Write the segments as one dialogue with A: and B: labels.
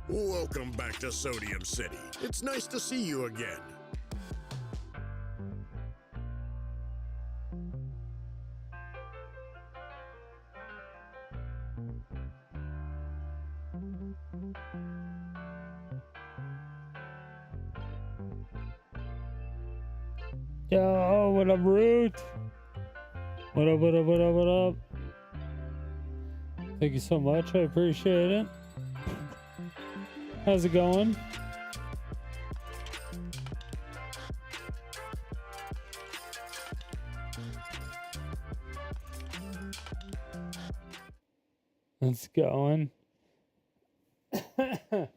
A: Welcome back to Sodium City. It's nice to see you again.
B: Yo, what up, Root? What up, what up, what up, what up? Thank you so much. I appreciate it. How's it going? It's going. It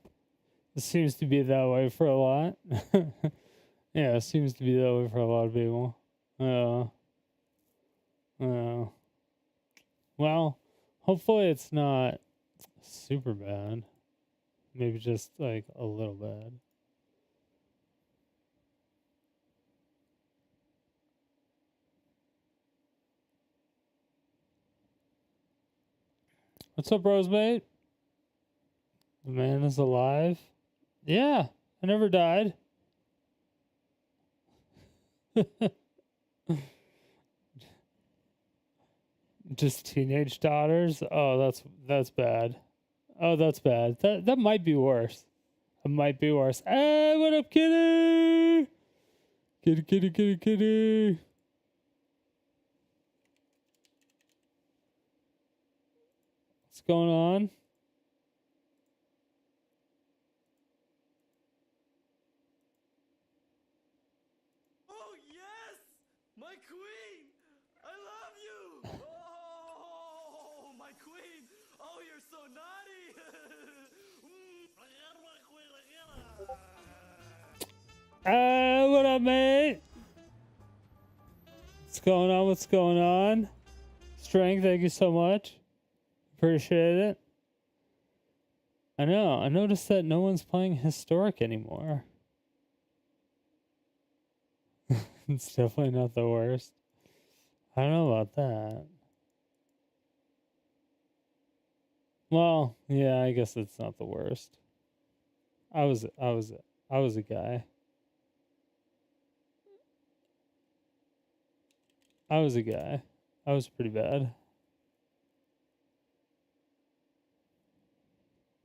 B: seems to be that way for a lot. Yeah, it seems to be that way for a lot of people. Well, hopefully it's not super bad. Maybe just like a little bad. What's up, Rosemate? The man is alive. Yeah, I never died. Just teenage daughters? Oh, that's bad. Oh, that's bad. That might be worse. It might be worse. Hey, what up, kitty? Kitty, kitty, kitty, kitty. What's going on?
C: Oh, yes! My queen! I love you! Oh, my queen! Oh, you're so naughty!
B: What up, mate? What's going on? What's going on? Strength, thank you so much. Appreciate it. I know. I noticed that no one's playing Historic anymore. It's definitely not the worst. I don't know about that. Well, yeah, I guess it's not the worst. I was a guy. I was a guy. I was pretty bad.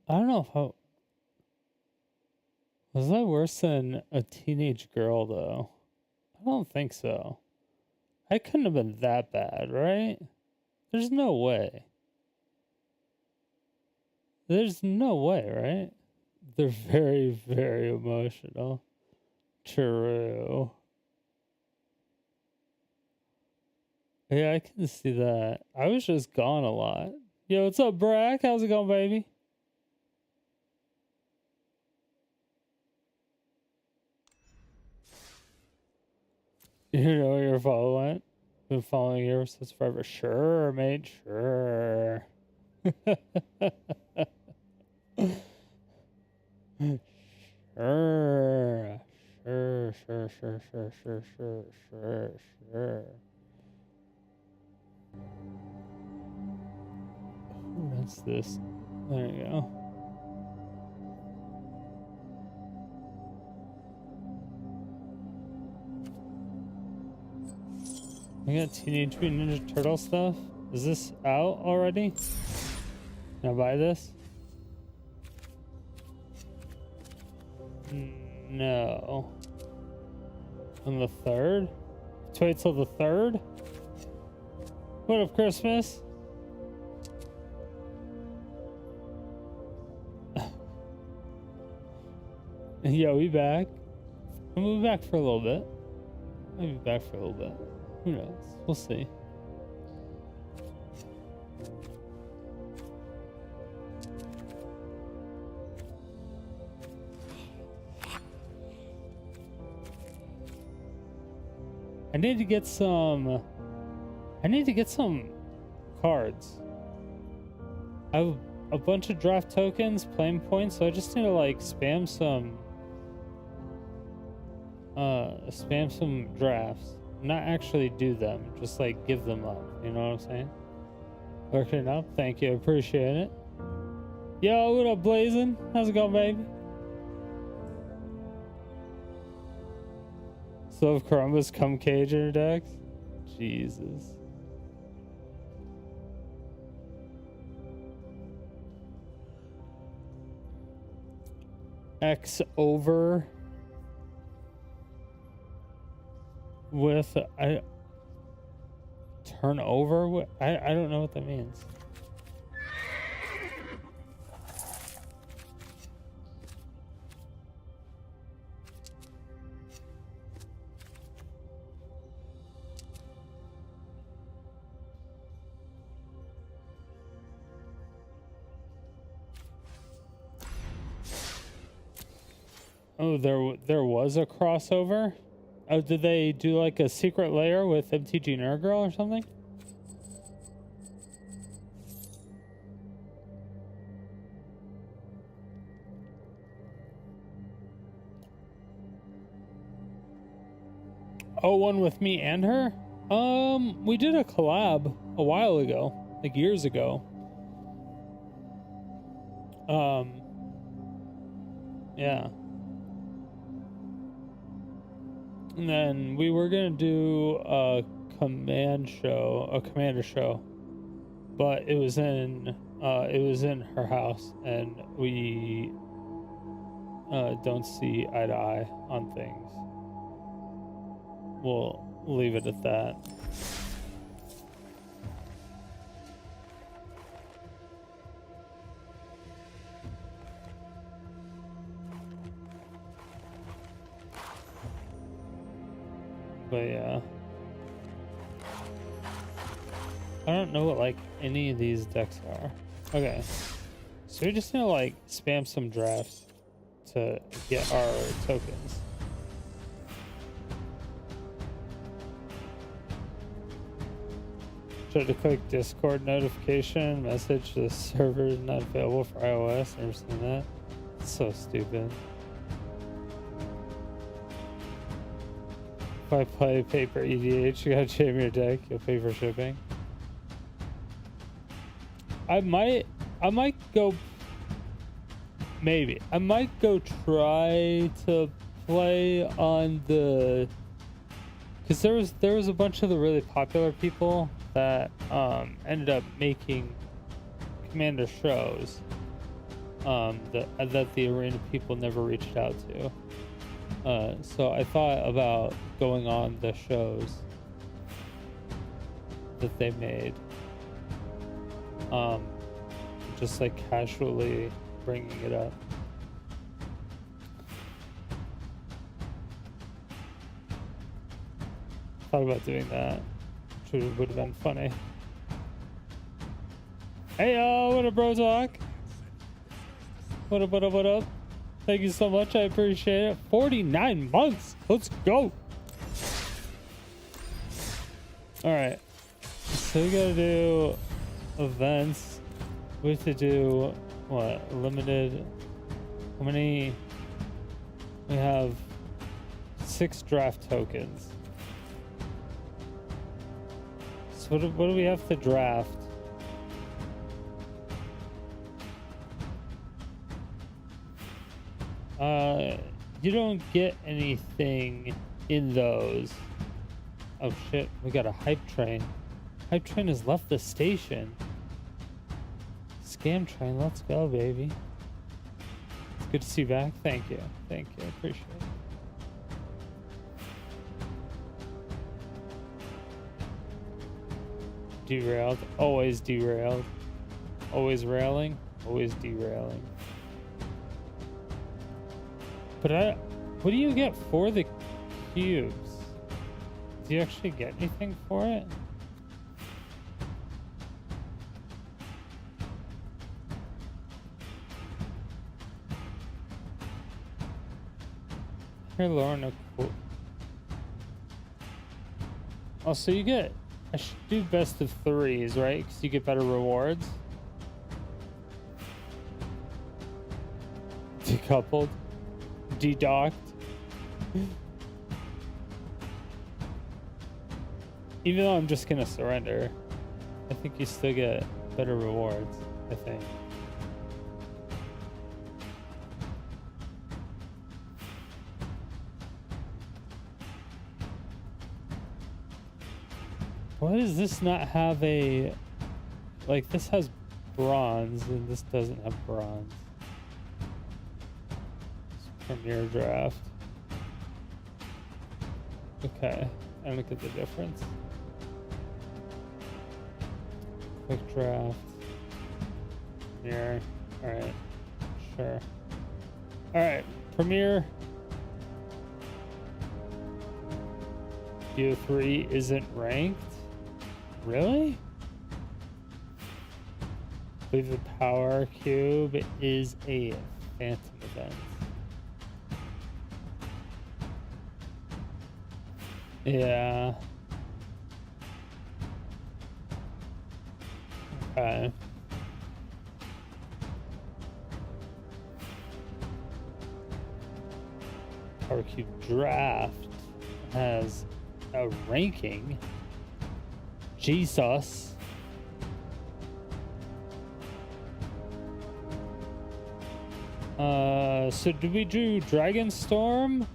B: I don't know if I... Was I worse than a teenage girl, though? I don't think so. I couldn't have been that bad, right? There's no way. There's no way, right? They're very, very emotional. True. Yeah, I can see that. I was just gone a lot. Yo, what's up, Brack? How's it going, baby? You know you're following. Been following you since forever. Sure, mate. Sure. Sure. Sure, sure, sure, sure, sure, sure, sure, sure. What's this? There you go. I got Teenage Mutant Ninja Turtle stuff. Is this out already? Can I buy this? No. On the 3rd? To wait till the 3rd? What up, Christmas? Yo, we back. We'll be back for a little bit. I'll be back for a little bit. Who knows? We'll see. I need to get some cards. I have a bunch of draft tokens, playing points, so I just need to like spam some drafts. Not actually do them, just like give them up. You know what I'm saying? Working it up. Thank you. Appreciate it. Yo, what up, Blazing? How's it going, baby? So if Columbus come cage in your decks? Jesus. X over with I turn over. I don't know what that means. Oh, there was a crossover. Oh, did they do like a secret layer with MTG Nerd Girl or something? Oh, one with me and her? We did a collab a while ago, like years ago. Yeah. And then we were gonna do a commander show, but it was in her house, and we don't see eye to eye on things. We'll leave it at that. But yeah, I don't know what like any of these decks are. Okay, so we're just gonna like spam some drafts to get our tokens. Try to click Discord notification message. The server is not available for iOS. Never seen that. It's so stupid. If I play paper EDH, you gotta jam your deck. You'll pay for shipping. I might go. Maybe I might go try to play on the. Because there was a bunch of the really popular people that ended up making commander shows that the arena people never reached out to. So I thought about going on the shows that they made, just like casually bringing it up. Thought about doing that, which would have been funny. Hey yo, what up, bro talk? What up, what up, what up? Thank you so much, I appreciate it. 49 months, let's go. All right, so we gotta do events. We have to do what, limited, how many? We have 6 draft tokens. So what do we have to draft? You don't get anything in those. Oh shit, we got a hype train. Hype train has left the station. Scam train, let's go, baby. It's good to see you back. Thank you. Thank you. I appreciate it. Derailed. Always derailed. Always railing. Always derailing. But what do you get for the cubes? Do you actually get anything for it? Here, Lorna. Oh, so you get. I should do best of 3s, right? Because you get better rewards. Decoupled. Dedocked. Even though I'm just gonna surrender, I think you still get better rewards, I think. Why does this not have a... Like, this has bronze, and this doesn't have bronze. It's Premier Draft. Okay, I don't get the difference. Quick Draft. Premier. Alright, sure. Alright, Premier. BO3 isn't ranked? Really? I believe the Power Cube is a Phantom event. Yeah. Okay. Power Cube Draft has a ranking. Jesus. So did we do Dragon Storm?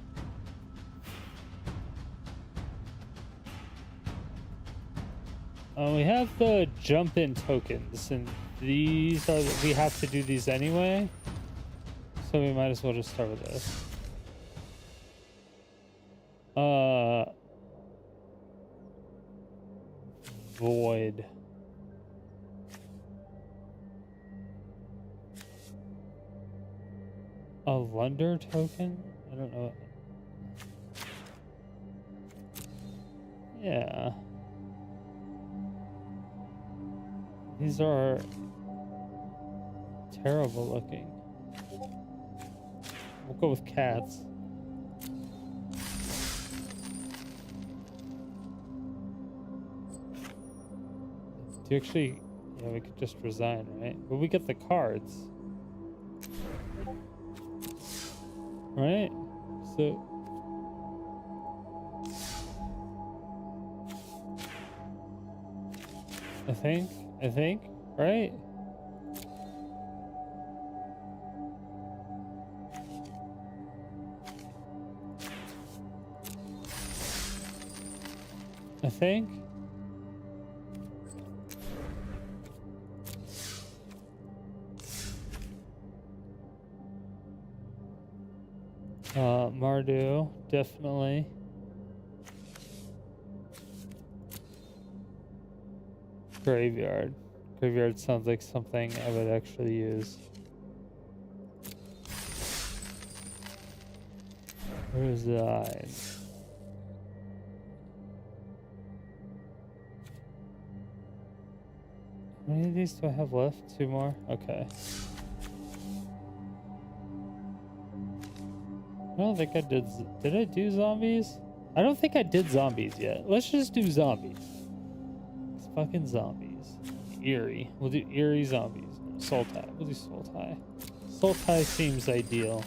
B: We have the jump in tokens, and these are, we have to do these anyway. So we might as well just start with this. Void. A Lunder token? I don't know. Yeah. These are terrible looking. We'll go with cats. Do you actually... Yeah, we could just resign, right? But we get the cards. Right? So... I think, right? I think. Mardu, definitely. Graveyard. Graveyard sounds like something I would actually use. Reside. How many of these do I have left? 2 more? Okay. I don't think I did. Did I do zombies? I don't think I did zombies yet. Let's just do zombies. It's fucking zombies. Eerie. We'll do eerie zombies. Sultai. We'll do Sultai. Sultai seems ideal.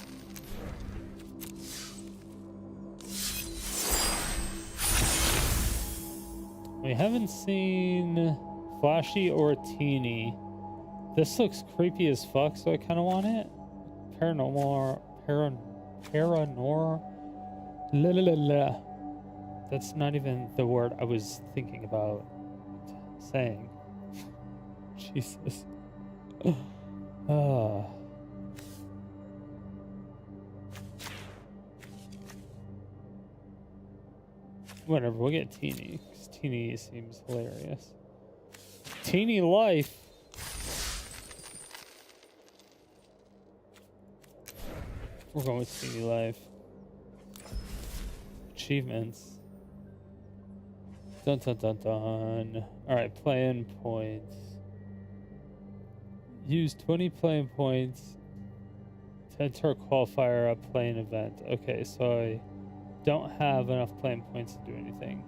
B: We haven't seen Flashy or Teeny. This looks creepy as fuck, so I kind of want it. Paranormal. La la la la. That's not even the word I was thinking about saying. Jesus. Whatever, we'll get Teeny, because Teeny seems hilarious. Teeny life. We're going with Teeny life. Achievements. Dun dun dun dun. Alright, play-in points. Use 20 play-in points to enter a qualifier at play-in event. Okay, so I don't have enough play-in points to do anything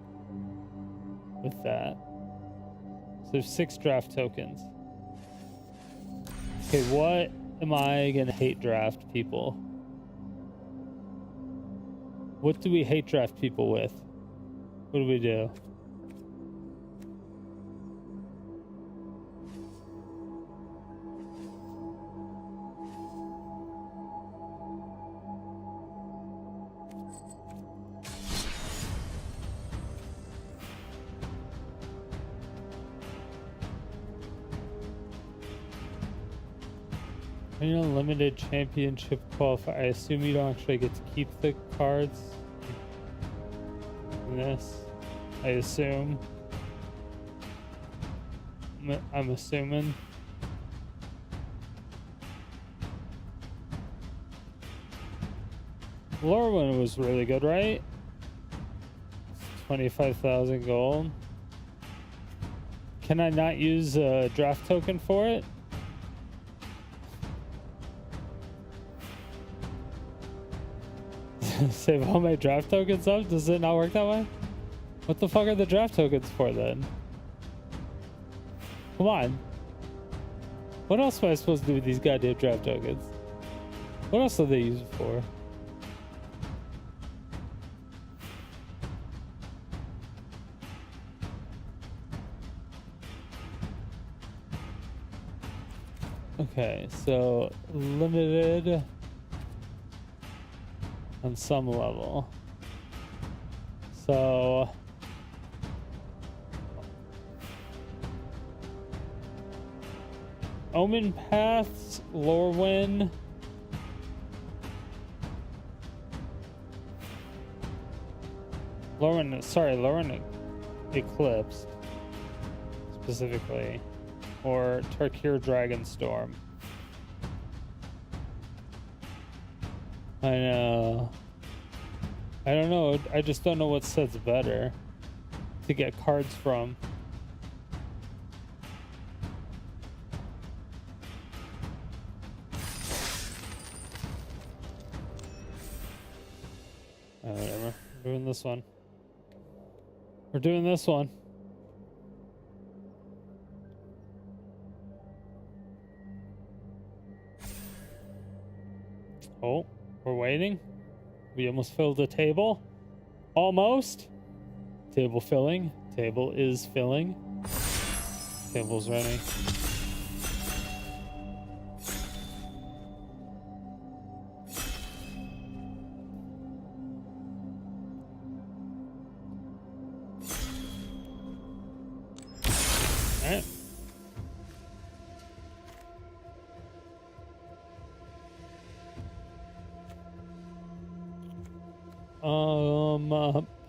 B: with that. So there's 6 draft tokens. Okay, what am I gonna hate draft people? What do we hate draft people with? What do we do? When you're limited championship qualifier, I assume you don't actually get to keep the cards in this. I assume. I'm assuming. Lorwyn was really good, right? 25,000 gold. Can I not use a draft token for it? Save all my draft tokens up? Does it not work that way? What the fuck are the draft tokens for then? Come on. What else am I supposed to do with these goddamn draft tokens? What else are they used for? Okay, so limited on some level. So Omen Paths, Lorwyn. Lorwyn Eclipse specifically. Or Tarkir Dragonstorm. I know. I don't know. I just don't know what set's better to get cards from. Whatever. We're doing this one. We're doing this one. Oh, we're waiting. We almost filled the table. Almost. Table filling. Table is filling. Table's ready. All right.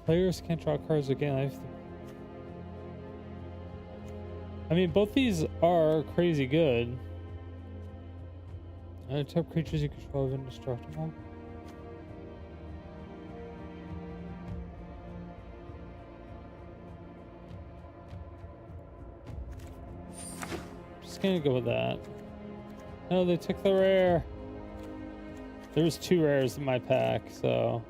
B: Players can't draw cards again. I mean, both these are crazy good. Type creatures you control are indestructible. Just gonna go with that. No, they took the rare. There was 2 rares in my pack, so.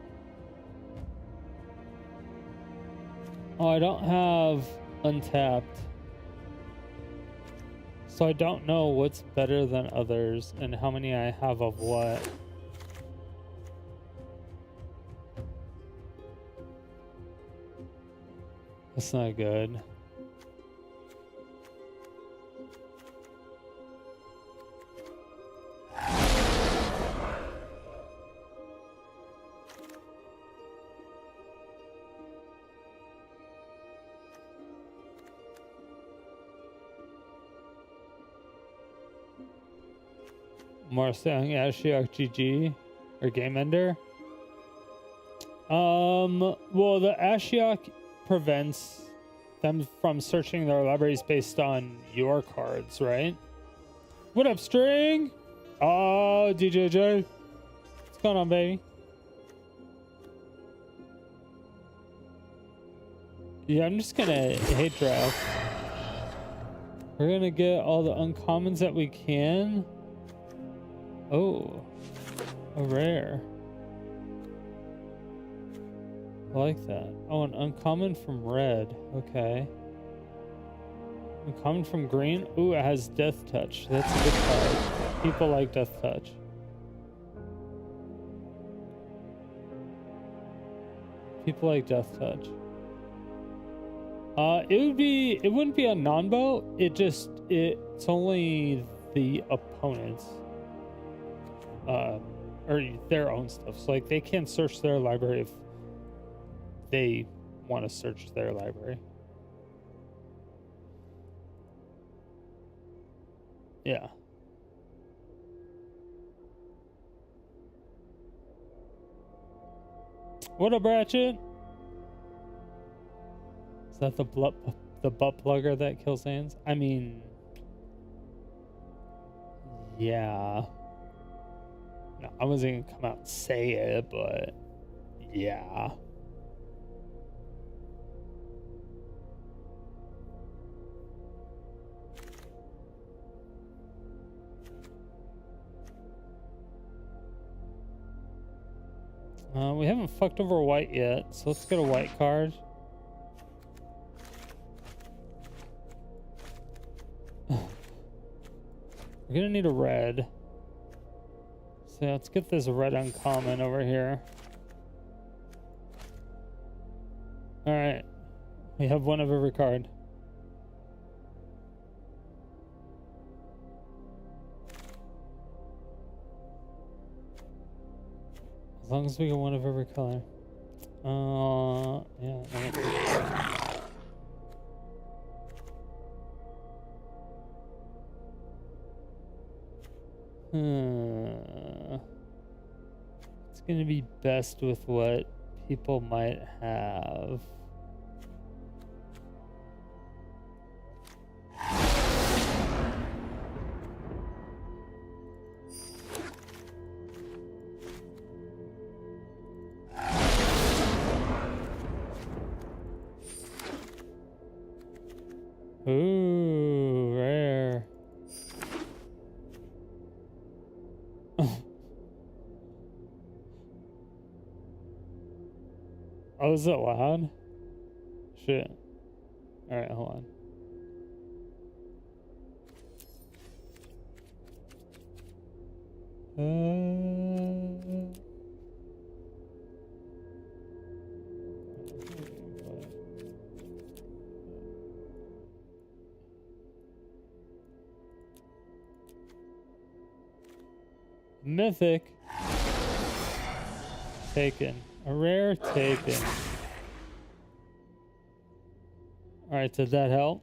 B: Oh, I don't have Untapped. So I don't know what's better than others and how many I have of what. That's not good. Marseille Ashiok GG or Game Ender. Well, the Ashiok prevents them from searching their libraries based on your cards, right? What up, String? Oh, DJJ. What's going on, baby? Yeah, I'm just gonna hate draft. We're gonna get all the uncommons that we can. Oh, a rare. I like that. Oh, an uncommon from red. Okay. Uncommon from green. Ooh, it has Death Touch. That's a good card. People like Death Touch. People like Death Touch. It wouldn't be a non-boat. It's only the opponents. Or their own stuff. So like they can't search their library if they want to search their library. Yeah. What up, Ratchet? Is that the butt plugger that kills hands? I mean, yeah. No, I wasn't gonna come out and say it, but yeah. We haven't fucked over a white yet, so let's get a white card. We're gonna need a red. So let's get this red uncommon over here. Alright. We have one of every card. As long as we get one of every color. Yeah. It's gonna be best with what people might have. Ooh, rare. Oh, is it loud? Shit. Alright, hold on. Mythic. Taken. A rare taken. Alright, did that help?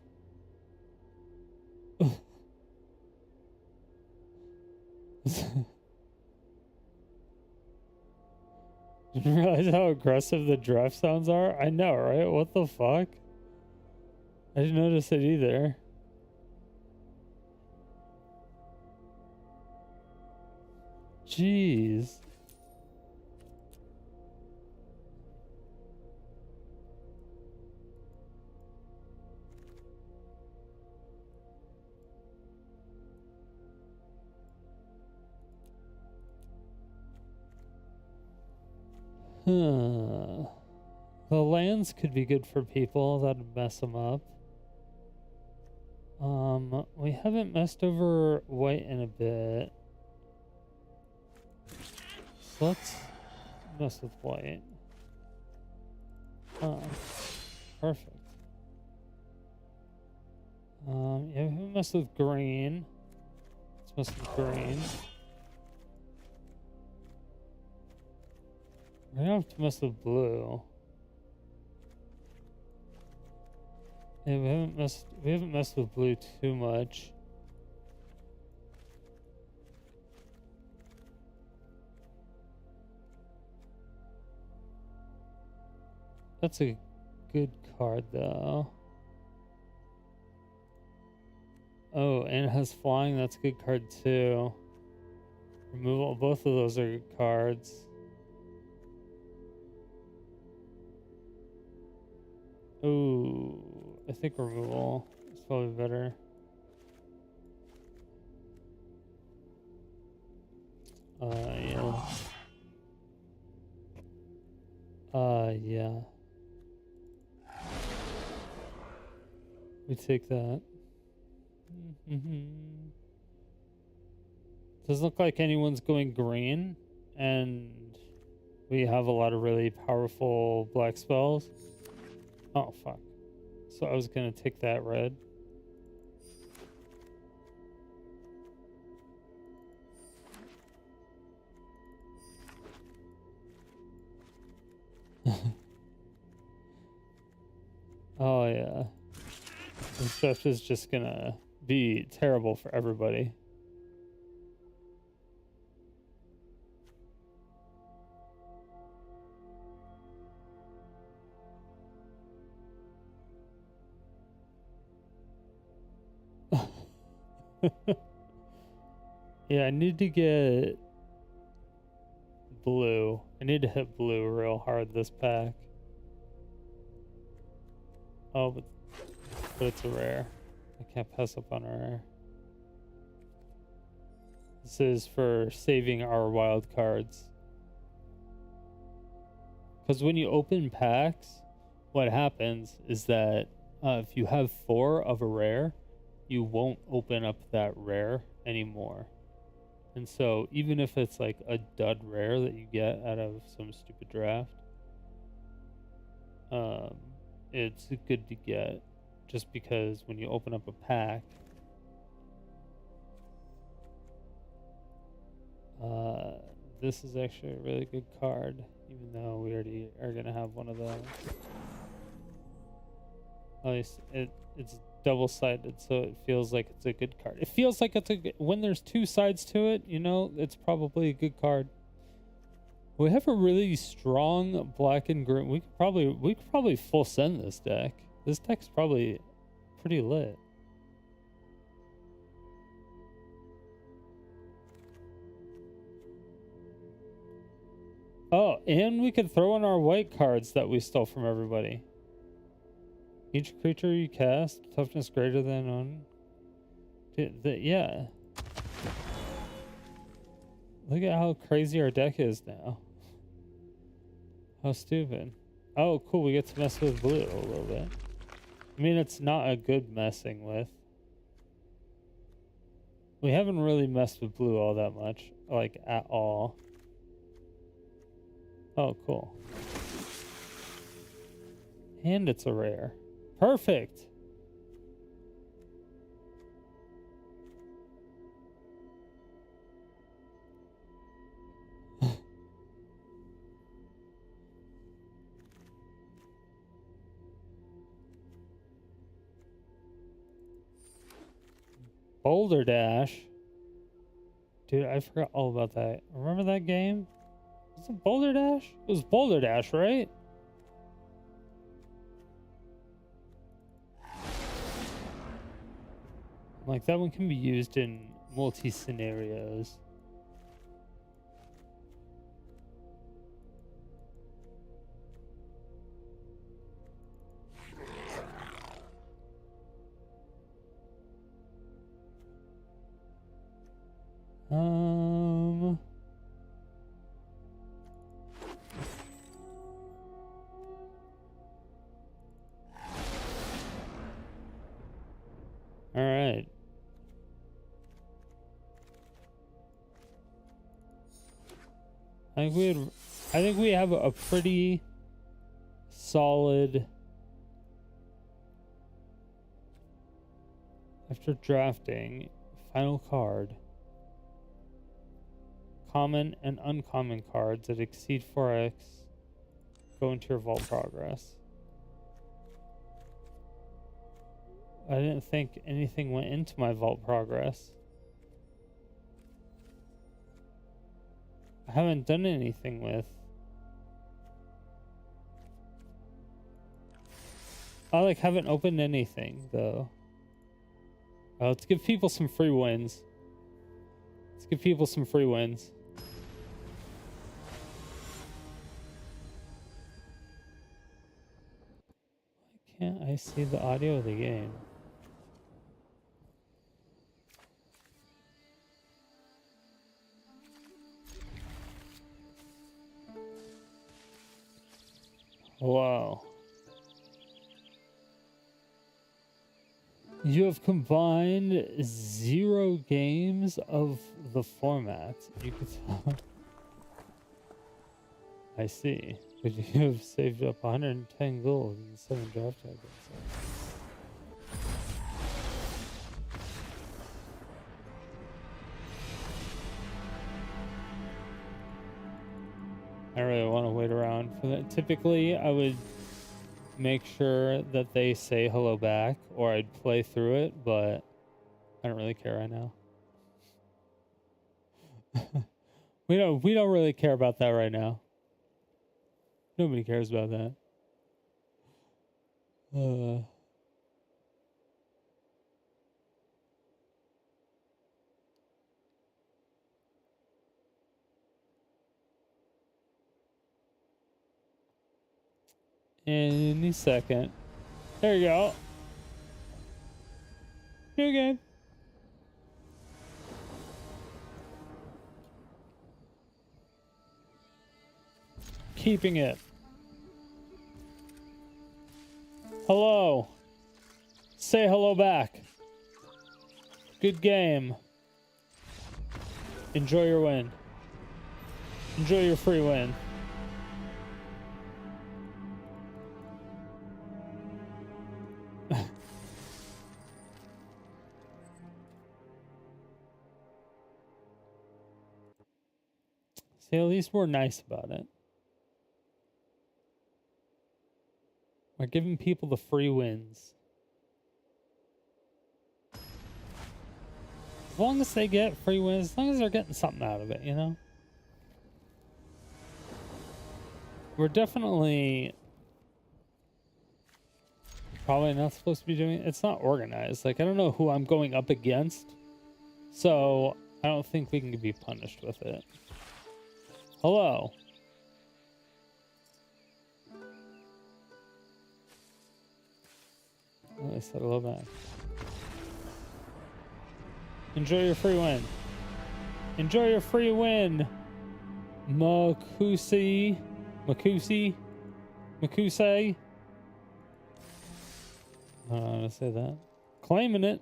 B: Didn't realize how aggressive the draft sounds are? I know, right? What the fuck? I didn't notice it either. Jeez. Huh. The lands could be good for people. That'd mess them up. We haven't messed over white in a bit. So let's mess with white. Oh, perfect. Yeah, we haven't messed with green. Let's mess with green. We don't have to mess with blue. Yeah, we haven't messed with blue too much. That's a good card though. Oh, and it has flying, that's a good card too. Removal, both of those are good cards. Ooh, I think removal is probably better. Yeah. Yeah. We take that. Doesn't look like anyone's going green, and we have a lot of really powerful black spells. Oh, fuck. So I was gonna take that red. Oh, yeah. This stuff is just gonna be terrible for everybody. Yeah, I need to get blue. I need to hit blue real hard this pack. Oh, but it's a rare. I can't pass up on a rare. This is for saving our wild cards. Because when you open packs, what happens is that if you have 4 of a rare, you won't open up that rare anymore. And so even if it's like a dud rare that you get out of some stupid draft, it's good to get, just because when you open up a pack, this is actually a really good card, even though we already are gonna have one of those. At least it's double-sided, so it feels like it's a good card. It feels like it's a good, when there's 2 sides to it, you know, it's probably a good card. We have a really strong black and green. We could probably full send this deck. This deck's probably pretty lit. Oh, and we could throw in our white cards that we stole from everybody. Each creature you cast, toughness greater than 1. Yeah. Look at how crazy our deck is now. How stupid. Oh, cool. We get to mess with blue a little bit. I mean, it's not a good messing with. We haven't really messed with blue all that much. Like, at all. Oh, cool. And it's a rare. Perfect. Boulder Dash. Dude, I forgot all about that. Remember that game? Was it Boulder Dash? It was Boulder Dash, right? Like, that one can be used in multi-scenarios. All right. I think we have a pretty solid, after drafting, final card. Common and uncommon cards that exceed 4x go into your vault progress. I didn't think anything went into my vault progress. I haven't done anything with. I like haven't opened anything though. Let's give people some free wins. Let's give people some free wins. Why can't I see the audio of the game? Wow. You have combined 0 games of the formats. You could tell. I see. But you have saved up 110 gold in 7 draft tokens. I really want to wait around for that. Typically, I would make sure that they say hello back, or I'd play through it, but I don't really care right now. we don't really care about that right now. Nobody cares about that. any second. There you go. New game. Keeping it. Hello. Say hello back. Good game. Enjoy your win. Enjoy your free win. See, at least we're nice about it. We're giving people the free wins. As long as they get free wins, as long as they're getting something out of it, you know? We're definitely probably not supposed to be doing it. It's not organized. Like, I don't know who I'm going up against. So, I don't think we can be punished with it. Hello. Oh, I said hello back. Enjoy your free win. Enjoy your free win. Makusi. Makusei. I don't know how to say that. Claiming it.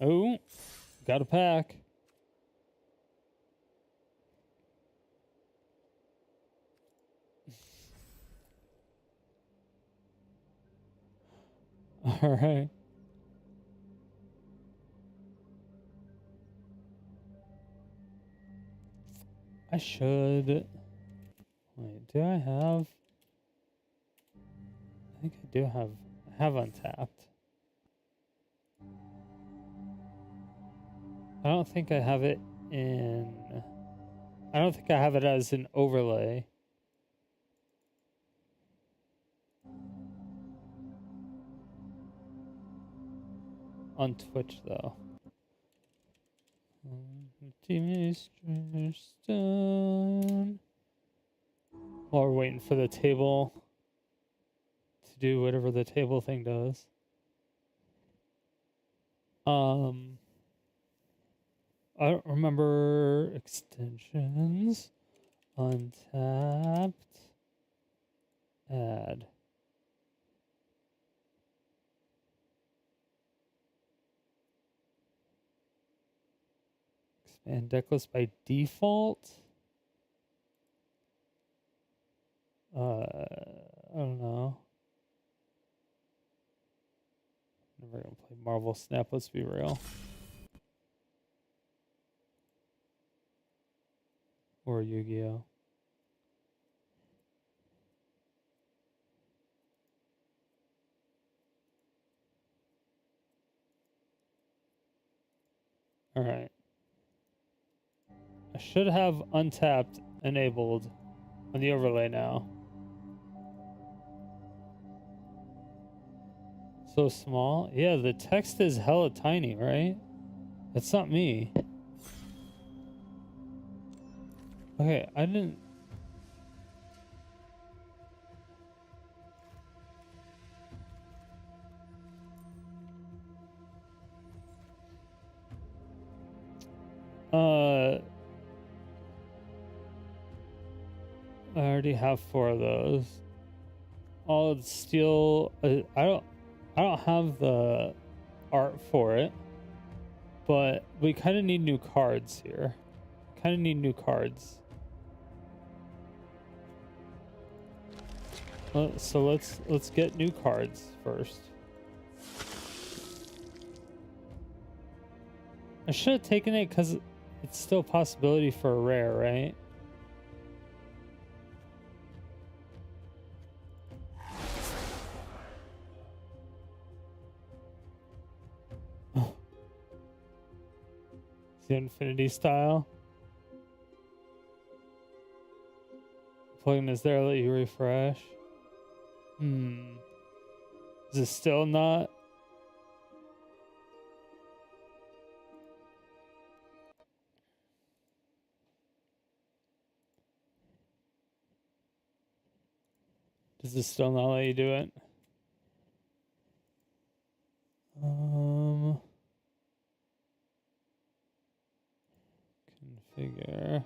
B: Oh, got a pack. All right. I should. Wait, do I have? I think I do have. I have Untapped. I don't think I have it in. I don't think I have it as an overlay. On Twitch though. While we're waiting for the table to do whatever the table thing does. I don't remember extensions. Untapped. Add. Expand decklist by default. I don't know. Never gonna play Marvel Snap, let's be real. Or Yu-Gi-Oh! Alright. I should have Untapped enabled on the overlay now. So small? Yeah, the text is hella tiny, right? That's not me. Okay, I didn't... I already have 4 of those. All the steel... I don't have the art for it. But we kind of need new cards here. Kind of need new cards. So let's get new cards first. I should have taken it because it's still a possibility for a rare, right? The Infinity style. Plugin is there, let you refresh. Is it still not? Does this still not let you do it? Configure.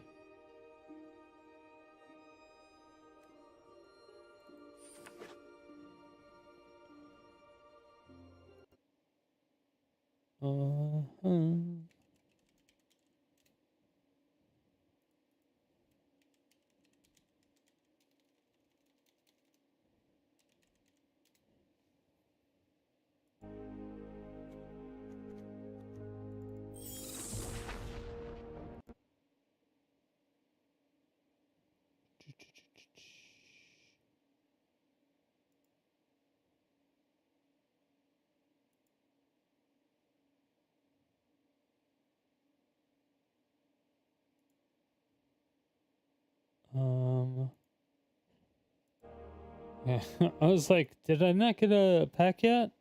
B: Yeah. I was like, did I not get a pack yet?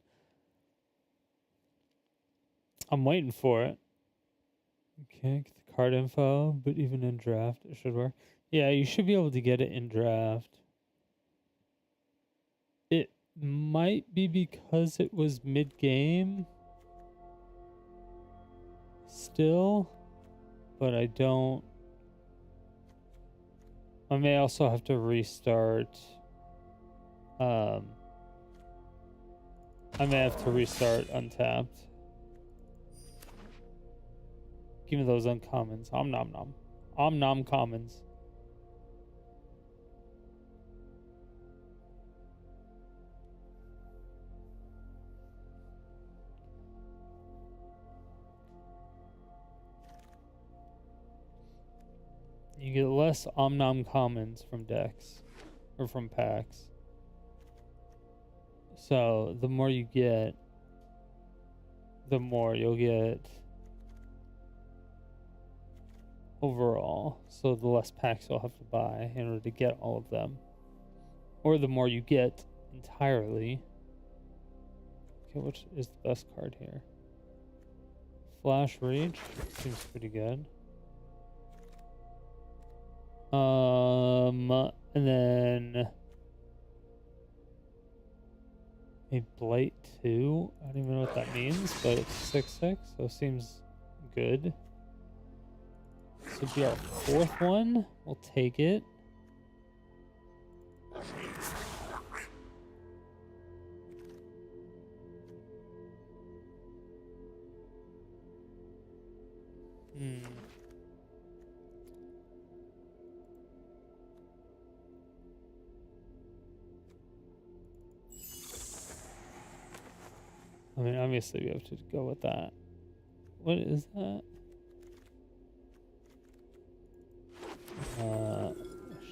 B: I'm waiting for it. Okay, get the card info, but even in draft, it should work. Yeah, you should be able to get it in draft. It might be because it was mid-game still, but I don't... I may also have to restart... I may have to restart Untapped. Give me those uncommons. Om nom nom. Om nom commons. You get less om nom commons from decks. Or from packs. So, the more you get, the more you'll get overall. So, the less packs you'll have to buy in order to get all of them. Or the more you get entirely. Okay, which is the best card here? Flash Reach seems pretty good. And then a Blight 2. I don't even know what that means, but it's 6/6, so it seems good. This would be our fourth one. We'll take it. I mean, obviously we have to go with that. What is that?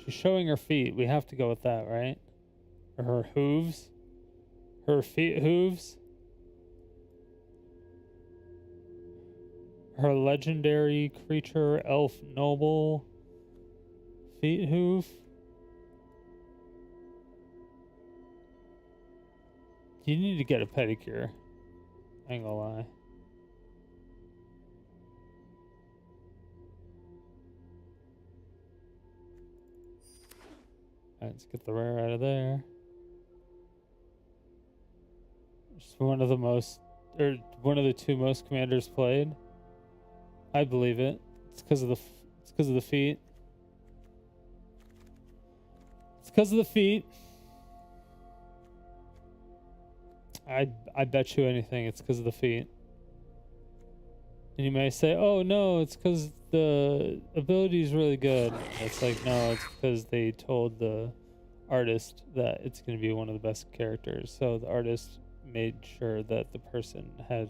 B: She's showing her feet. We have to go with that, right? Or her hooves? Her feet hooves? Her legendary creature, elf noble feet hoof? You need to get a pedicure. I ain't gonna lie. Alright, let's get the rare out of there. Just one of the most, or one of the two most commanders played. I believe it. It's because of the feet. It's because of the feet. I bet you anything it's because of the feet. And you may say, oh no, it's because the ability is really good. It's like, no, it's because they told the artist that it's going to be one of the best characters. So the artist made sure that the person had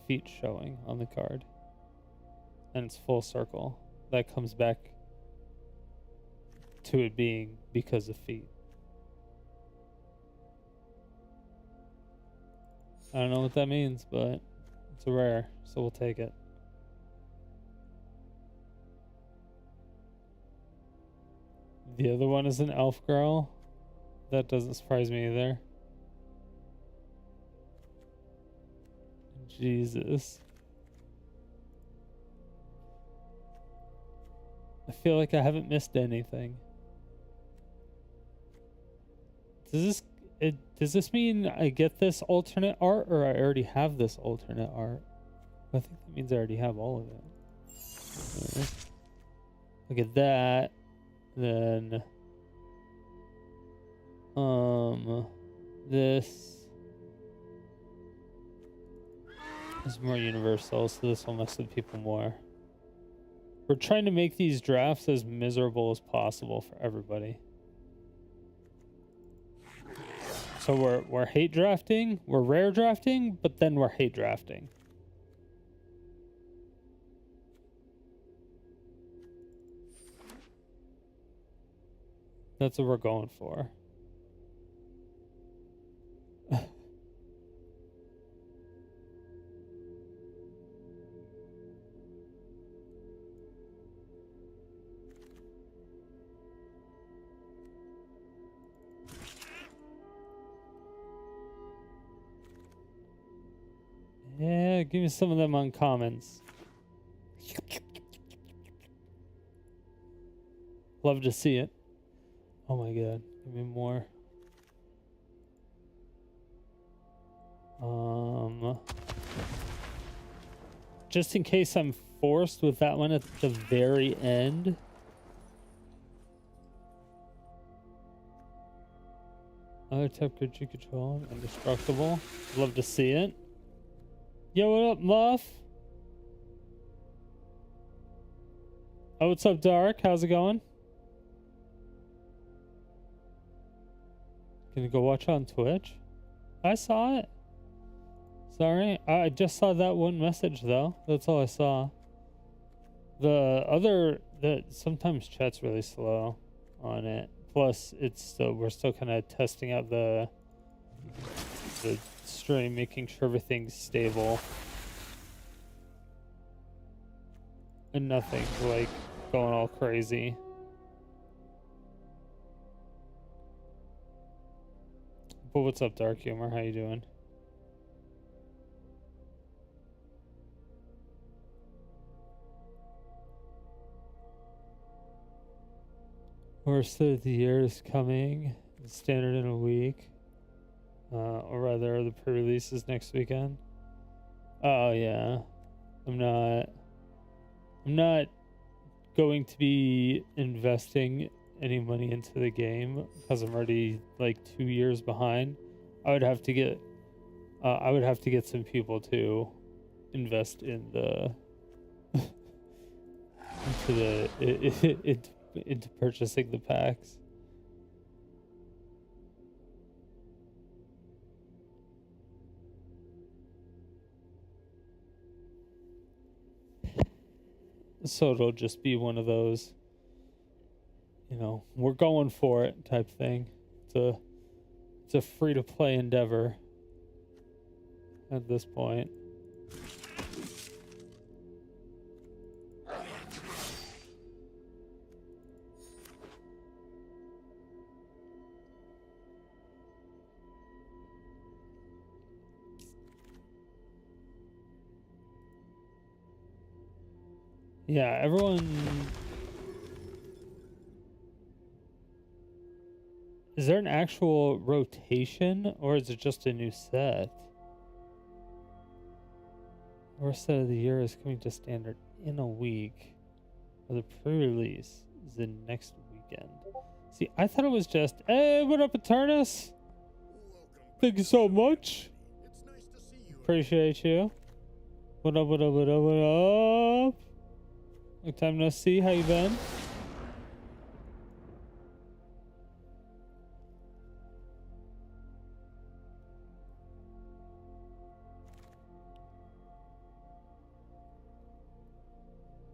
B: feet showing on the card. And it's full circle. That comes back to it being because of feet. I don't know what that means, but it's a rare, so we'll take it. The other one is an elf girl. That doesn't surprise me either. Jesus. I feel like I haven't missed anything. Does this mean I get this alternate art, or I already have this alternate art? I think that means I already have all of it. Look at that. Then this is more universal, so this will mess with people more. We're trying to make these drafts as miserable as possible for everybody. So we're hate drafting, we're rare drafting, but then we're hate drafting. That's what we're going for. Yeah, give me some of them uncommons. Love to see it. Oh my god, give me more. Just in case I'm forced with that one at the very end. Other type grid you control, indestructible. Love to see it. Yo, what up, Muff? Oh, what's up, Dark? How's it going? Gonna go watch on Twitch? I saw it. Sorry, I just saw that one message though. That's all I saw. Sometimes chat's really slow on it. Plus, we're still kind of testing out the stream, making sure everything's stable and nothing like going all crazy. But what's up, Dark Humor? How you doing? Worst of the year is coming. Standard in a week. Or rather, the pre-release is next weekend. Oh yeah. I'm not going to be investing any money into the game because I'm already like 2 years behind. I would have to get some people to invest in the into purchasing the packs. So it'll just be one of those, we're going for it type thing. It's a free to play endeavor at this point. Yeah, everyone... Is there an actual rotation, or is it just a new set? Worst set of the year is coming to standard in a week. Or the pre-release is the next weekend. See, I thought it was just, hey, what up, Eternus? Thank you so much.
A: It's nice to see you.
B: Appreciate you. What up, what up, what up, what up? Long time no see, how you been?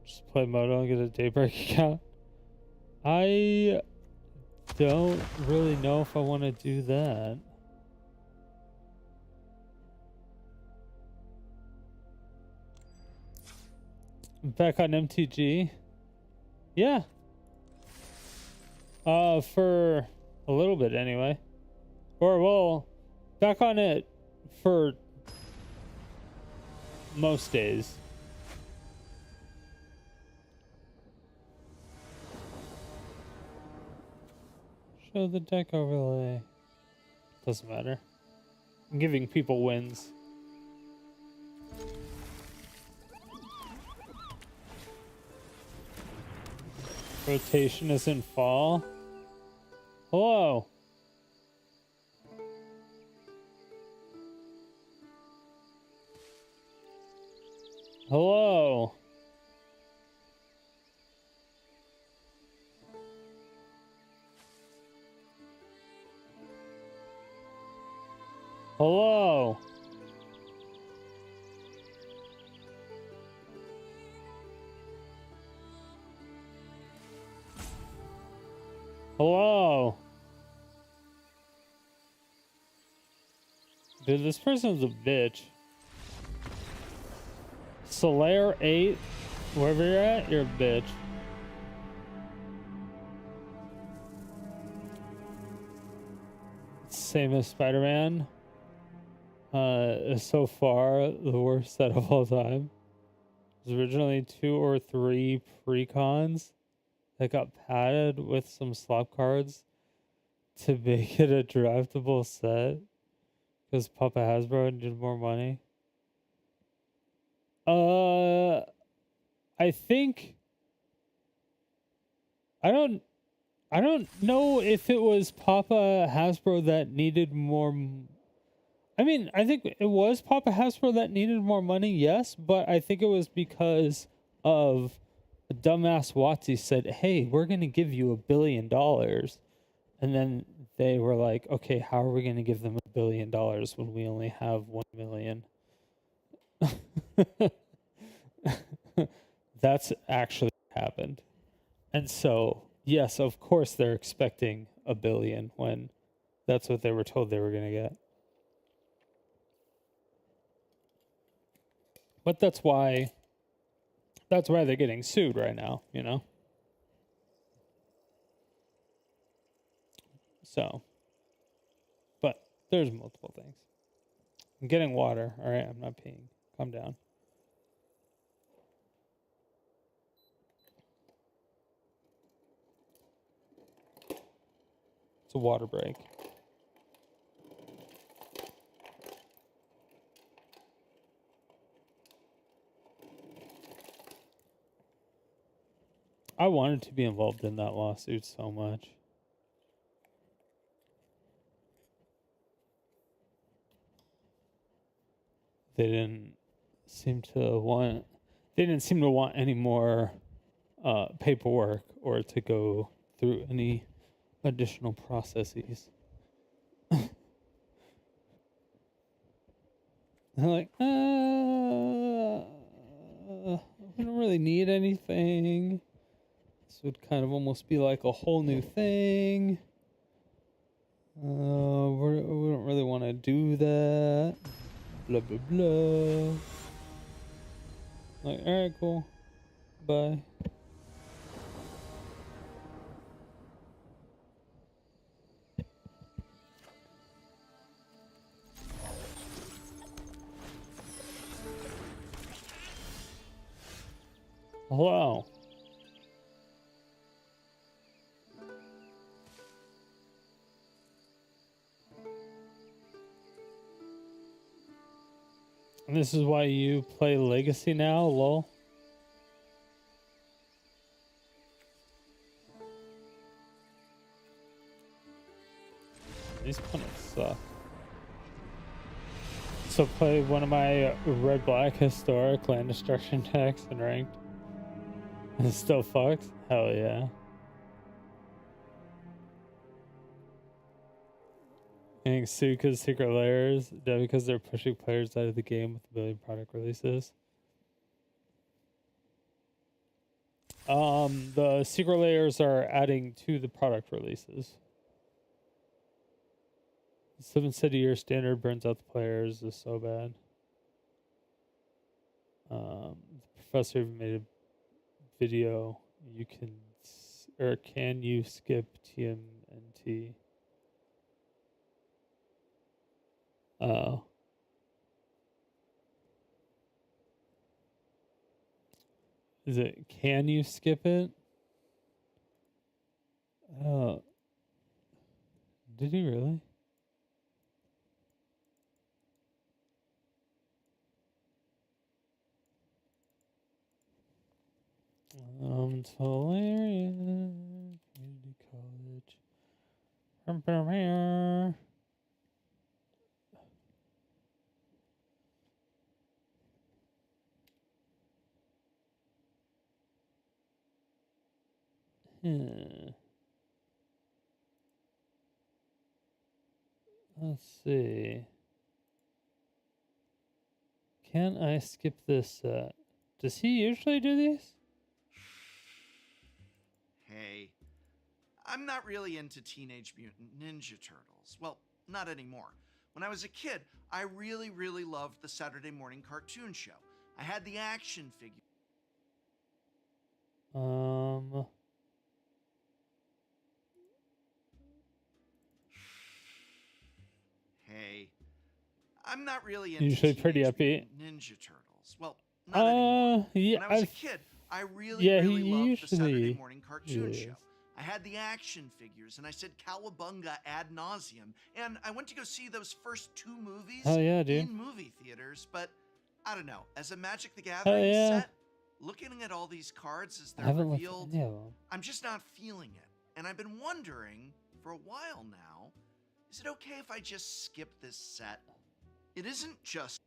B: Just play Moto and get a Daybreak account. I don't really know if I want to do that. Back on MTG. Yeah. For a little bit anyway. Or, well, back on it for most days. Show the deck overlay. Doesn't matter. I'm giving people wins. Rotation is in fall. Hello. Hello. Hello. Hello. Dude, this person's a bitch. Solaire 8, wherever you're at, you're a bitch. Same as Spider-Man. So far, the worst set of all time. There's originally 2 or 3 pre-cons that got padded with some slot cards to make it a draftable set because Papa Hasbro needed more money. I think I don't know if it was Papa Hasbro that needed more. I mean, I think it was Papa Hasbro that needed more money, yes, but I think it was because of dumbass Watsy said, "Hey, we're going to give you $1 billion." And then they were like, "Okay, how are we going to give them $1 billion when we only have 1 million?" That's actually happened. And so, yes, of course they're expecting $1 billion when that's what they were told they were going to get. But that's why they're getting sued right now, you know? So, but there's multiple things. I'm getting water, all right? I'm not peeing. Calm down. It's a water break. I wanted to be involved in that lawsuit so much. They didn't seem to want any more paperwork or to go through any additional processes. They're like, we don't really need anything. This would kind of almost be like a whole new thing. We don't really want to do that. Blah, blah, blah. Like, alright, cool. Bye. Hello. And this is why you play Legacy now, lol. These punts suck. So play one of my red-black historic land destruction decks and ranked. And it still fucks? Hell yeah. Getting sued because secret layers, because they're pushing players out of the game with 1 billion product releases. The secret layers are adding to the product releases. The 7 set a year standard burns out the players is so bad. The professor made a video. You can you skip TMNT? Oh. Is it can you skip it? Oh. Did he really? Tulare Community College. Let's see. Can I skip this? Does he usually do these?
D: Hey, I'm not really into Teenage Mutant Ninja Turtles. Well, not anymore. When I was a kid, I really, really loved the Saturday morning cartoon show. I had the action figure. Hey, I'm not really into
B: Usually pretty
D: Teenage
B: upbeat.
D: Mutant Ninja Turtles. Well, not anymore.
B: Yeah,
D: When I was a kid, I really,
B: yeah,
D: really
B: he
D: loved the Saturday
B: usually
D: morning cartoon
B: is.
D: show. I had the action figures, and I said cowabunga ad nauseum. And I went to go see those first 2 movies
B: Hell yeah, dude.
D: in movie theaters. But I don't know. As a Magic the Gathering
B: yeah.
D: set, looking at all these cards as
B: I
D: they're
B: haven't looked at
D: revealed,
B: any of them.
D: I'm just not feeling it. And I've been wondering for a while now, is it okay if I just skip this set? It isn't just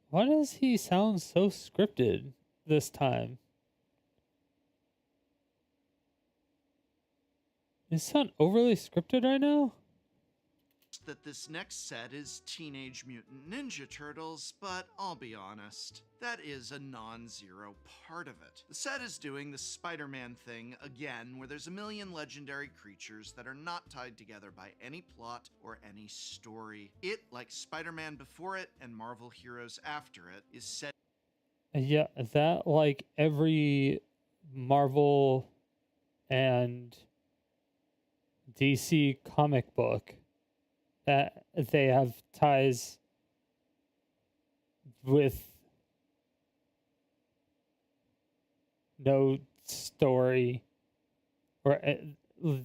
B: Why does he sound so scripted this time? Does he sound overly scripted right now?
D: that this next set is Teenage Mutant Ninja Turtles, but I'll be honest, that is a non-zero part of it. The set is doing the Spider-Man thing again, where there's a million legendary creatures that are not tied together by any plot or any story. It, like Spider-Man before it and Marvel heroes after it, is set.
B: Yeah, that like every Marvel and DC comic book that they have ties with no story, or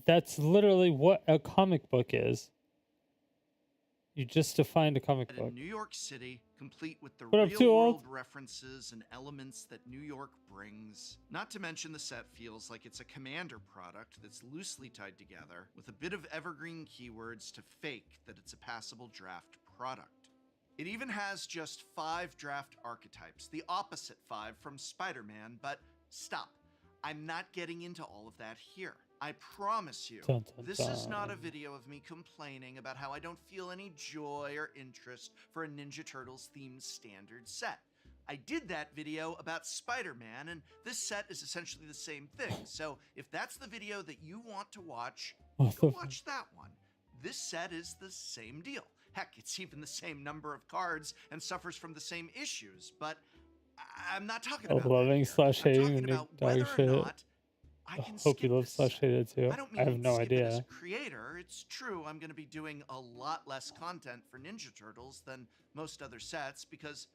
B: that's literally what a comic book is. You just defined a comic book.
D: In New York City, complete with the
B: What up,
D: real
B: too
D: world
B: old?
D: references and elements that New York brings. Not to mention the set feels like it's a Commander product that's loosely tied together with a bit of evergreen keywords to fake that it's a passable draft product. It even has just 5 draft archetypes, the opposite 5 from Spider-Man, but stop. I'm not getting into all of that here. I promise you,
B: Dun, dun,
D: this is not a
B: dun.
D: video of me complaining about how I don't feel any joy or interest for a Ninja Turtles themed standard set. I did that video about Spider-Man, and this set is essentially the same thing. So if that's the video that you want to watch, go watch that one. This set is the same deal. Heck, it's even the same number of cards and suffers from the same issues, but I'm not talking about that
B: Loving
D: here.
B: slash
D: I'm
B: hating
D: talking
B: and
D: about
B: dog
D: whether or
B: shit.
D: not I
B: I
D: can
B: hope you
D: skip
B: love
D: this
B: slash
D: set.
B: hated too.
D: I don't
B: I
D: mean
B: have no
D: skip it as
B: idea.
D: a creator. It's true I'm going to be doing a lot less content for Ninja Turtles than most other sets because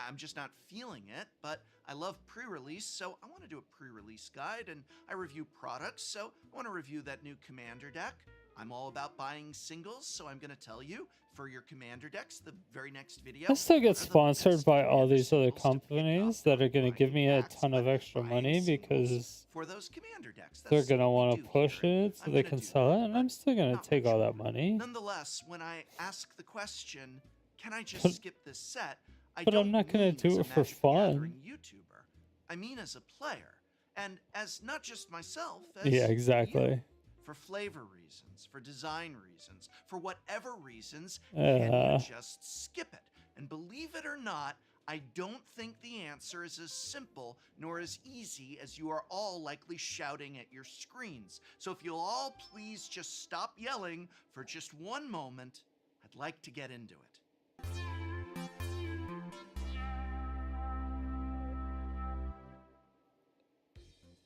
D: I'm just not feeling it, but I love pre-release, so I want to do a pre-release guide, and I review products, so I want to review that new Commander deck. I'm all about buying singles, so I'm going to tell you, for your Commander decks, the very next video.
B: I still
D: what
B: get
D: are the
B: sponsored
D: best
B: by all
D: Commander
B: these other
D: singles to pick up
B: companies that are
D: when
B: going to
D: buying
B: give me a
D: packs,
B: ton of
D: but
B: extra
D: buying
B: money
D: singles
B: because
D: for those Commander decks.
B: they're
D: That's
B: going to
D: what we
B: want
D: do
B: to push
D: here.
B: it so
D: I'm
B: they
D: gonna
B: can
D: do
B: sell
D: that,
B: it, and
D: but
B: I'm still going
D: not
B: to take
D: much
B: all that
D: more.
B: money.
D: Nonetheless, when I ask the question, can I just
B: But-
D: skip this set? I
B: but I'm
D: don't
B: not gonna
D: mean
B: do
D: as a
B: it for
D: Magic the
B: fun.
D: Gathering YouTuber. I mean as a player, and as not just myself, as
B: Yeah,
D: you.
B: exactly.
D: For flavor reasons, for design reasons, for whatever reasons, can you just skip it? And believe it or not, I don't think the answer is as simple nor as easy as you are all likely shouting at your screens. So if you'll all please just stop yelling for just one moment, I'd like to get into it.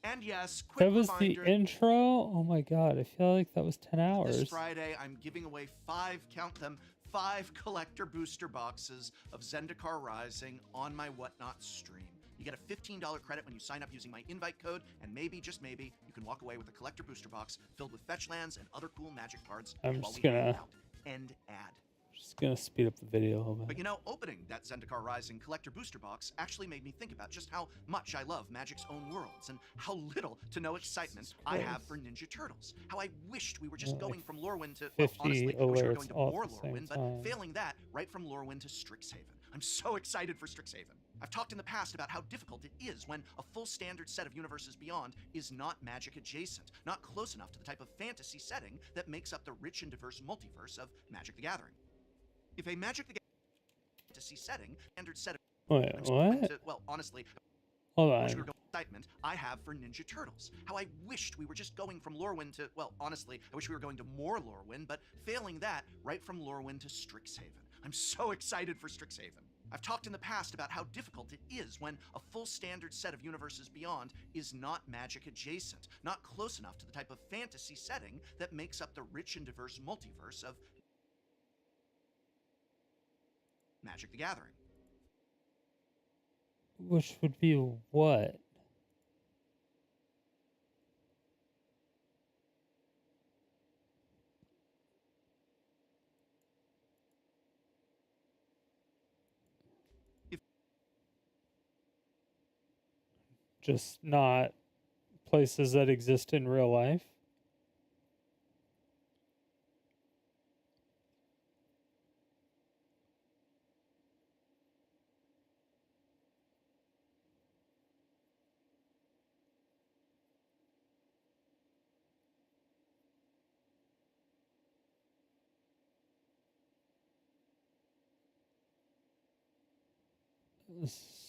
D: And yes, quick
B: That was
D: reminder.
B: the intro? Oh my god, I feel like that was 10 hours.
D: This Friday, I'm giving away 5, count them, 5 collector booster boxes of Zendikar Rising on my Whatnot stream. You get a $15 credit when you sign up using my invite code, and maybe, just maybe, you can walk away with a collector booster box filled with fetch lands and other cool magic cards
B: I'm
D: while
B: just
D: we hang
B: gonna
D: out. End ad.
B: Just gonna speed up the video a little
D: But
B: bit.
D: you know, opening that Zendikar Rising collector booster box actually made me think about just how much I love Magic's own worlds and how little to no excitement I have for Ninja Turtles. How I wished we were just
B: Like
D: going from Lorwyn to, well,
B: 50
D: honestly, I wish we were going
B: alerts
D: to
B: all
D: more
B: at the same
D: Lorwyn, but
B: time.
D: failing that, right from Lorwyn to Strixhaven. I'm so excited for Strixhaven. I've talked in the past about how difficult it is when a full standard set of universes beyond is not Magic adjacent, not close enough to the type of fantasy setting that makes up the rich and diverse multiverse of Magic the Gathering. If a Magic the Gathering fantasy setting, standard set of
B: Wait, what?
D: well, honestly,
B: Hold
D: I wish we were
B: on.
D: going excitement I have for Ninja Turtles. How I wished we were just going from Lorwyn to, well, honestly, I wish we were going to more Lorwyn, but failing that, right from Lorwyn to Strixhaven. I'm so excited for Strixhaven. I've talked in the past about how difficult it is when a full standard set of universes beyond is not Magic adjacent, not close enough to the type of fantasy setting that makes up the rich and diverse multiverse of Magic the Gathering.
B: Which would be what?
D: If
B: Just not places that exist in real life?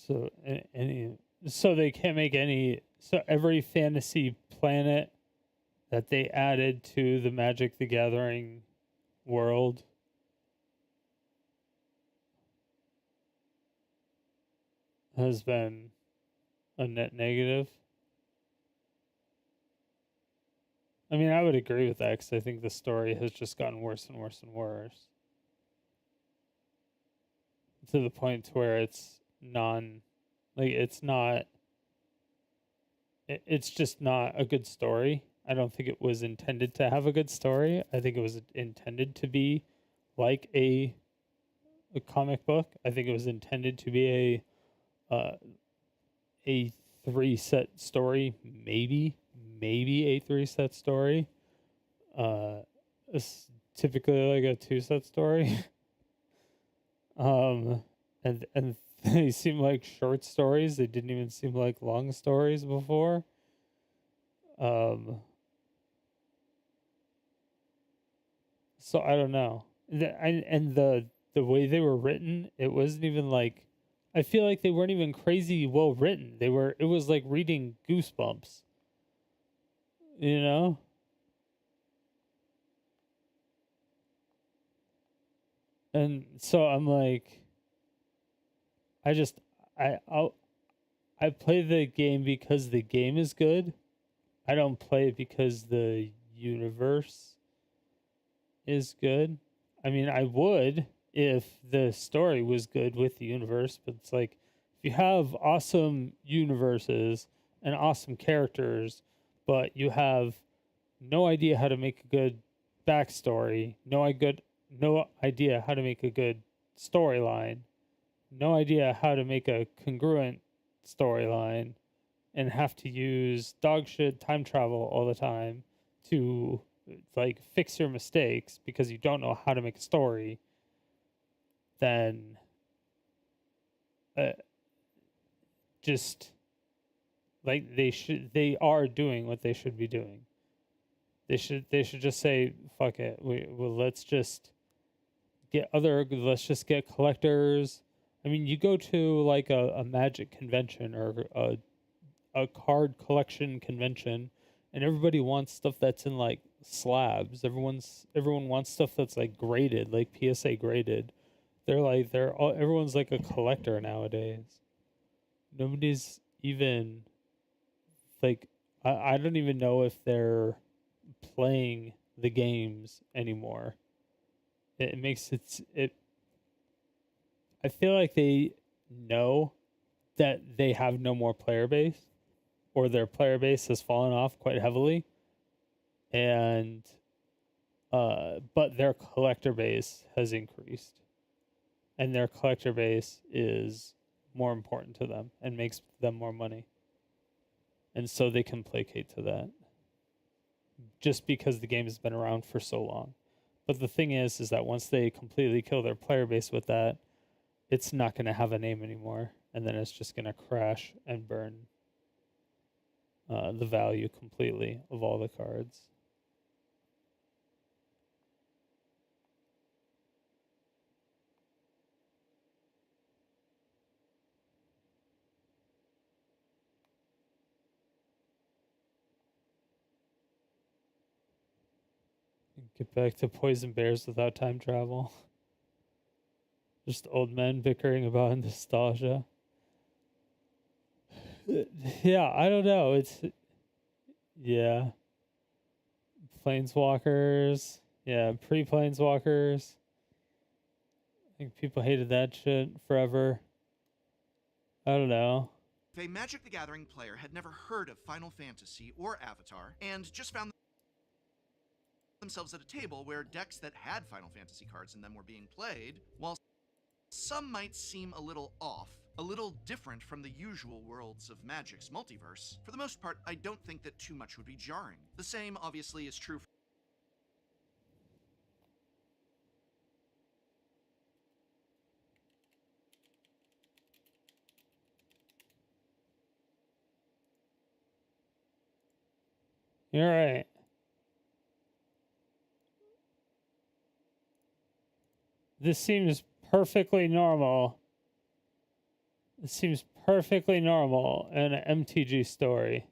B: So any so they can't make any so every fantasy planet that they added to the Magic the Gathering world has been a net negative. I mean, I would agree with that because I think the story has just gotten worse and worse and worse to the point to where it's it's not it's just not a good story. I don't think it was intended to have a good story. I think it was intended to be like a comic book. I think it was intended to be a 3-set story, maybe a 3-set story. It's typically like a 2-set story. And they seem like short stories. They didn't even seem like long stories before. So I don't know. The way they were written, it wasn't even like, I feel like they weren't even crazy well written. It was like reading Goosebumps. You know? And so I'm like, I just I play the game because the game is good. I don't play it because the universe is good. I mean, I would if the story was good with the universe, but it's like if you have awesome universes and awesome characters, but you have no idea how to make a good backstory, no idea how to make a good storyline, no idea how to make a congruent storyline, and have to use dog shit time travel all the time to like fix your mistakes because you don't know how to make a story, then just like they are doing what they should be doing. They should just say fuck it. Let's just get collectors. I mean, you go to like a Magic convention or a card collection convention, and everybody wants stuff that's in like slabs. Everyone wants stuff that's like graded, like PSA graded. Everyone's like a collector nowadays. Nobody's even like I don't even know if they're playing the games anymore. It makes it I feel like they know that they have no more player base, or their player base has fallen off quite heavily, and but their collector base has increased, and their collector base is more important to them and makes them more money, and so they can placate to that just because the game has been around for so long. But the thing is that once they completely kill their player base with that, it's not going to have a name anymore, and then it's just going to crash and burn the value completely of all the cards. Get back to poison bears without time travel. Just old men bickering about nostalgia. Yeah, I don't know. It's yeah. Planeswalkers. Yeah, pre-planeswalkers. I think people hated that shit forever. I don't know.
D: If a Magic the Gathering player had never heard of Final Fantasy or Avatar and just found themselves at a table where decks that had Final Fantasy cards in them were being played, while some might seem a little off, a little different from the usual worlds of Magic's multiverse, for the most part, I don't think that too much would be jarring. The same, obviously, is true
B: You're right. This seems perfectly normal. It seems perfectly normal in an MTG story.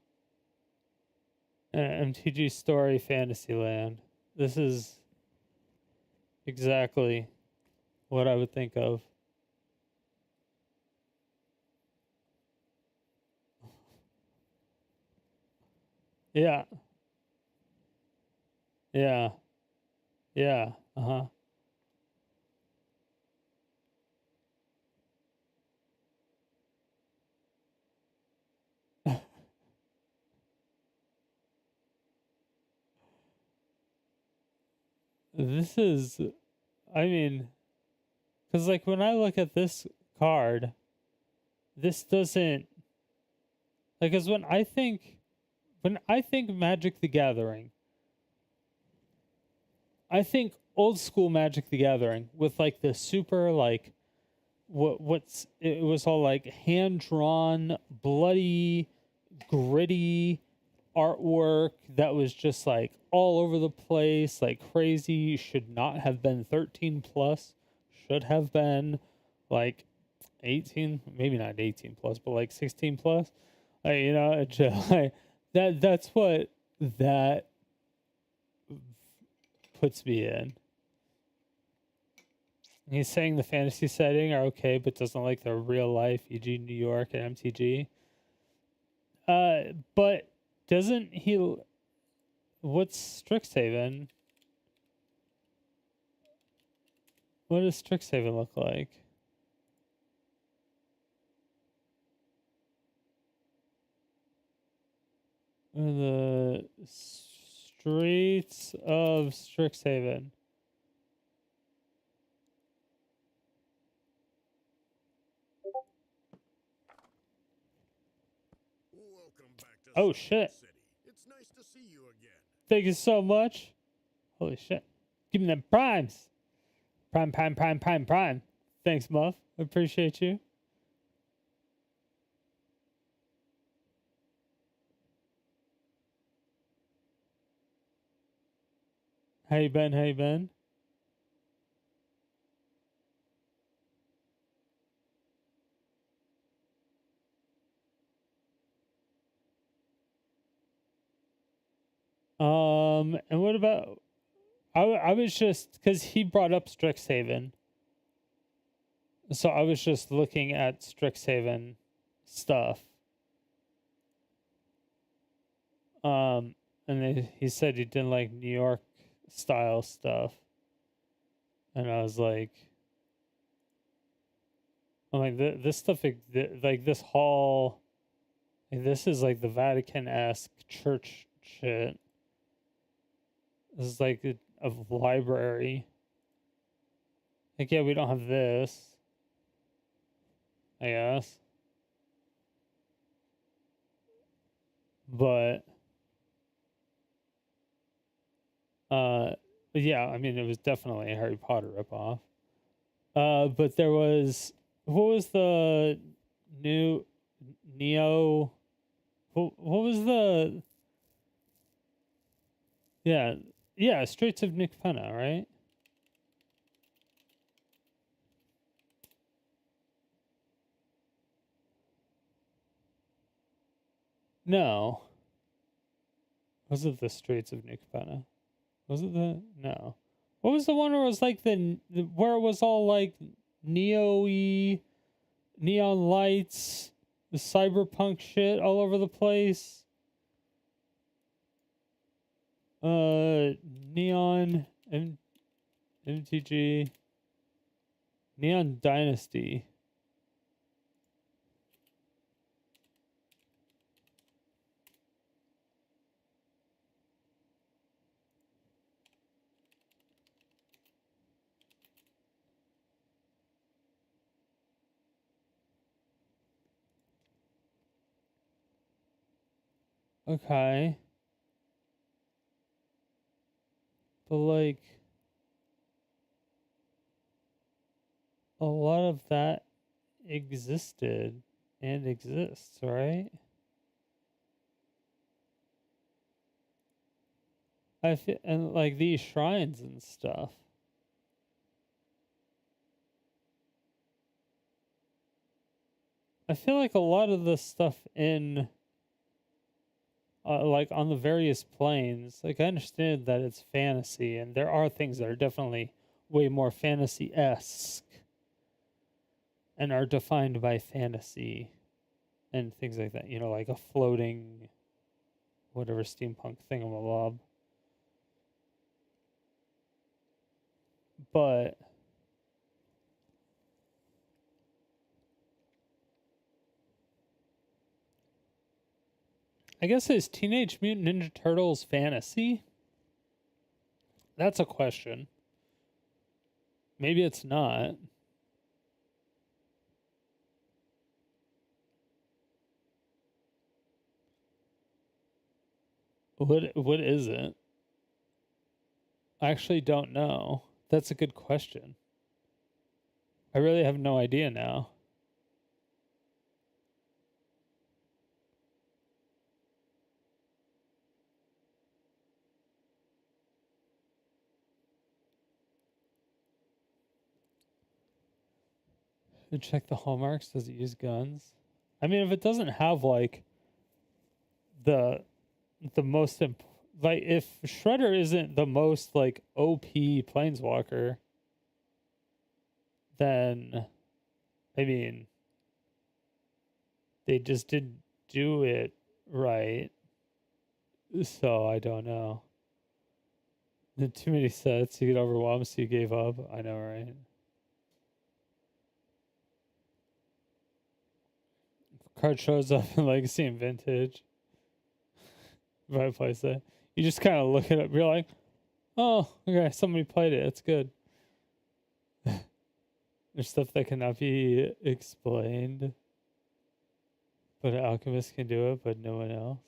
B: In an MTG story Fantasyland. This is exactly what I would think of. Yeah. Yeah. Yeah. Uh-huh. This is, I mean, because like when I look at this card, this doesn't, like, because when I think Magic the Gathering, I think old school Magic the Gathering with like the super like, what's it was all like hand drawn, bloody, gritty artwork that was just like all over the place, like crazy. Should not have been 13 plus, should have been like 18, maybe not 18 plus, but like 16 plus. Like, you know, it just, like that's what that puts me in. He's saying the fantasy setting are okay, but doesn't like the real life, e.g. New York and MTG. But doesn't he? What's Strixhaven? What does Strixhaven look like? The streets of Strixhaven.
A: Welcome back to
B: Oh,
A: Sodium
B: shit.
A: City. It's nice to see you again.
B: Thank you so much. Holy shit. Give me them primes. Prime. Thanks, Muff. I appreciate you. How you been? And what about... I was just... Because he brought up Strixhaven. So I was just looking at Strixhaven stuff. And he said he didn't like New York style stuff. And I was like... I'm like, this stuff, like this hall... Like, this is like the Vatican-esque church shit. This is like of library. Like, yeah, we don't have this, I guess. But yeah, I mean, it was definitely a Harry Potter ripoff. But there was, what was the new Neo? What was the? Yeah, Straits of Nick Penna, right? No. Was it the Straits of Nick Penna? Was it the no? What was the one where it was like where it was all like neo-y, neon lights, the cyberpunk shit all over the place? Neon MTG, Neon Dynasty. Okay. But like a lot of that existed and exists, right? I feel, and like these shrines and stuff. I feel like a lot of the stuff in like on the various planes, like I understand that it's fantasy and there are things that are definitely way more fantasy-esque and are defined by fantasy and things like that, you know, like a floating whatever steampunk thingamabob. But I guess is Teenage Mutant Ninja Turtles fantasy? That's a question. Maybe it's not. What is it? I actually don't know. That's a good question. I really have no idea now. And check the hallmarks. Does it use guns? I mean, if it doesn't have like the most like if Shredder isn't the most like OP planeswalker, then I mean they just didn't do it right. So I don't know. Too many sets, you get overwhelmed, so you gave up. I know, right? Card shows up in Legacy and Vintage. If I place it, you just kind of look it up. You're like, oh, okay, somebody played it. It's good. There's stuff that cannot be explained, but an alchemist can do it, but no one else.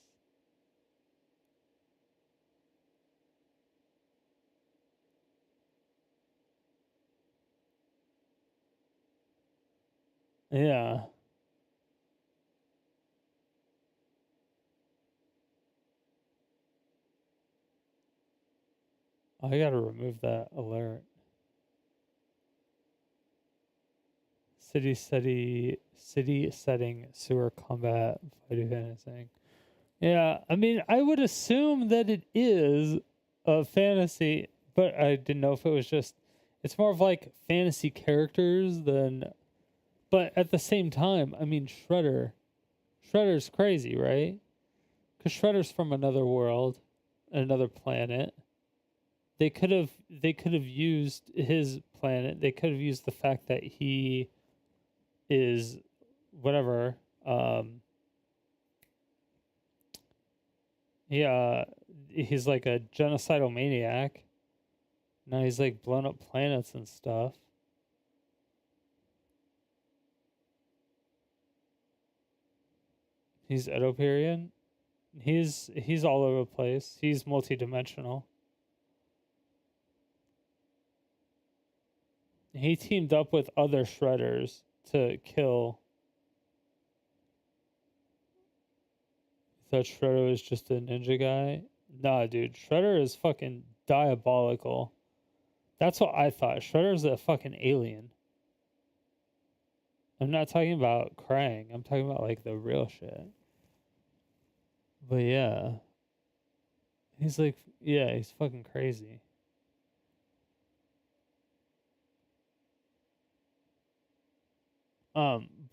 B: Yeah. I gotta remove that alert. City setting, sewer combat, fighting fantasy. Yeah, I mean, I would assume that it is a fantasy, but I didn't know if it was just. It's more of like fantasy characters than. But at the same time, I mean, Shredder's crazy, right? Because Shredder's from another world, another planet. They could have used his planet. They could have used the fact that he is whatever. Yeah, he's like a genocidal maniac, Now he's like blown up planets and stuff. He's Edo period. He's all over the place. He's multidimensional. He teamed up with other shredders to kill. Thought Shredder was just a ninja guy. Nah, dude, Shredder is fucking diabolical. That's what I thought. Shredder's a fucking alien. I'm not talking about Krang. I'm talking about like the real shit. But yeah. He's like, yeah, he's fucking crazy.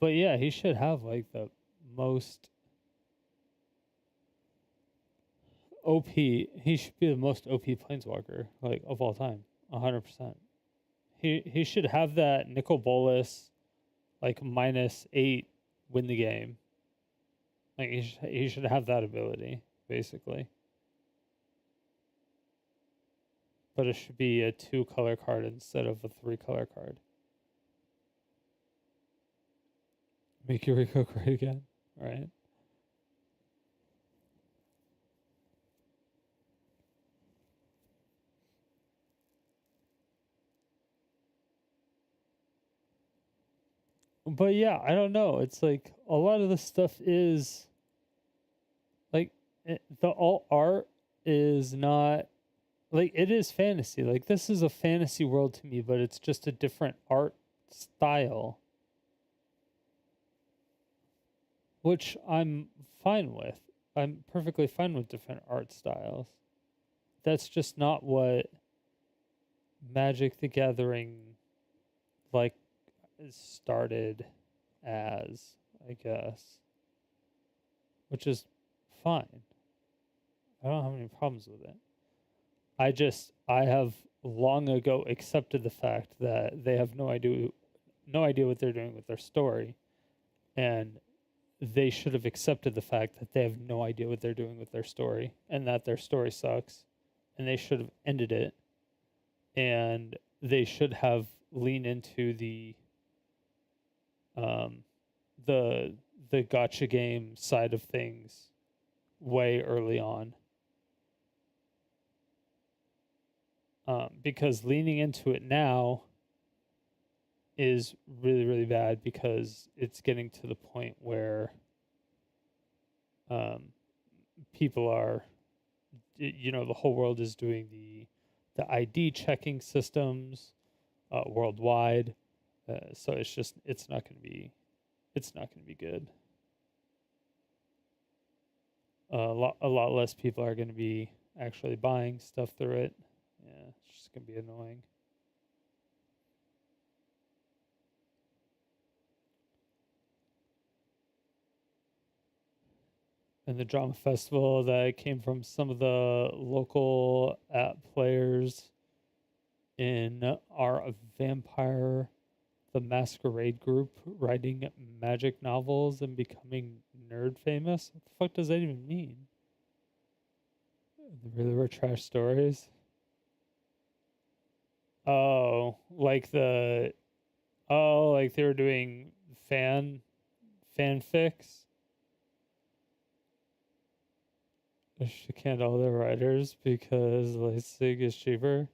B: But yeah, he should have like the most OP. He should be the most OP planeswalker like of all time, 100%. He should have that nickel bolus, like -8, win the game. Like he should have that ability basically. But it should be a 2-color card instead of a 3-color card. Make Yuriko great again, right? But yeah, I don't know. It's like a lot of the stuff is like the alt art is not like it is fantasy. Like this is a fantasy world to me, but it's just a different art style, which I'm fine with. I'm perfectly fine with different art styles. That's just not what Magic the Gathering like started as, I guess, which is fine. I don't have any problems with it. I have long ago accepted the fact that they have no idea what they're doing with their story, and they should have accepted the fact that they have no idea what they're doing with their story and that their story sucks, and they should have ended it, and they should have leaned into the gotcha game side of things way early on. Because leaning into it now is really, really bad because it's getting to the point where people are, the whole world is doing the ID checking systems worldwide. So it's not going to be good. A lot less people are going to be actually buying stuff through it. Yeah, it's just going to be annoying. And the drama festival that came from some of the local app players in our Vampire the Masquerade group writing magic novels and becoming nerd famous. What the fuck does that even mean? They really were trash stories. Oh, like they were doing fanfics. They should can all their writers because licensing is cheaper.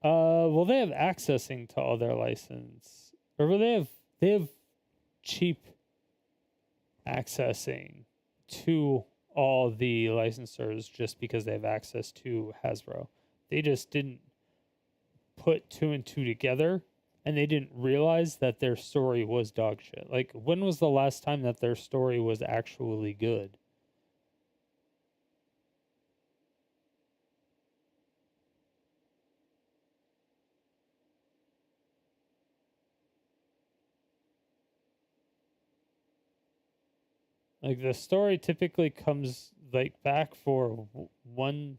B: Well, they have accessing to all their license, or will they have cheap accessing to all the licensors just because they have access to Hasbro. They just didn't put 2 and 2 together, and they didn't realize that their story was dog shit. Like, when was the last time that their story was actually good? Like, the story typically comes like back for one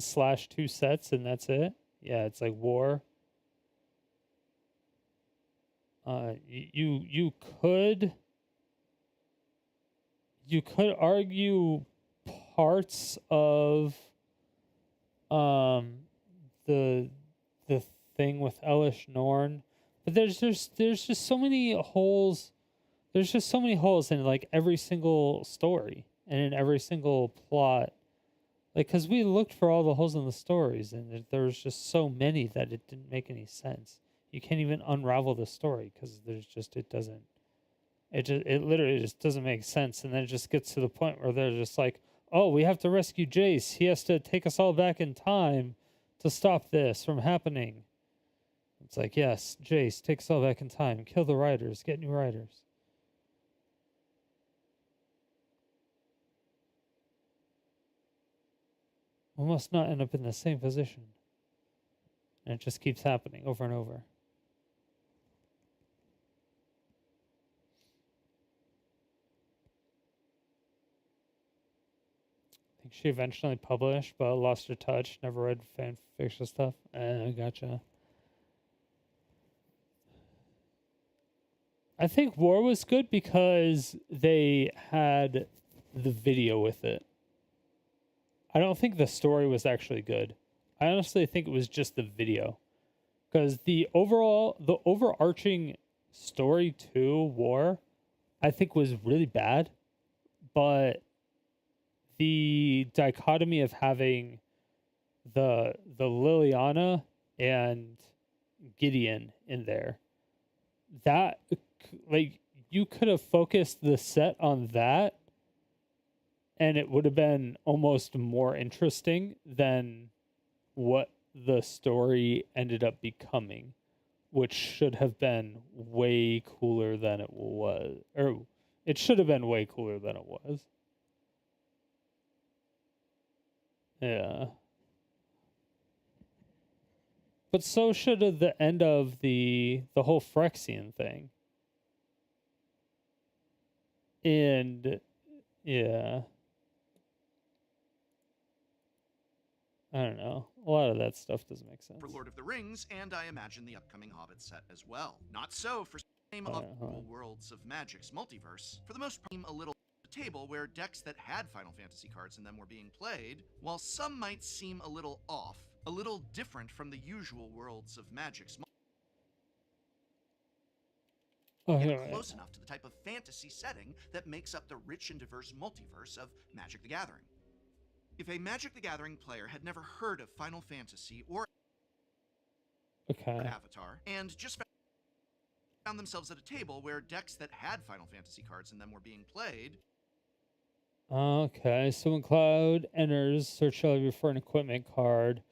B: slash two sets, and that's it. Yeah, it's like war. You could argue parts of the the thing with Elish Norn, but there's just so many holes. There's just so many holes in like every single story and in every single plot. Like, because we looked for all the holes in the stories, and there was just so many that it didn't make any sense. You can't even unravel the story because it literally just doesn't make sense. And then it just gets to the point where they're just like, oh, we have to rescue Jace. He has to take us all back in time to stop this from happening. It's like, yes, Jace, take us all back in time. Kill the writers. Get new writers. We must not end up in the same position. And it just keeps happening over and over. I think she eventually published, but lost her touch. Never read fan fiction stuff. Gotcha. I think War was good because they had the video with it. I don't think the story was actually good. I honestly think it was just the video. Because the overarching story to War, I think was really bad. But the dichotomy of having the Liliana and Gideon in there, that, like, you could have focused the set on that, and it would have been almost more interesting than what the story ended up becoming, which should have been way cooler than it was. Or it should have been way cooler than it was. Yeah. But so should have the end of the whole Phyrexian thing. And yeah. I don't know. A lot of that stuff doesn't make sense.
D: For Lord of the Rings, and I imagine the upcoming Hobbit set as well. Not so for Game of Worlds of Magic's multiverse. For the most part, a little table where decks that had Final Fantasy cards in them were being played, while some might seem a little off, a little different from the usual Worlds of Magic's close enough to the type of fantasy setting that makes up the rich and diverse multiverse of Magic the Gathering. If a Magic the Gathering player had never heard of Final Fantasy or Avatar, and just found themselves at a table where decks that had Final Fantasy cards in them were being played.
B: Okay, so when Cloud enters, search all over for an equipment card,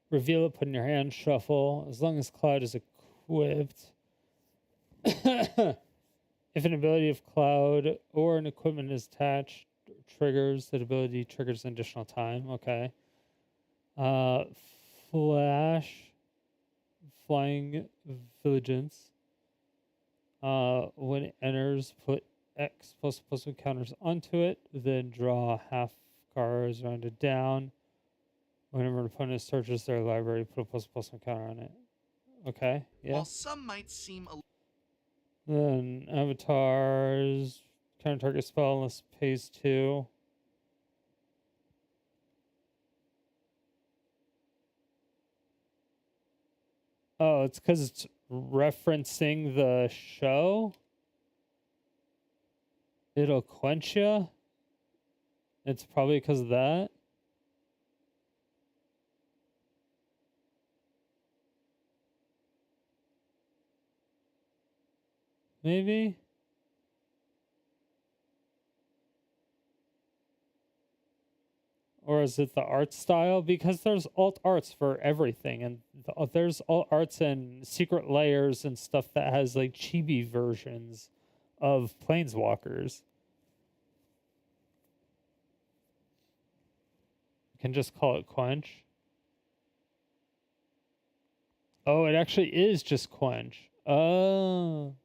B: reveal it, put it in your hand, shuffle. As long as Cloud is equipped. If an ability of Cloud or an equipment is attached, triggers, that ability triggers an additional time. Okay. Flying Vigilance. When it enters, put X ++1 counters onto it, then draw half cards rounded down. Whenever an opponent searches their library, put a ++1 counter on it. Okay, yeah.
D: While some might seem a
B: Then avatars, counter target spell unless it pays 2. Oh, it's because it's referencing the show? It'll quench ya? It's probably because of that? Maybe? Or is it the art style? Because there's alt arts for everything, and there's alt arts and secret layers and stuff that has like chibi versions of planeswalkers. You can just call it quench. Oh, it actually is just quench. Oh.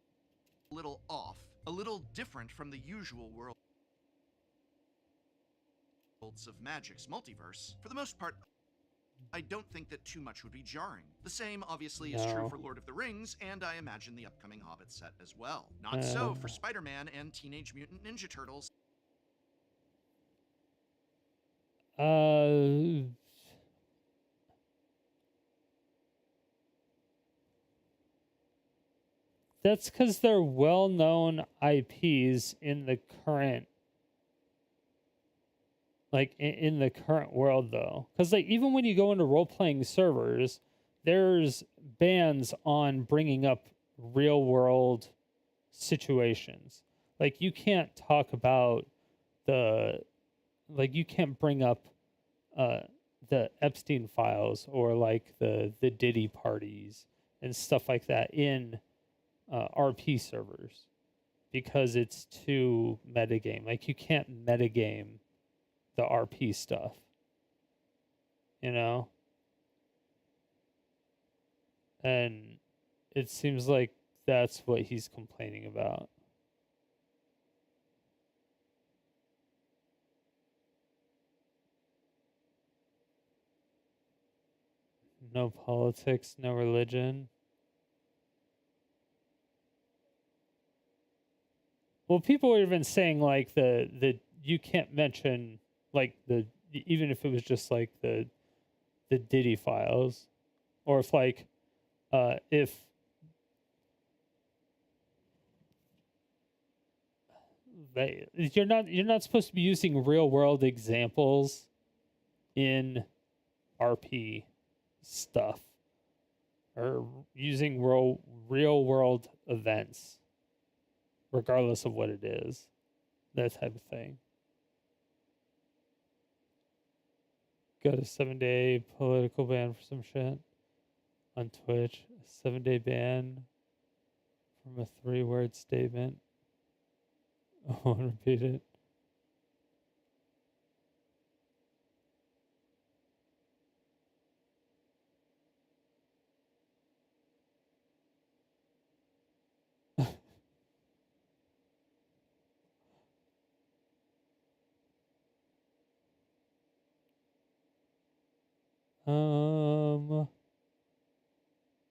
D: A little off, a little different from the usual Worlds of Magic's multiverse. For the most part, I don't think that too much would be jarring. The same, obviously, is true for Lord of the Rings, and I imagine the upcoming Hobbit set as well. Not so for Spider-Man and Teenage Mutant Ninja Turtles.
B: Uh, that's because they're well-known IPs in the current, like in the current world, though. Because like even when you go into role-playing servers, there's bans on bringing up real-world situations. Like you can't talk about the, like you can't bring up the Epstein files or like the Diddy parties and stuff like that in RP servers because it's too metagame. Like you can't metagame the RP stuff, you know? And it seems like that's what he's complaining about. No politics, no religion. Well, people were even saying like the you can't mention like the even if it was just like the Diddy files, or if like if you're not supposed to be using real world examples in RP stuff or using real world events, regardless of what it is, that type of thing. Got a 7-day political ban for some shit on Twitch. A 7-day ban from a 3-word statement. I won't repeat it.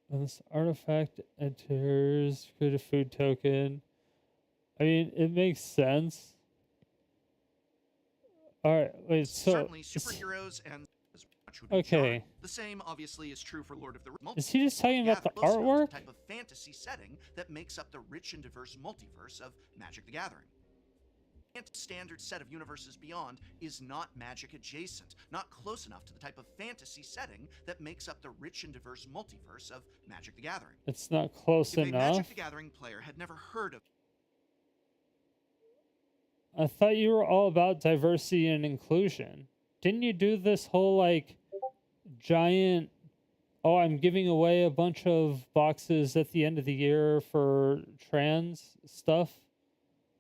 B: When this artifact enters, create a food token. I mean, it makes sense. All right, wait. So
D: Certainly, superheroes and as much would be
B: okay.
D: jarring. The same obviously is true for Lord of the Rings.
B: Is he just talking about the artwork?
D: The type of fantasy setting that makes up the rich and diverse multiverse of Magic the Gathering. Standard set of universes beyond is not Magic adjacent, not close enough to the type of fantasy setting that makes up the rich and diverse multiverse of Magic the Gathering.
B: It's not close
D: if
B: enough.
D: A Magic the Gathering player had never heard of.
B: I thought you were all about diversity and inclusion. Didn't you do this whole like giant? Oh, I'm giving away a bunch of boxes at the end of the year for trans stuff.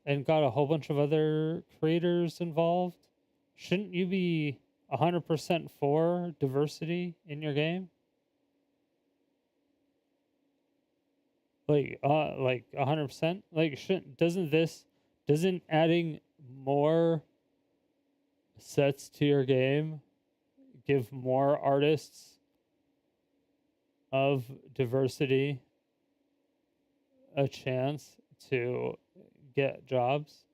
B: And got a whole bunch of other creators involved. Shouldn't you be 100% for diversity in your game? Like 100%? Like, doesn't adding more sets to your game give more artists of diversity a chance to get jobs?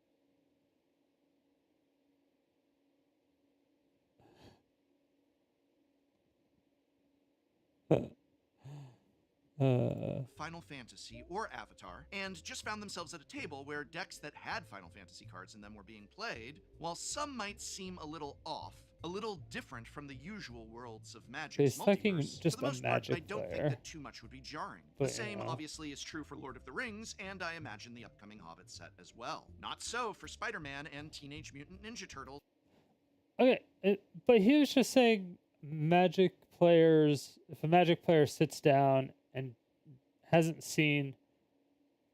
D: Final Fantasy or Avatar, and just found themselves at a table where decks that had Final Fantasy cards in them were being played, while some might seem a little off, a little different from the usual worlds of Magic's multiverse.
B: Just
D: for the most part, I don't
B: player.
D: think that too much would be jarring.
B: But,
D: the same obviously is true for Lord of the Rings, and I imagine the upcoming Hobbit set as well. Not so for Spider-Man and Teenage Mutant Ninja Turtles.
B: Okay, but he was just saying Magic players, if a Magic player sits down and hasn't seen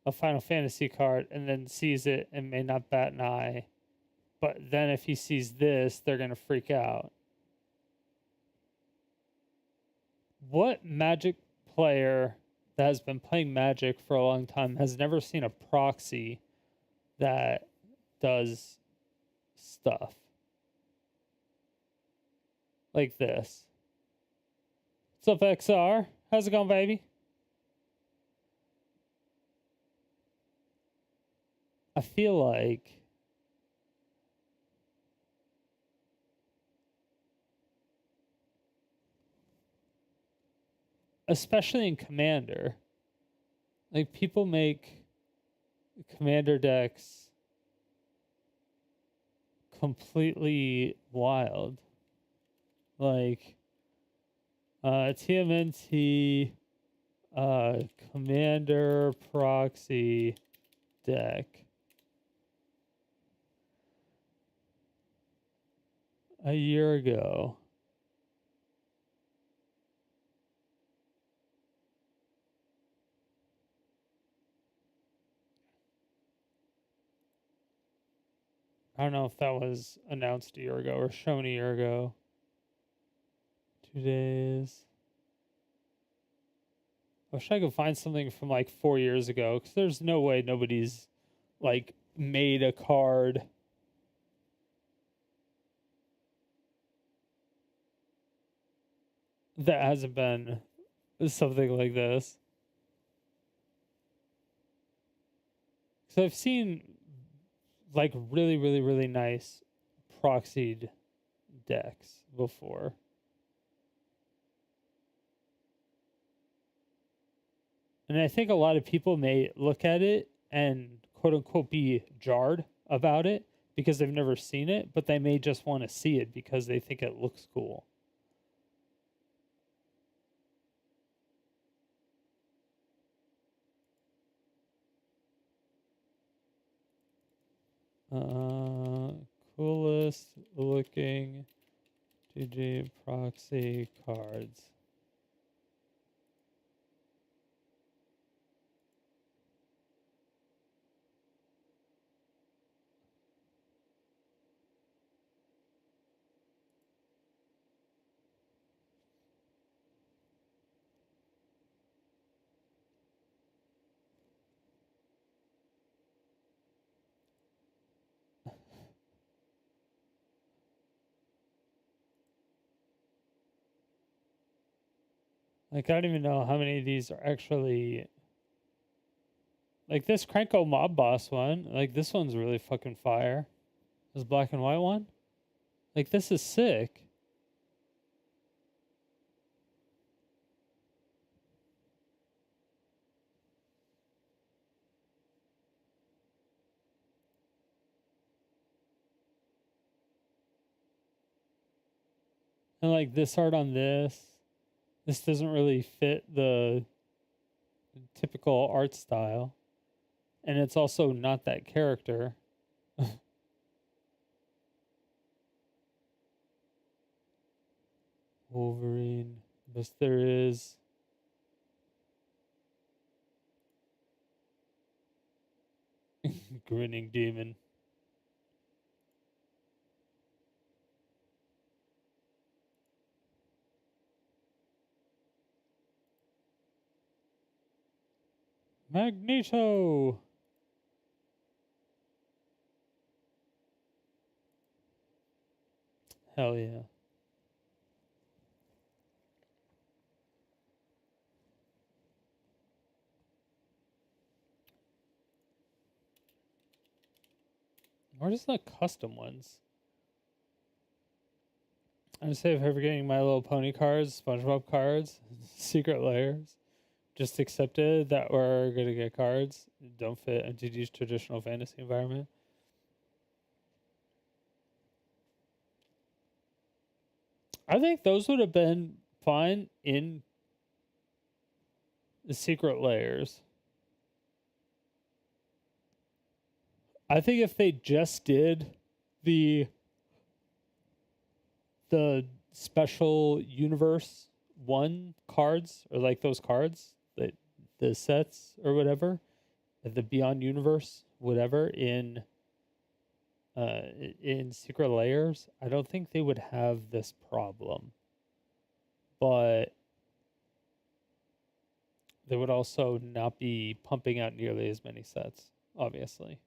B: a Final Fantasy card and then sees it and may not bat an eye, but then if he sees this, they're going to freak out. What Magic player that has been playing Magic for a long time has never seen a proxy that does stuff like this? What's up, XR? How's it going, baby? I feel like especially in Commander. Like, people make Commander decks completely wild. Like, TMNT Commander proxy deck. A year ago. I don't know if that was announced a year ago or shown a year ago. 2 days. I wish I could find something from like 4 years ago, because there's no way nobody's like made a card that hasn't been something like this. So I've seen like really, really, really nice proxied decks before. And I think a lot of people may look at it and quote unquote be jarred about it because they've never seen it, but they may just want to see it because they think it looks cool. Coolest looking GG proxy cards. Like, I don't even know how many of these are actually... Like, this Cranko Mob Boss one, like, this one's really fucking fire. This black and white one? Like, this is sick. And, like, this art on this doesn't really fit the typical art style. And it's also not that character. Wolverine. Yes, there is. Grinning demon. Magneto. Hell yeah. Where's the custom ones? I say if ever getting My Little Pony cards, SpongeBob cards, Secret Layers, just accepted that we're gonna get cards that don't fit MTG's traditional fantasy environment. I think those would have been fine in the Secret Layers. I think if they just did the special universe 1 cards, or like those cards, that the sets or whatever, the Beyond Universe whatever in Secret Layers, I don't think they would have this problem. But they would also not be pumping out nearly as many sets, obviously.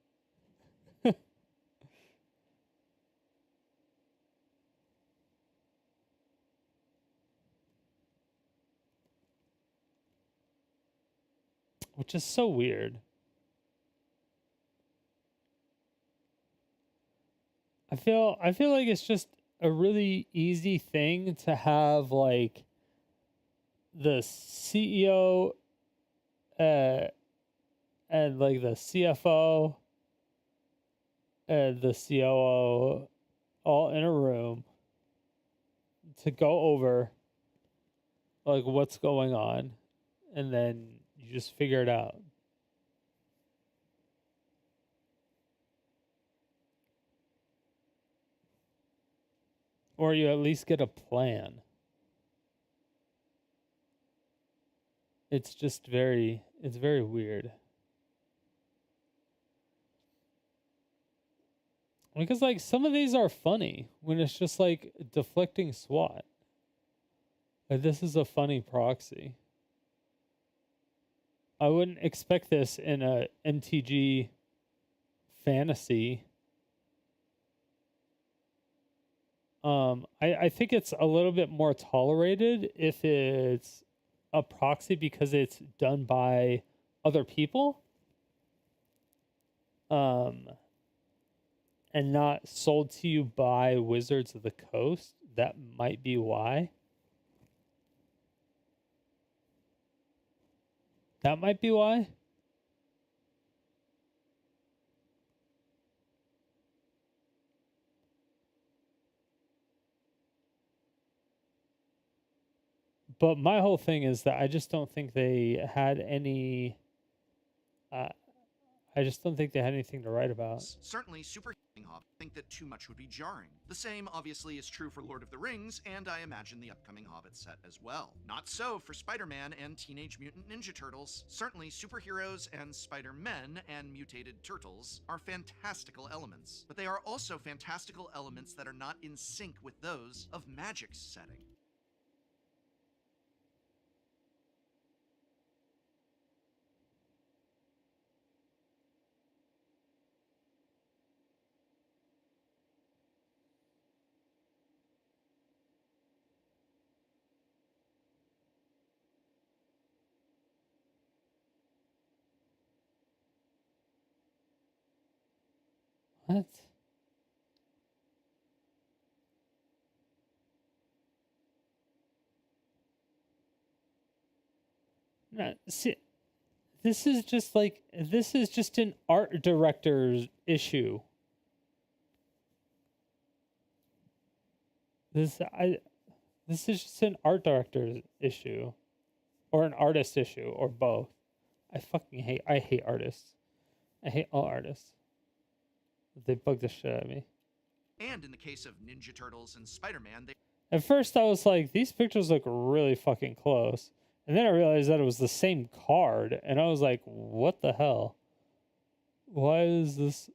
B: Which is so weird. I feel like it's just a really easy thing to have, like, the CEO and like the CFO and the COO all in a room to go over like what's going on, and then you just figure it out. Or you at least get a plan. It's very weird. Because like some of these are funny when it's just like deflecting SWAT. Like this is a funny proxy. I wouldn't expect this in a MTG fantasy. I think it's a little bit more tolerated if it's a proxy because it's done by other people. And not sold to you by Wizards of the Coast. That might be why. That might be why. But my whole thing is that I just don't think they had any. I just don't think they had anything to write about.
D: Certainly, Super Hobbit think that too much would be jarring. The same, obviously, is true for Lord of the Rings, and I imagine the upcoming Hobbit set as well. Not so for Spider-Man and Teenage Mutant Ninja Turtles. Certainly, superheroes and Spider-Men and mutated turtles are fantastical elements, but they are also fantastical elements that are not in sync with those of Magic's setting.
B: What? No, see, this is just an art director's issue. This is just an art director's issue, or an artist issue, or both. I hate artists. I hate all artists. They bug the shit out of me.
D: And in the case of Ninja Turtles and Spider-Man, they
B: At first, I was like, these pictures look really fucking close. And then I realized that it was the same card. And I was like, what the hell? Why is this?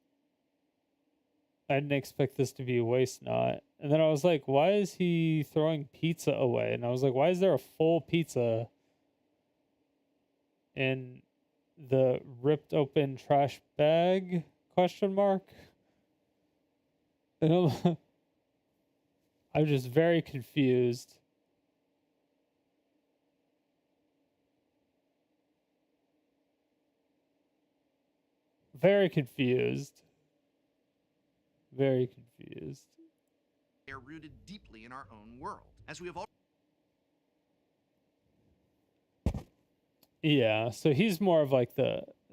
B: I didn't expect this to be a waste knot. And then I was like, why is he throwing pizza away? And I was like, why is there a full pizza in the ripped open trash bag? Question mark. And I'm just very confused. Very confused. Very confused.
D: are rooted deeply in our own world. As we have already
B: Yeah, so he's more of like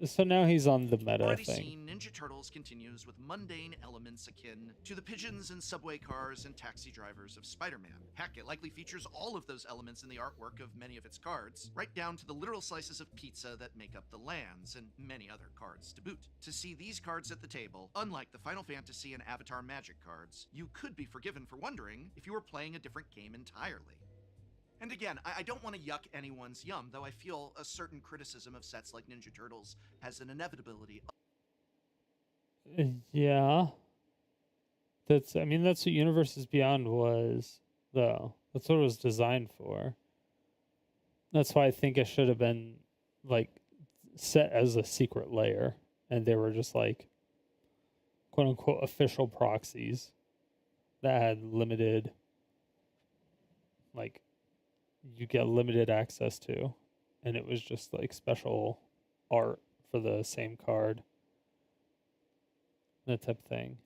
B: so now he's on the meta thing.
D: seen, Ninja Turtles continues with mundane elements akin to the pigeons and subway cars and taxi drivers of Spider-Man. Heck, it likely features all of those elements in the artwork of many of its cards, right down to the literal slices of pizza that make up the lands, and many other cards to boot. To see these cards at the table, unlike the Final Fantasy and Avatar Magic cards, you could be forgiven for wondering if you were playing a different game entirely. And again, I don't want to yuck anyone's yum, though I feel a certain criticism of sets like Ninja Turtles has an inevitability.
B: Yeah. That's what Universes Beyond was, though. That's what it was designed for. That's why I think it should have been like set as a secret layer, and they were just like quote unquote official proxies that had limited, like, you get limited access to, and it was just like special art for the same card, that type of thing.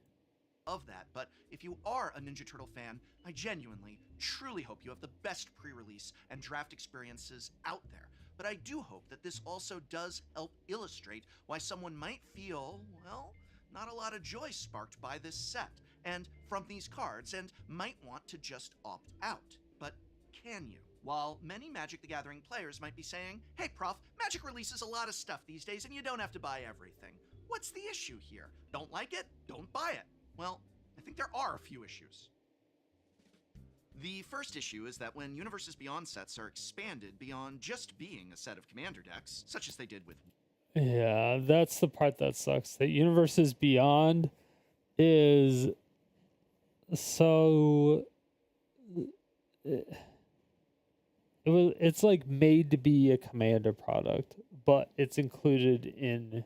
D: of that, but if you are a Ninja Turtle fan, I genuinely, truly hope you have the best pre-release and draft experiences out there. But I do hope that this also does help illustrate why someone might feel, well, not a lot of joy sparked by this set and from these cards and might want to just opt out. But can you? While many Magic the Gathering players might be saying, hey prof, Magic releases a lot of stuff these days and you don't have to buy everything. What's the issue here? Don't like it? Don't buy it. Well, I think there are a few issues. The first issue is that when Universes Beyond sets are expanded beyond just being a set of commander decks, such as they did with...
B: Yeah, that's the part that sucks. That Universes Beyond is so... It's like made to be a commander product, but it's included in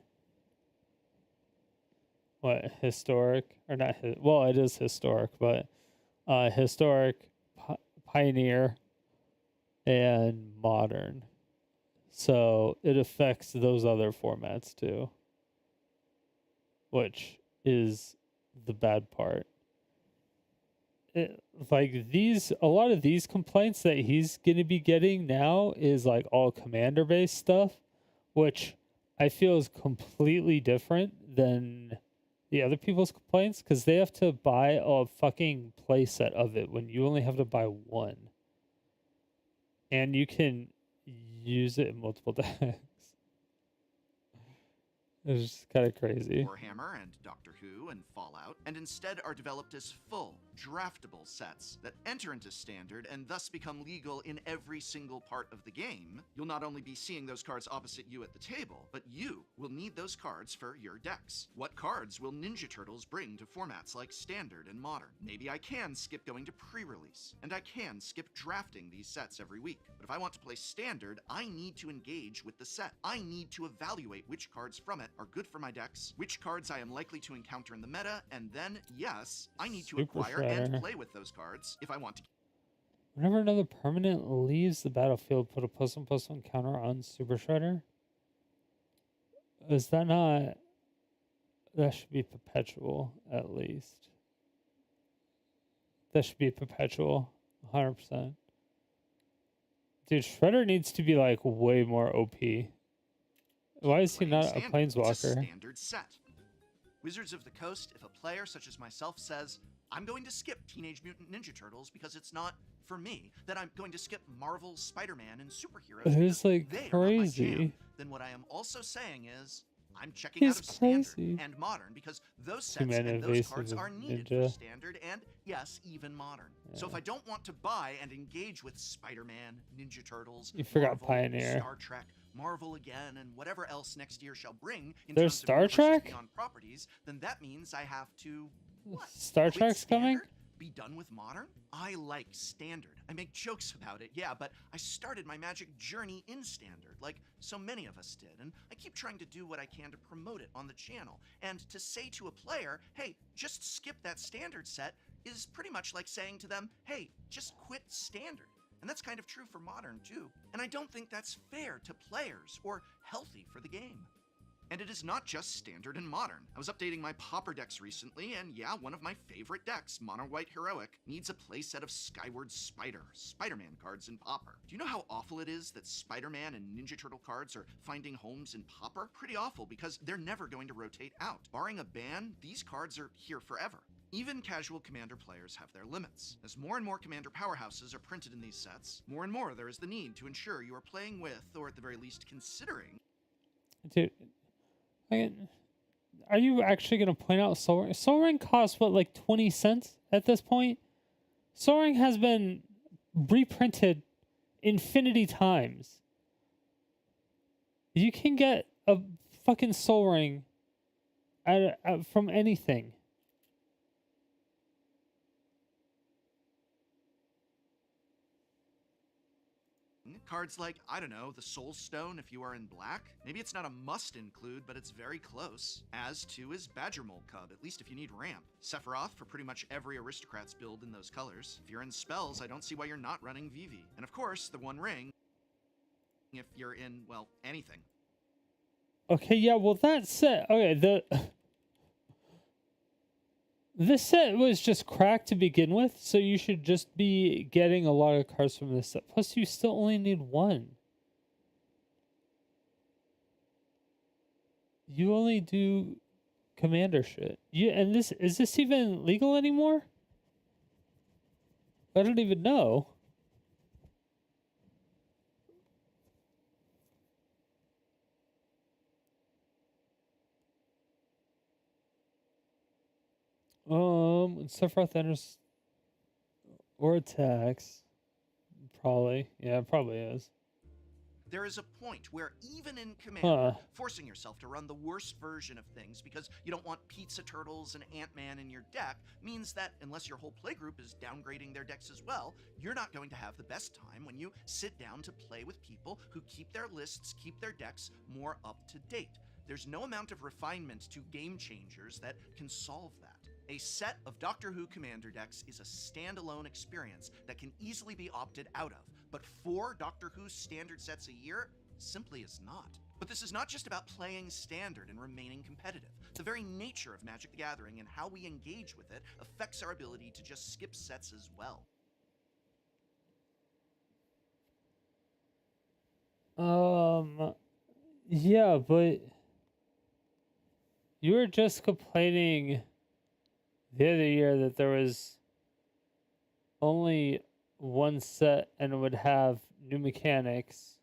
B: what, historic or not? Well, it is historic, but historic, pioneer, and modern. So it affects those other formats too, which is the bad part. Like a lot of these complaints that he's going to be getting now is like all commander based stuff, which I feel is completely different than the other people's complaints, because they have to buy a fucking playset of it when you only have to buy one, and you can use it in multiple decks. It's just kind of crazy.
D: Warhammer and Doctor Who and Fallout, and instead are developed as full, draftable sets that enter into Standard and thus become legal in every single part of the game. You'll not only be seeing those cards opposite you at the table, but you will need those cards for your decks. What cards will Ninja Turtles bring to formats like Standard and Modern? Maybe I can skip going to pre-release, and I can skip drafting these sets every week. But if I want to play Standard, I need to engage with the set. I need to evaluate which cards from it are good for my decks, which cards I am likely to encounter in the meta, and then, yes, I need to
B: Super
D: acquire
B: Shredder.
D: and play with those cards if I want to.
B: Whenever another permanent leaves the battlefield, put a +1/+1 counter on Super Shredder. Is that not... That should be perpetual, at least. That should be perpetual, 100%. Dude, Shredder needs to be, like, way more OP. Why is he not a
D: Standard. It's a
B: planeswalker?
D: standard set. Wizards of the Coast, if a player such as myself says, I'm going to skip Teenage Mutant Ninja Turtles because it's not for me, then I'm going to skip Marvel's Spider-Man and superheroes
B: It's
D: because
B: like
D: they are not my
B: crazy.
D: jam, then what I am also saying is, I'm checking
B: He's
D: out of Standard
B: crazy.
D: and Modern because those
B: Too
D: sets
B: many
D: and those
B: invasive
D: cards are needed for
B: ninja.
D: Standard and, yes, even Modern. So if
B: Yeah.
D: I don't want to buy and engage with Spider-Man, Ninja Turtles,
B: You forgot
D: Marvel,
B: Pioneer.
D: Star Trek, Marvel again, and whatever else next year shall bring in
B: There's
D: terms
B: Star
D: of Universes
B: Trek?
D: Beyond properties, then that means I have to what?
B: Star
D: Quit
B: Trek's coming?
D: Standard? Be done with Modern? I like Standard. I make jokes about it, yeah, but I started my Magic journey in Standard, like so many of us did, and I keep trying to do what I can to promote it on the channel. And to say to a player, hey, just skip that Standard set, is pretty much like saying to them, hey, just quit Standard. And that's kind of true for Modern, too. And I don't think that's fair to players or healthy for the game. And it is not just Standard and Modern. I was updating my Pauper decks recently, and yeah, one of my favorite decks, Mono White Heroic, needs a playset of Skyward Spider, Spider-Man cards in Pauper. Do you know how awful it is that Spider-Man and Ninja Turtle cards are finding homes in Pauper? Pretty awful, because they're never going to rotate out. Barring a ban, these cards are here forever. Even casual Commander players have their limits. As more and more Commander powerhouses are printed in these sets, more and more there is the need to ensure you are playing with, or at the very least considering...
B: Dude, are you actually going to point out Sol Ring? Sol Ring costs, what, like 20 cents at this point? Sol Ring has been reprinted infinity times. You can get a fucking Sol Ring from anything.
D: Cards like, I don't know, the Soul Stone if you are in black. Maybe it's not a must include, but it's very close. As too is Badger Mold Cub, at least if you need ramp. Sephiroth for pretty much every Aristocrats build in those colors. If you're in spells, I don't see why you're not running Vivi. And of course, the One Ring if you're in, well, anything.
B: Okay, yeah, well, that's it. Okay, This set was just cracked to begin with, so you should just be getting a lot of cards from this set. Plus, you still only need one. You only do commander shit. And is this even legal anymore? I don't even know. When Sephiroth enters or attacks, probably. Yeah, it probably is.
D: There is a point where even in Commander,
B: Huh.
D: forcing yourself to run the worst version of things because you don't want Pizza Turtles and Ant-Man in your deck means that unless your whole playgroup is downgrading their decks as well, you're not going to have the best time when you sit down to play with people who keep their lists, keep their decks more up to date. There's no amount of refinement to Game Changers that can solve that. A set of Doctor Who Commander decks is a standalone experience that can easily be opted out of, but 4 Doctor Who standard sets a year simply is not. But this is not just about playing standard and remaining competitive. The very nature of Magic the Gathering and how we engage with it affects our ability to just skip sets as well.
B: Yeah, but you were just complaining the other year that there was only one set and it would have new mechanics,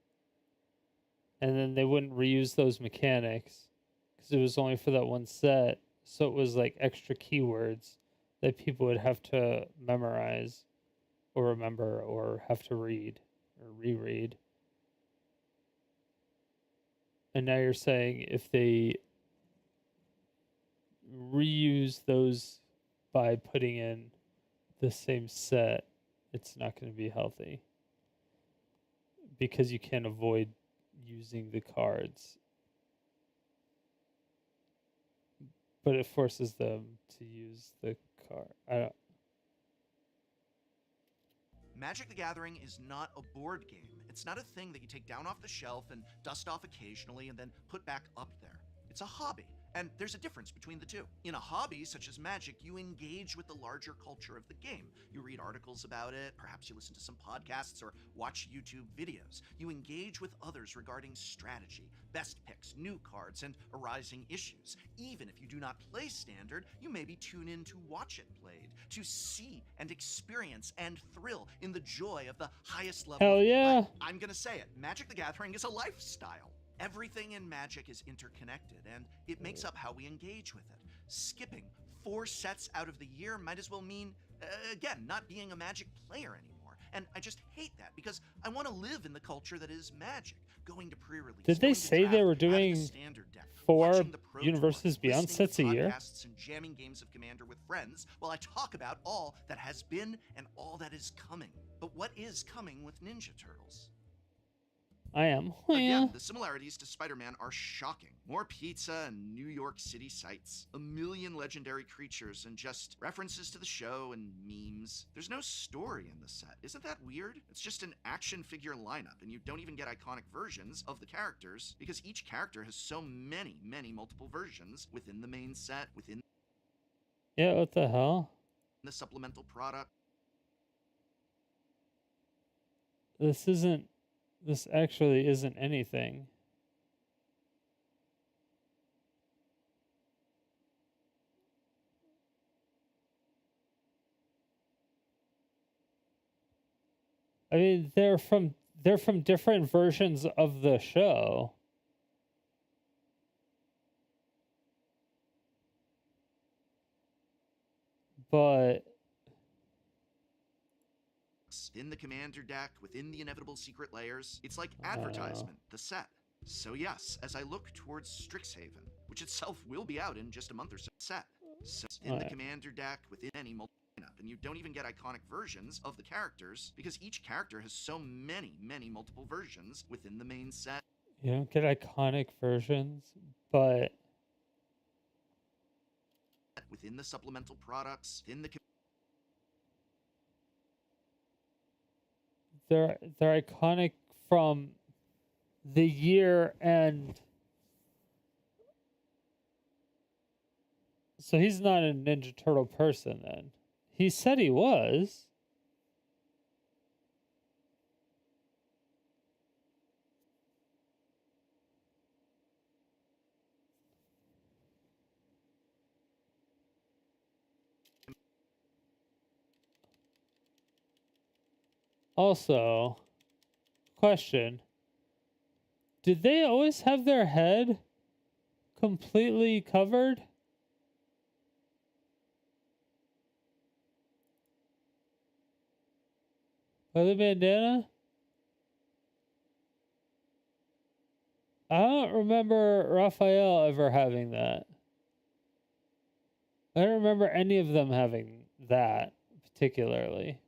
B: and then they wouldn't reuse those mechanics because it was only for that one set. So it was like extra keywords that people would have to memorize or remember or have to read or reread. And now you're saying if they reuse those by putting in the same set, it's not going to be healthy because you can't avoid using the cards, but it forces them to use the card.
D: Magic the Gathering is not a board game. It's not a thing that you take down off the shelf and dust off occasionally and then put back up there. It's a hobby, and there's a difference between the two. In a hobby such as Magic, you engage with the larger culture of the game. You read articles about it, perhaps you listen to some podcasts or watch YouTube videos. You engage with others regarding strategy, best picks, new cards, and arising issues. Even if you do not play Standard, you maybe tune in to watch it played, to see and experience and thrill in the joy of the highest level
B: Hell
D: of
B: yeah.
D: play. I'm gonna say it, Magic the Gathering is a lifestyle. Everything in Magic is interconnected, and it makes up how we engage with it. Skipping 4 sets out of the year might as well mean, again, not being a Magic player anymore. And I just hate that because I want to live in the culture that is Magic. Going to pre-release.
B: Did they say they were doing
D: standard deck,
B: 4
D: watching the Pro
B: Universes
D: Tour,
B: Beyond
D: listening to
B: sets a year?
D: podcasts and jamming games of Commander with friends while I talk about all that has been and all that is coming. But what is coming with Ninja Turtles?
B: I am. Oh, yeah.
D: Again, the similarities to Spider-Man are shocking. More pizza and New York City sights, a million legendary creatures, and just references to the show and memes. There's no story in the set. Isn't that weird? It's just an action figure lineup, and you don't even get iconic versions of the characters because each character has so many, many multiple versions within the main set, within
B: Yeah, what the hell?
D: the supplemental product.
B: This actually isn't anything. I mean, they're from different versions of the show. But
D: In the commander deck, within the inevitable secret layers, it's like advertisement, the set. So yes, as I look towards Strixhaven, which itself will be out in just a month or so, set. So in the commander deck, within any lineup, and you don't even get iconic versions of the characters because each character has so many, many multiple versions within the main set.
B: you don't get iconic versions, but
D: Within the supplemental products, in the
B: they're iconic from the year and So he's not a Ninja Turtle person then. He said he was. Also, question. Did they always have their head completely covered? By the bandana? I don't remember Raphael ever having that. I don't remember any of them having that particularly.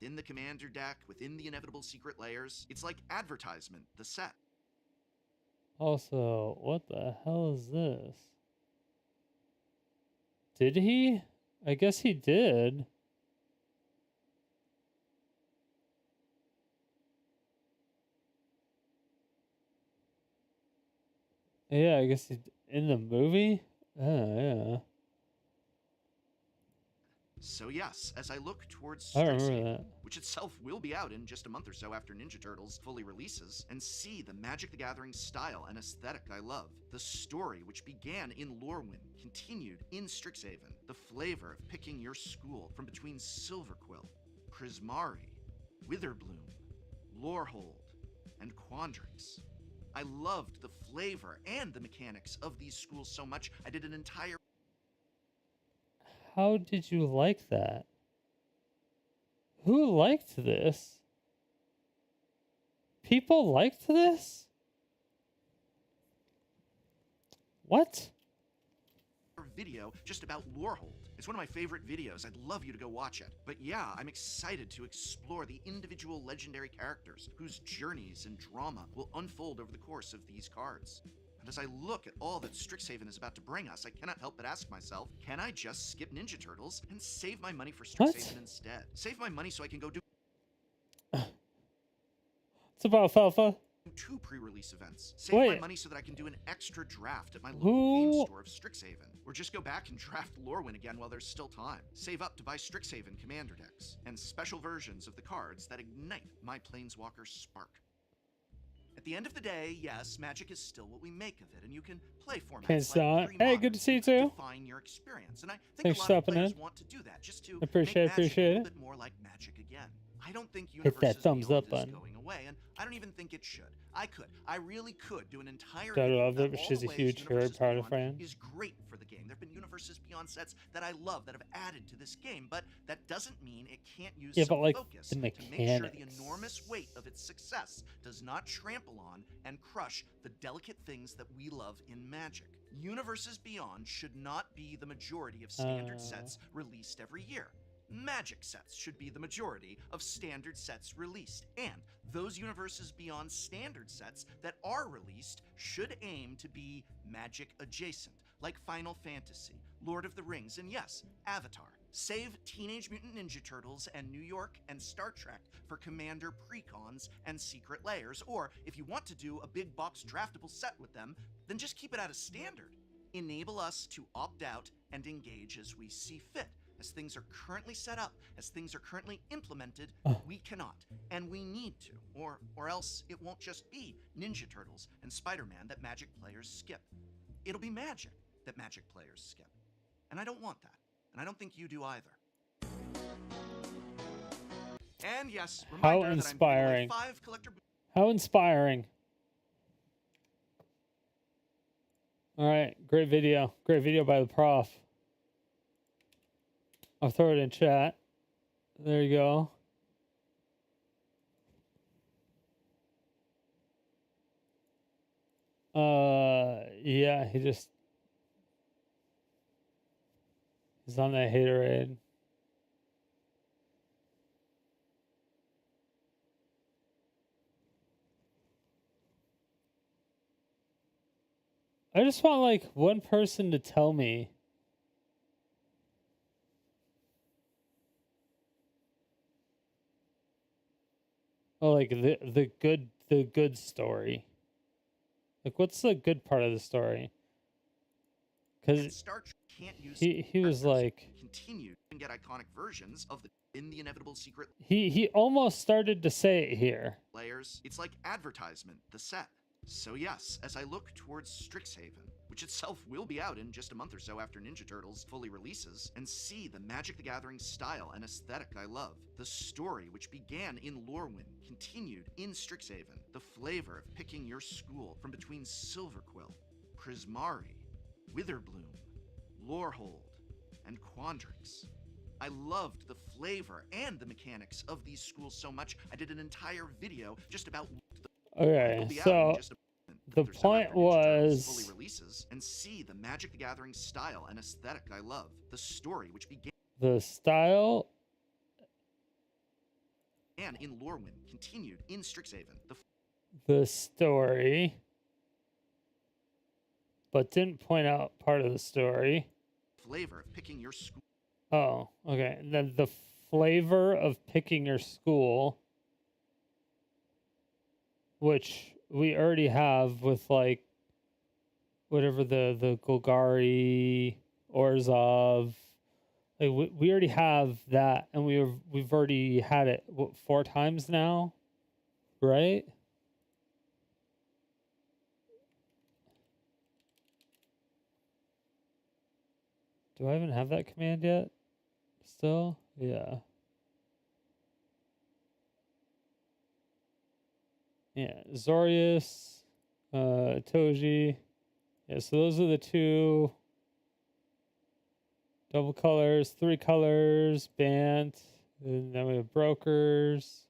D: In the commander deck, within the inevitable secret layers, it's like advertisement, the set.
B: Also, what the hell is this? Did he? I guess he did. Yeah, I guess he in the movie? Oh, yeah.
D: So yes, as I look towards
B: I remember
D: Strixhaven,
B: that.
D: which itself will be out in just a month or so after Ninja Turtles fully releases, and see the Magic the Gathering style and aesthetic I love, the story which began in Lorwyn continued in Strixhaven, the flavor of picking your school from between Silverquill, Prismari, Witherbloom, Lorehold, and Quandrix. I loved the flavor and the mechanics of these schools so much I did an entire
B: How did you like that? Who liked this? People liked this? What?
D: video just about Lorehold. It's one of my favorite videos. I'd love you to go watch it. But yeah, I'm excited to explore the individual legendary characters whose journeys and drama will unfold over the course of these cards. And as I look at all that Strixhaven is about to bring us, I cannot help but ask myself, can I just skip Ninja Turtles and save my money for Strixhaven instead? Save my money so I can go do
B: It's about Alfalfa.
D: 2 pre-release events. Save my money so that I can do an extra draft at my local game store of Strixhaven. Or just go back and draft Lorwyn again while there's still time. Save up to buy Strixhaven commander decks and special versions of the cards that ignite my Planeswalker spark. At the end of the day, yes, Magic is still what we make of it, and you can play formats like
B: Hey, good to see you too.
D: Define your experience, and I think
B: Thanks
D: a lot
B: for
D: of players
B: in.
D: want to do that, just to
B: Appreciate
D: make Magic a little
B: it.
D: bit more like Magic again. I don't think
B: Hit that
D: Universes
B: thumbs
D: Beyond
B: up
D: is
B: button.
D: going away, and I don't even think it should. I really could do an entire
B: Gotta
D: video
B: love it,
D: about
B: but
D: all
B: she's
D: the
B: a
D: ways
B: huge
D: Universes
B: Harry Potter
D: Beyond
B: fan.
D: is great for the game. There have been Universes Beyond sets that I love that have added to this game, but that doesn't mean it can't use some
B: but like
D: focus
B: the
D: to make sure the
B: mechanics.
D: enormous weight of its success does not trample on and crush the delicate things that we love in Magic. Universes Beyond should not be the majority of standard sets released every year. Magic sets should be the majority of standard sets released, and those Universes Beyond standard sets that are released should aim to be Magic adjacent, like Final Fantasy, Lord of the Rings, and yes, Avatar. Save Teenage Mutant Ninja Turtles and New York and Star Trek for Commander Precons and Secret Layers, or if you want to do a big box draftable set with them, then just keep it at a standard. Enable us to opt out and engage as we see fit. As things are currently set up, as things are currently implemented, we cannot, and we need to, or else it won't just be Ninja Turtles and Spider-Man that Magic players skip. It'll be Magic that Magic players skip. And I don't want that, and I don't think you do either. And yes,
B: How
D: reminder
B: inspiring.
D: that I'm giving away 5 collector...
B: How inspiring. Alright, great video. Great video by the prof. I'll throw it in chat. There you go. Yeah, he's on that haterade. I just want like one person to tell me Oh, like the good story. Like, what's the good part of the story?
D: And
B: Because
D: Star Trek can't use
B: he was
D: characters.
B: like
D: Continue and get iconic versions of the in the inevitable secret
B: he almost started to say it here.
D: layers. It's like advertisement, the set. So yes, as I look towards Strixhaven, which itself will be out in just a month or so after Ninja Turtles fully releases, and see the Magic the Gathering style and aesthetic I love, the story which began in Lorwyn continued in Strixhaven, the flavor of picking your school from between Silverquill, Prismari, Witherbloom, Lorehold, and Quandrix. I loved the flavor and the mechanics of these schools so much, I did an entire video just about
B: Okay,
D: it'll be out in
B: so
D: just a
B: the
D: month or so
B: point
D: after Ninja Turtles fully
B: was
D: releases, and see the Magic the Gathering style and aesthetic I love, the story which began
B: the style.
D: in Lorwyn continued in Strixhaven,
B: The story, but didn't point out part of the story.
D: flavor of picking your school.
B: Oh, okay. And then the flavor of picking your school, which we already have with like whatever the Golgari, Orzhov. Like we already have that, and we've already had it what, 4 times now, right? Do I even have that command yet? Still? Yeah. Yeah. Zorius, Toji. Yeah, so those are the 2 double colors, 3 colors, Bant, and then we have Brokers.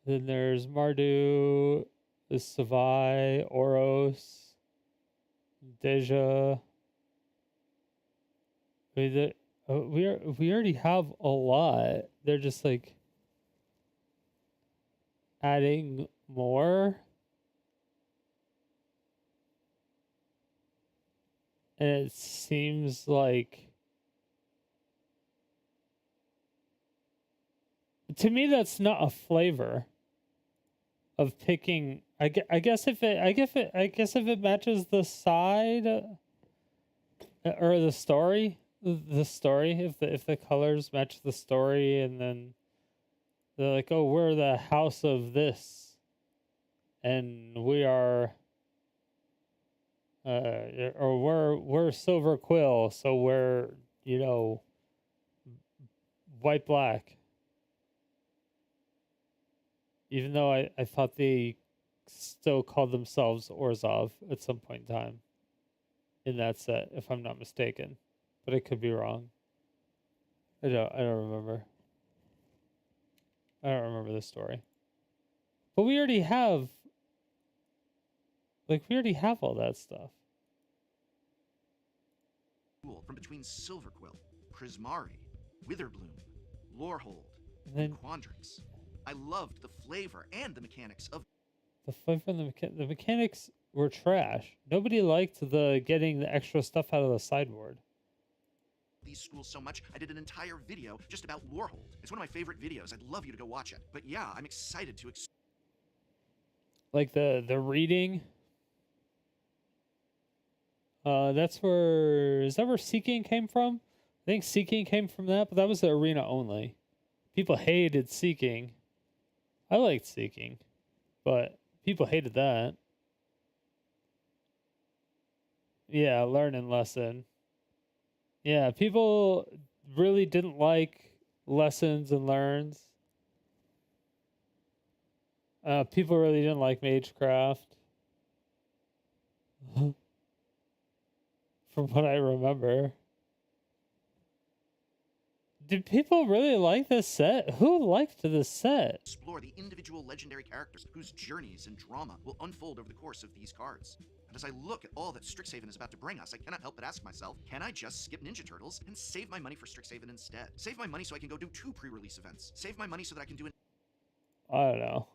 B: Then there's Mardu, the Savai, Oros, Deja. I mean, we already have a lot. They're just like adding more. And it seems like to me that's not a flavor of picking. I guess if it matches the side or the story, if the colors match the story, and then they're like, oh, we're the house of this, and we are, or we're Silver Quill, so we're white black. Even though I thought they still called themselves Orzhov at some point in time in that set, if I'm not mistaken. But I could be wrong. I don't remember. I don't remember the story. But we already have all that stuff.
D: From between Silverquill, Prismari, Witherbloom, Lorehold,
B: And then
D: Quandrix. I loved the flavor and the mechanics of
B: the flavor and the mechanics were trash. Nobody liked the getting the extra stuff out of the sideboard.
D: these schools so much, I did an entire video just about Lorehold. It's one of my favorite videos. I'd love you to go watch it. But yeah, I'm excited to
B: Like the reading. Is that where Seeking came from? I think Seeking came from that, but that was the arena only. People hated Seeking. I liked Seeking, but people hated that. Yeah, learning lesson. Yeah, people really didn't like lessons and learns. People really didn't like Magecraft. From what I remember. Did people really like this set? Who liked this set?
D: explore the individual legendary characters whose journeys and drama will unfold over the course of these cards. And as I look at all that Strixhaven is about to bring us, I cannot help but ask myself, can I just skip Ninja Turtles and save my money for Strixhaven instead? Save my money so I can go do 2 pre-release events. Save my money so that I can do an
B: I don't know.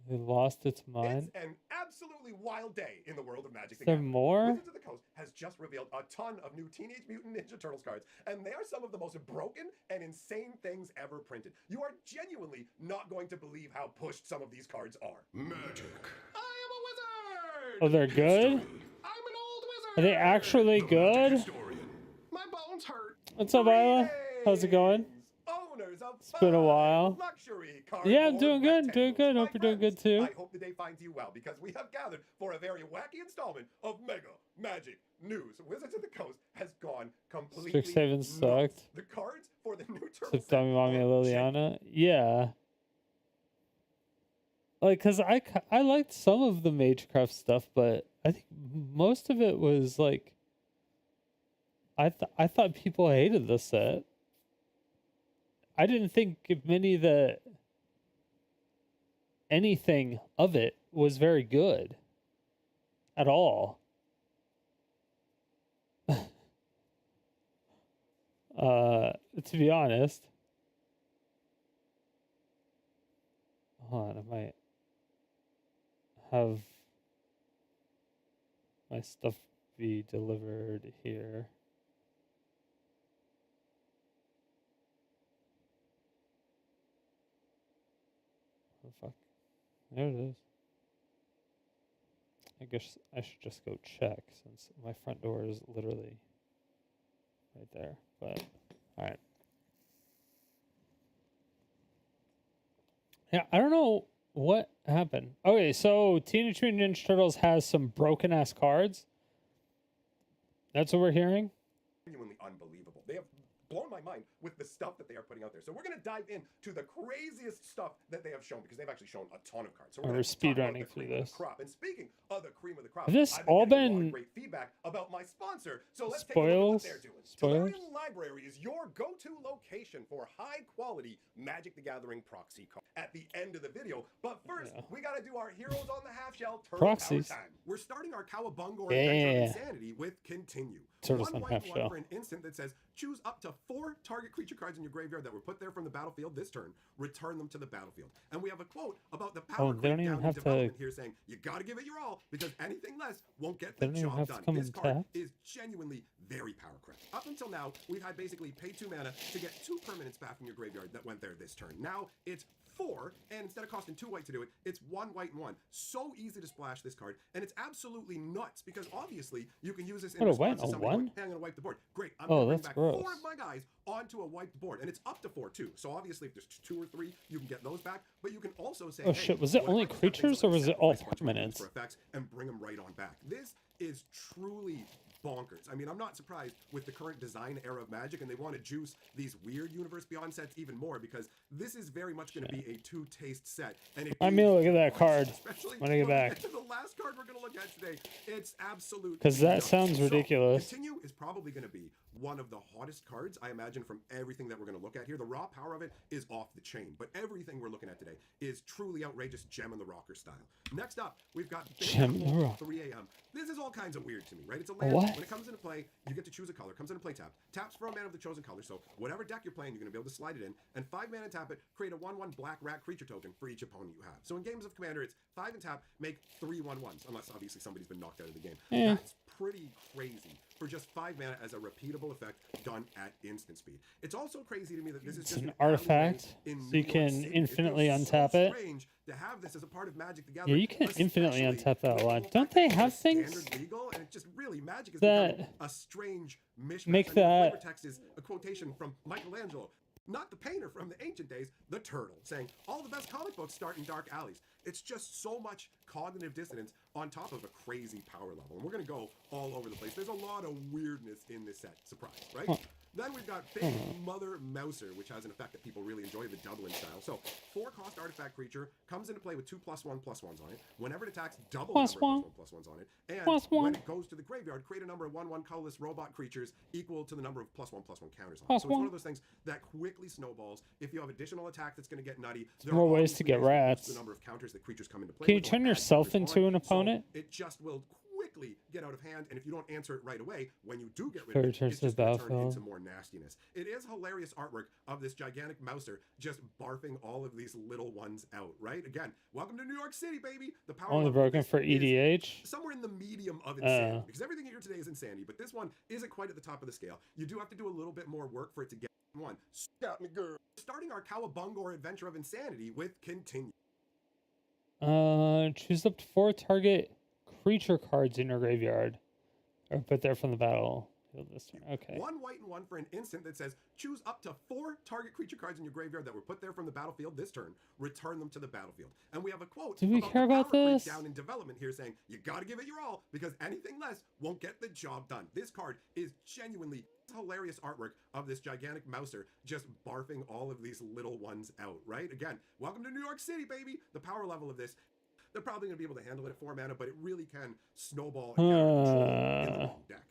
B: It lost its mind.
E: It's an absolutely wild day in the world of Magic the
B: Is there
E: Gathering.
B: more?
E: Wizards of the Coast has just revealed a ton of new Teenage Mutant Ninja Turtles cards, and they are some of the most broken and insane things ever printed. You are genuinely not going to believe how pushed some of these cards are.
A: Magic.
E: I am a wizard!
B: Oh, they're good?
E: I'm an old wizard!
B: Are they actually good?
A: Historian.
E: My bones hurt.
B: What's up, Isla? How's it going?
E: Owners of
B: It's been a
E: fine
B: while.
E: luxury
B: Yeah, I'm
E: cardboard
B: doing good. Doing
E: rectangles.
B: good.
E: My
B: Hope you're doing good
E: friends,
B: too.
E: I hope the day finds you well because we have gathered for a very wacky installment of Mega Magic News. Wizards of the Coast has gone completely
B: Strixhaven
E: nuts.
B: sucked.
E: The cards for the new turtle
B: Except
E: set
B: Dummy Mommy
E: are
B: Liliana. Yeah. Like, cause I liked some of the Magecraft stuff, but I think most of it was like, I thought people hated the set. I didn't think anything of it was very good at all. To be honest. Hold on, I might have my stuff be delivered here. Oh, fuck. There it is. I guess I should just go check since my front door is literally right there. But, alright. Yeah, I don't know what happened. Okay, so Teenage Mutant Ninja Turtles has some broken ass cards. That's what we're hearing.
E: genuinely unbelievable. They have blown my mind with the stuff that they are putting out there. So we're going to dive into the craziest stuff that they have shown because they've actually shown a ton of cards. So
B: We're
E: gonna
B: speed
E: talk about
B: running
E: the
B: through
E: cream of
B: this.
E: the crop. And speaking of the cream of the crop,
B: Have this
E: I've
B: all
E: getting a lot
B: been
E: of great feedback about my sponsor. So let's take a look at
B: spoils?
E: what they're doing.
B: Spoilers?
E: Tellurian Library is your go-to location for high-quality Magic the Gathering proxy cards. At the end of the video, but first
B: Yeah.
E: we got to do our Heroes on the Half Shell Turtle
B: Proxies.
E: Power time. We're starting our Cowabunga
B: Yeah.
E: Adventure of Insanity with Continue.
B: Turtles
E: One
B: on
E: white
B: Half
E: and one
B: Shell.
E: for an instant that says choose up to 4 target creature cards in your graveyard that were put there from the battlefield this turn. Return them to the battlefield. And we have a quote about the power
B: Oh, they don't
E: creep
B: even
E: down in
B: have to-
E: development here saying you got to give it your all because anything less won't get
B: They
E: the
B: don't even
E: job
B: have to
E: done.
B: come
E: This
B: and
E: card
B: tap.
E: is genuinely very power crept. Up until now, we've had basically pay 2 mana to get 2 permanents back from your graveyard that went there this turn. Now it's 4, and instead of costing 2 white to do it, it's 1 white and 1. So easy to splash this card, and it's absolutely nuts because obviously you can use this in
B: What, a
E: response
B: white
E: to
B: and a
E: somebody going,
B: 1?
E: hey, I'm gonna wipe the board. Great, I'm
B: Oh,
E: gonna bring
B: that's
E: back
B: gross.
E: 4 of my guys onto a wiped board, and it's up to 4 too. So obviously, if there's 2 or 3, you can get those back. But you can also say,
B: Oh,
E: hey,
B: shit, was it
E: what if
B: only
E: I just have things
B: creatures
E: that
B: or
E: let
B: was
E: me
B: it all
E: sacrifice a bunch of minions
B: permanents?
E: for effects and bring them right on back? This is truly bonkers. I mean, I'm not surprised with the current design era of Magic, and they want to juice these weird Universe Beyond sets even more because this is very much going to be a two-taste set. And it
B: I mean,
E: is
B: look at that
E: awesome,
B: card
E: especially
B: when I get
E: we
B: back.
E: to the last card we're going to look at today. It's absolute.
B: 'Cause that
E: nuts.
B: sounds
E: So,
B: ridiculous.
E: Continue is probably going to be one of the hottest cards, I imagine, from everything that we're going to look at here. The raw power of it is off the chain, but everything we're looking at today is truly outrageous Gem in the Rocker style. Next up, we've got
B: Gem in the
E: Apple,
B: Rocker.
E: 3 a.m. This is all kinds of weird to me, right? It's a land.
B: What?
E: When it comes into play, you get to choose a color. Comes into play tap. Taps for a mana of the chosen color. So whatever deck you're playing, you're going to be able to slide it in. And 5 mana tap it, create a 1/1 black rat creature token for each opponent you have. So in games of Commander, it's 5 and tap, make 3 1/1s, unless obviously somebody's been knocked out of the game.
B: Yeah.
E: That's pretty crazy for just 5 mana as a repeatable effect done at instant speed. It's also crazy to me that this is
B: It's
E: just
B: an
E: alleyway
B: artifact,
E: in
B: so
E: New
B: you
E: York
B: can
E: City.
B: infinitely
E: feels
B: untap it.
E: Strange to have this as a part of Magic the
B: Yeah,
E: Gathering.
B: you can infinitely
E: especially
B: untap that
E: with
B: line.
E: the whole
B: Don't
E: fact
B: they
E: that
B: have
E: it's standard
B: things
E: legal, and it's just really Magic is
B: that
E: becoming a strange mishmash.
B: make
E: I mean, the
B: that-
E: flavor text is a quotation from Michelangelo, not the painter from the ancient days, the turtle, saying all the best comic books start in dark alleys. It's just so much cognitive dissonance on top of a crazy power level. And we're going to go all over the place. There's a lot of weirdness in this set. Surprise, right?
B: Huh.
E: Then we've got Big Mother Mouser, which has an effect that people really enjoy, the Dublin style. So, 4-cost artifact creature comes into play with 2 +1/+1s on it. Whenever it attacks, double
B: Plus
E: number
B: one.
E: of +1/+1s on it. And
B: Plus
E: when
B: one.
E: it goes to the graveyard, create a number of 1/1 colorless robot creatures equal to the number of +1/+1 counters on it.
B: Plus
E: So it's one
B: one.
E: of those things that quickly snowballs. If you have additional attack that's going to get nutty, there
B: more
E: are
B: ways to
E: obviously
B: get
E: ways to boost
B: rats.
E: The number of counters that creatures come into play.
B: Can you
E: with or
B: turn
E: add
B: yourself
E: counters
B: into
E: on
B: an
E: it. So
B: opponent?
E: it just will quickly quickly get out of hand, and if you don't answer it right away, when you do get rid
B: Before
E: of
B: it
E: it,
B: turns
E: it's
B: to
E: just going to turn
B: battlefield.
E: into more nastiness. It is hilarious artwork of this gigantic mouser just barfing all of these little ones out, right? Again, welcome to New York City, baby. The power
B: Only
E: level of
B: broken
E: this
B: for
E: is
B: EDH.
E: somewhere in the medium of insanity,
B: Uh.
E: because everything here today is insanity, but this one isn't quite at the top of the scale. You do have to do a little bit more work for it to get one. Got me, girl. Starting our Cowabunga adventure of insanity with continue.
B: Choose up to 4 target creature cards in your graveyard, or put there from the battlefield this turn. Okay.
E: 1 white and 1 for an instant that says choose up to 4 target creature cards in your graveyard that were put there from the battlefield this turn. Return them to the battlefield. And we have a quote
B: Do we
E: about
B: care
E: the
B: about
E: power creep
B: this?
E: down in development here saying you got to give it your all because anything less won't get the job done. This card is genuinely hilarious artwork of this gigantic mouser just barfing all of these little ones out, right? Again, welcome to New York City, baby. The power level of this, they're probably going to be able to handle it at 4 mana, but it really can snowball and get out of control in the wrong deck.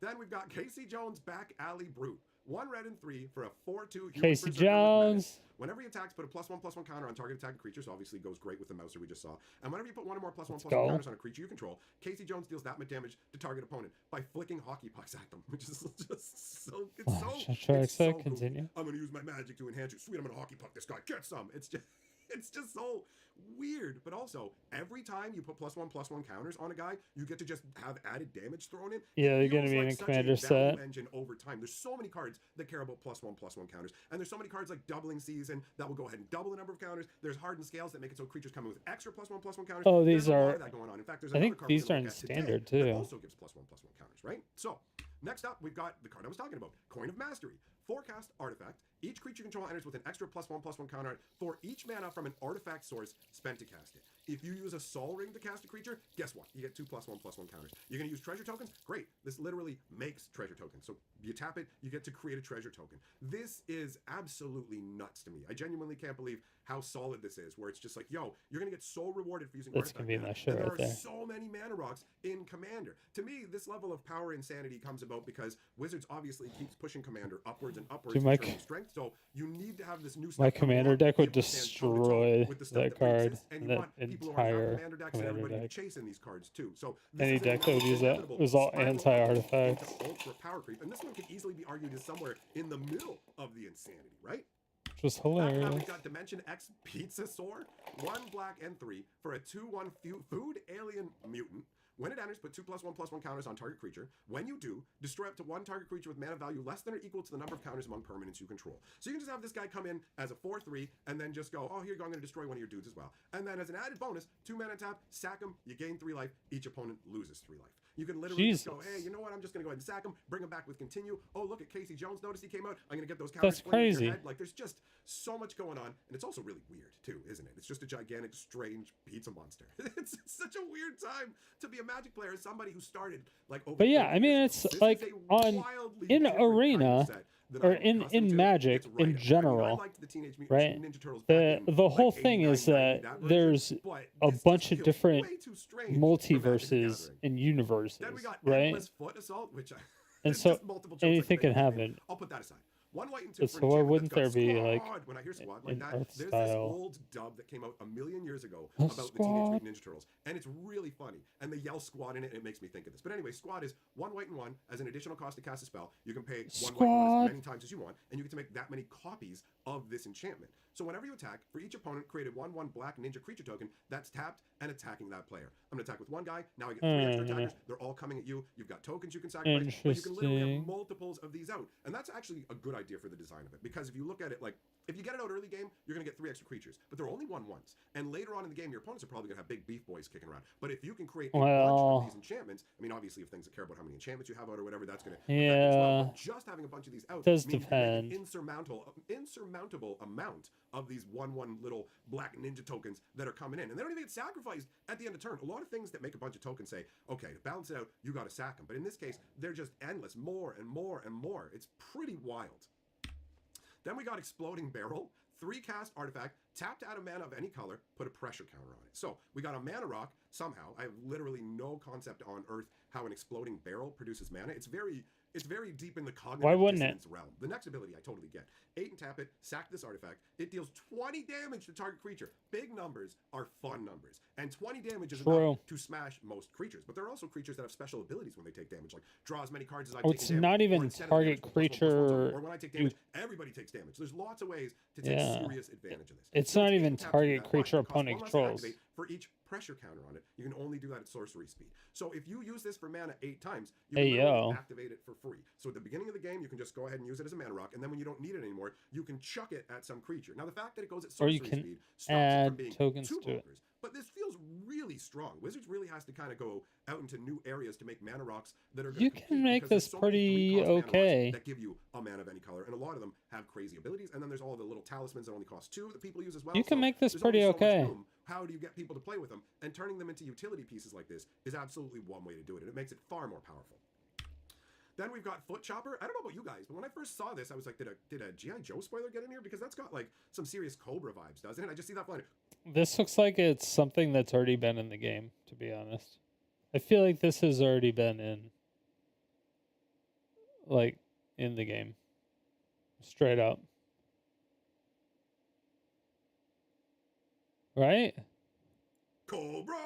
E: Then we've got Casey Jones Back Alley Brute. 1 red and 3 for a 4/2 human
B: Casey
E: berserker with menace.
B: Jones.
E: Whenever he attacks, put a +1/+1 counter on target attacking creature, so obviously goes great with the mouser we just saw. And whenever you put 1 or more +1/+1
B: go.
E: counters on a creature you control, Casey Jones deals that much damage to target opponent by flicking hockey pucks at them, which is just so it's so goofy.
B: Continue.
E: I'm gonna use my magic to enhance you. Sweet, I'm gonna hockey puck this guy. Get some. It's just so weird. But also, every time you put +1/+1 counters on a guy, you get to just have added damage thrown in.
B: Yeah,
E: It
B: they're gonna
E: feels
B: be
E: like
B: in a
E: such
B: commander
E: value
B: set.
E: engine over time. There's so many cards that care about +1/+1 counters, and there's so many cards like Doubling Season that will go ahead and double the number of counters. There's Hardened Scales that make it so creatures come in with extra +1/+1 counters.
B: Oh,
E: There's
B: these
E: a lot
B: are-
E: of that going on. In fact, there's
B: I
E: another
B: think
E: card
B: these
E: we're
B: are
E: gonna
B: in
E: look at today
B: standard,
E: that
B: too.
E: also gives +1/+1 counters, right? So next up, we've got the card I was talking about, Coin of Mastery. Forecast artifact. Each creature you control enters with an extra +1/+1 counter for each mana from an artifact source spent to cast it. If you use a Sol Ring to cast a creature, guess what? You get 2 +1/+1 counters. You're going to use treasure tokens? Great. This literally makes treasure tokens. So you tap it, you get to create a treasure token. This is absolutely nuts to me. I genuinely can't believe how solid this is, where it's just like, yo, you're going to get so rewarded for using
B: That's
E: artifact
B: gonna be
E: mana.
B: nice shit
E: And there
B: right
E: are
B: there.
E: so many mana rocks in Commander. To me, this level of power insanity comes about because Wizards obviously keeps pushing Commander upwards and upwards
B: Dude,
E: in
B: my
E: terms
B: c-
E: of strength. So you need to have this new stuff
B: My
E: coming
B: commander
E: along,
B: deck
E: be
B: would
E: able to stand toe-to-toe
B: destroy
E: with the stuff
B: that
E: already
B: card,
E: exists, and you
B: that
E: want people who already have
B: entire
E: Commander decks and
B: commander
E: everybody to
B: deck.
E: chase in these cards too. So this
B: Any
E: is a
B: deck that would use that
E: inevitable
B: was all
E: spiral
B: anti-artifacts.
E: into ultra power creep, and this one could easily be argued as somewhere in the middle of the insanity, right?
B: Which was
E: After that,
B: hilarious.
E: we've got Dimension X Pizza Soar, 1 black and 3 for a 2/1 food alien mutant. When it enters, put 2 +1/+1 counters on target creature. When you do, destroy up to 1 target creature with mana value less than or equal to the number of counters among permanents you control. So you can just have this guy come in as a 4/3 and then just go, oh, here you go, I'm going to destroy one of your dudes as well. And then as an added bonus, 2 mana tap, sack him, you gain 3 life, each opponent loses 3 life. You can literally just go, hey, you know what, I'm just going to go ahead and sack him, bring him back with continue. Oh, look at Casey Jones, notice he came out. I'm going to get those counters.
B: That's
E: flinging at your
B: crazy.
E: head. Like, there's just so much going on, and it's also really weird too, isn't it? It's just a gigantic, strange pizza monster. It's such a weird time to be a Magic player as somebody who started like over.
B: But yeah,
E: 30
B: I mean,
E: years
B: it's
E: ago. This
B: like
E: is a
B: on
E: wildly
B: in
E: different kind of
B: Arena
E: set that
B: or
E: I'm
B: in
E: accustomed to.
B: Magic
E: It's right
B: in
E: up there. I mean, I
B: general,
E: liked the Teenage Mutant
B: right?
E: Ninja Turtles back in,
B: The
E: like,
B: whole thing
E: 89,
B: is
E: 90,
B: that
E: version,
B: there's
E: but
B: a
E: this
B: bunch
E: just
B: of
E: feels
B: different
E: way too strange for Magic the
B: multiverses
E: Gathering.
B: and universes,
E: Then we got
B: right?
E: Endless Foot Assault, which
B: And
E: it's
B: so
E: just multiple jokes I
B: anything
E: can
B: can
E: make with it.
B: happen.
E: I'll put that aside. 1 white and 2
B: But
E: for
B: so why
E: enchantment
B: wouldn't
E: that's
B: there
E: got
B: be, like,
E: squad. When I hear squad like
B: an
E: that,
B: art
E: there's this
B: style?
E: old dub that came out a million years ago
B: A
E: about the Teenage
B: squad.
E: Mutant Ninja Turtles, and it's really funny. And they yell squad in it, and it makes me think of this. But anyway, squad is 1 white and 1 as an additional cost to cast a spell. You can pay 1 white and 1
B: Squad.
E: as many times as you want, and you get to make that many copies of this enchantment. So whenever you attack, for each opponent, create a 1/1 black ninja creature token that's tapped and attacking that player. I'm going to attack with one guy. Now I get 3 extra attackers. They're all coming at you. You've got tokens you can sacrifice, but you can literally have
B: Interesting.
E: multiples of these out. And that's actually a good idea for the design of it, because if you look at it like, if you get it out early game, you're going to get 3 extra creatures, but they're only 1/1s. And later on in the game, your opponents are probably going to have big beef boys kicking around. But if you can create a bunch
B: Well-
E: of these enchantments, I mean, obviously, if things that care about how many enchantments you have out or whatever, that's going to affect it as well. But just having a bunch of these out
B: Does
E: means you can make
B: depend.
E: an insurmountable amount of these 1/1 little black ninja tokens that are coming in. And they don't even get sacrificed at the end of turn. A lot of things that make a bunch of tokens say, okay, to balance it out, you got to sack them. But in this case, they're just endless, more and more and more. It's pretty wild. Then we got Exploding Barrel. 3 cast artifact, tap to add a mana of any color, put a pressure counter on it. So we got a mana rock somehow. I have literally no concept on Earth how an exploding barrel produces mana. It's very it's very deep in the cognitive
B: Why wouldn't it?
E: dissonance realm. The next ability I totally get. 8 and tap it, sack this artifact. It deals 20 damage to target creature. Big numbers are fun numbers. And 20 damage is
B: True.
E: enough to smash most creatures. But there are also creatures that have special abilities when they take damage, like draw as many cards as I've
B: Oh,
E: taken
B: it's
E: damage.
B: not
E: or
B: even
E: instead of
B: target
E: damage, plus 1/+1
B: creature.
E: Or when I take damage, everybody takes damage. There's lots of ways to take
B: Yeah.
E: serious advantage of this.
B: It's
E: So
B: not
E: 8
B: even
E: and tap to do
B: target
E: that, but
B: creature
E: it costs
B: opponent
E: 1 less to
B: controls.
E: activate for each pressure counter on it. You can only do that at sorcery speed. So if you use this for mana 8 times, you can
B: Hey,
E: literally
B: yo.
E: activate it for free. So at the beginning of the game, you can just go ahead and use it as a mana rock, and then when you don't need it anymore, you can chuck it at some creature. Now the fact that it goes at
B: Or
E: sorcery
B: you can
E: speed stops it
B: add
E: from being
B: tokens
E: too
B: to it.
E: bonkers. But this feels really strong. Wizards really has to kind of go out into new areas to make mana rocks that are going to
B: You can make this pretty okay.
E: that give you a mana of any color, and a lot of them have crazy abilities. And then there's all the little talismans that only cost 2 that people use as well.
B: You can
E: So
B: make this
E: there's
B: pretty
E: only so much
B: okay.
E: room. How do you get people to play with them? And turning them into utility pieces like this is absolutely one way to do it, and it makes it far more powerful. Then we've got Foot Chopper. I don't know about you guys, but when I first saw this, I was like, did a G.I. Joe spoiler get in here? Because that's got like some serious Cobra vibes, doesn't it? I just see that flying.
B: This looks like it's something that's already been in the game, to be honest. I feel like this has already been in the game. Straight up. Right?
E: Cobra!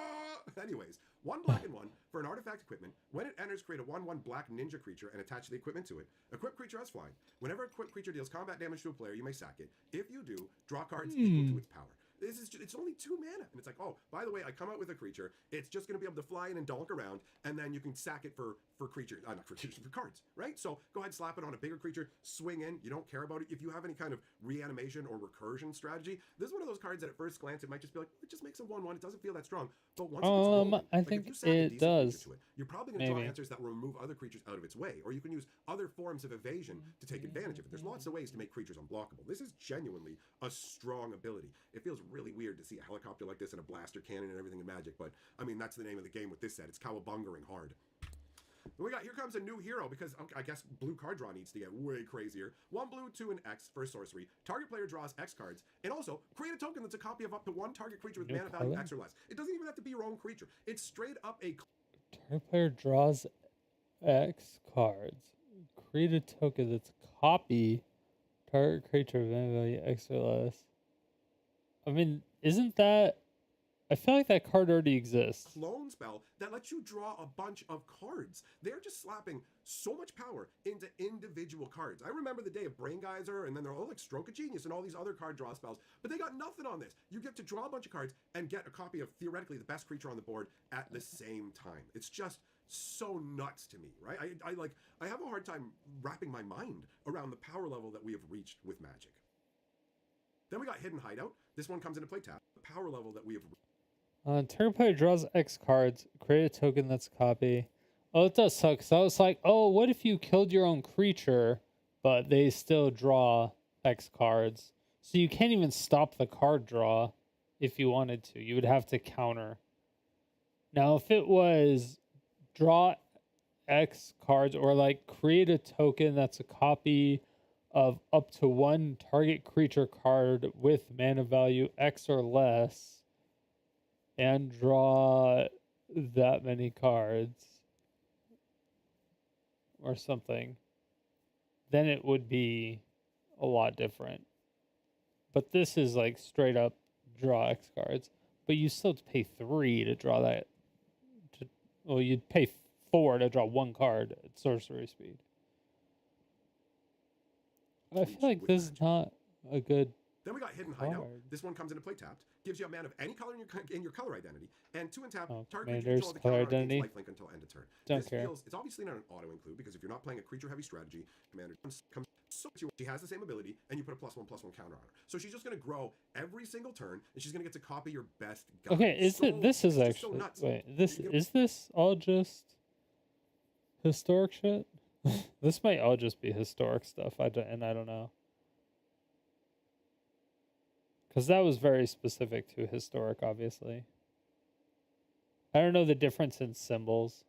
E: Anyways, 1 black and 1 for an artifact equipment. When it enters, create a 1/1 black ninja creature and attach the equipment to it. Equipped creature has flying. Whenever equipped creature deals combat damage to a player, you may sack it. If you do, draw cards equal to its power. This is it's only 2 mana, and it's like, oh, by the way, I come out with a creature. It's just going to be able to fly in and donk around, and then you can sack it for creatures, not for creatures, for cards, right? So go ahead, slap it on a bigger creature, swing in. You don't care about it. If you have any kind of reanimation or recursion strategy, this is one of those cards that at first glance it might just be like, it just makes a 1/1. It doesn't feel that strong, but once it gets rolling,
B: I
E: like
B: think
E: if you sack a
B: it
E: decent
B: does.
E: creature to it, you're probably going to draw
B: Maybe.
E: answers that will remove other creatures out of its way, or you can use other forms of evasion to take advantage of it. There's lots of ways to make creatures unblockable. This is genuinely a strong ability. It feels really weird to see a helicopter like this and a blaster cannon and everything in Magic, but I mean, that's the name of the game with this set. It's cowabungering hard. Then we got, here comes a new hero, because I guess blue card draw needs to get way crazier. 1 blue, 2 and X for sorcery. Target player draws X cards, and also create a token that's a copy of up to 1 target creature with
B: New
E: mana value
B: color?
E: X or less. It doesn't even have to be your own creature. It's straight up a
B: Target player draws X cards. Create a token that's copy target creature of mana value X or less. I mean, isn't that... I feel like that card already exists.
E: clone spell that lets you draw a bunch of cards. They're just slapping so much power into individual cards. I remember the day of Brain Geyser, and then they're all like Stroke of Genius and all these other card draw spells, but they got nothing on this. You get to draw a bunch of cards and get a copy of theoretically the best creature on the board at the same time. It's just so nuts to me, right? I have a hard time wrapping my mind around the power level that we have reached with Magic. Then we got Hidden Hideout. This one comes into play tap. The power level that we have.
B: Target player draws X cards. Create a token that's a copy. Oh, it does suck. So I was like, oh, what if you killed your own creature, but they still draw X cards? So you can't even stop the card draw if you wanted to. You would have to counter. Now, if it was draw X cards or like create a token that's a copy of up to 1 target creature card with mana value X or less, and draw that many cards or something, then it would be a lot different. But this is like straight up draw X cards. But you still have to pay 3 to draw that. Well, you'd pay 4 to draw 1 card at sorcery speed. I feel like this is not a good...
E: Then we got Hidden Hideout.
B: card.
E: This one comes into play tapped. Gives you a mana of any color in your color identity. And 2 and tap,
B: Oh,
E: target creature
B: Commander's
E: control the
B: color
E: counter on
B: identity.
E: gains lifelink until end of turn.
B: Don't
E: This
B: care.
E: feels, it's obviously not an auto include, because if you're not playing a creature heavy strategy, Commander comes so she has the same ability, and you put a +1/+1 counter on her. So she's just going to grow every single turn, and she's going to get to copy your best guy.
B: Okay, this is
E: it's just so
B: actually...
E: nuts.
B: Wait, this
E: You-
B: is this all just historic shit? This might all just be historic stuff. I don't know. Because that was very specific to historic, obviously. I don't know the difference in symbols.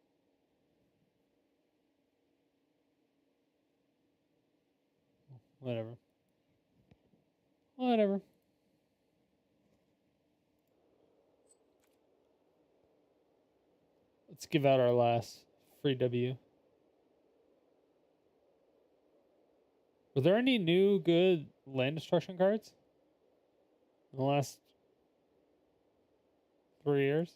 B: Whatever. Whatever. Let's give out our last free W. Were there any new good land destruction cards in the last 3 years?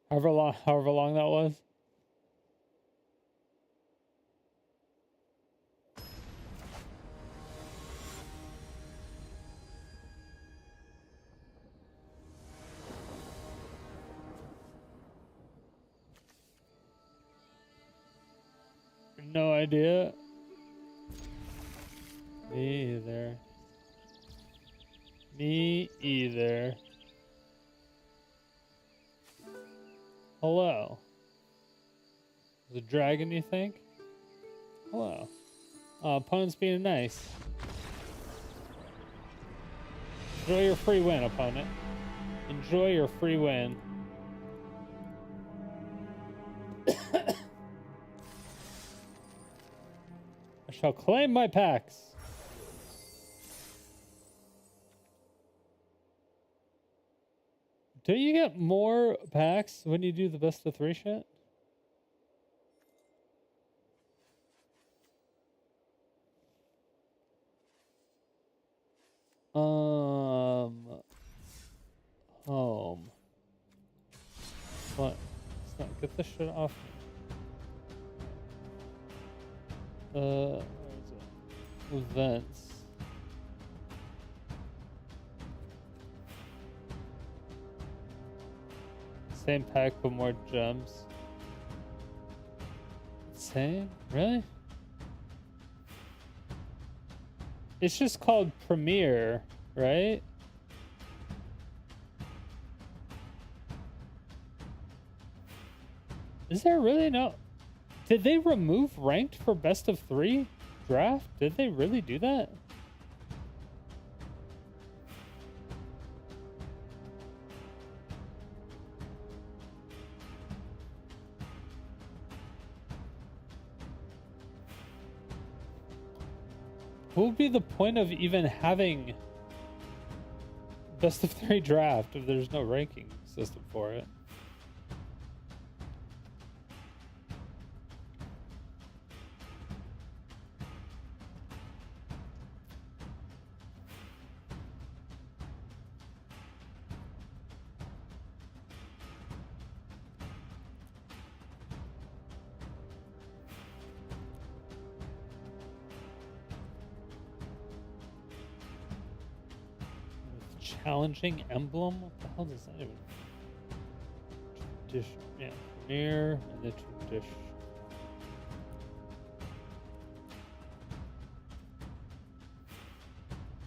B: However long that was. No idea. Me either. Me either. Hello. Is it a dragon, you think? Hello. Opponent's being nice. Enjoy your free win, opponent. Enjoy your free win. I shall claim my packs. Don't you get more packs when you do the best of 3 shit? Home. What? Let's not get this shit off me. Where is it? Events. Same pack but more gems. Same? Really? It's just called Premiere, right? Is there really no... Did they remove ranked for best of 3 draft? Did they really do that? What would be the point of even having best of 3 draft if there's no ranking system for it? Challenging emblem? What the hell does that even mean? Tradition. Yeah, Premiere and the tradition.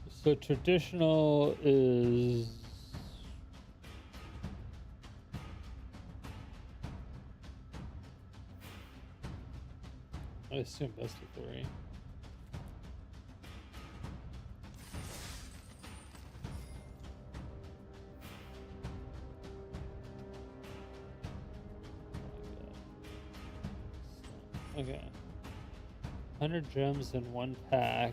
B: So traditional is... I assume best of 3. Okay. 100 gems in 1 pack.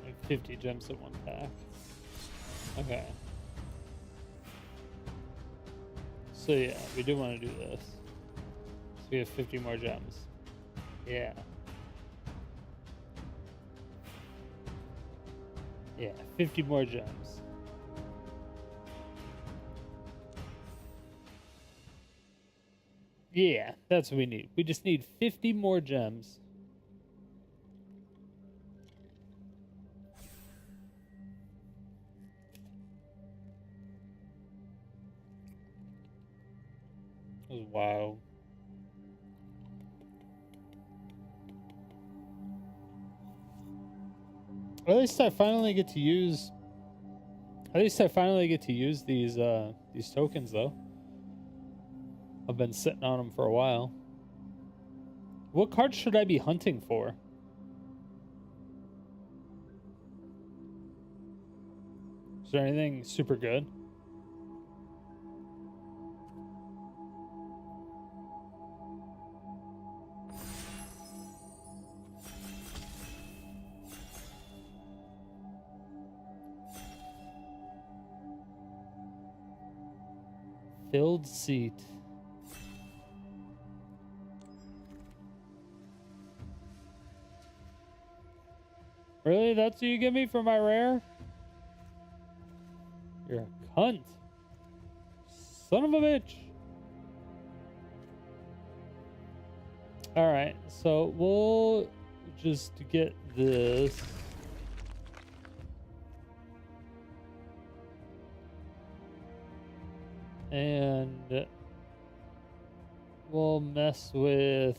B: Like 50 gems in 1 pack. Okay. So yeah, we do want to do this. So we have 50 more gems. Yeah. Yeah, 50 more gems. Yeah, that's what we need. We just need 50 more gems. That was wild. At least I finally get to use. At least I finally get to use these tokens though. I've been sitting on them for a while. What cards should I be hunting for? Is there anything super good? Filled seat. Really? That's what you give me for my rare? You're a cunt. Son of a bitch. Alright, so we'll just get this. And we'll mess with...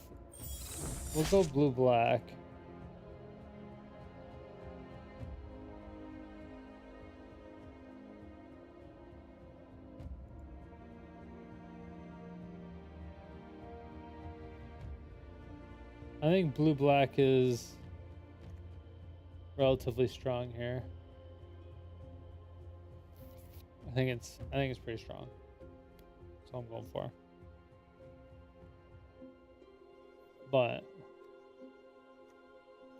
B: We'll go blue-black. I think blue-black is relatively strong here. I think it's pretty strong. That's what I'm going for. But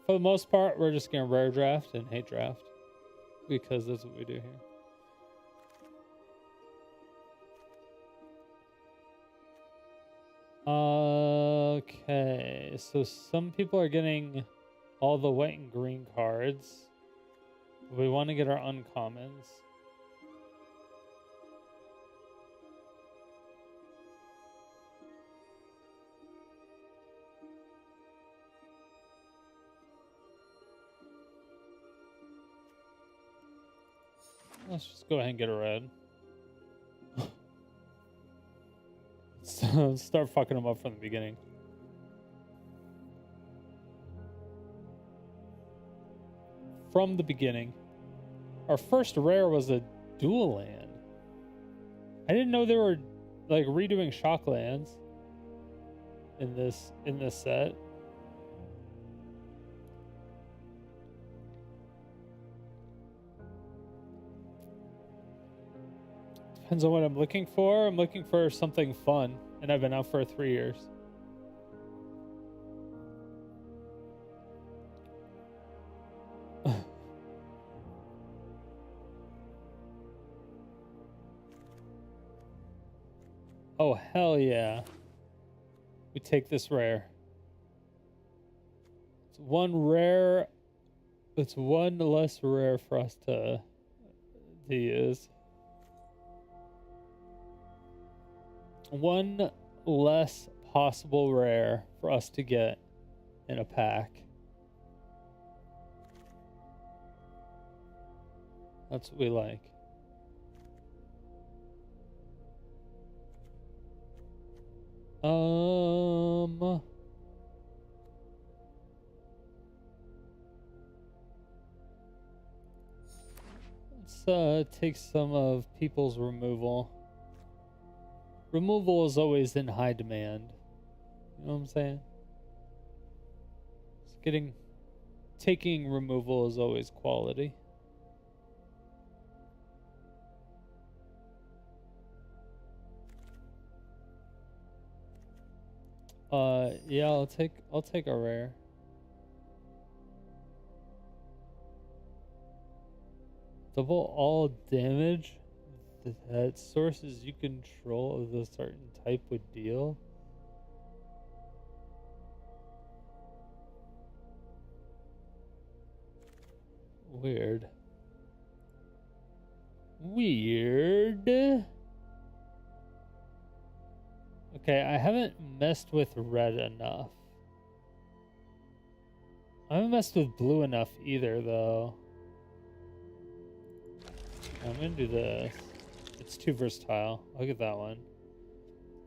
B: for the most part, we're just gonna rare draft and hate draft because that's what we do here. Okay, so some people are getting all the white and green cards. We want to get our uncommons. Let's just go ahead and get a red. So start fucking them up from the beginning. From the beginning. Our first rare was a dual land. I didn't know they were like redoing shock lands in this set. Depends on what I'm looking for. I'm looking for something fun, and I've been out for 3 years. Oh, hell yeah. We take this rare. It's one rare. It's one less rare for us to use. One less possible rare for us to get in a pack. That's what we like. Let's take some of people's removal. Removal is always in high demand. You know what I'm saying? Taking removal is always quality. Yeah, I'll take a rare. Double all damage that sources you control of a certain type would deal. Weird. Okay, I haven't messed with red enough. I haven't messed with blue enough either, though. I'm gonna do this. It's too versatile. I'll get that one.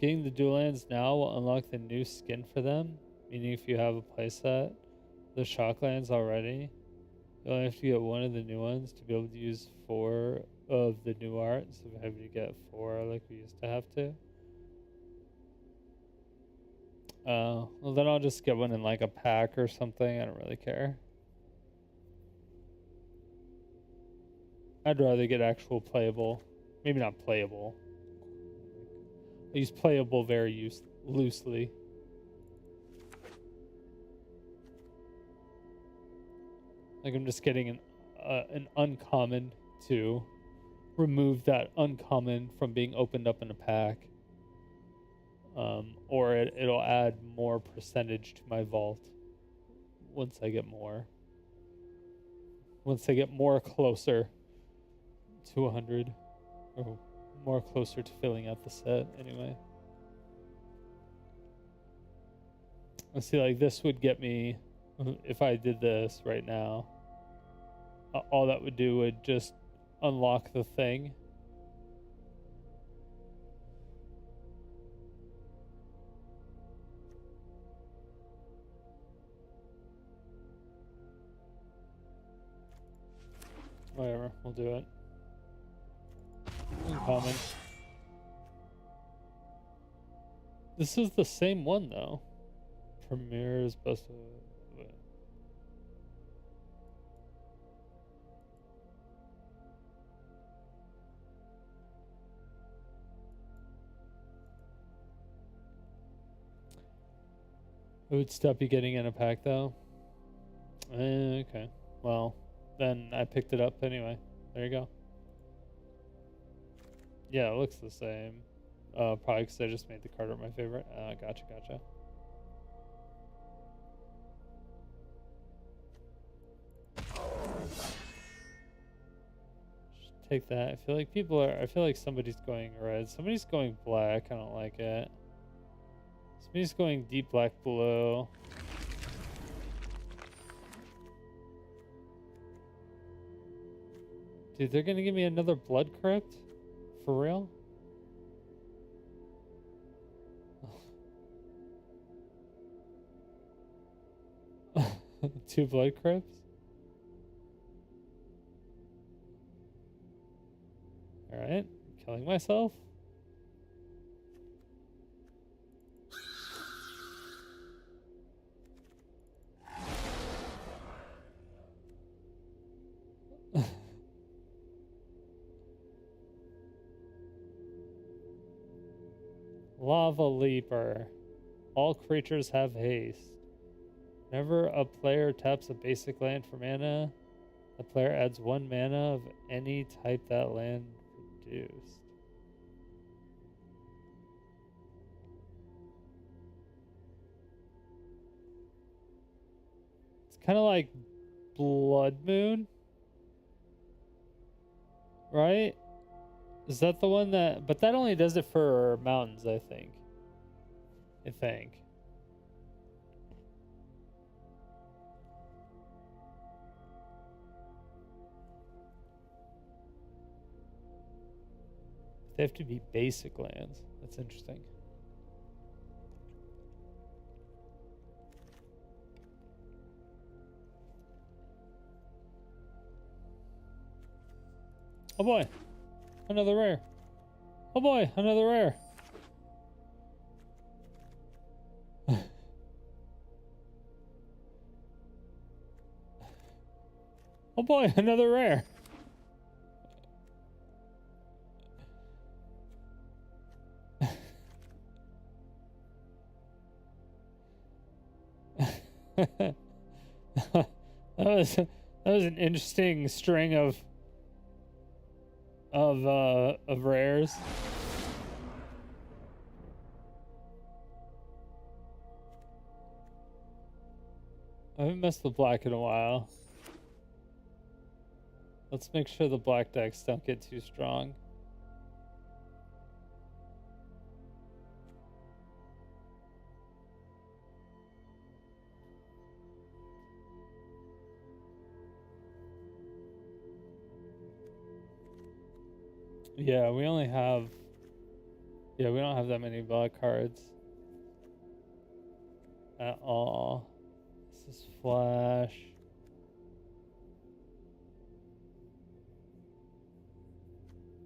B: Getting the dual lands now will unlock the new skin for them, meaning if you have a playset, the shock lands already, you only have to get one of the new ones to be able to use 4 of the new art, so we have to get 4 like we used to have to. Well then I'll just get one in like a pack or something. I don't really care. I'd rather get actual playable. Maybe not playable. I use playable very loosely. Like I'm just getting an uncommon to remove that uncommon from being opened up in a pack. Or it'll add more percentage to my vault once I get more. Once I get more closer to 100, or more closer to filling out the set, anyway. Let's see, like this would get me, if I did this right now, all that would do would just unlock the thing. Whatever, we'll do it. Uncommon. This is the same one though. Premieres, best of... It would stop you getting in a pack though. Okay. Well, then I picked it up anyway. There you go. Yeah, it looks the same. Probably because I just made the card art my favorite. Gotcha. Just take that. I feel like somebody's going red. Somebody's going black. I don't like it. Somebody's going deep black blue. Dude, they're gonna give me another blood crypt? For real? Two blood crypts? Alright, killing myself. Lava Leaper. All creatures have haste. Whenever a player taps a basic land for mana, the player adds 1 mana of any type that land produced. It's kind of like Blood Moon, right? Is that the one that... But that only does it for mountains, I think. They have to be basic lands. That's interesting. Oh boy. Another rare. Oh boy, another rare. Oh boy, another rare. that was an interesting string of rares. I haven't messed with black in a while. Let's make sure the black decks don't get too strong. Yeah, we only have... Yeah, we don't have that many black cards. At all. This is Flash.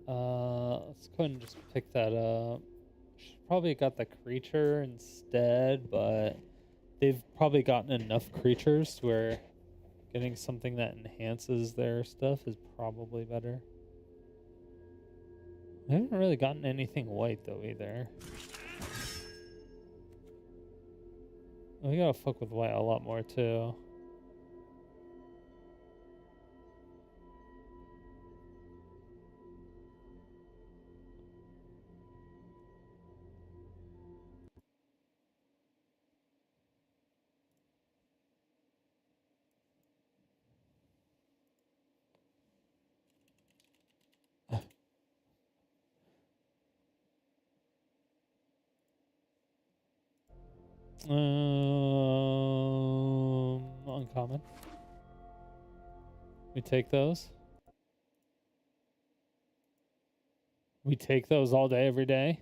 B: Let's go ahead and just pick that up. Should probably got the creature instead, but they've probably gotten enough creatures to where getting something that enhances their stuff is probably better. I haven't really gotten anything white though either. We gotta fuck with white a lot more too. Uncommon. We take those. We take those all day, every day.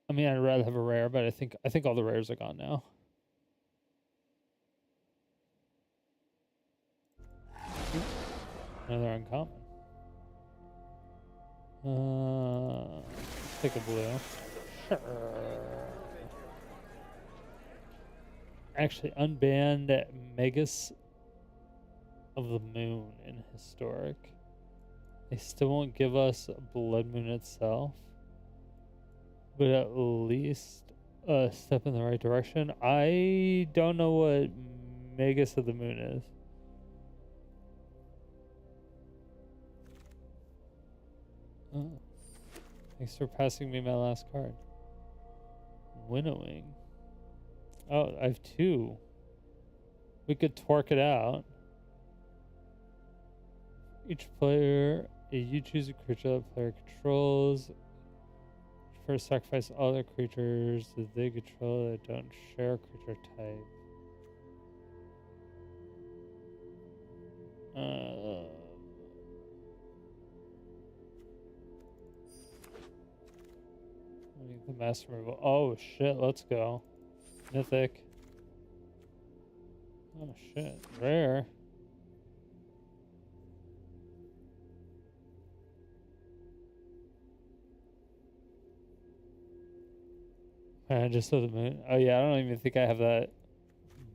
B: I mean, I'd rather have a rare, but I think all the rares are gone now. Another uncommon. Let's take a blue. Sure. Actually, unbanned Magus of the Moon in Historic. They still won't give us Blood Moon itself, but at least a step in the right direction. I don't know what Magus of the Moon is. Oh. Thanks for passing me my last card. Winnowing. Oh, I have two. We could torque it out. Each player, you choose a creature that player controls. First, sacrifice all other creatures that they control that don't share creature type. The master removal. Oh shit, let's go. Mythic. Oh shit, rare. I just saw the moon. Oh yeah, I don't even think I have that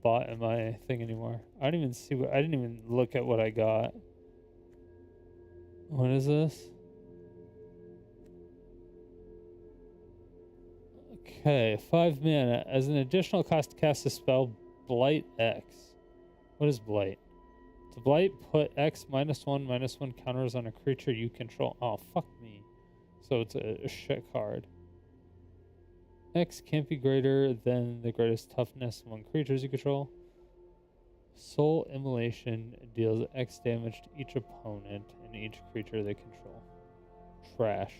B: bought in my thing anymore. I don't even see what. I didn't even look at what I got. What is this? Okay, 5 mana. As an additional cost to cast a spell, Blight X. What is Blight? To Blight, put X -1/-1 counters on a creature you control. Oh, fuck me. So it's a shit card. X can't be greater than the greatest toughness among creatures you control. Soul Immolation deals X damage to each opponent and each creature they control. Trash.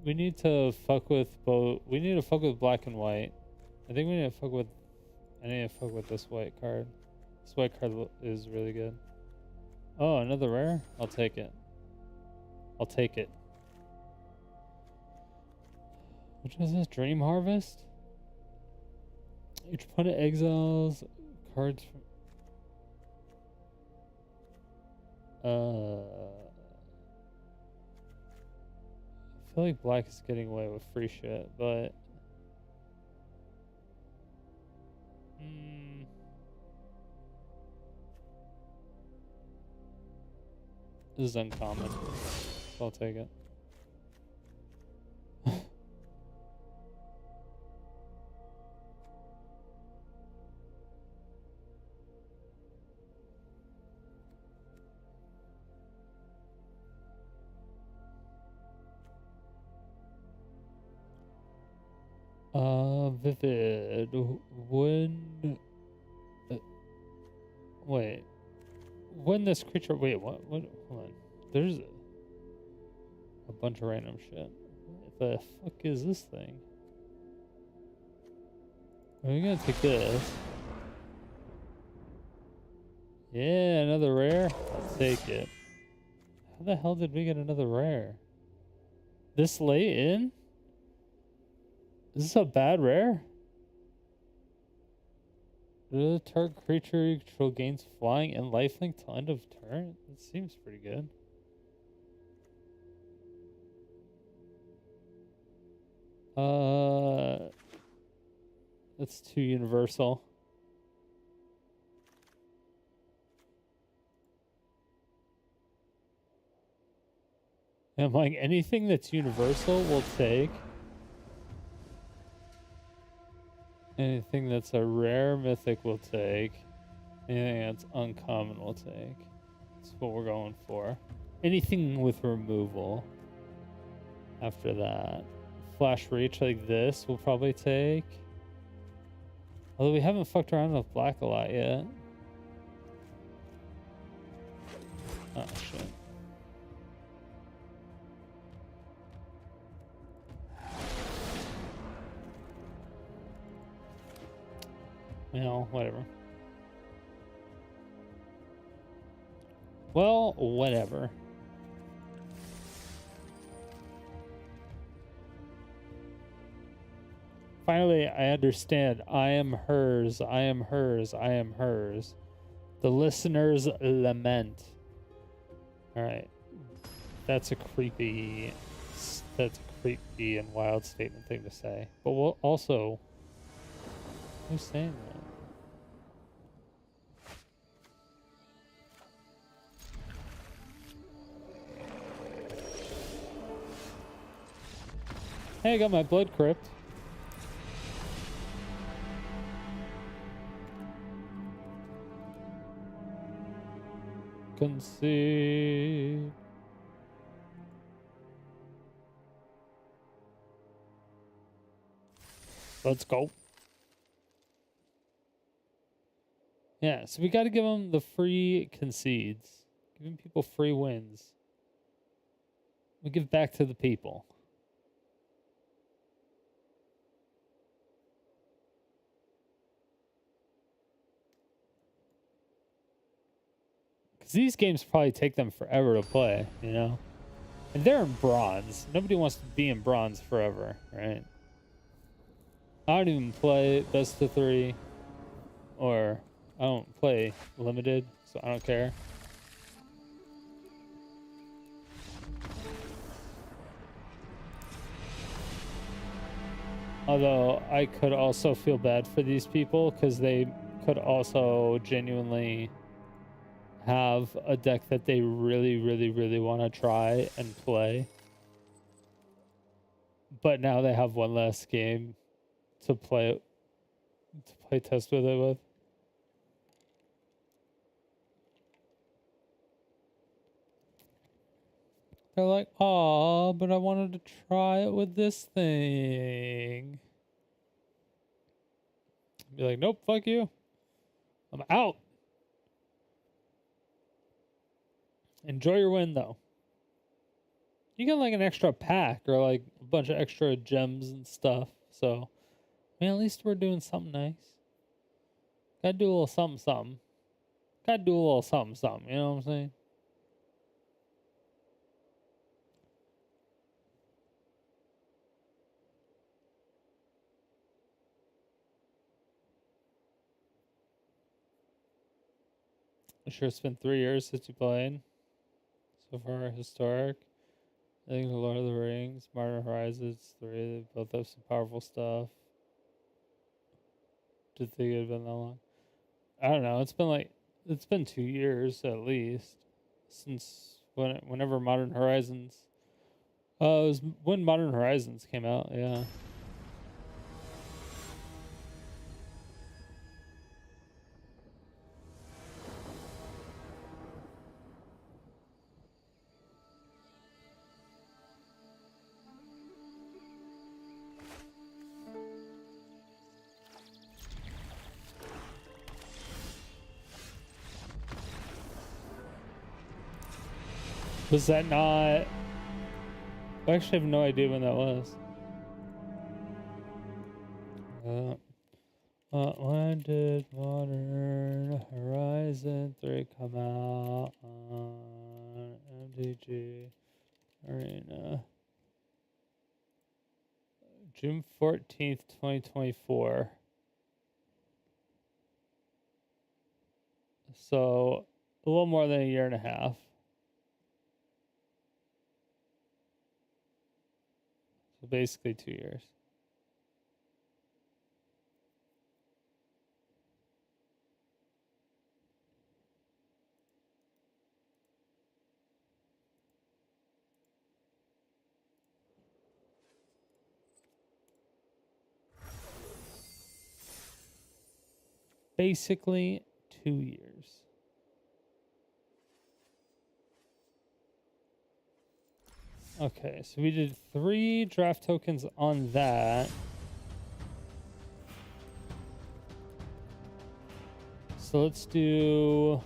B: We need to fuck with both. We need to fuck with black and white. I think we need to fuck with. I need to fuck with this white card. This white card is really good. Oh, another rare? I'll take it. I'll take it. Which is this? Dream Harvest? Each opponent exiles cards from. I feel like black is getting away with free shit, but. This is uncommon, so I'll take it. Vivid. When. Wait. When this creature. Wait, what? Hold on. There's a bunch of random shit. What the fuck is this thing? We're gonna take this. Yeah, another rare. I'll take it. How the hell did we get another rare? This late in? Is this a bad rare? The target creature you control gains flying and lifelink till end of turn? That seems pretty good. That's too universal. I'm like, anything that's universal we'll take. Anything that's a rare mythic we'll take. Anything that's uncommon we'll take. That's what we're going for. Anything with removal after that. Flash reach like this we'll probably take. Although we haven't fucked around with black a lot yet. Oh, shit. Well, whatever. Well, whatever. Finally, I understand. I am hers. I am hers. I am hers. The listener's lament. All right. That's a creepy and wild statement thing to say. But we'll also, who's saying that? Hey, I got my blood crypt. Concede. Let's go. Yeah, so we got to give them the free concedes. Giving people free wins. We give back to the people. Because these games probably take them forever to play, you know? And they're in bronze. Nobody wants to be in bronze forever, right? I don't even play best of 3. Or I don't play limited, so I don't care. Although I could also feel bad for these people because they could also genuinely have a deck that they really, really, really want to try and play. But now they have one less game to play test with it with. They're like, "Oh, but I wanted to try it with this thing." Be like, "Nope, fuck you. I'm out." Enjoy your win though. You get like an extra pack or like a bunch of extra gems and stuff. So, I mean, at least we're doing something nice. Gotta do a little something, something. Gotta do a little something, something. You know what I'm saying? I'm sure it's been 3 years since you played. So far, historic. I think The Lord of the Rings, Modern Horizons 3, they both have some powerful stuff. Did think it had been that long? I don't know. It's been 2 years at least since whenever Modern Horizons. It was when Modern Horizons came out. Yeah. Was that not? I actually have no idea when that was. When did Modern Horizon 3 come out on MTG Arena? June 14th, 2024. So a little more than a year and a half. So basically 2 years. Basically 2 years. Okay, so we did 3 draft tokens on that. So let's do.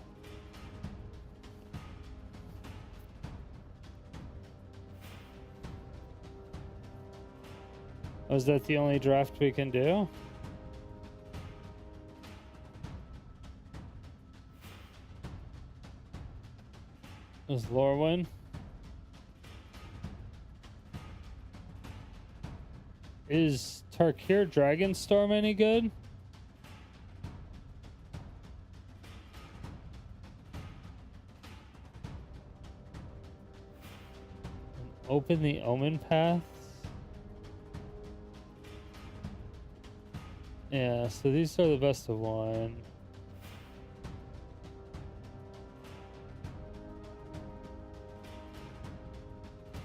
B: Oh, is that the only draft we can do? Is Lorwyn? Is Tarkir Dragonstorm any good? Open the Omen Paths. Yeah, so these are the best of one.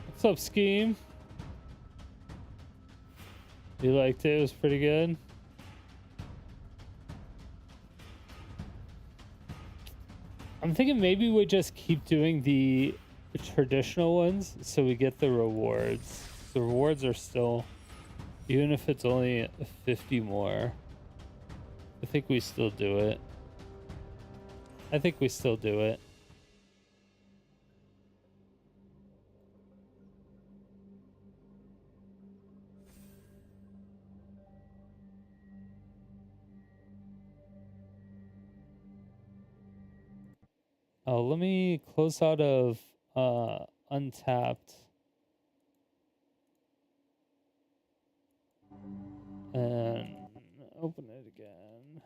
B: What's up, Scheme? You liked it? It was pretty good. I'm thinking maybe we just keep doing the traditional ones so we get the rewards. The rewards are still, even if it's only 50 more, I think we still do it. I think we still do it. Oh, let me close out of Untapped. And open it again.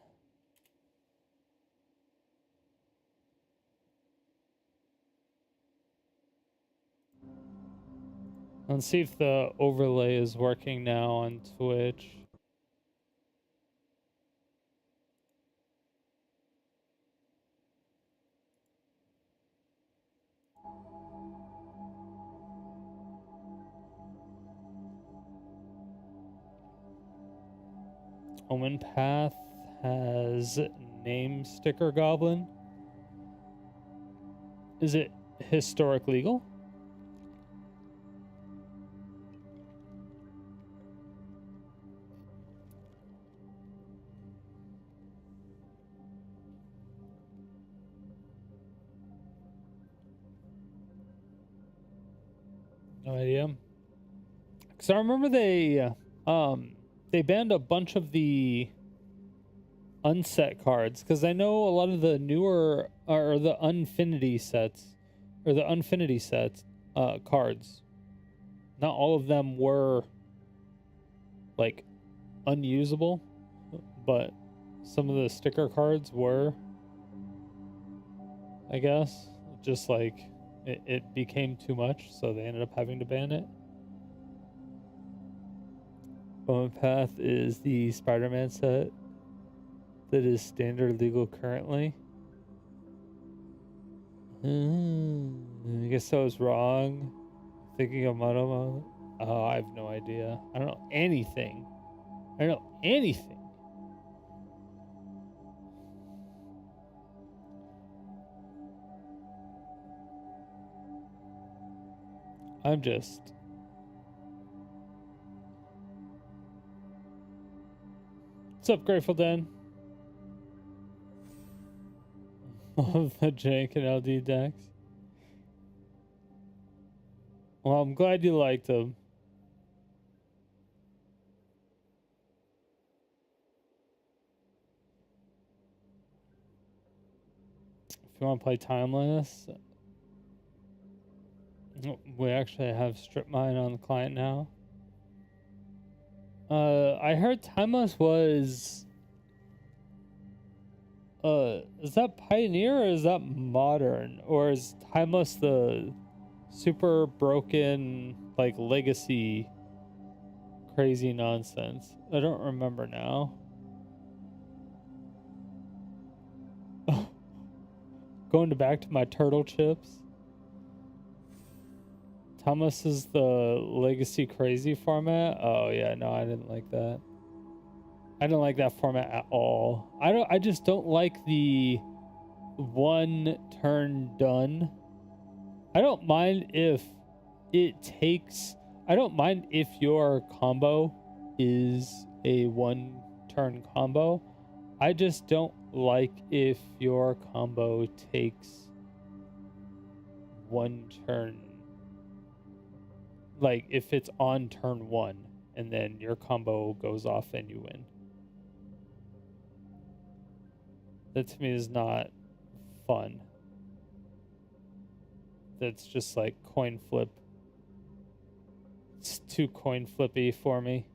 B: Let's see if the overlay is working now on Twitch. Omen Path has name sticker goblin. Is it historic legal? No idea. Because I remember they banned a bunch of the unset cards, because I know a lot of the newer or the Unfinity sets or the Unfinity sets cards, not all of them were like unusable, but some of the sticker cards were, I guess. Just like it became too much, so they ended up having to ban it. Omen Path is the Spider-Man set that is standard legal currently. I guess I was wrong thinking of Monomo. Oh, I have no idea. I don't know anything. I don't know anything. I'm just... What's up, Grateful Den? Love the Jank and LD decks. Well, I'm glad you liked them. If you want to play Timeless, we actually have Strip Mine on the client now. I heard Timeless was... is that Pioneer or is that Modern? Or is Timeless the super broken, like, legacy crazy nonsense? I don't remember now. Going back to my turtle chips. Thomas is the legacy crazy format. Oh yeah, no, I didn't like that. I didn't like that format at all. I just don't like the one turn done. I don't mind if it takes... I don't mind if your combo is a one turn combo. I just don't like if your combo takes one turn, like if it's on turn one and then your combo goes off and you win. That to me is not fun. That's just like coin flip. It's too coin flippy for me.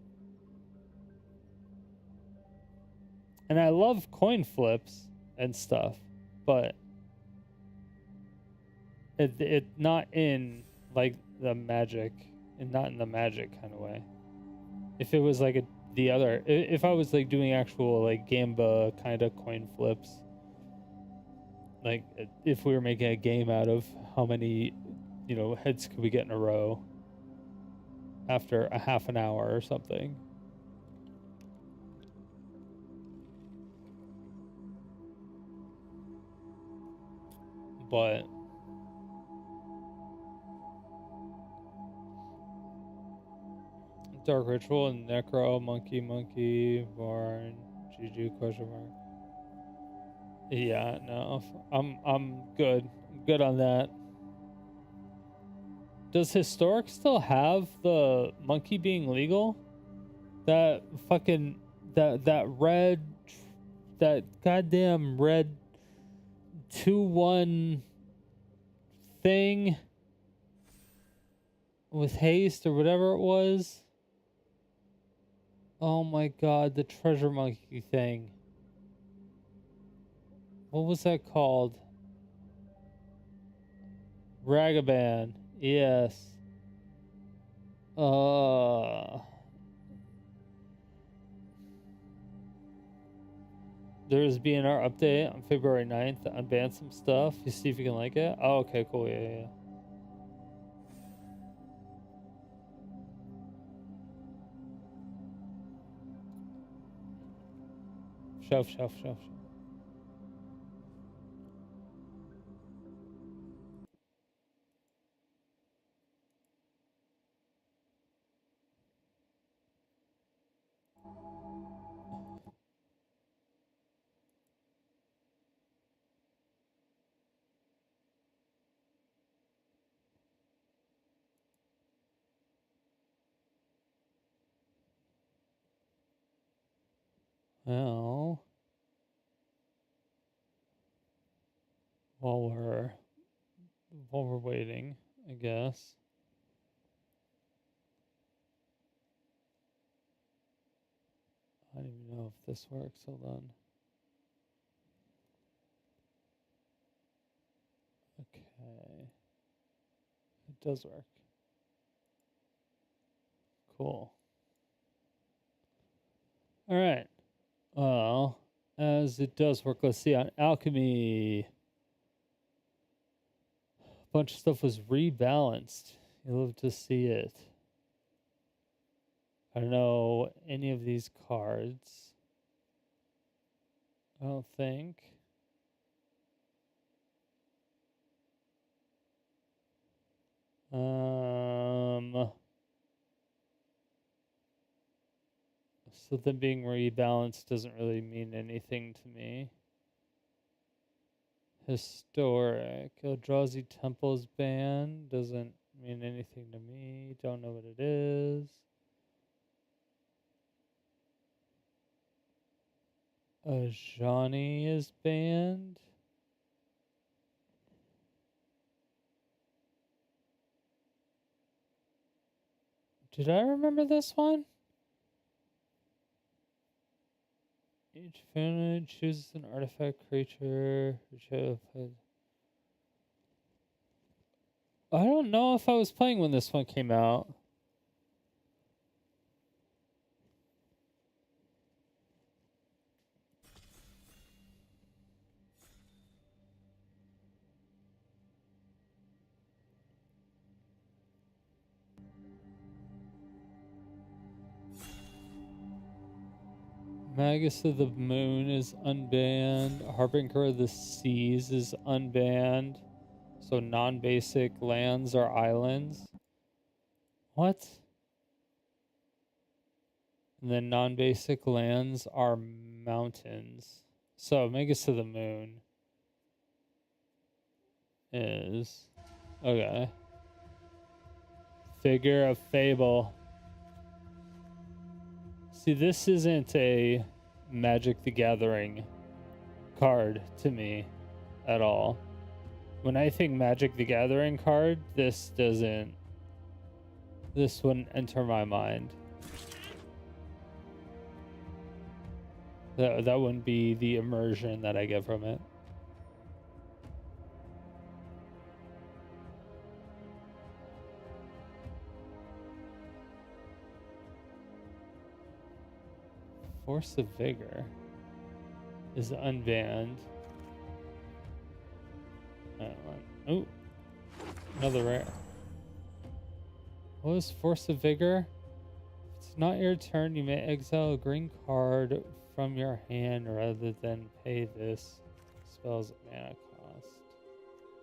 B: And I love coin flips and stuff, but it not in like the magic, and not in the magic kind of way. If it was like if I was like doing actual like gamba kind of coin flips, like if we were making a game out of how many, heads could we get in a row after a half an hour or something. But Dark Ritual and Necro, Monkey, Barn, GG question mark. Yeah, no, I'm good. I'm good on that. Does Historic still have the monkey being legal? That fucking that red, that goddamn red 2-1 thing with haste or whatever it was. Oh my god, the treasure monkey thing. What was that called? Ragavan. Yes. There's BNR update on February 9th to unban some stuff. You see if you can like it. Oh, okay, cool. Yeah. Shelf. Well, while we're waiting, I guess. I don't even know if this works. Hold on. Okay. It does work. Cool. All right. Well, as it does work, let's see on Alchemy. A bunch of stuff was rebalanced. You'll love to see it. I don't know any of these cards. I don't think. So them being rebalanced doesn't really mean anything to me. Historic. Eldrazi Temple's ban doesn't mean anything to me. Don't know what it is. Ajani is banned. Did I remember this one? Each opponent chooses an artifact creature. I don't know if I was playing when this one came out. Magus of the Moon is unbanned. Harbinger of the Seas is unbanned. So non-basic lands are islands. What? And then non-basic lands are mountains. So make us to the moon is okay. Figure of Fable. See, this isn't a Magic the Gathering card to me at all. When I think Magic the Gathering card, this wouldn't enter my mind. That wouldn't be the immersion that I get from it. Force of Vigor is unbanned. Oh, another rare. What was Force of Vigor? If it's not your turn, you may exile a green card from your hand rather than pay this spell's mana cost.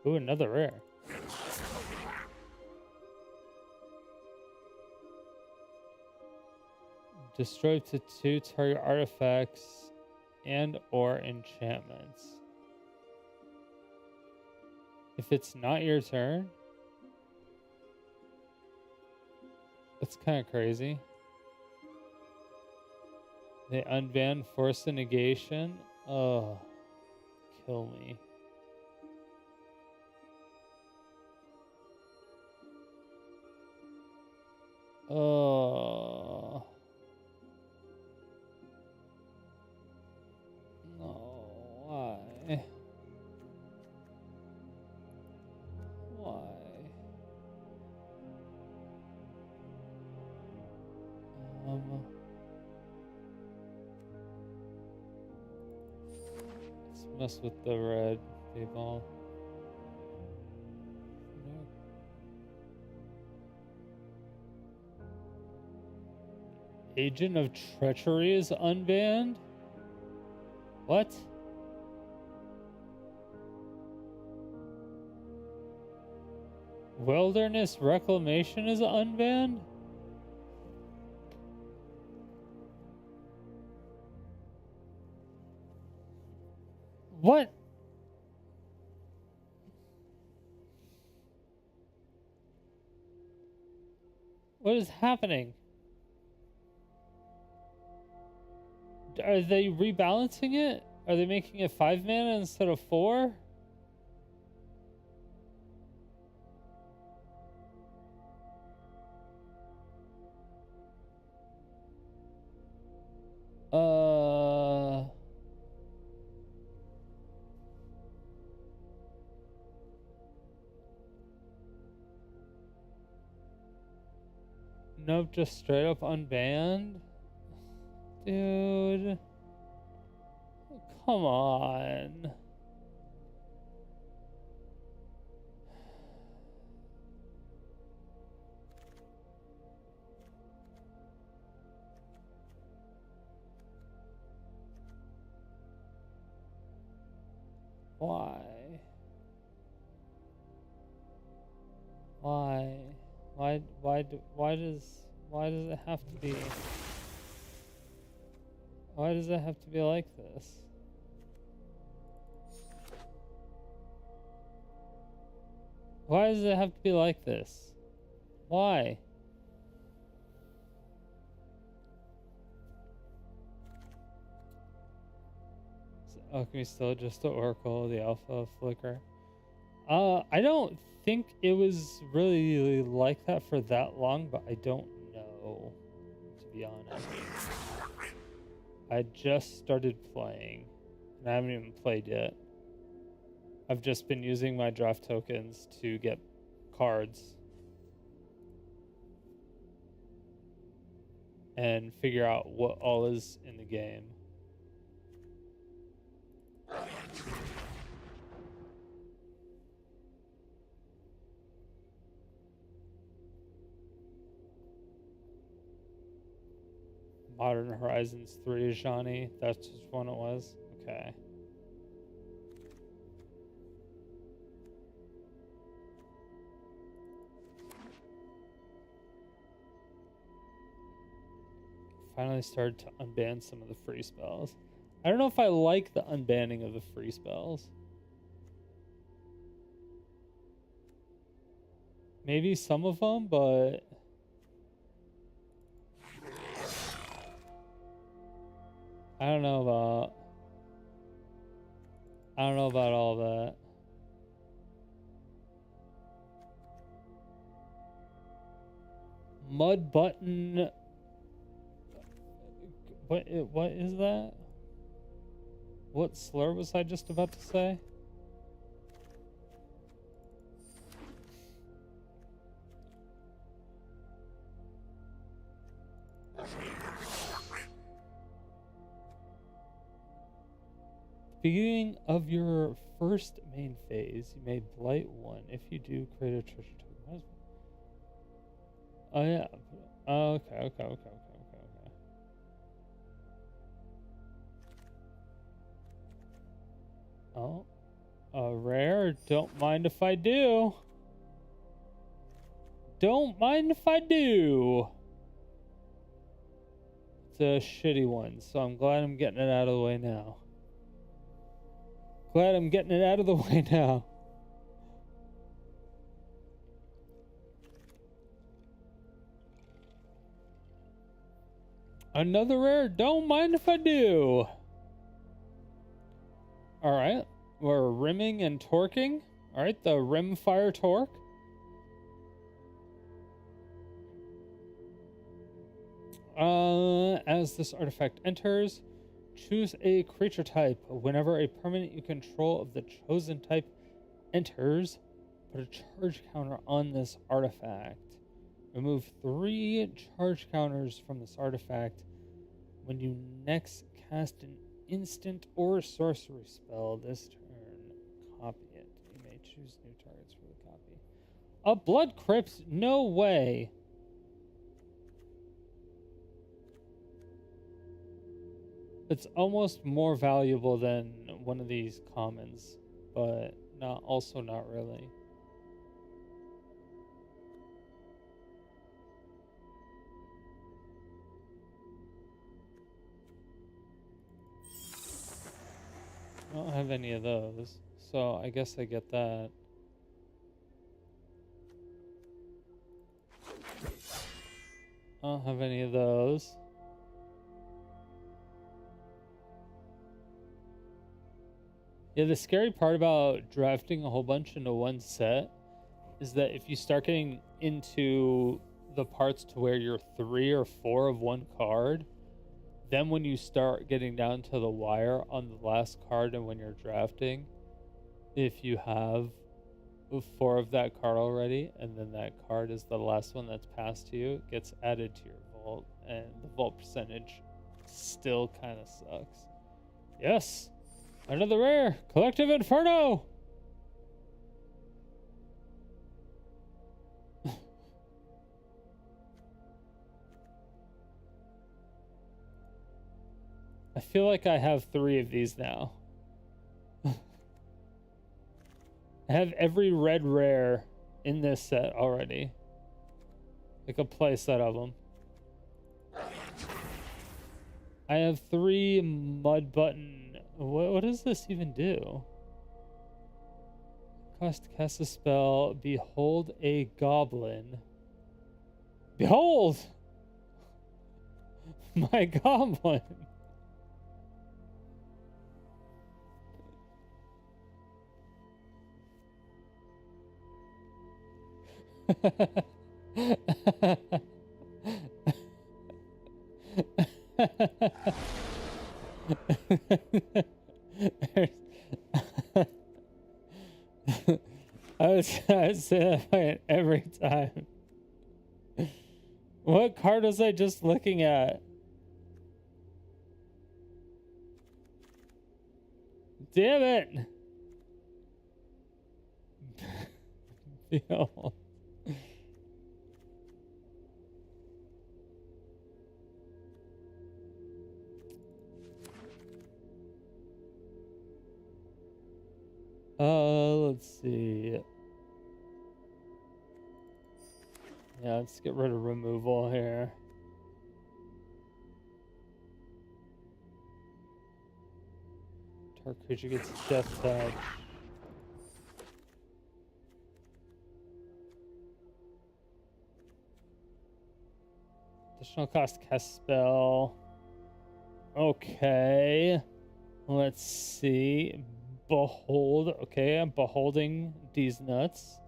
B: Ooh, another rare. Destroy up to 2 target artifacts and or enchantments. If it's not your turn, that's kind of crazy. They unban Force of Negation. Oh, kill me. Oh. No, why? Why? Let's mess with the red people. No. Agent of Treachery is unbanned? What? Wilderness Reclamation is unbanned? What? What is happening? Are they rebalancing it? Are they making it 5 mana instead of 4? Nope, just straight up unbanned? Dude. Come on. Why? Why? Why does it have to be? Why does it have to be like this? Why does it have to be like this? Why? Is alchemy still just the Oracle, the Alpha Flicker? I don't think it was really like that for that long, but I don't know, to be honest. I just started playing, and I haven't even played yet. I've just been using my draft tokens to get cards and figure out what all is in the game. Modern Horizons 3, Johnny. That's which one it was? Okay. Finally started to unban some of the free spells. I don't know if I like the unbanning of the free spells. Maybe some of them, but I don't know about all that. Mud button. What is that? What slur was I just about to say? Beginning of your first main phase, you may blight one. If you do, create a treasure token. Oh yeah. Okay. Oh, rare. Don't mind if I do. Don't mind if I do. It's a shitty one, so I'm glad I'm getting it out of the way now. Glad I'm getting it out of the way now. Another rare. Don't mind if I do. Alright. We're rimming and torquing. Alright, the rim fire torque. As this artifact enters, choose a creature type. Whenever a permanent you control of the chosen type enters, put a charge counter on this artifact. Remove 3 charge counters from this artifact when you next cast an instant or sorcery spell this turn. Copy it. You may choose new targets for the copy. A blood crypt? No way. It's almost more valuable than one of these commons, but also not really. I don't have any of those, so I guess I get that. I don't have any of those. Yeah, the scary part about drafting a whole bunch into one set is that if you start getting into the parts to where you're 3 or 4 of one card, then when you start getting down to the wire on the last card and when you're drafting, if you have 4 of that card already and then that card is the last one that's passed to you, it gets added to your vault, and the vault percentage still kind of sucks. Yes! Another rare! Collective Inferno! I feel like I have 3 of these now. I have every red rare in this set already. Like a play set of them. I have 3 mud button. What does this even do? Cost to cast a spell. Behold a goblin. Behold! My goblin! I would say that every time. What card was I just looking at? Damn it! Behold. Let's see. Yeah, let's get rid of removal here. Or creature gets death touch. Additional cost cast spell. Okay. Let's see. Behold. Okay, I'm beholding these nuts.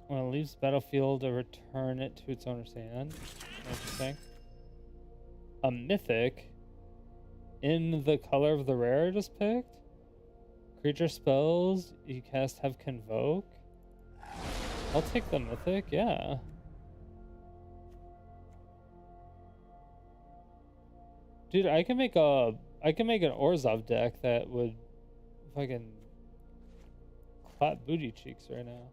B: When it leaves the battlefield, to return it to its owner's hand. Interesting. A mythic in the color of the rare I just picked. Creature spells you cast have convoke. I'll take the mythic, yeah. Dude, I can make an Orzhov deck that would fucking clap booty cheeks right now.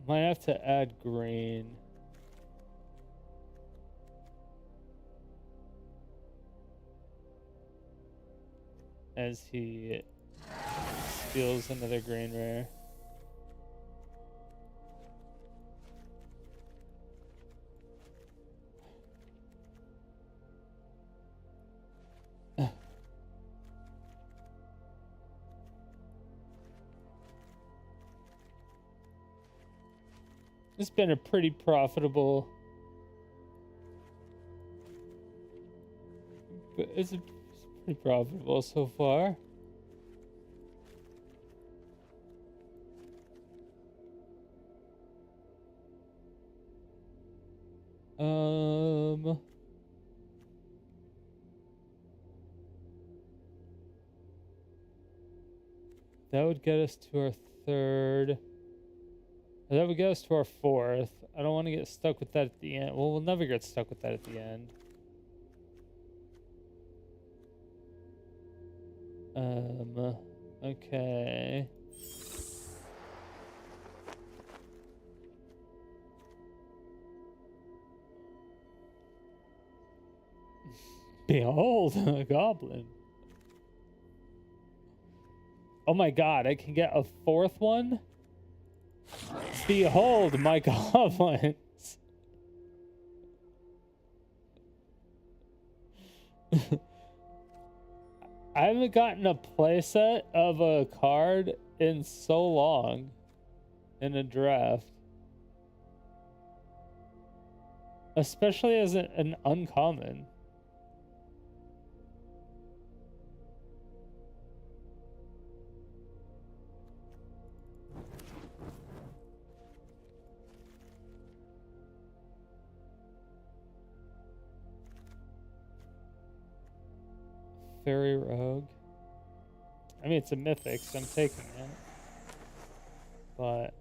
B: Might have to add green. As he steals another green rare. It's been a pretty profitable. It's pretty profitable so far. That would get us to our third. That would get us to our fourth. I don't want to get stuck with that at the end. Well, we'll never get stuck with that at the end. Okay. Behold, a goblin. Oh my god, I can get a fourth one? Behold, my goblins. I haven't gotten a playset of a card in so long in a draft. Especially as an uncommon. Fairy Rogue. I mean, it's a mythic, so I'm taking it. But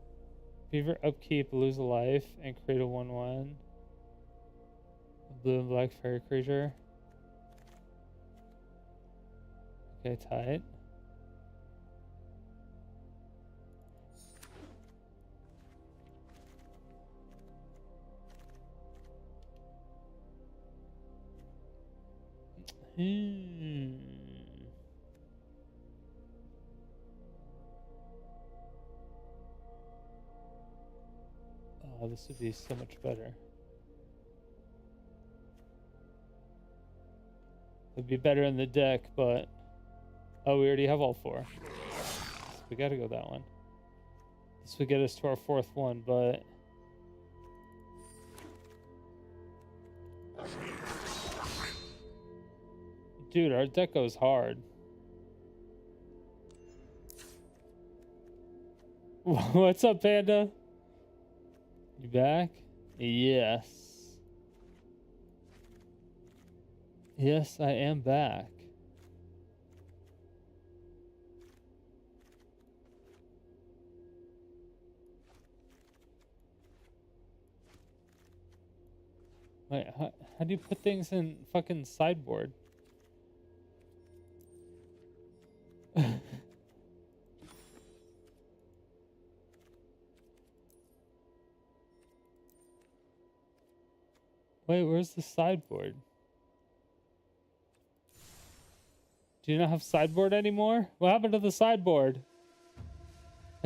B: Beaver upkeep, lose a life, and create a 1/1. A blue and black fairy creature. Okay, tight. Oh, this would be so much better. It'd be better in the deck, but oh, we already have all four. So we gotta go that one. This would get us to our fourth one, but dude, our deck goes hard. What's up, Panda? You back? Yes. Yes, I am back. Wait, how do you put things in fucking sideboard? Wait, where's the sideboard? Do you not have sideboard anymore? What happened to the sideboard?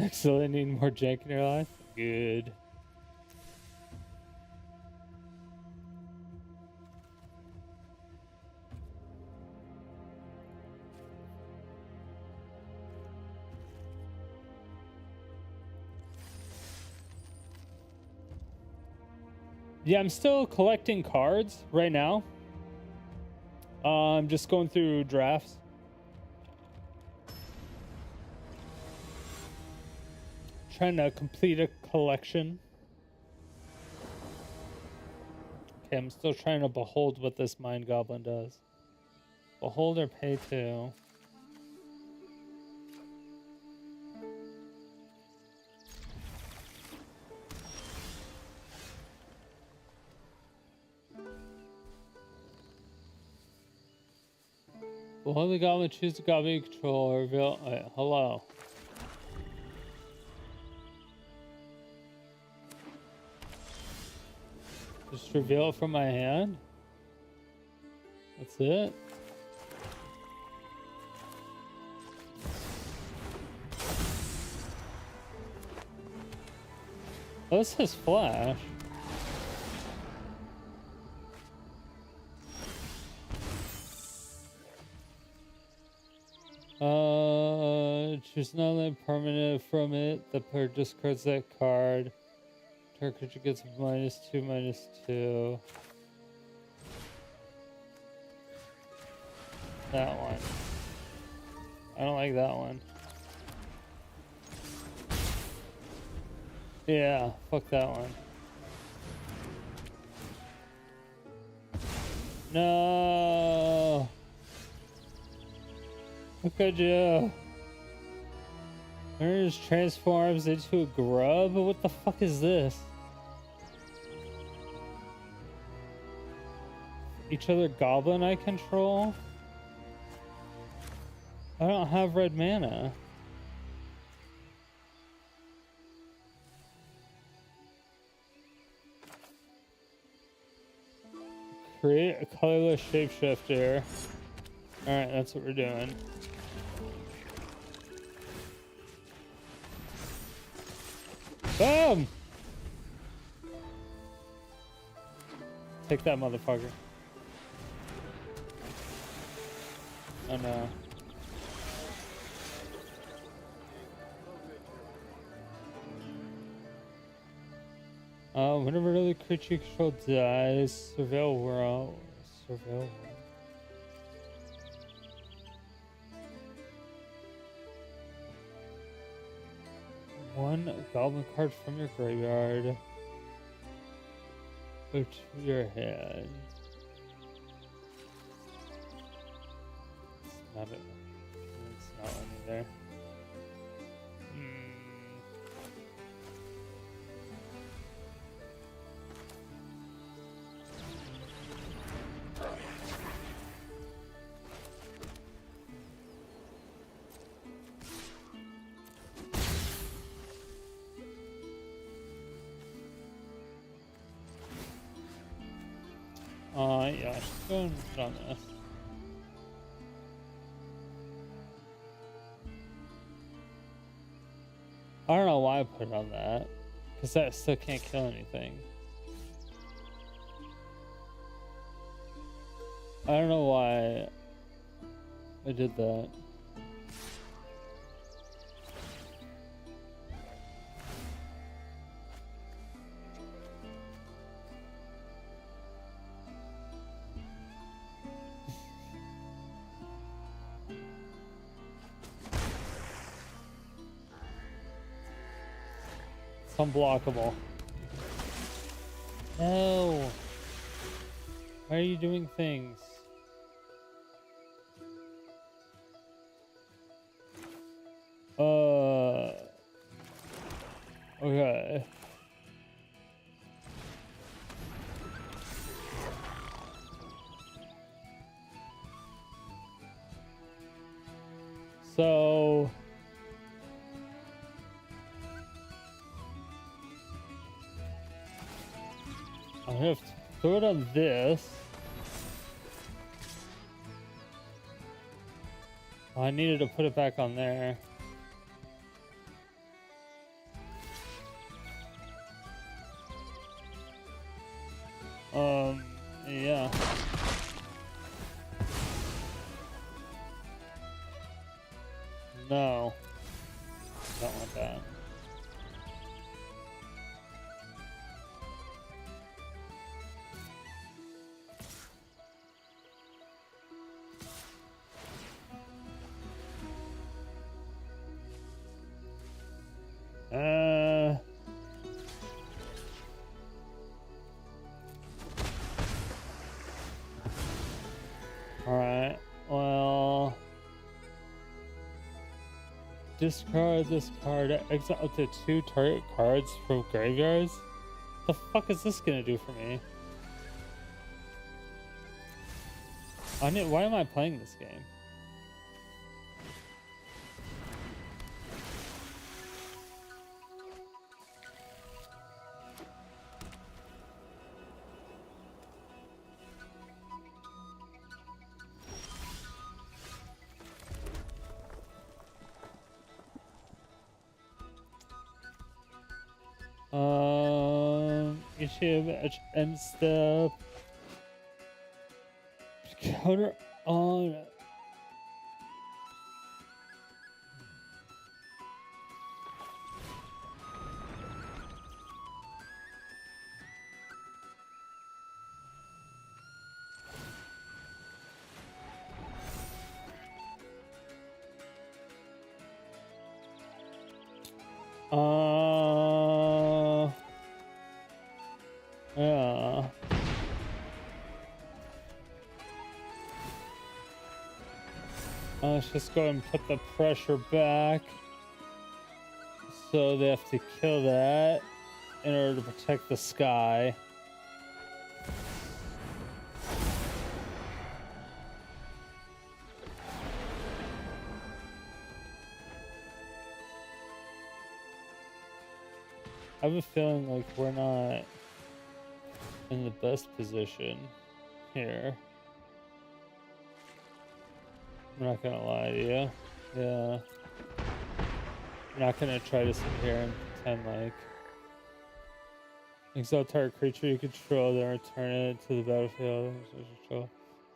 B: Excellent. Need more jank in your life? Good. Yeah, I'm still collecting cards right now. I'm just going through drafts. Trying to complete a collection. Okay, I'm still trying to behold what this mind goblin does. Behold or pay 2. Behold the goblin, choose the goblin you control, or reveal. Hello. Just reveal it from my hand. That's it. Oh, this has flash. Choose another permanent from it. The player discards that card. Target creature gets -2/-2. That one. I don't like that one. Yeah, fuck that one. No. Look at you. Turns transforms into a grub? What the fuck is this? Each other goblin I control? I don't have red mana. Create a colorless shapeshifter. Alright, that's what we're doing. Boom! Take that, motherfucker. Oh no. Whenever the creature you control dies, surveil world. Surveil world. One goblin card from your graveyard. Put to your hand. It's not it. It's not one either. Yeah, I should go and put on this. I don't know why I put it on that, because that still can't kill anything. I don't know why I did that. Unblockable. No. Why are you doing things? Okay. So I have to throw it on this. I needed to put it back on there. Yeah. No. Don't want that. Alright. Well, discard this card. Exile up to 2 target cards from graveyards. The fuck is this gonna do for me? Why am I playing this game? Issue end step. Counter on. Yeah. Let's just go and put the pressure back. So they have to kill that in order to protect the sky. I have a feeling like we're not in the best position here. I'm not gonna lie to you. Yeah. I'm not gonna try to sit here and pretend like exile target creature you control, then return it to the battlefield.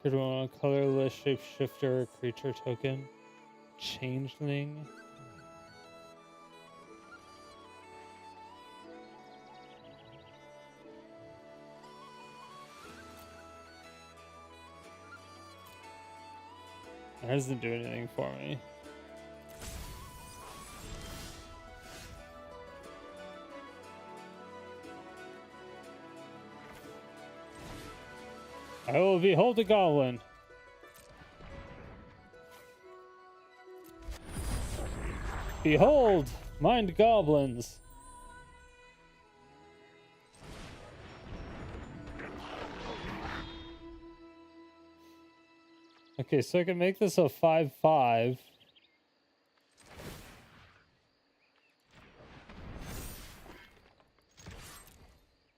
B: Could one colorless shapeshifter creature token. Changeling. That doesn't do anything for me. I will behold a goblin. Behold, mind goblins. Okay, so I can make this a 5/5.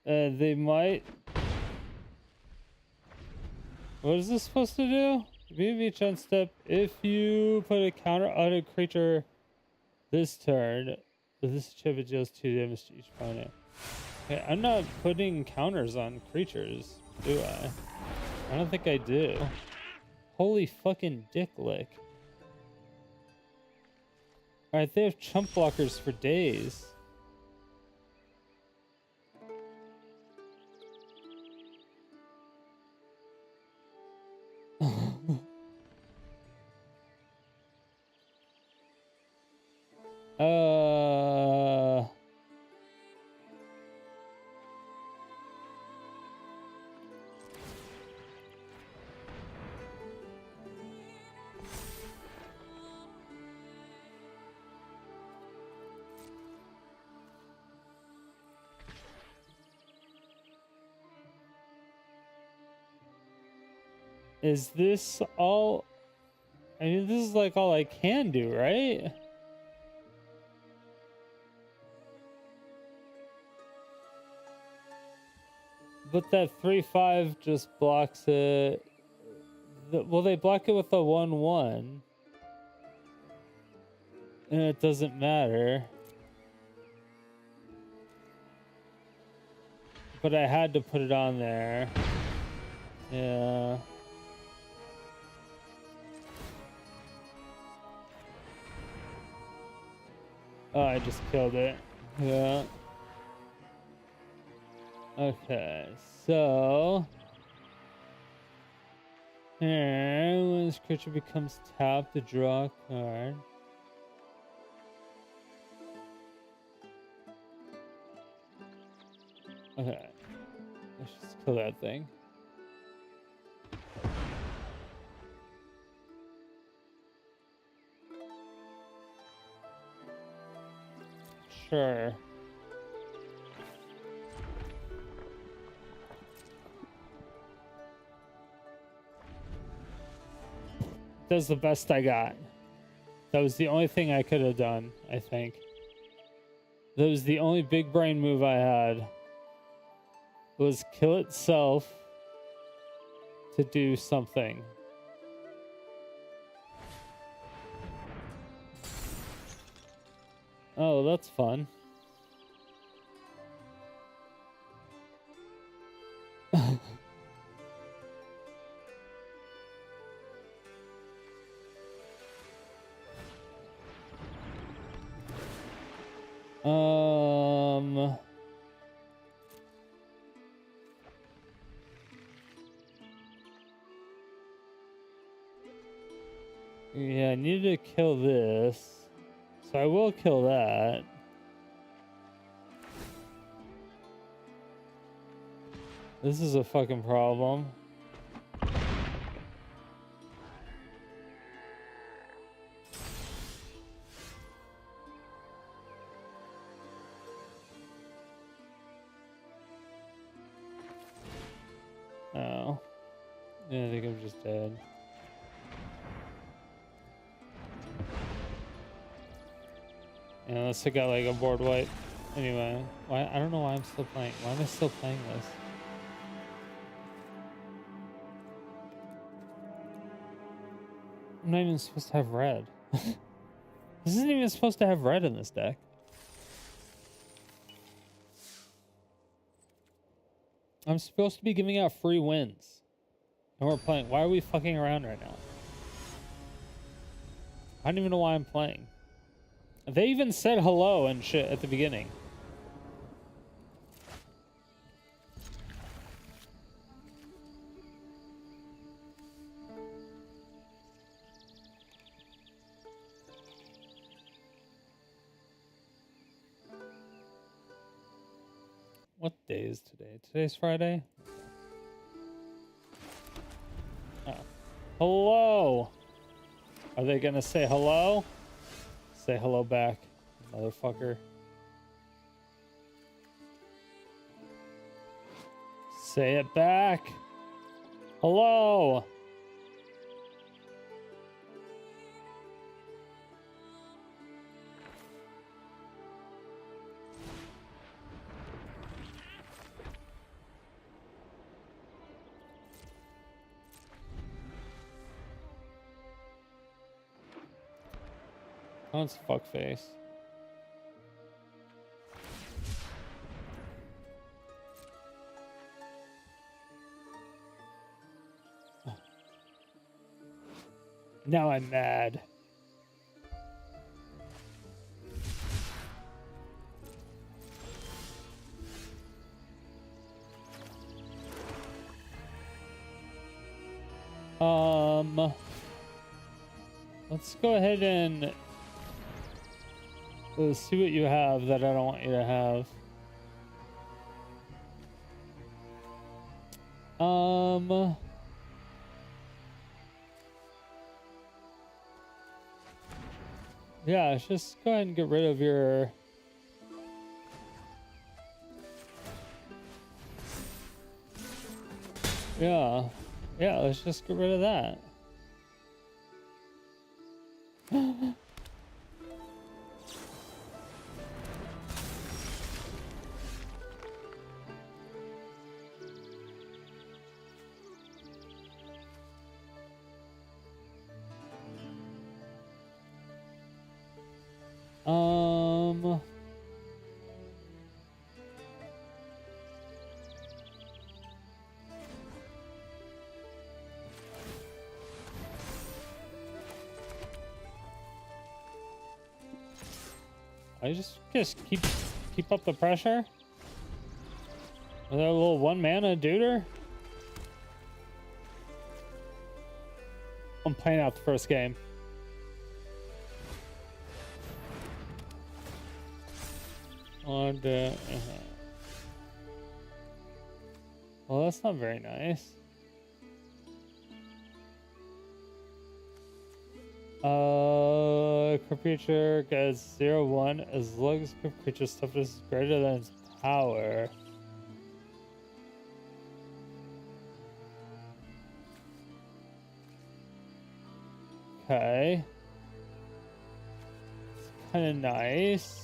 B: They might. What is this supposed to do? Move each end step. If you put a counter on a creature this turn, this chip deals 2 damage to each opponent. Okay, I'm not putting counters on creatures, do I? I don't think I do. Holy fucking dick lick. Alright, they have chump blockers for days. Is this all? I mean, this is like all I can do, right? But that 3/5 just blocks it. Well, they block it with a 1/1. And it doesn't matter. but I had to put it on there. Yeah. Oh, I just killed it. Yeah. Okay, so here, when this creature becomes tapped to draw a card. Okay, let's just kill that thing. Sure. That's the best I got. That was the only thing I could have done, I think. That was the only big brain move I had. Was kill itself to do something. Oh, that's fun. Yeah, I need to kill this. So I will kill that. This is a fucking problem. Oh. Yeah, I think I'm just dead. Yeah, unless I got like a board wipe. Anyway, why? I don't know why I'm still playing. Why am I still playing this? I'm not even supposed to have red. This isn't even supposed to have red in this deck. I'm supposed to be giving out free wins. And we're playing. Why are we fucking around right now? I don't even know why I'm playing. They even said hello and shit at the beginning. What day is today? Today's Friday? Oh. Hello! Are they gonna say hello? Say hello back, motherfucker. Say it back. Hello! Oh, it's fuckface. Now I'm mad. Let's go ahead and see what you have that I don't want you to have. Yeah, just go ahead and get rid of your... Yeah, let's just get rid of that. I just keep up the pressure. With that little 1 mana duder. I'm playing out the first game. On the, Well, that's not very nice. Creature gets 0/1 as long as creature's toughness is greater than its power. Okay. It's kind of nice.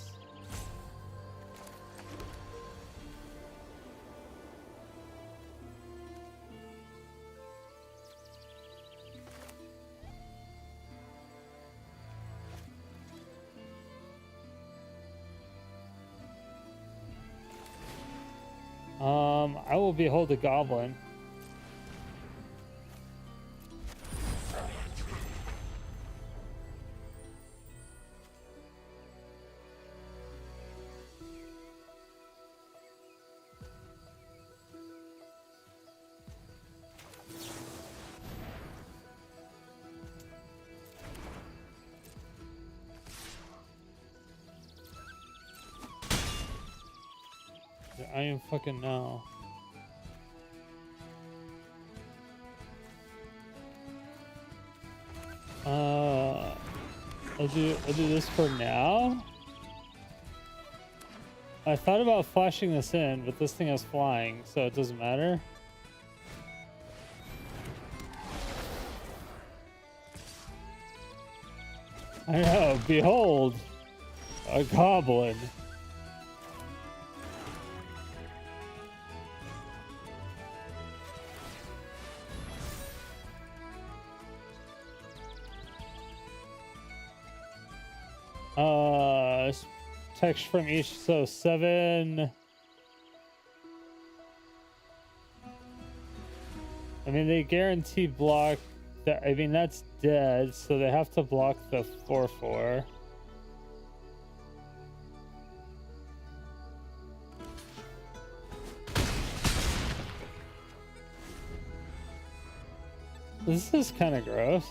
B: I will behold a goblin. I am fucking now. I'll do this for now. I thought about flashing this in, but this thing is flying, so it doesn't matter. I know, behold, a goblin. Text from each, so 7. I mean, they guarantee block that. I mean, that's dead, so they have to block the 4/4. This is kind of gross.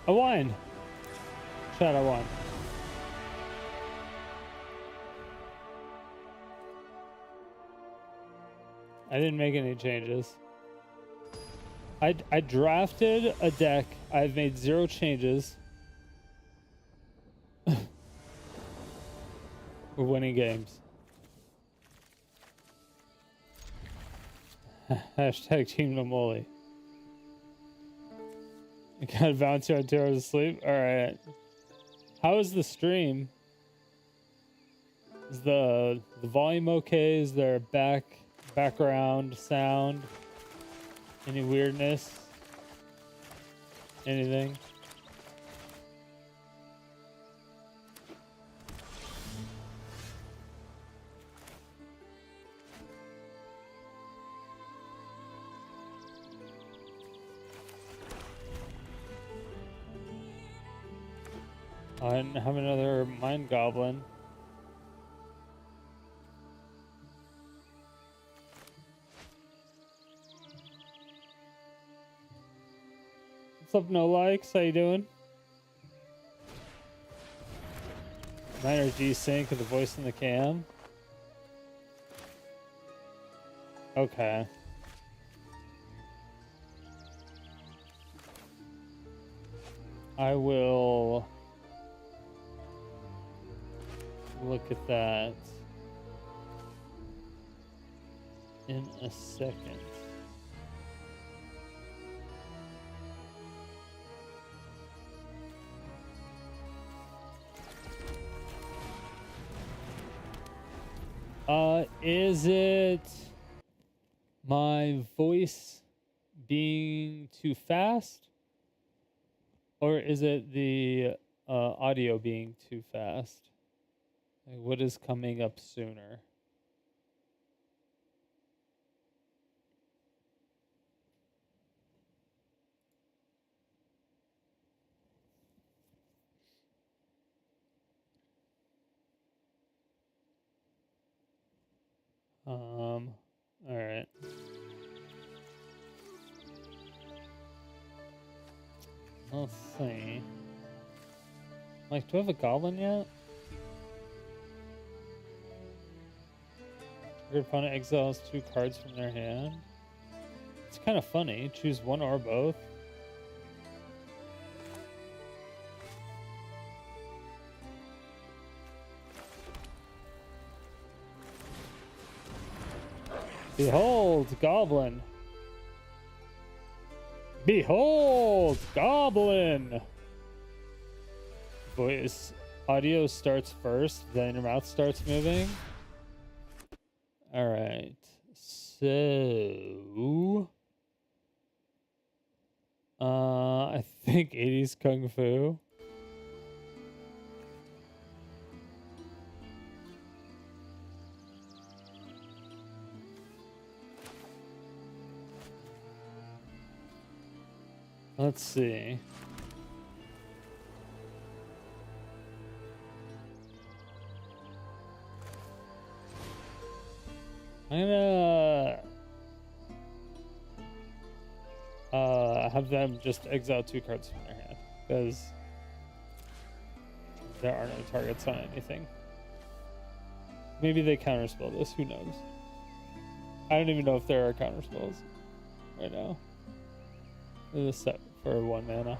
B: I won. Chat, I won. I didn't make any changes. I drafted a deck. I've made 0 changes. We're winning games. Hashtag Team Nomoli. I got a bounty on 2 hours of sleep. All right. How is the stream? Is the volume okay? Is there background sound? Any weirdness? Anything? I have another Mind Goblin. What's up, No Likes? How you doing? Minor G-Sync with the voice in the cam. Okay. I will look at that in a second. Is it my voice being too fast? Or is it the audio being too fast? Like, what is coming up sooner? Alright. Let's see. Like, do I have a goblin yet? Your opponent exiles 2 cards from their hand. It's kind of funny. Choose one or both. Behold, goblin. Behold, goblin. Voice audio starts first, then your mouth starts moving. All right. So, I think 80s kung fu. Let's see. I'm gonna have them just exile 2 cards from their hand because there are no targets on anything. Maybe they counterspell this. Who knows? I don't even know if there are counterspells right now. This is set for 1 mana.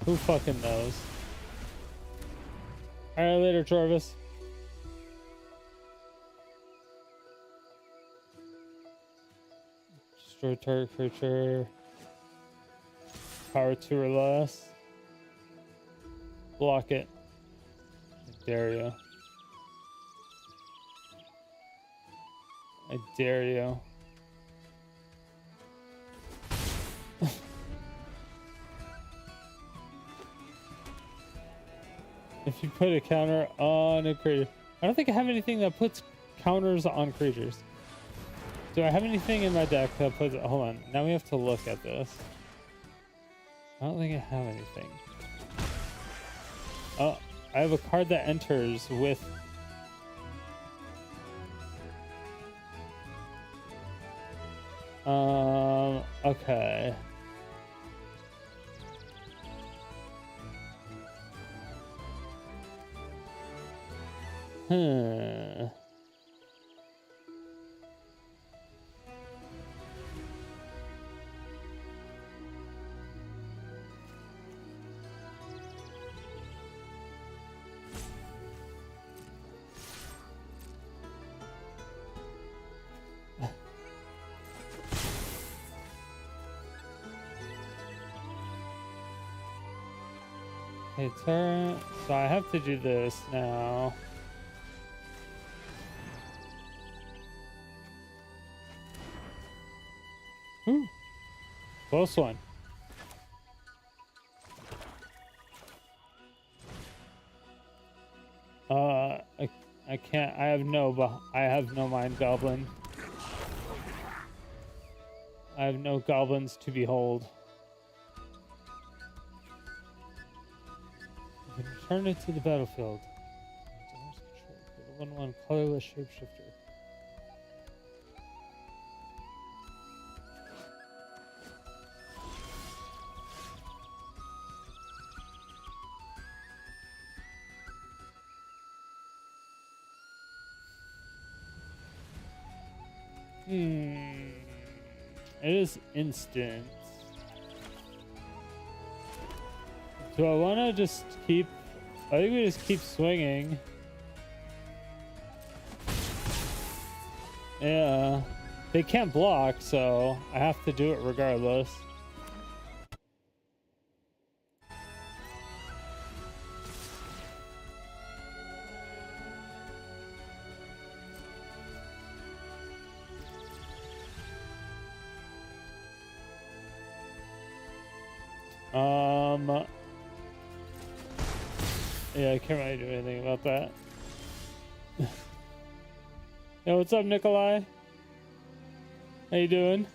B: Who fucking knows? Alright, later, Travis. Destroy target creature. Power 2 or less. Block it. I dare you. I dare you. If you put a counter on a creature. I don't think I have anything that puts counters on creatures. Do I have anything in my deck that puts... Hold on. Now we have to look at this. I don't think I have anything. Oh, I have a card that enters with... Okay. Okay, turn. So I have to do this now. Ooh, close one. I can't. I have no mind goblin. I have no goblins to behold. You can return it to the battlefield. Put a 1/1 colorless shapeshifter. It is instant. Do I want to just keep... I think we just keep swinging. Yeah. They can't block, so I have to do it regardless. Yeah, I can't really do anything about that. Yo, what's up, Nikolai? How you doing?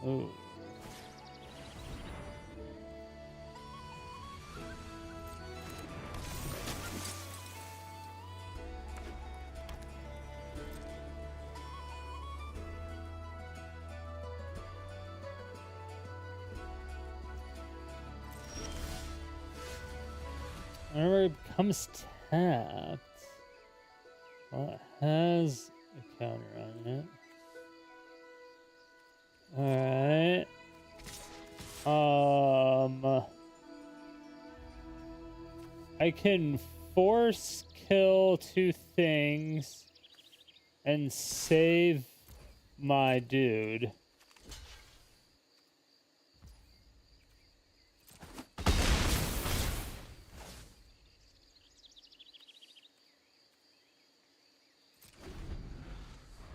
B: Ooh. Whenever it becomes tapped, well, it has a counter on it. Alright. I can force kill 2 things and save my dude.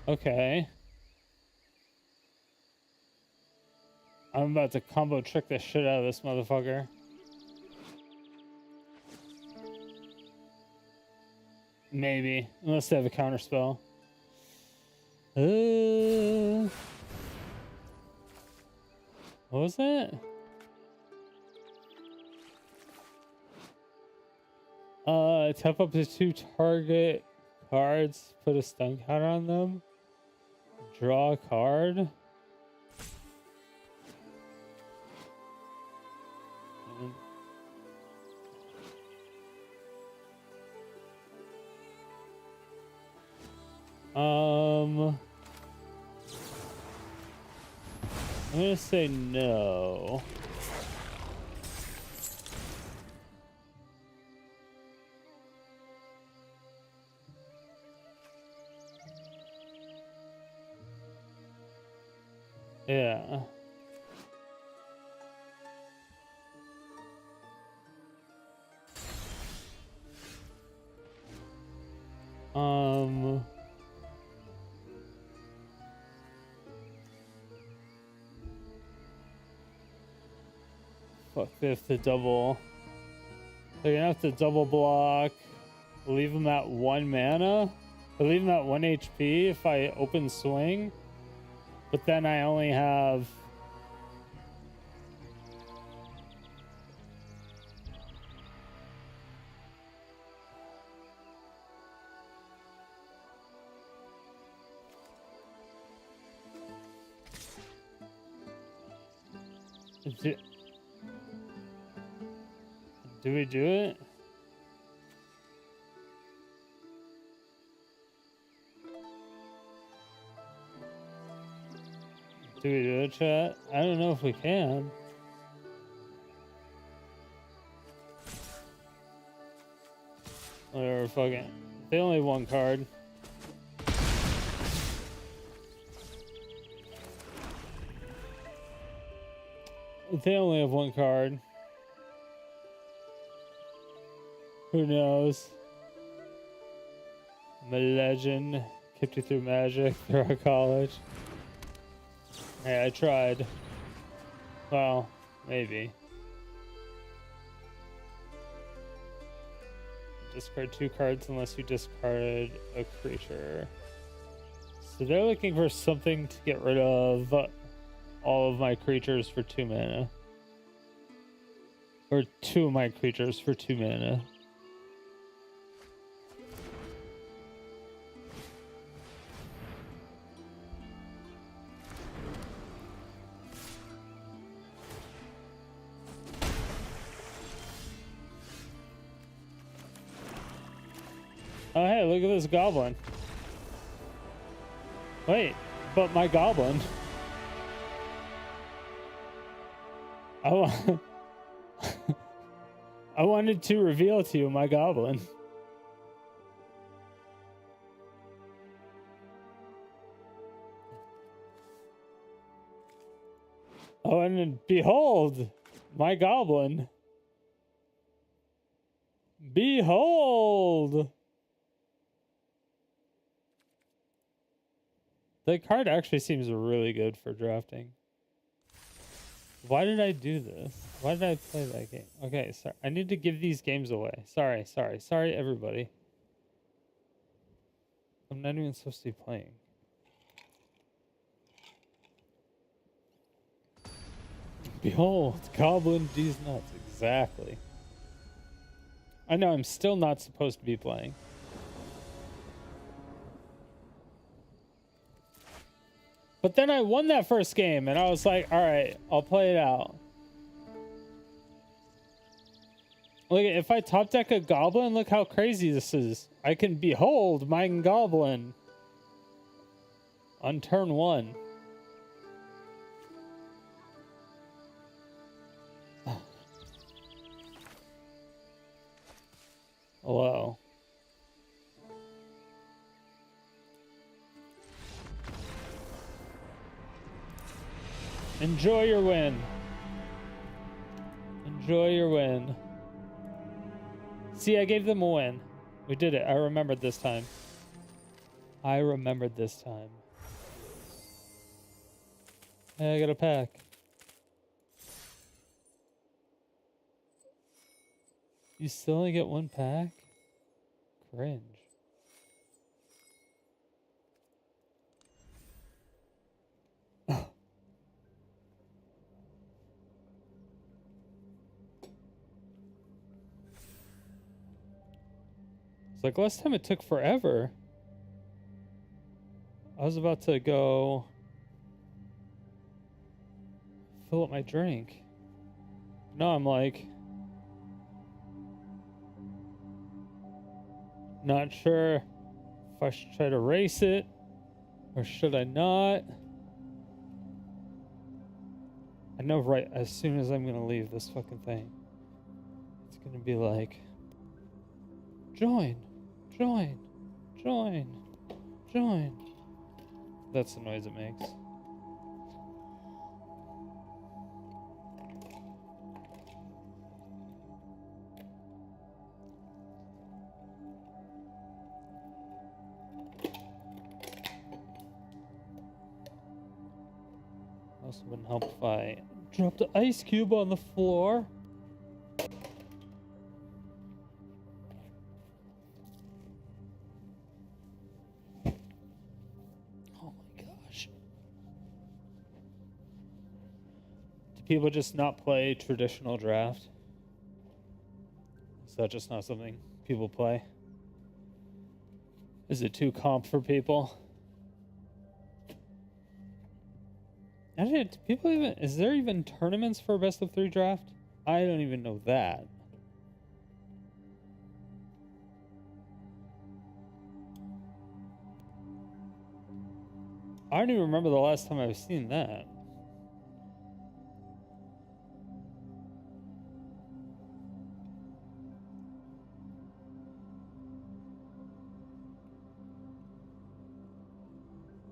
B: Okay. I'm about to combo trick the shit out of this motherfucker. Maybe. Unless they have a counter spell. What was that? Tap up to 2 target cards, put a stun counter on them. Draw a card. I'm gonna say no. Yeah. Fuck, they have to double. They're gonna have to double block. Leave them at 1 mana. I leave them at 1 HP if I open swing. But then I only have... Do we do it? Do we do it, chat? I don't know if we can. Whatever, fuck it. They only have 1 card. They only have 1 card. Who knows? I'm a legend. Kept you through magic throughout college. Hey, I tried. Well, maybe. Discard 2 cards unless you discarded a creature. So they're looking for something to get rid of all of my creatures for 2 mana. Or 2 of my creatures for 2 mana. Oh, hey, look at this goblin. Wait, but my goblin. I wanted to reveal to you my goblin. Oh, and behold, my goblin. Behold! The card actually seems really good for drafting. Why did I do this? Why did I play that game? Okay, sorry. I need to give these games away. Sorry, everybody. I'm not even supposed to be playing. Behold, Goblin D's nuts. Exactly. I know I'm still not supposed to be playing. But then I won that first game, and I was like, alright, I'll play it out. Look, if I top deck a Goblin, look how crazy this is. I can behold my Goblin on turn 1. Hello. Enjoy your win. Enjoy your win. See, I gave them a win. We did it. I remembered this time. I remembered this time. Hey, I got a pack. You still only get 1 pack? Cringe. It's like last time it took forever. I was about to go fill up my drink. Now I'm like, not sure if I should try to race it or should I not. I know right as soon as I'm gonna leave this fucking thing, it's gonna be like, join, join, join, join. That's the noise it makes. Also wouldn't help if I dropped the ice cube on the floor. Oh my gosh. Do people just not play traditional draft? Is that just not something people play? Is it too comp for people? Actually, do people even, is there even tournaments for best of 3 draft? I don't even know that. I don't even remember the last time I've seen that.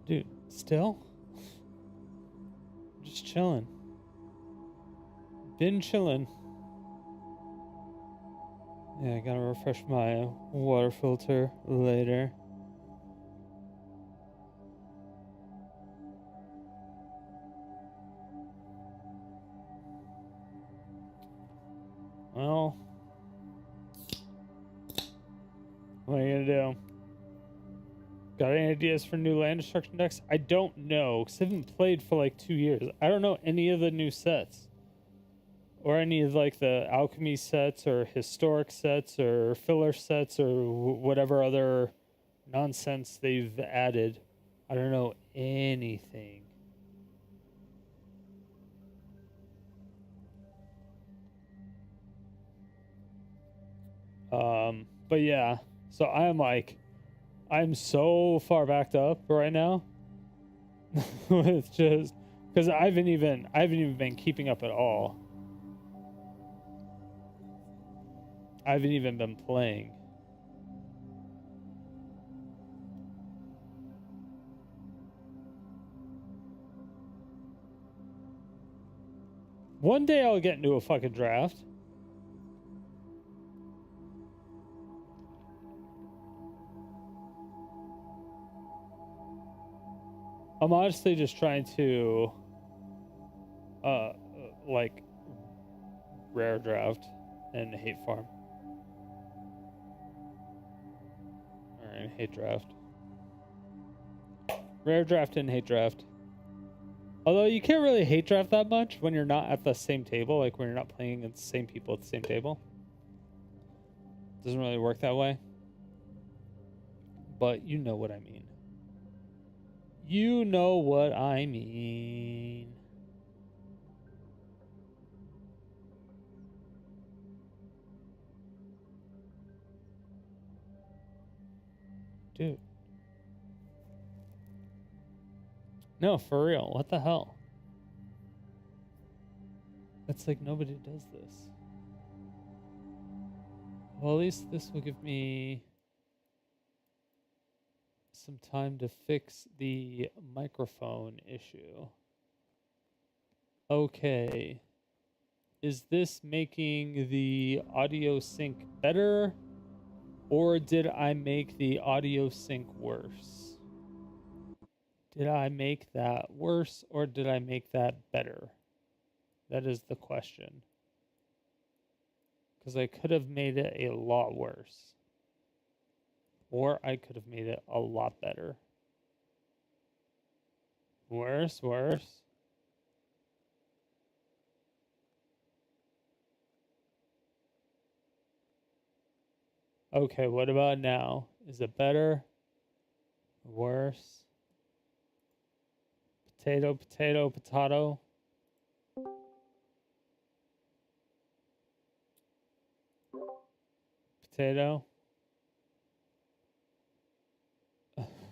B: Dude, still? Just chilling. Been chilling. Yeah, I gotta refresh my water filter later. Well, what are you gonna do? Got any ideas for new land destruction decks? I don't know, because I haven't played for like 2 years. I don't know any of the new sets. Or any of like the alchemy sets or historic sets or filler sets or whatever other nonsense they've added. I don't know anything. But yeah, so I'm so far backed up right now. It's just because I haven't even been keeping up at all. I haven't even been playing. One day I'll get into a fucking draft. I'm honestly just trying to like rare draft and hate farm. Alright, hate draft. Rare draft and hate draft. Although you can't really hate draft that much when you're not at the same table, like when you're not playing against the same people at the same table. Doesn't really work that way. But you know what I mean. You know what I mean. Dude. No, for real. What the hell? It's like nobody does this. Well, at least this will give me some time to fix the microphone issue. Okay. Is this making the audio sync better? Or did I make the audio sync worse? Did I make that worse or did I make that better? That is the question. Because I could have made it a lot worse. Or I could have made it a lot better. Worse. Okay, what about now? Is it better? Worse? Potato, potato. Potato.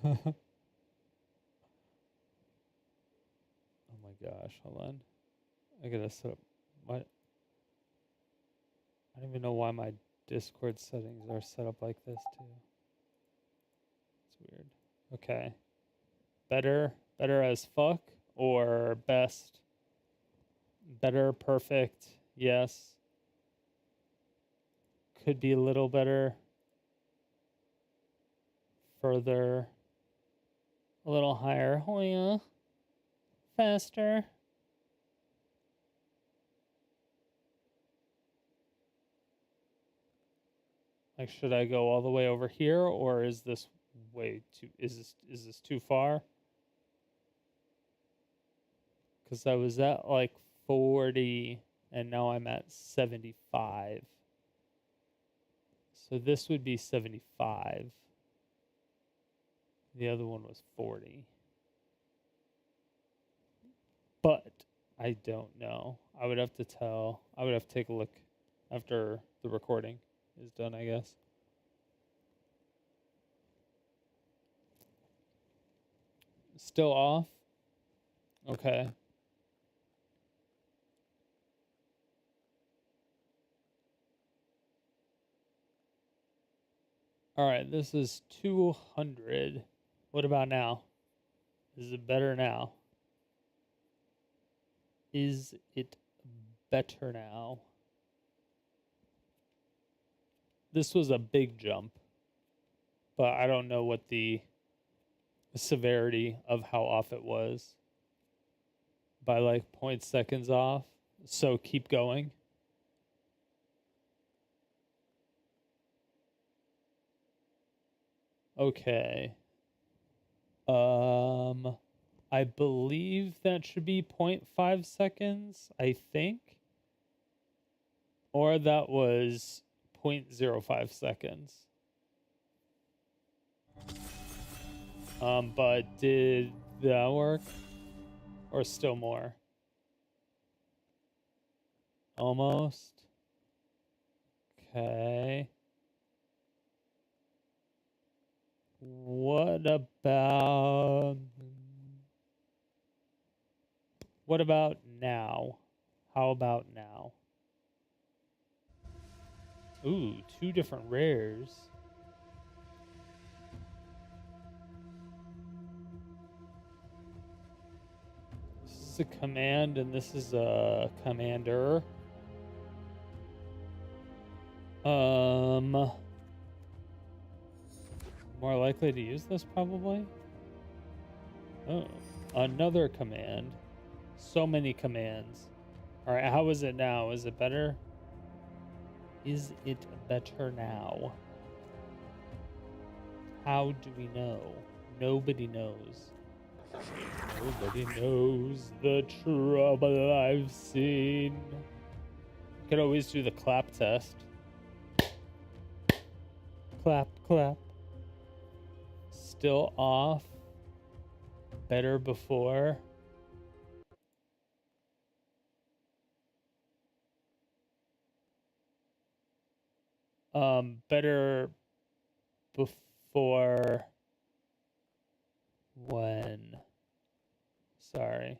B: Oh my gosh, hold on. I gotta set up what? I don't even know why my Discord settings are set up like this too. It's weird. Okay. Better as fuck or best? Better, perfect, yes. Could be a little better. Further. A little higher. Oh yeah. Faster. Like, should I go all the way over here, or is this way too? Is this too far? Because I was at like 40, and now I'm at 75. So this would be 75. The other one was 40. But I don't know. I would have to take a look after the recording is done, I guess. Still off? Okay. All right, this is 200. What about now? Is it better now? Is it better now? This was a big jump, but I don't know what the severity of how off it was. By like 0.0 seconds off. So keep going. Okay. I believe that should be 0.5 seconds, I think. Or that was 0.05 seconds. But did that work? Or still more? Almost. Okay. What about now? How about now? Ooh, 2 different rares. This is a command and this is a commander. More likely to use this probably. Oh, another command. So many commands. All right, how is it now? Is it better? Is it better now? How do we know? Nobody knows. Nobody knows the trouble I've seen. You could always do the clap test. Clap, clap. Still off. Better before. Better before when? Sorry.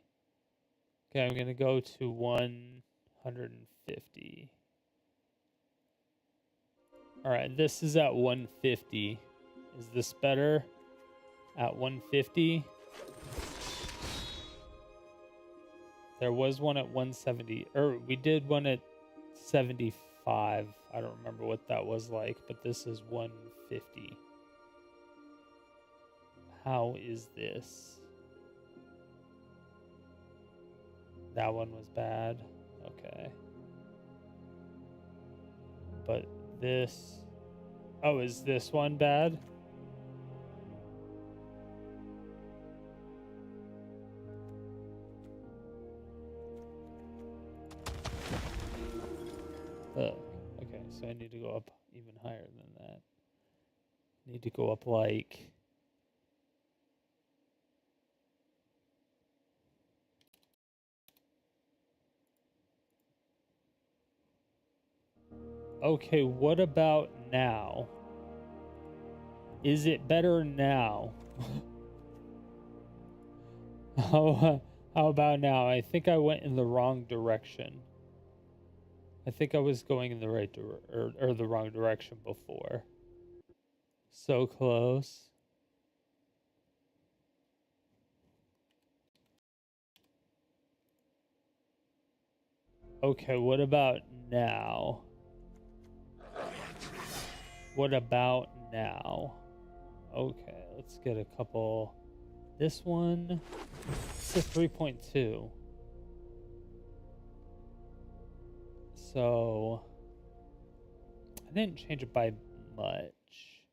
B: Okay, I'm gonna go to 150. Alright, this is at 150. Is this better? At 150? There was one at 170. Or we did one at 75. I don't remember what that was like, but this is 150. How is this? That one was bad. Okay. But this... Oh, is this one bad? Ugh. Okay, so I need to go up even higher than that. Need to go up like... Okay, what about now? Is it better now? How about now? I think I went in the wrong direction. I think I was going in the right or the wrong direction before. So close. Okay, what about now? What about now? Okay, let's get a couple. This one, it's a 3.2. So, I didn't change it by much.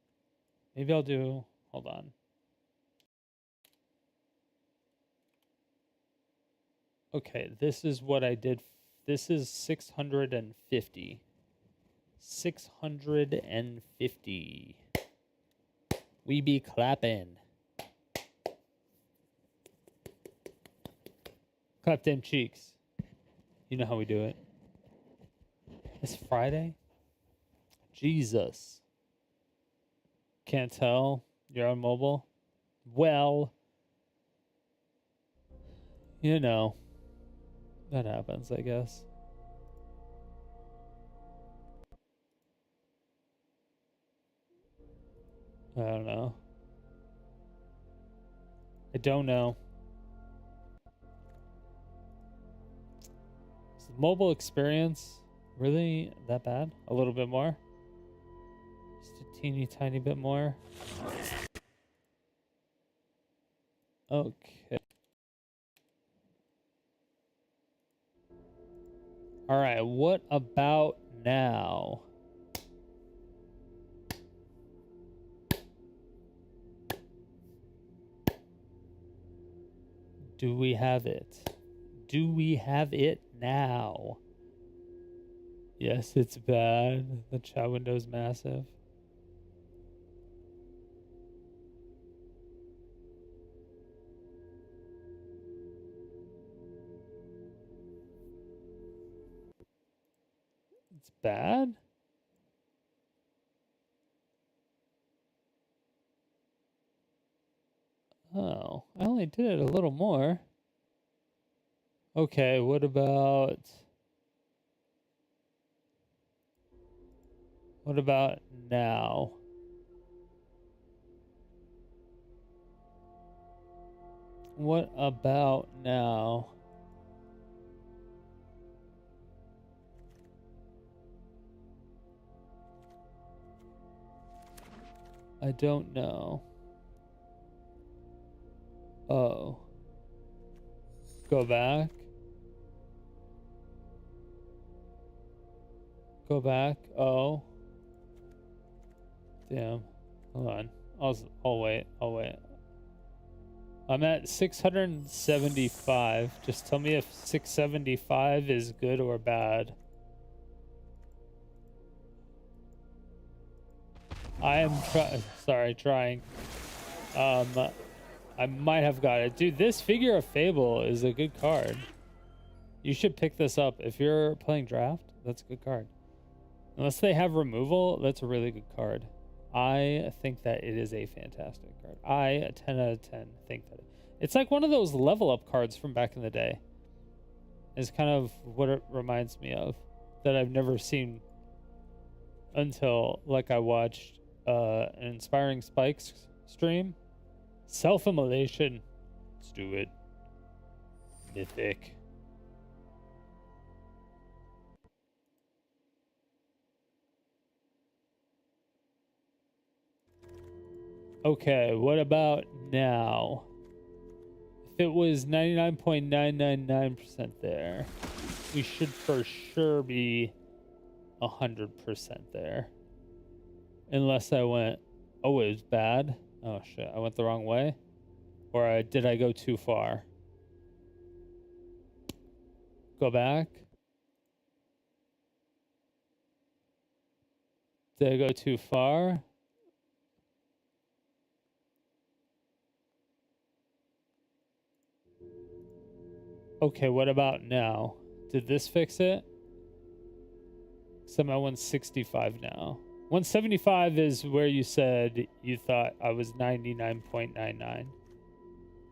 B: Maybe I'll do, hold on. Okay, this is what I did. This is 650. 650. We be clapping. Clap them cheeks. You know how we do it. It's Friday? Jesus. Can't tell you're on mobile? Well, you know, that happens, I guess. I don't know. I don't know. Is the mobile experience really that bad? A little bit more? Just a teeny tiny bit more? Okay. Alright, what about now? Do we have it? Do we have it now? Yes, it's bad. The chat window's massive. It's bad? Oh, I only did it a little more. Okay, what about now? What about now? I don't know. Oh. Go back. Go back. Oh. Damn. Hold on. I'll wait. I'll wait. I'm at 675. Just tell me if 675 is good or bad. I am trying. I might have got it. Dude, this Figure of Fable is a good card. You should pick this up. If you're playing draft, that's a good card. Unless they have removal, that's a really good card. I think that it is a fantastic card. I, 10 out of 10, think that it's like one of those level up cards from back in the day. Is kind of what it reminds me of. That I've never seen until, like, I watched an Inspiring Spikes stream. Self-immolation. Let's do it. Mythic. Okay, what about now? If it was 99.999% there, we should for sure be 100% there. Unless I went, oh, it was bad. Oh shit, I went the wrong way? Or did I go too far? Go back? Did I go too far? Okay, what about now? Did this fix it? So I'm at 165 now. 175 is where you said you thought I was 99.99.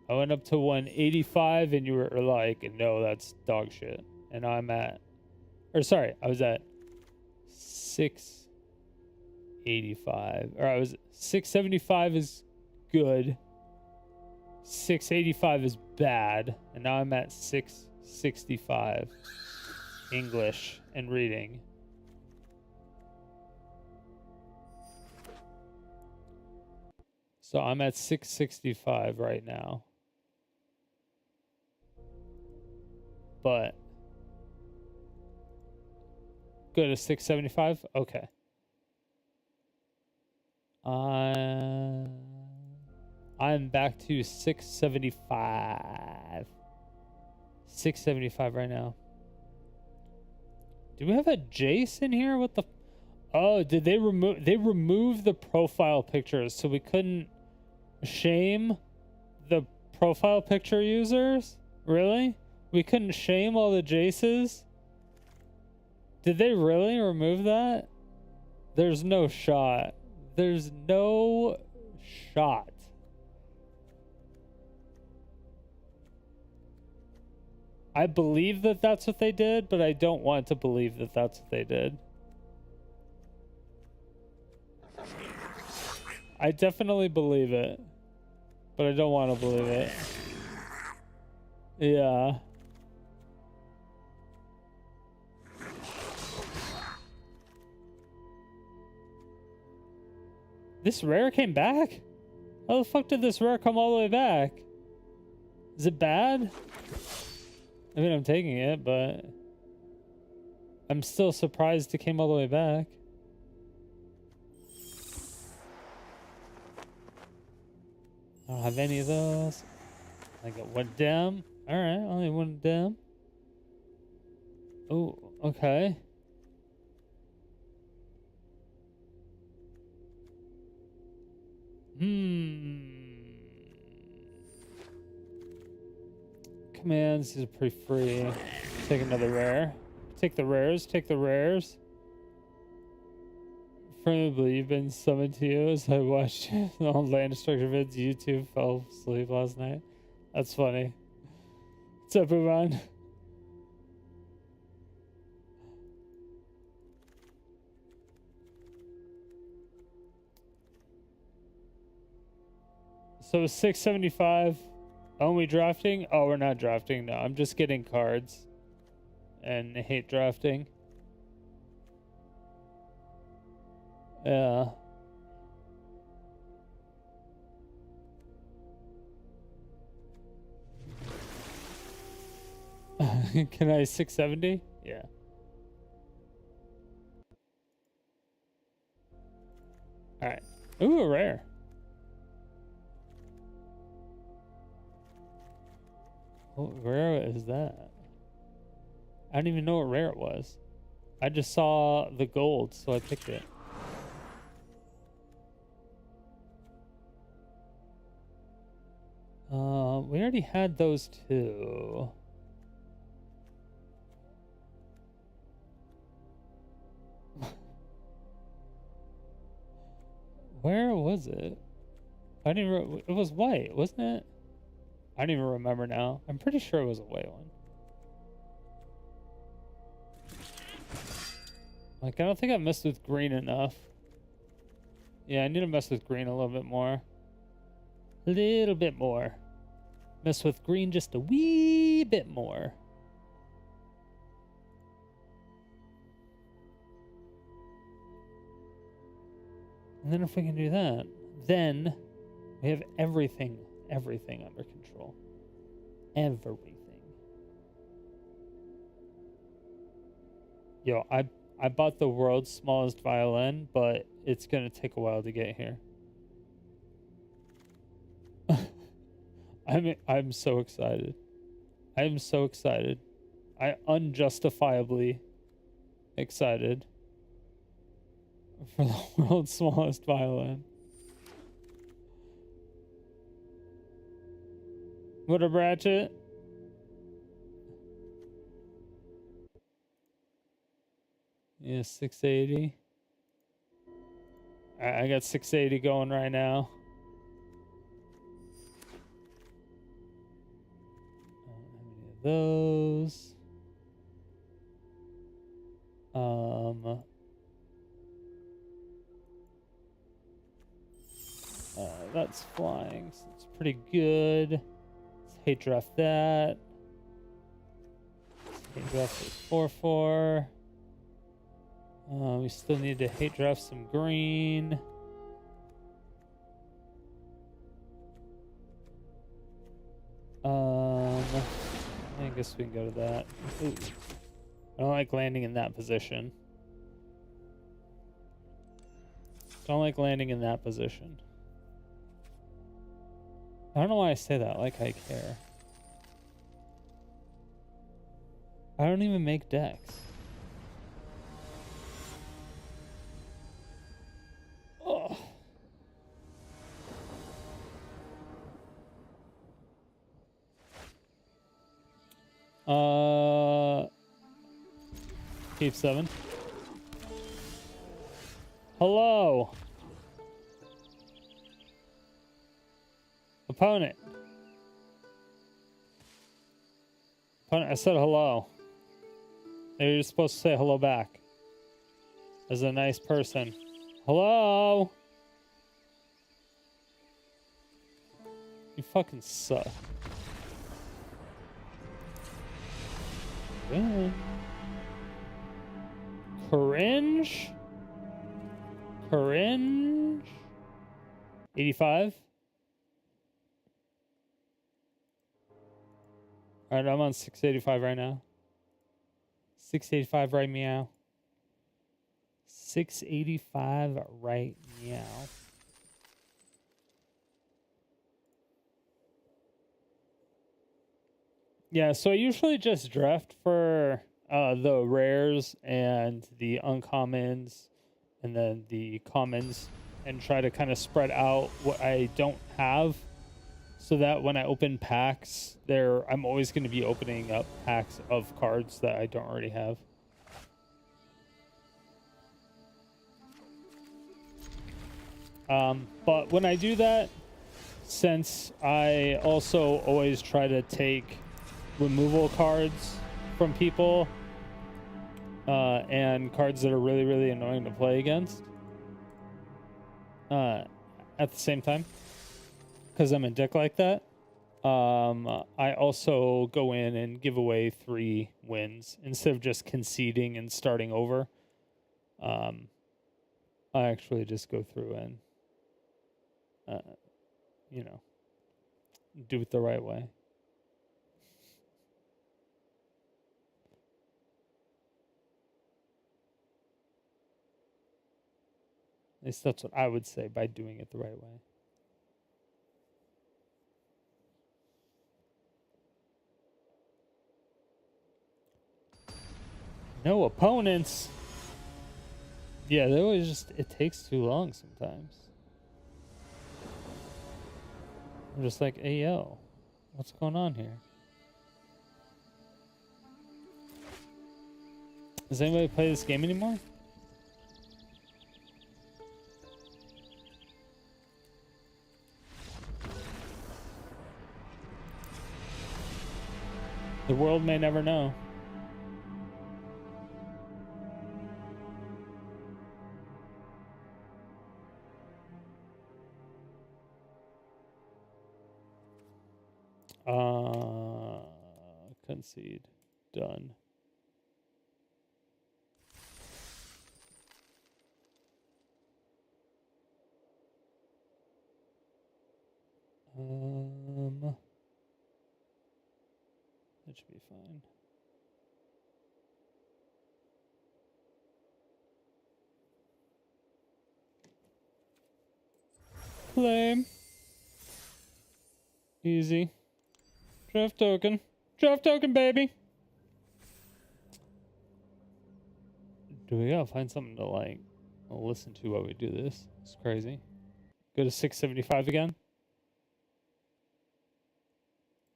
B: I went up to 185 and you were like, no, that's dog shit. And I'm at, or sorry, I was at 685. Or I was 675 is good. 685 is bad. And now I'm at 665. English and reading. So I'm at 665 right now. But go to 675? Okay. I'm back to 675. 675 right now. Do we have a Jace in here? What the? Oh, did they remove? They removed the profile pictures, so we couldn't shame the profile picture users? Really? We couldn't shame all the Jaces? Did they really remove that? There's no shot. There's no shot. I believe that that's what they did, but I don't want to believe that that's what they did. I definitely believe it, but I don't want to believe it. Yeah. This rare came back? How the fuck did this rare come all the way back? Is it bad? I mean, I'm taking it, but I'm still surprised it came all the way back. I don't have any of those. I got one dim. Alright, only one dim. Oh, okay. Commands, these are pretty free. Take another rare. Take the rares, take the rares. Firmly, you've been summoned to you as I watched all land destruction vids. YouTube fell asleep last night. That's funny. What's up, everyone? So 675. Are we drafting? Oh, we're not drafting. No, I'm just getting cards. And I hate drafting. Yeah. Can I 670? Yeah. Alright. Ooh, a rare. What rare is that? I don't even know what rare it was. I just saw the gold, so I picked it. We already had those two. Where was it? I didn't even. It was white, wasn't it? I don't even remember now. I'm pretty sure it was a white one. Like, I don't think I messed with green enough. Yeah, I need to mess with green a little bit more. A little bit more. Mess with green just a wee bit more. And then if we can do that, then we have everything under control. Everything. Yo, I bought the world's smallest violin, but it's gonna take a while to get here. I'm so excited. I'm so excited. I unjustifiably excited for the world's smallest violin. What a ratchet. Yeah, 680. I got 680 going right now. How many of those? That's flying, so it's pretty good. Let's hate draft that. Let's hate draft with 4/4. We still need to hate draft some green. I guess we can go to that. Ooh. I don't like landing in that position. Don't like landing in that position. I don't know why I say that, like I care. I don't even make decks. Oh. Keep 7. Hello. Opponent. Opponent, I said hello. You're supposed to say hello back. As a nice person. Hello? You fucking suck. Yeah. Cringe? Cringe? 85? Alright, I'm on 685 right now. 685 right meow. 685 right meow. Yeah, so I usually just draft for the rares and the uncommons and then the commons and try to kind of spread out what I don't have so that when I open packs, I'm always going to be opening up packs of cards that I don't already have. But when I do that, since I also always try to take removal cards from people and cards that are really, really annoying to play against at the same time, because I'm a dick like that, I also go in and give away 3 wins instead of just conceding and starting over. I actually just go through and do it the right way. At least that's what I would say by doing it the right way. No opponents. Yeah, they always just, it takes too long sometimes. I'm just like, hey, yo, what's going on here? Does anybody play this game anymore? The world may never know. Concede. Done. That should be fine. Lame. Easy. Draft token. Draft token, baby. Do we gotta find something to like listen to while we do this? It's crazy. Go to 675 again.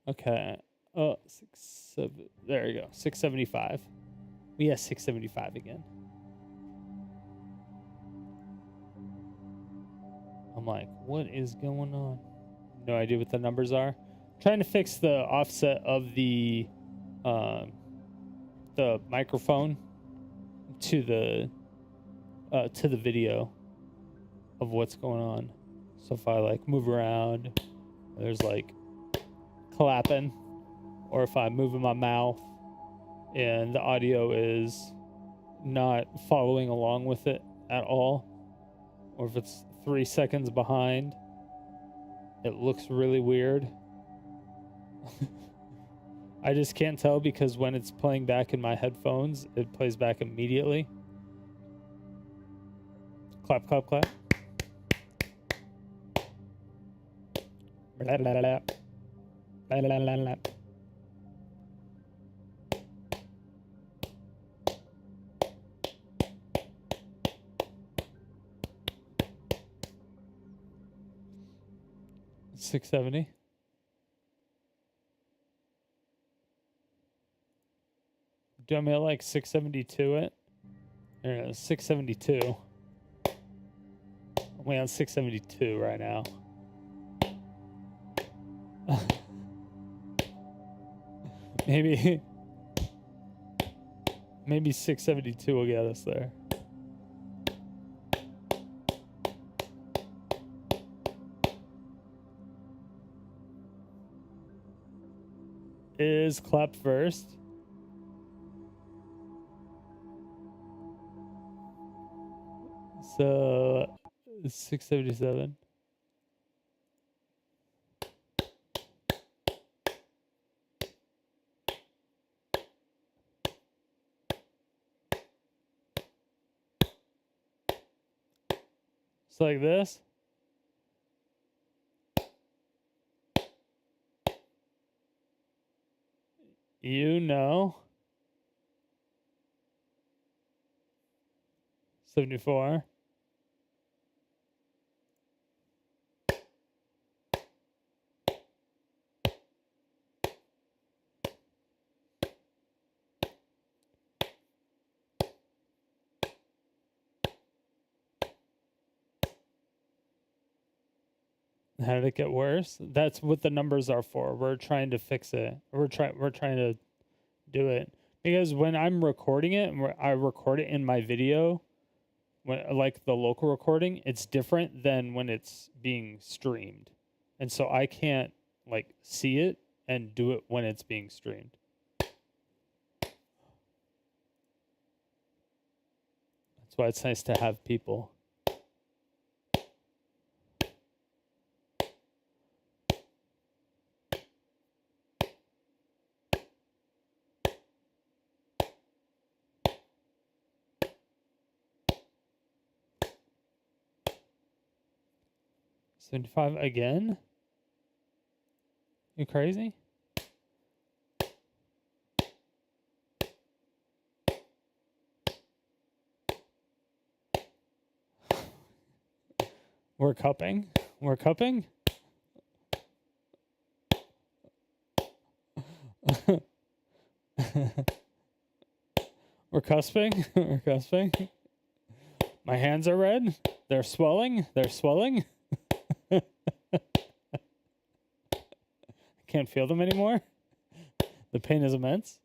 B: Okay. Oh, 7. There you go. 675. We have 675 again. I'm like, what is going on? No idea what the numbers are. Trying to fix the offset of the microphone to the video of what's going on. So if I like move around, there's like clapping, or if I'm moving my mouth and the audio is not following along with it at all, or if it's 3 seconds behind, it looks really weird. I just can't tell because when it's playing back in my headphones, it plays back immediately. Clap, clap, clap. Blah, blah, blah, blah. Blah, blah, blah, blah. $670. Do you want me to like 672 it? Yeah, 672. I'm on 672 right now. Maybe 672 will get us there. Is clap first. So 677. It's like this. You know. 74. How did it get worse? That's what the numbers are for. We're trying to fix it. We're trying to do it because when I'm recording it, I record it in my video, when like the local recording, it's different than when it's being streamed, and so I can't like see it and do it when it's being streamed. That's why it's nice to have people. $75 again? You crazy? We're cupping. We're cupping. We're cusping. We're cusping. My hands are red. They're swelling. They're swelling. Can't feel them anymore. The pain is immense.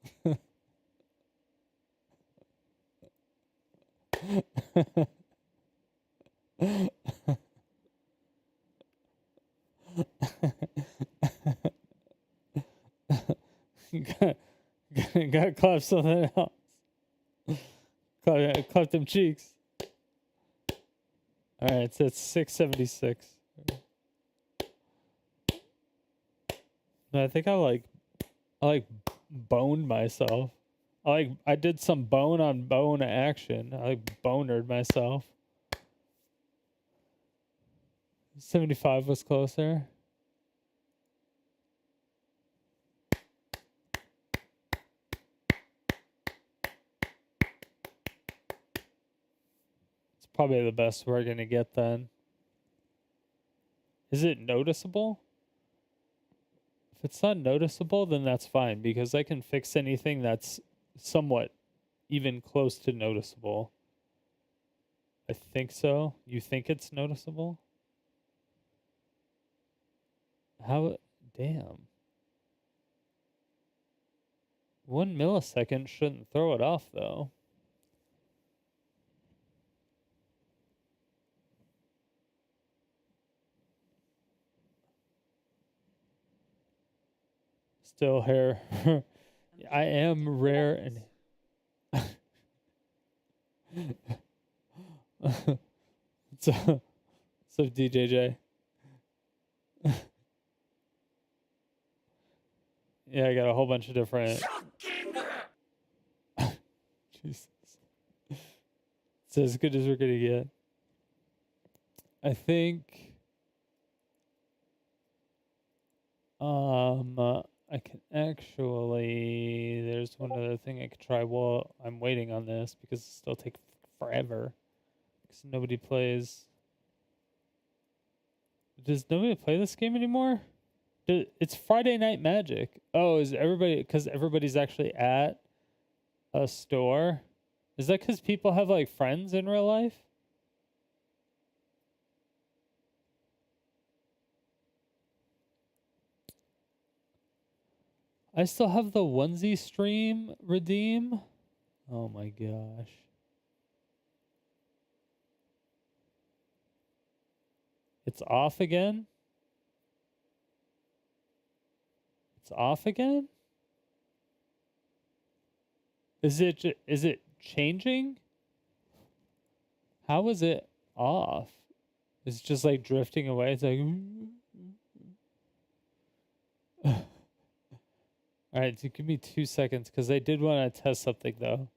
B: Gotta clap something else. Clap them cheeks. All right, so it's 676. No, I think I like boned myself. I did some bone on bone action. I like bonered myself. 75 was closer. It's probably the best we're gonna get then. Is it noticeable? If it's not noticeable, then that's fine because I can fix anything that's somewhat even close to noticeable. I think so. You think it's noticeable? How? Damn. 1 millisecond shouldn't throw it off, though. Still hair. I am rare and. so DJJ. Yeah, I got a whole bunch of different. Jesus. It's as good as we're gonna get. I think. I can actually. There's one other thing I could try while I'm waiting on this because it still takes forever. Because nobody plays. Does nobody play this game anymore? It's Friday Night Magic. Oh, is everybody? Because everybody's actually at a store. Is that because people have like friends in real life? I still have the onesie stream redeem. Oh my gosh. It's off again? It's off again? Is it changing? How is it off? It's just like drifting away. It's like all right, so give me 2 seconds because I did want to test something though.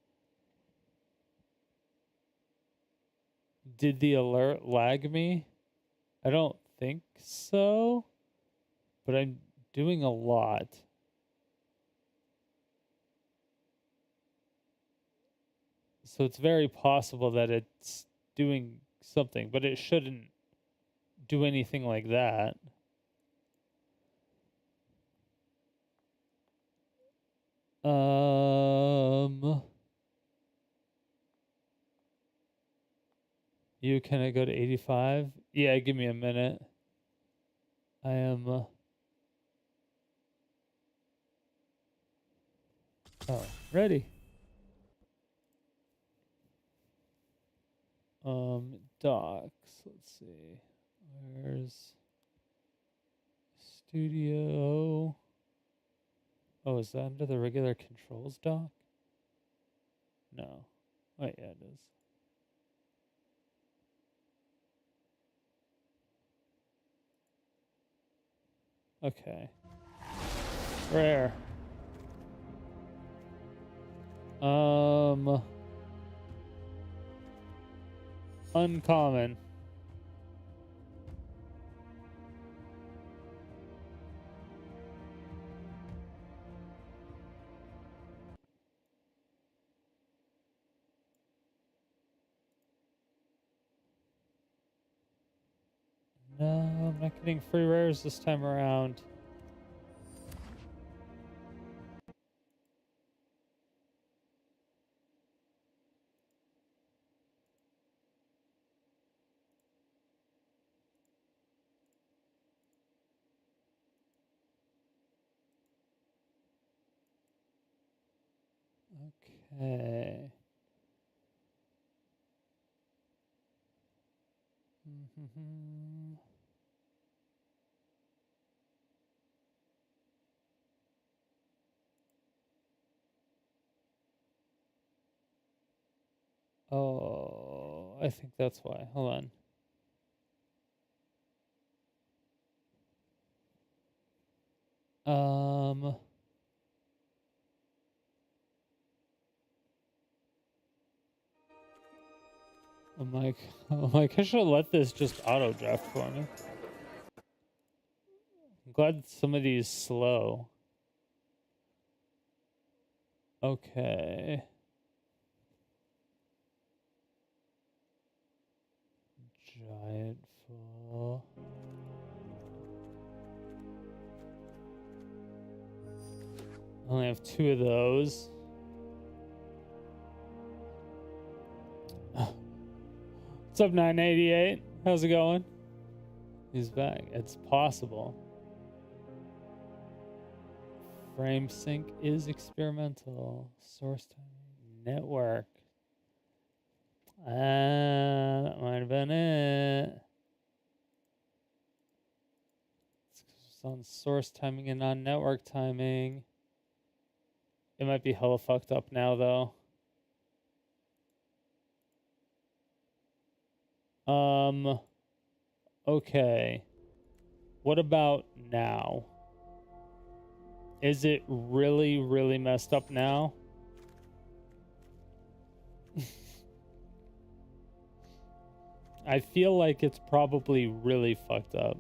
B: Did the alert lag me? I don't think so, but I'm doing a lot. So it's very possible that it's doing something, but it shouldn't do anything like that. Can I go to 85? Yeah, give me a minute. I am. Ready. Docs. Let's see. Where's Studio? Oh, is that under the regular controls doc? No. Oh, yeah, it is. Okay. Rare. Uncommon. No, I'm not getting free rares this time around. Okay. Oh, I think that's why. Hold on. I'm like, I should have let this just auto draft for me. I'm glad somebody's slow. Okay. Giant full. I only have 2 of those. What's up, 988? How's it going? He's back. It's possible. Frame sync is experimental. Source time network. That might have been it. It's on source timing and on network timing. It might be hella fucked up now, though. Okay. What about now? Is it really, really messed up now? I feel like it's probably really fucked up.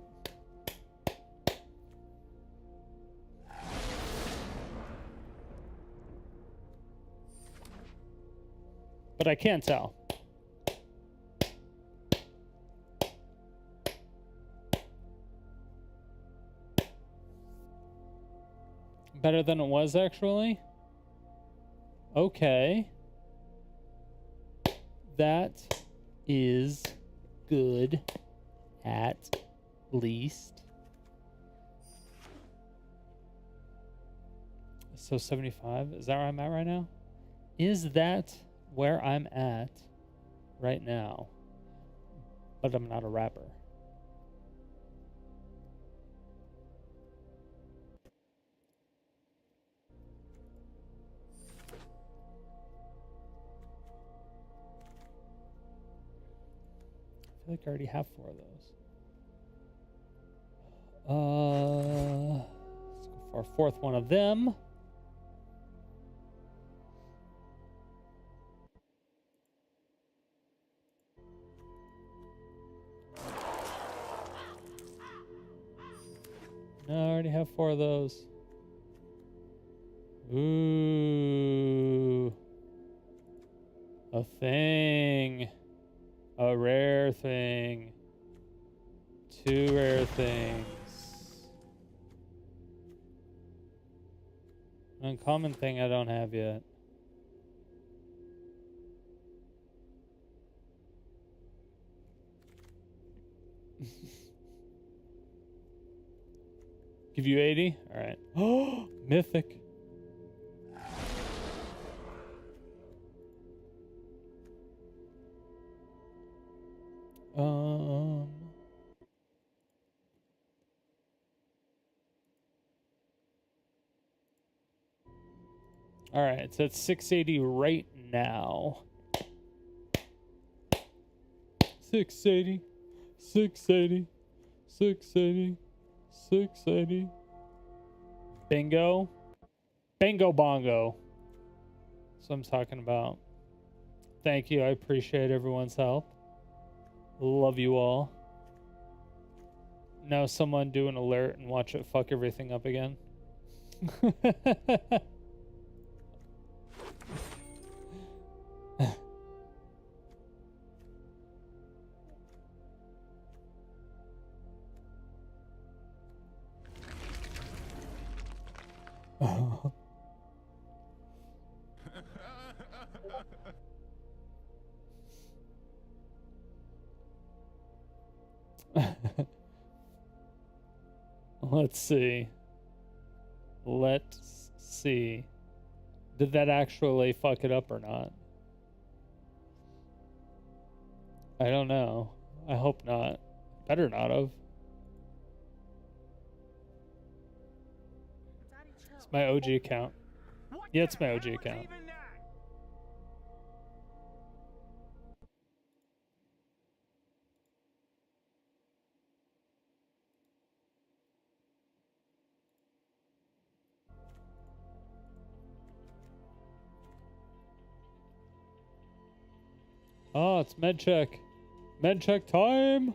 B: But I can't tell. Better than it was, actually? Okay. That is good, at least. So 75, is that where I'm at right now? Is that where I'm at right now? But I'm not a rapper. I feel like I already have 4 of those. Let's go for a 4th one of them. No, I already have 4 of those. Ooh. A thing. A rare thing. 2 rare things. An uncommon thing I don't have yet. Give you 80? Alright. Oh, mythic. Alright, so it's 680 right now. 680. 680. 680. 680. Bingo. Bingo bongo. That's what I'm talking about. Thank you. I appreciate everyone's help. Love you all. Now someone do an alert and watch it fuck everything up again. Let's see. Let's see. Did that actually fuck it up or not? I don't know. I hope not. Better not have. It's my OG account. Yeah, it's my OG account. Oh, it's med check. Med check time.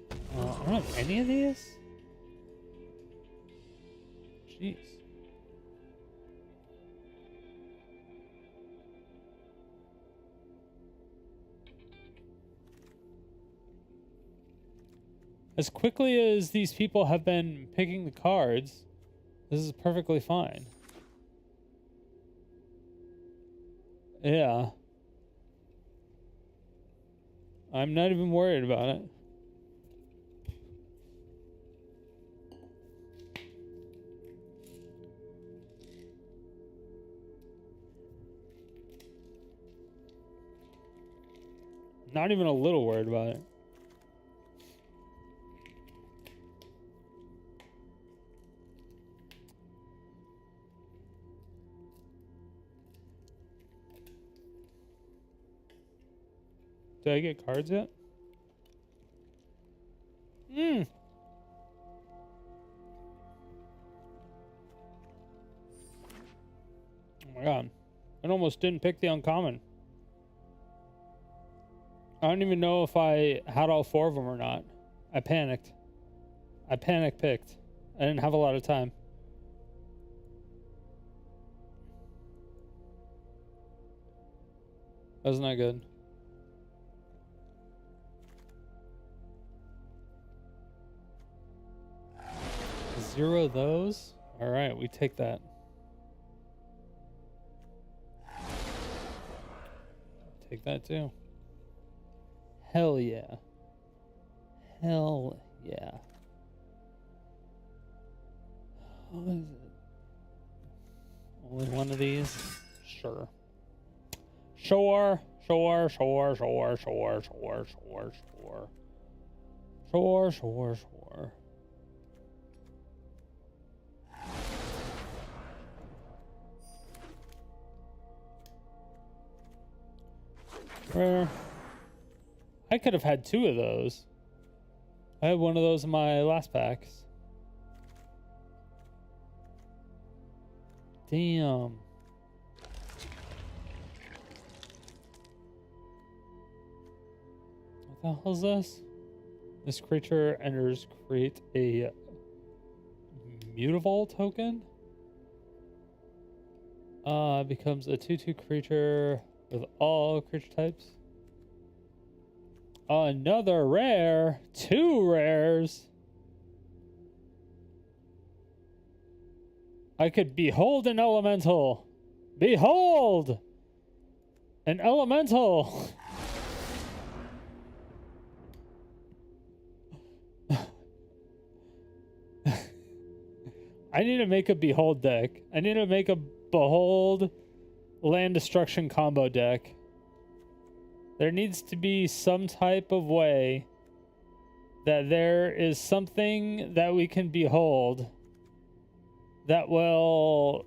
B: I don't have any of these. Jeez. As quickly as these people have been picking the cards, this is perfectly fine. Yeah. I'm not even worried about it. Not even a little worried about it. Did I get cards yet? Oh my god. I almost didn't pick the uncommon. I don't even know if I had all 4 of them or not. I panicked. I panic picked. I didn't have a lot of time. That was not good. Zero of those? Alright, we take that. Take that too. Hell yeah. Hell yeah. What is it? Only one of these? Sure. Sure. Sure, sure, sure, sure, sure, sure, sure. Sure, sure, sure. Rare. I could have had 2 of those. I had one of those in my last packs. Damn. What the hell is this? This creature enters, create a mutable token. Becomes a 2/2 creature with all creature types. Another rare. 2 rares. I could behold an elemental. Behold! An elemental! I need to make a behold deck. I need to make a behold land destruction combo deck. There needs to be some type of way that there is something that we can behold that will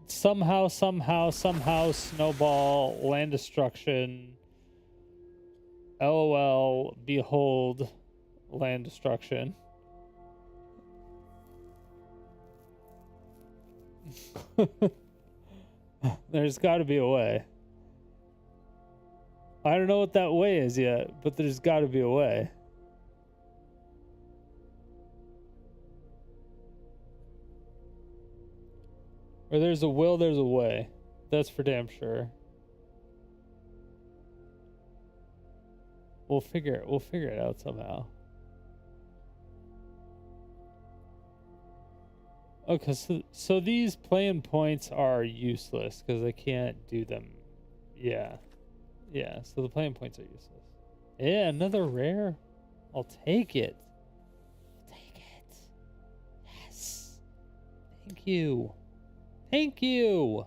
B: somehow snowball land destruction. LOL, behold land destruction. There's got to be a way. I don't know what that way is yet, but there's got to be a way. Where there's a will, there's a way. That's for damn sure. We'll figure it. out somehow. Okay, so these playing points are useless because I can't do them. Yeah. Yeah, so the playing points are useless. Yeah, another rare. I'll take it. Take it. Yes. Thank you. Thank you.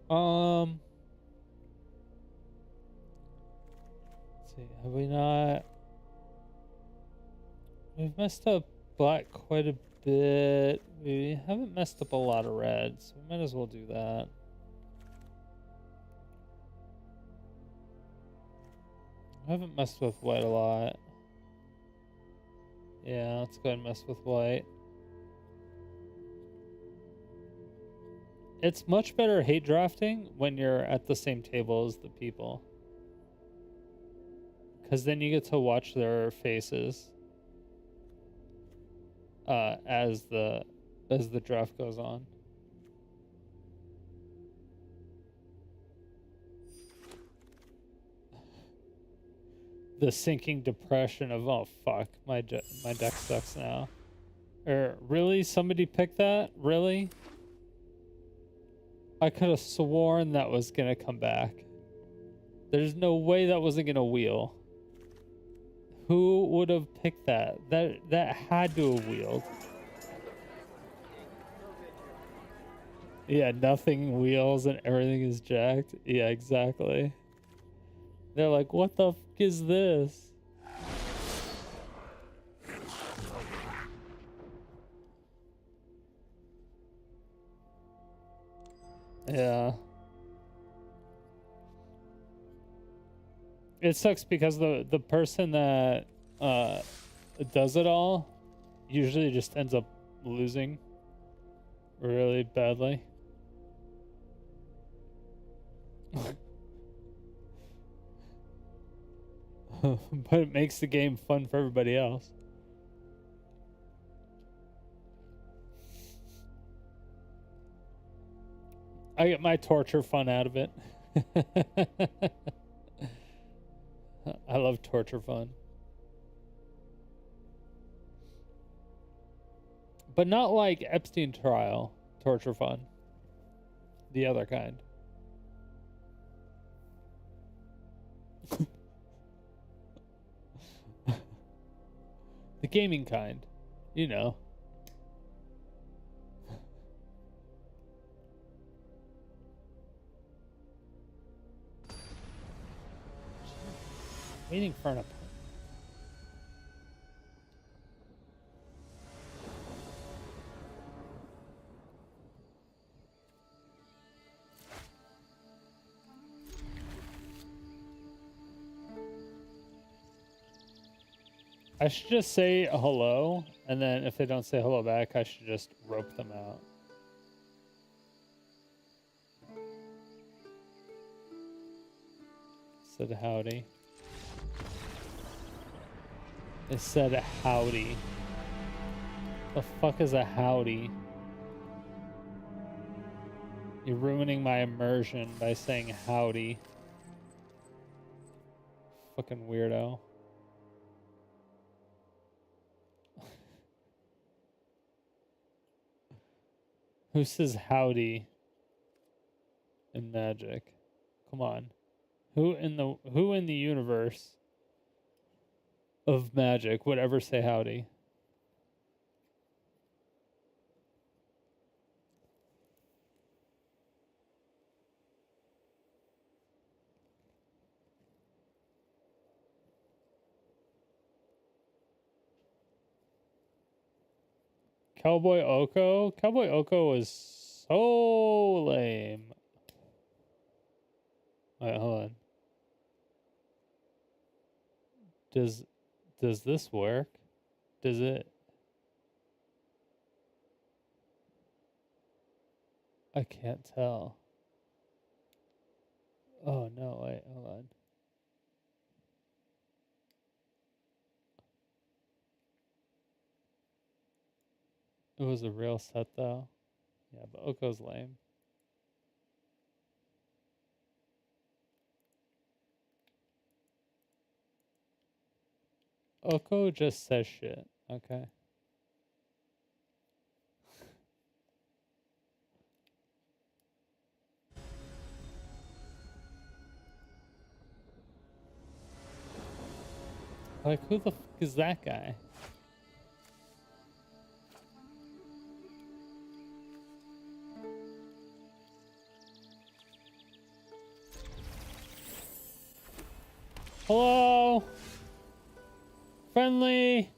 B: Let's see. Have we not? We've messed up black quite a bit. We haven't messed up a lot of red, so we might as well do that. I haven't messed with white a lot. Yeah, let's go ahead and mess with white. It's much better hate drafting when you're at the same table as the people. Because then you get to watch their faces as the draft goes on. The sinking depression of, oh fuck, my deck sucks now. Really? Somebody picked that? Really? I could have sworn that was gonna come back. There's no way that wasn't gonna wheel. Who would have picked that? That had to have wheeled. Yeah, nothing wheels and everything is jacked. Yeah, exactly. They're like, what the fuck is this? Yeah. It sucks because the person that does it all usually just ends up losing really badly. But it makes the game fun for everybody else. I get my torture fun out of it. I love torture fun. But not like Epstein trial torture fun. The other kind. The gaming kind. You know. Waiting for an appointment. I should just say hello, and then if they don't say hello back, I should just rope them out. Said howdy. It said howdy. The fuck is a howdy? You're ruining my immersion by saying howdy. Fucking weirdo. Who says howdy in Magic? Come on. Who in the universe of Magic would ever say howdy? Cowboy Oko? Cowboy Oko was so lame. Alright, hold on. Does this work? Does it? I can't tell. Oh no, wait, hold on. It was a real set though. Yeah, but Oko's lame. Oko just says shit. Okay. Like, who the fuck is that guy? Hello? Friendly?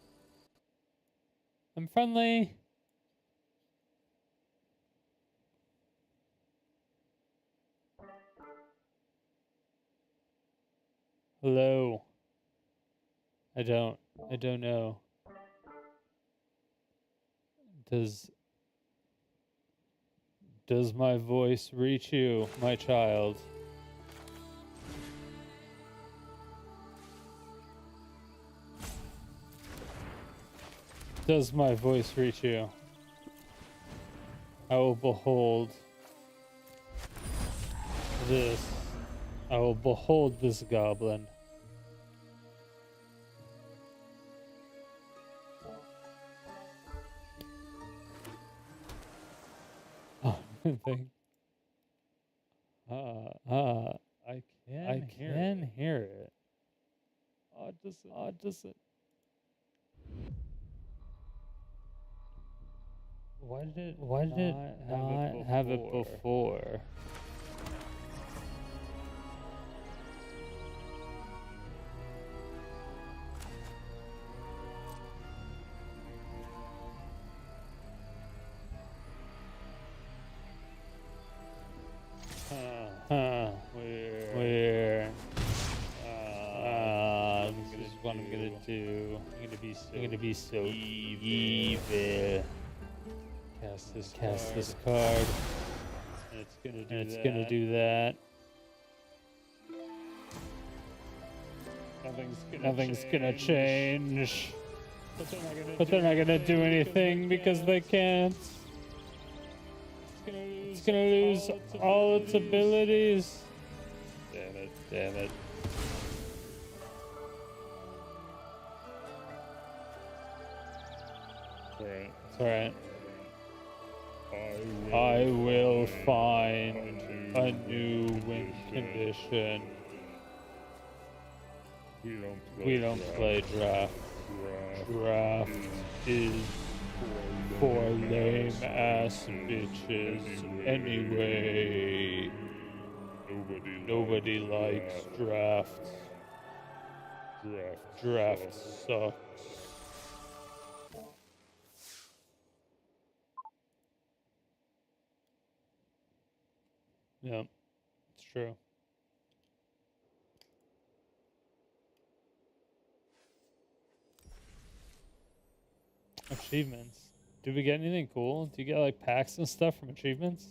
B: I'm friendly. Hello? I don't know. Does my voice reach you, my child? Does my voice reach you? I will behold this. I will behold this goblin. Oh, thank. I can hear it. Does it? Why did it not have it before? Where? This is what I'm gonna do. I'm gonna be so evil. Cast this card. And it's gonna do that. Nothing's gonna change. But they're not gonna do anything because they can't. It's gonna lose all its abilities. Damn it. It's alright. I will find a new win condition. We don't play draft. Draft is for lame ass bitches anyway. Nobody likes draft. Draft sucks. Yeah, it's true. Achievements. Did we get anything cool? Do you get like packs and stuff from achievements?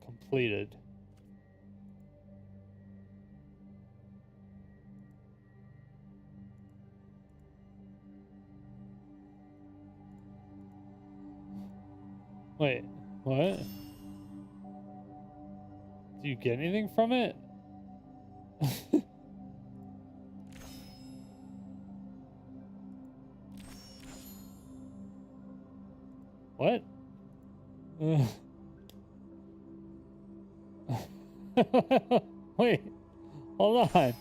B: Completed. Wait, what? Do you get anything from it? What? Wait, hold on.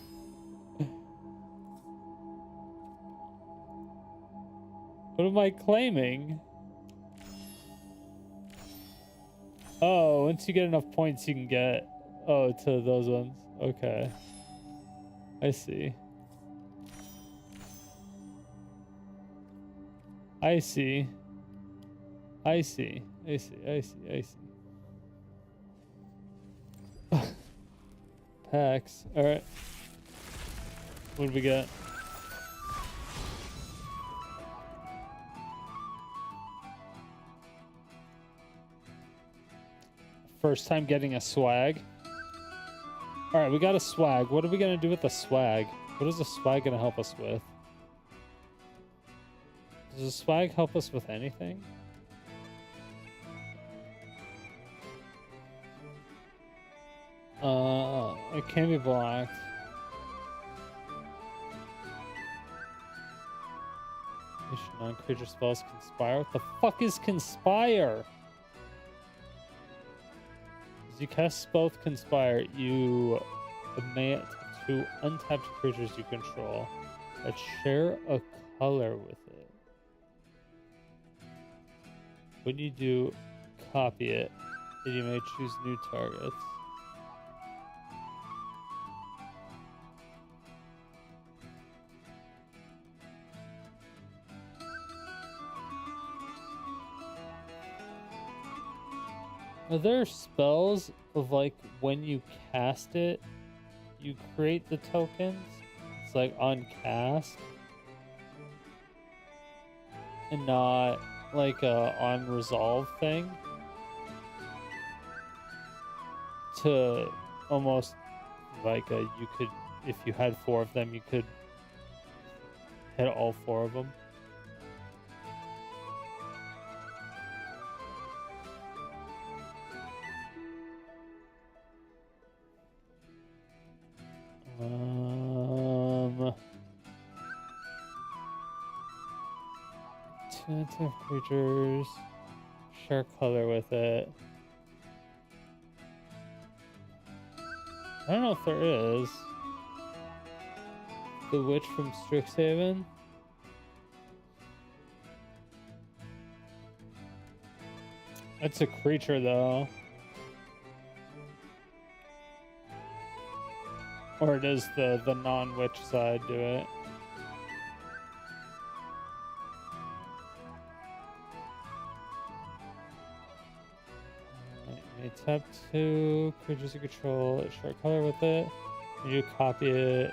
B: What am I claiming? Oh, once you get enough points, you can get, oh, to those ones. Okay. I see. I see. Packs. Alright. What do we got? First time getting a swag. Alright, we got a swag. What are we gonna do with the swag? What is the swag gonna help us with? Does the swag help us with anything? It can be blocked. Non-creature spells conspire. What the fuck is conspire? As you cast spell conspire, you may attack 2 untapped creatures you control that share a color with it. When you do, copy it, and you may choose new targets. Are there spells of like when you cast it, you create the tokens? It's like on cast and not like a on resolve thing to almost like a, you could, if you had 4 of them, you could hit all 4 of them. Two untapped creatures share color with it. I don't know if there is. The witch from Strixhaven. That's a creature though. Or does the non-witch side do it? You tap 2 creatures you control, share color with it. You copy it.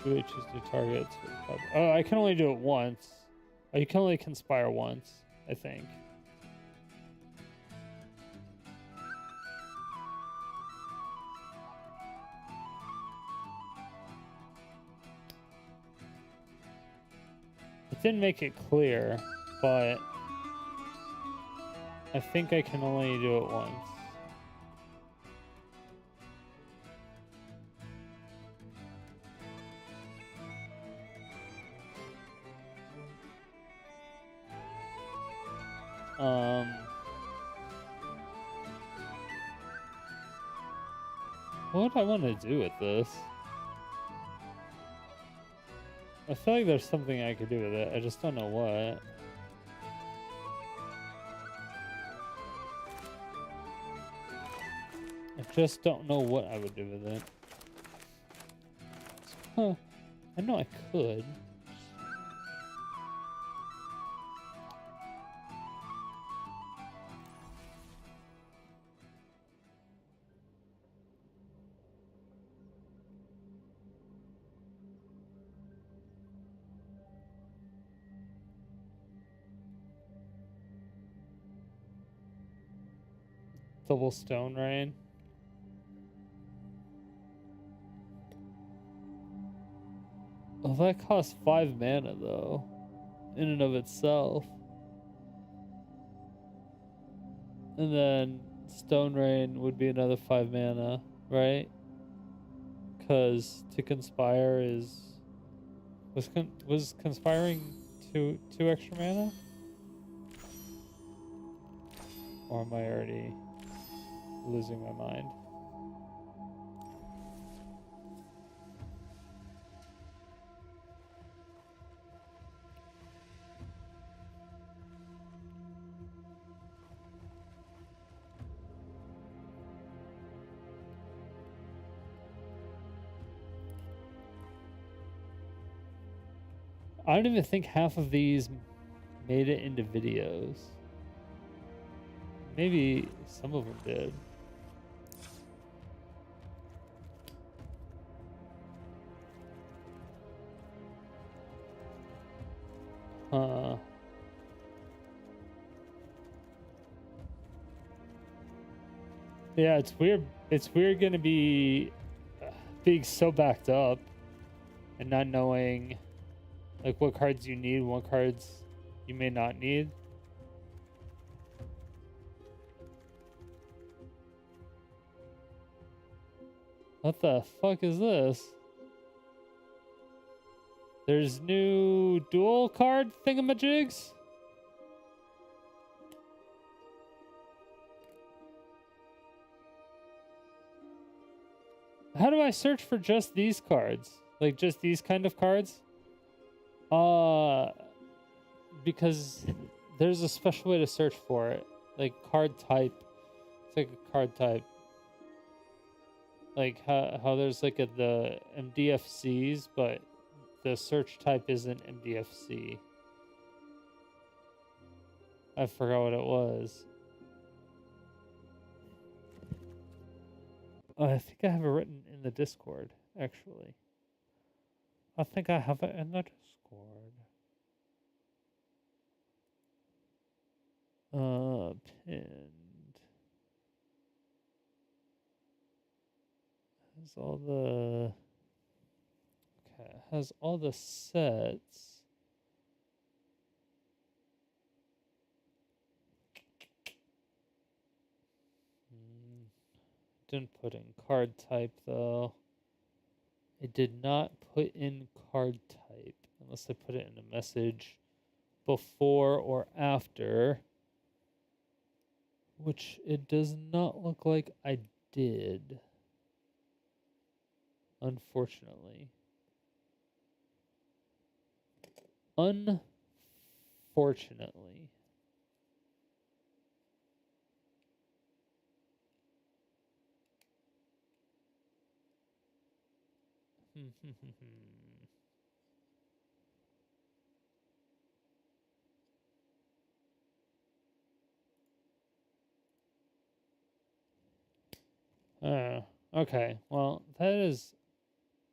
B: Do it, choose new targets. Oh, I can only do it once. Oh, you can only conspire once, I think. It didn't make it clear, but I think I can only do it once. What do I want to do with this? I feel like there's something I could do with it. I just don't know what. I just don't know what I would do with it. Huh. I know I could. Double stone rain. Oh, that costs 5 mana though, in and of itself. And then stone rain would be another 5 mana, right? Because to conspire is was conspiring two extra mana? Or am I already losing my mind? I don't even think half of these made it into videos. Maybe some of them did. Yeah, it's weird. It's weird gonna be being so backed up and not knowing like what cards you need, what cards you may not need. What the fuck is this? There's new dual card thingamajigs. How do I search for just these cards? Like just these kind of cards? Because there's a special way to search for it. Like card type. It's like a card type. Like how there's like the MDFCs, but the search type isn't MDFC. I forgot what it was. I think I have it written in the Discord, actually. I think I have it in the Discord. Pinned. Has all the... Okay, has all the sets. Didn't put in card type though. It did not put in card type unless I put it in a message before or after, which it does not look like I did, unfortunately. Unfortunately. Okay. Well, that is...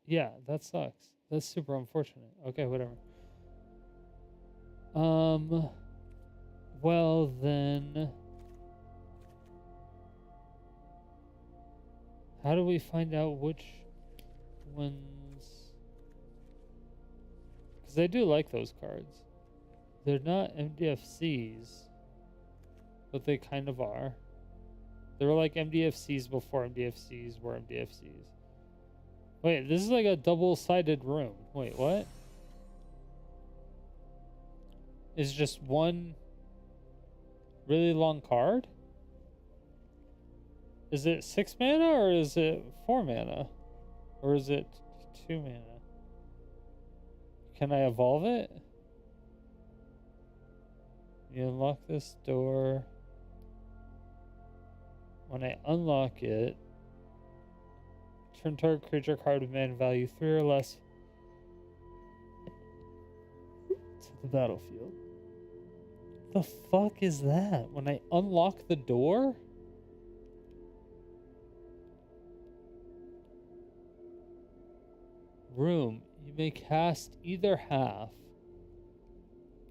B: Yeah, that sucks. That's super unfortunate. Okay, whatever. Well, then... How do we find out which ones... Because I do like those cards. They're not MDFCs, but they kind of are. They were like MDFCs before MDFCs were MDFCs. Wait, this is like a double-sided room. Wait, what? Is just one really long card? Is it 6 mana or is it 4 mana? Or is it 2 mana? Can I evolve it? You unlock this door. When I unlock it, turn target creature card with mana value 3 or less to the battlefield. The fuck is that? When I unlock the door? Room. You may cast either half.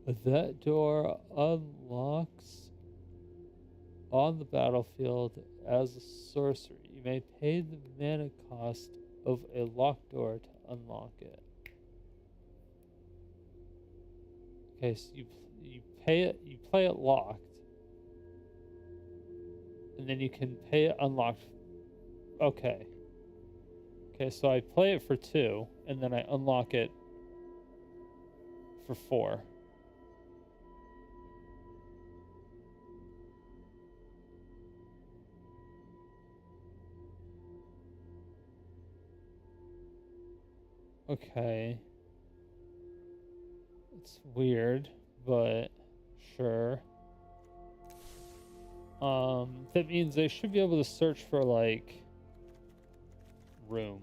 B: That door unlocks on the battlefield as a sorcery. You may pay the mana cost of a locked door to unlock it. Okay, so you play it locked, and then you can pay it unlocked. Okay. Okay, so I play it for 2, and then I unlock it for 4. Okay. It's weird, but sure. That means I should be able to search for, like, room.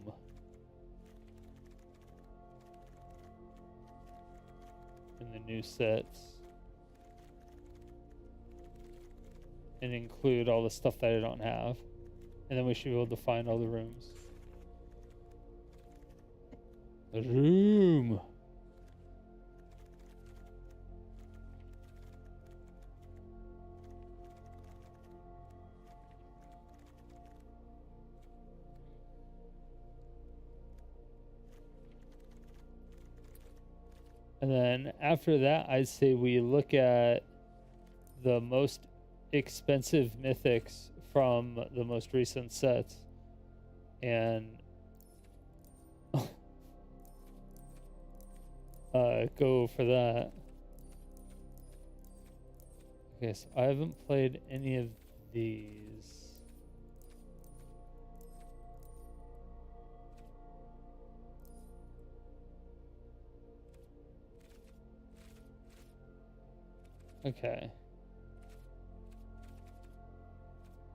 B: In the new sets. And include all the stuff that I don't have. And then we should be able to find all the rooms. The room! And then after that, I'd say we look at the most expensive mythics from the most recent sets. And go for that. Okay, so I haven't played any of these. Okay.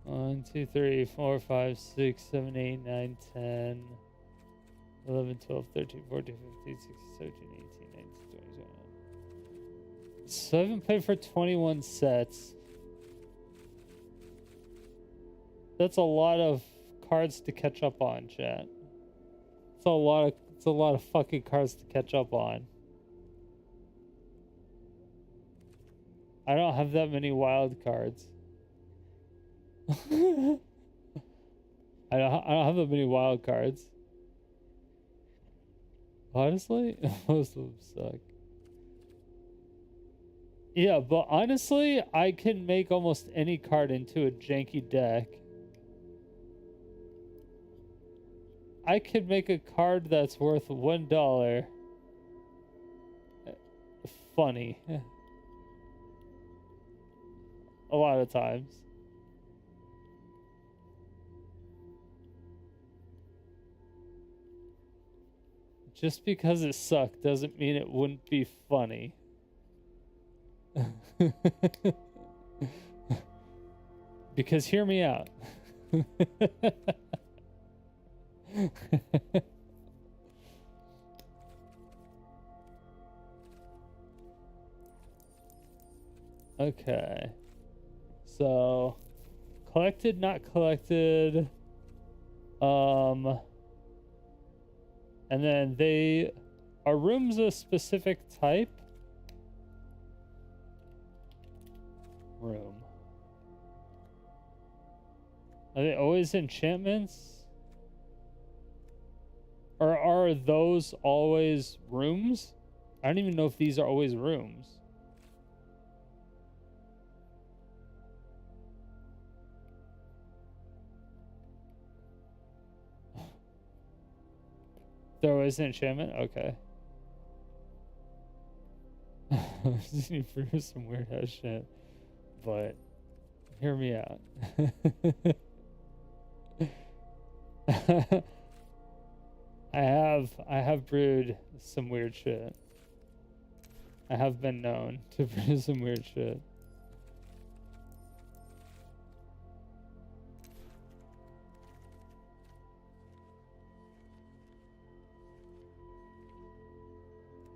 B: 1, 2, 3, 4, 5, 6, 7, 8, 9, 10, 11, 12, 13, 14, 15, 16, 17, 18, 19, 20, 21. So I haven't played for 21 sets. That's a lot of cards to catch up on, chat. It's a lot of fucking cards to catch up on. I don't have that many wild cards. I don't have that many wild cards. Honestly, most of them suck. Yeah, but honestly, I can make almost any card into a janky deck. I could make a card that's worth $1 funny. A lot of times. Just because it sucked doesn't mean it wouldn't be funny. Because hear me out. Okay. So, collected, not collected. And then are rooms a specific type? Room. Are they always enchantments? Or are those always rooms? I don't even know if these are always rooms. They're always an enchantment? Okay. Just need to prove some weird ass shit. But hear me out. I have brewed some weird shit. I have been known to brew some weird shit.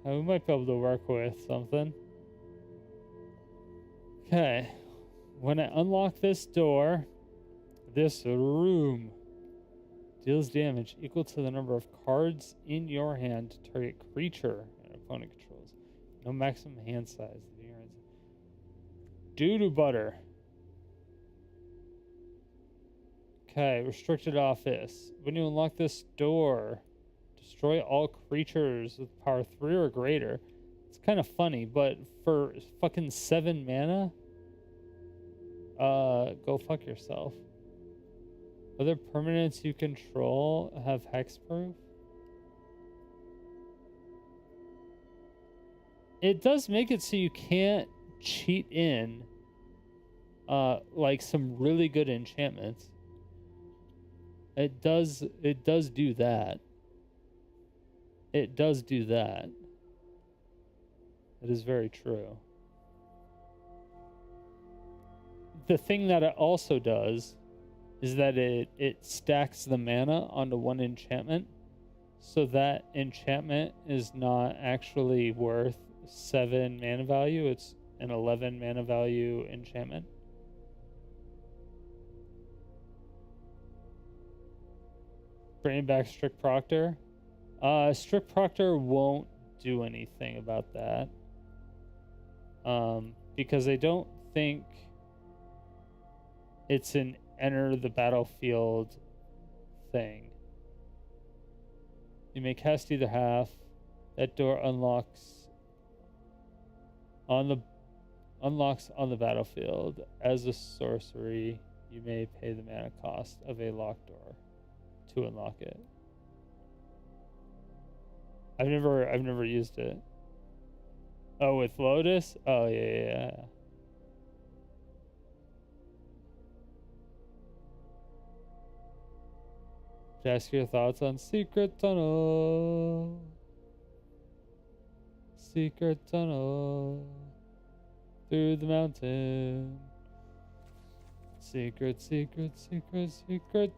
B: We might be able to work with something. Okay. When I unlock this door, this room deals damage equal to the number of cards in your hand to target creature an opponent controls. No maximum hand size. Doo-doo butter. Okay, restricted office. When you unlock this door, destroy all creatures with power 3 or greater. It's kind of funny, but for fucking 7 mana, go fuck yourself. Other permanents you control have hexproof. It does make it so you can't cheat in like some really good enchantments. It does do that. It does do that. It is very true. The thing that it also does is that it stacks the mana onto one enchantment, so that enchantment is not actually worth 7 mana value, it's an 11 mana value enchantment. Bringing back Strict Proctor. Strict Proctor won't do anything about that. Because I don't think it's an enter the battlefield thing. You may cast either half. That door unlocks on the battlefield. As a sorcery, you may pay the mana cost of a locked door to unlock it. I've never used it. Oh, with Lotus? Oh, yeah. Just your thoughts on Secret Tunnel. Secret tunnel through the mountain. Secret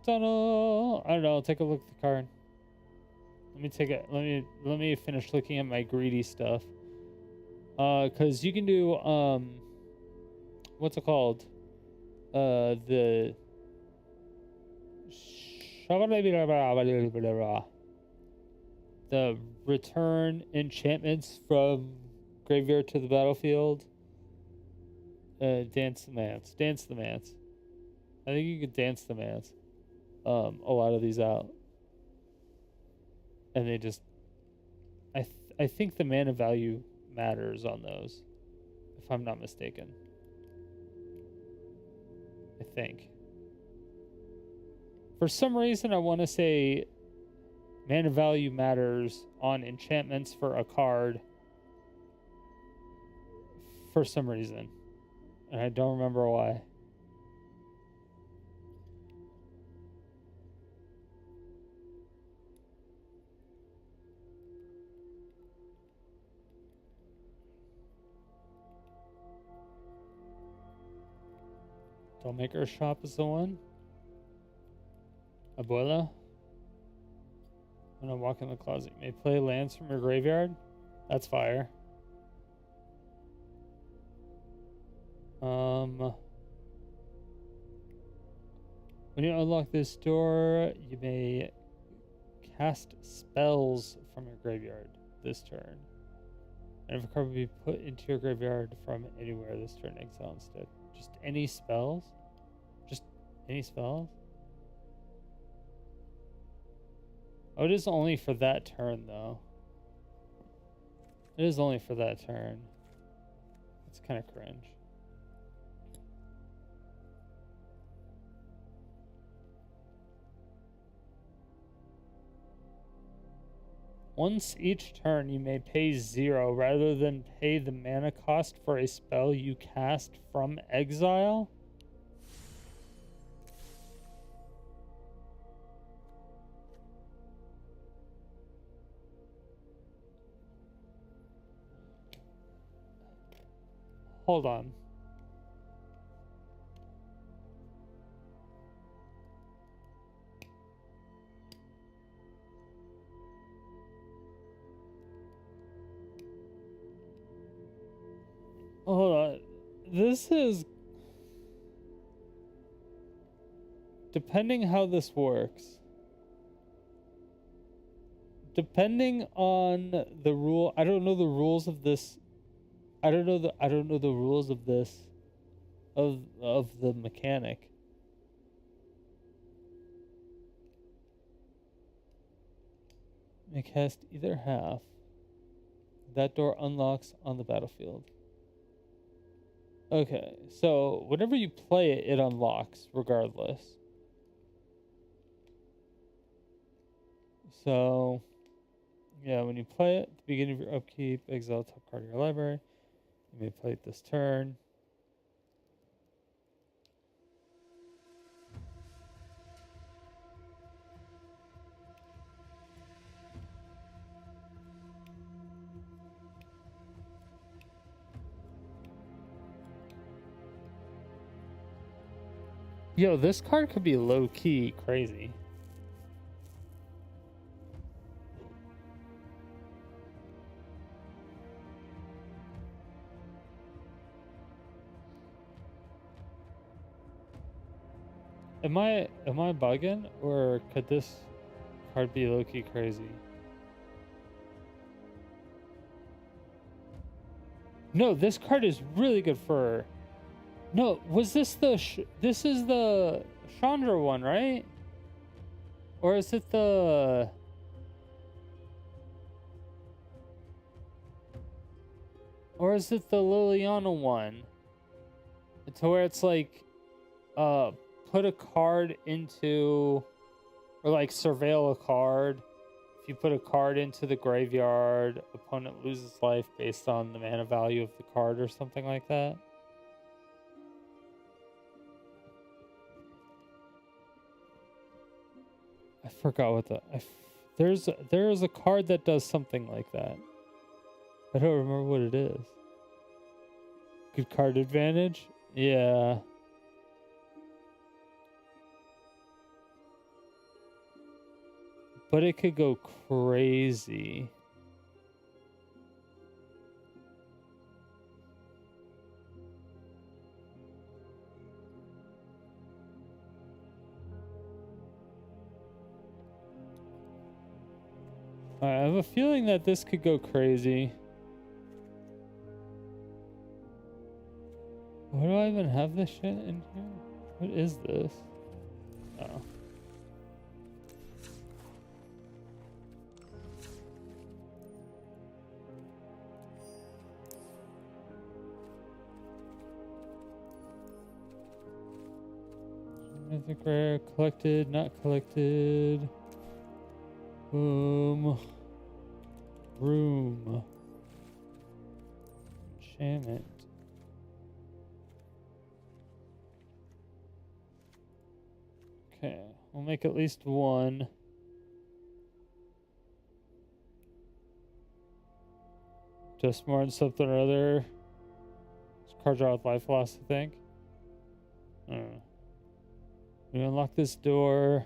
B: tunnel. I don't know. I'll take a look at the card. Let me finish looking at my greedy stuff. Cause you can do what's it called? The return enchantments from graveyard to the battlefield. Dance the Mance. I think you could dance the Mance. A lot of these out. And they just I think the mana value matters on those, if I'm not mistaken. I think. For some reason I want to say mana value matters on enchantments for a card for some reason. And I don't remember why. Dollmaker Shop is the one. Abuela. When I walk in the closet, you may play lands from your graveyard. That's fire. When you unlock this door, you may cast spells from your graveyard this turn. And if a card will be put into your graveyard from anywhere this turn, exile instead. Just any spells? Just any spells? Oh, it is only for that turn, though. It is only for that turn. It's kind of cringe. Once each turn, you may pay 0 rather than pay the mana cost for a spell you cast from exile. Hold on. Hold on. This is... Depending how this works. Depending on the rule... I don't know the rules of this... I don't know the rules of this... Of the mechanic. May cast either half. That door unlocks on the battlefield. Okay, so whenever you play it, it unlocks regardless. So, yeah, when you play it, at the beginning of your upkeep, exile top card of your library. You may play it this turn. Yo, this card could be low-key crazy. Am I bugging, or could this card be low-key crazy? No, this card is really good for... No, was this the... this is the Chandra one, right? Or is it the... Or is it the Liliana one? To where it's like... put a card into... Or like surveil a card If you put a card into the graveyard, opponent loses life based on the mana value of the card or something like that. I forgot what there's a card that does something like that. I don't remember what it is. Good card advantage? Yeah. But it could go crazy. I have a feeling that this could go crazy. Why do I even have this shit in here? What is this? Oh. Mythic rare, collected, not collected. Room. Enchantment. Okay, we'll make at least one. Just more than something or other. This card draw with life loss, I think. I don't know. We unlock this door.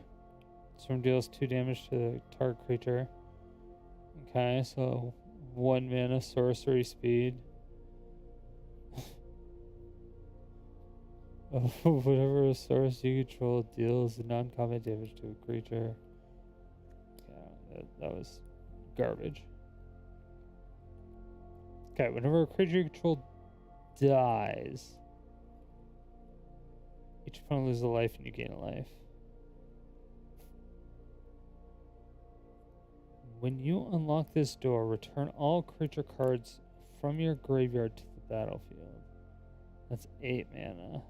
B: This room deals 2 damage to the target creature. Okay, so 1 mana sorcery speed. Whatever source you control deals non-combat damage to a creature. Yeah, that was garbage. Okay, whenever a creature you control dies, each opponent loses a life and you gain a life. When you unlock this door, return all creature cards from your graveyard to the battlefield. That's 8 mana.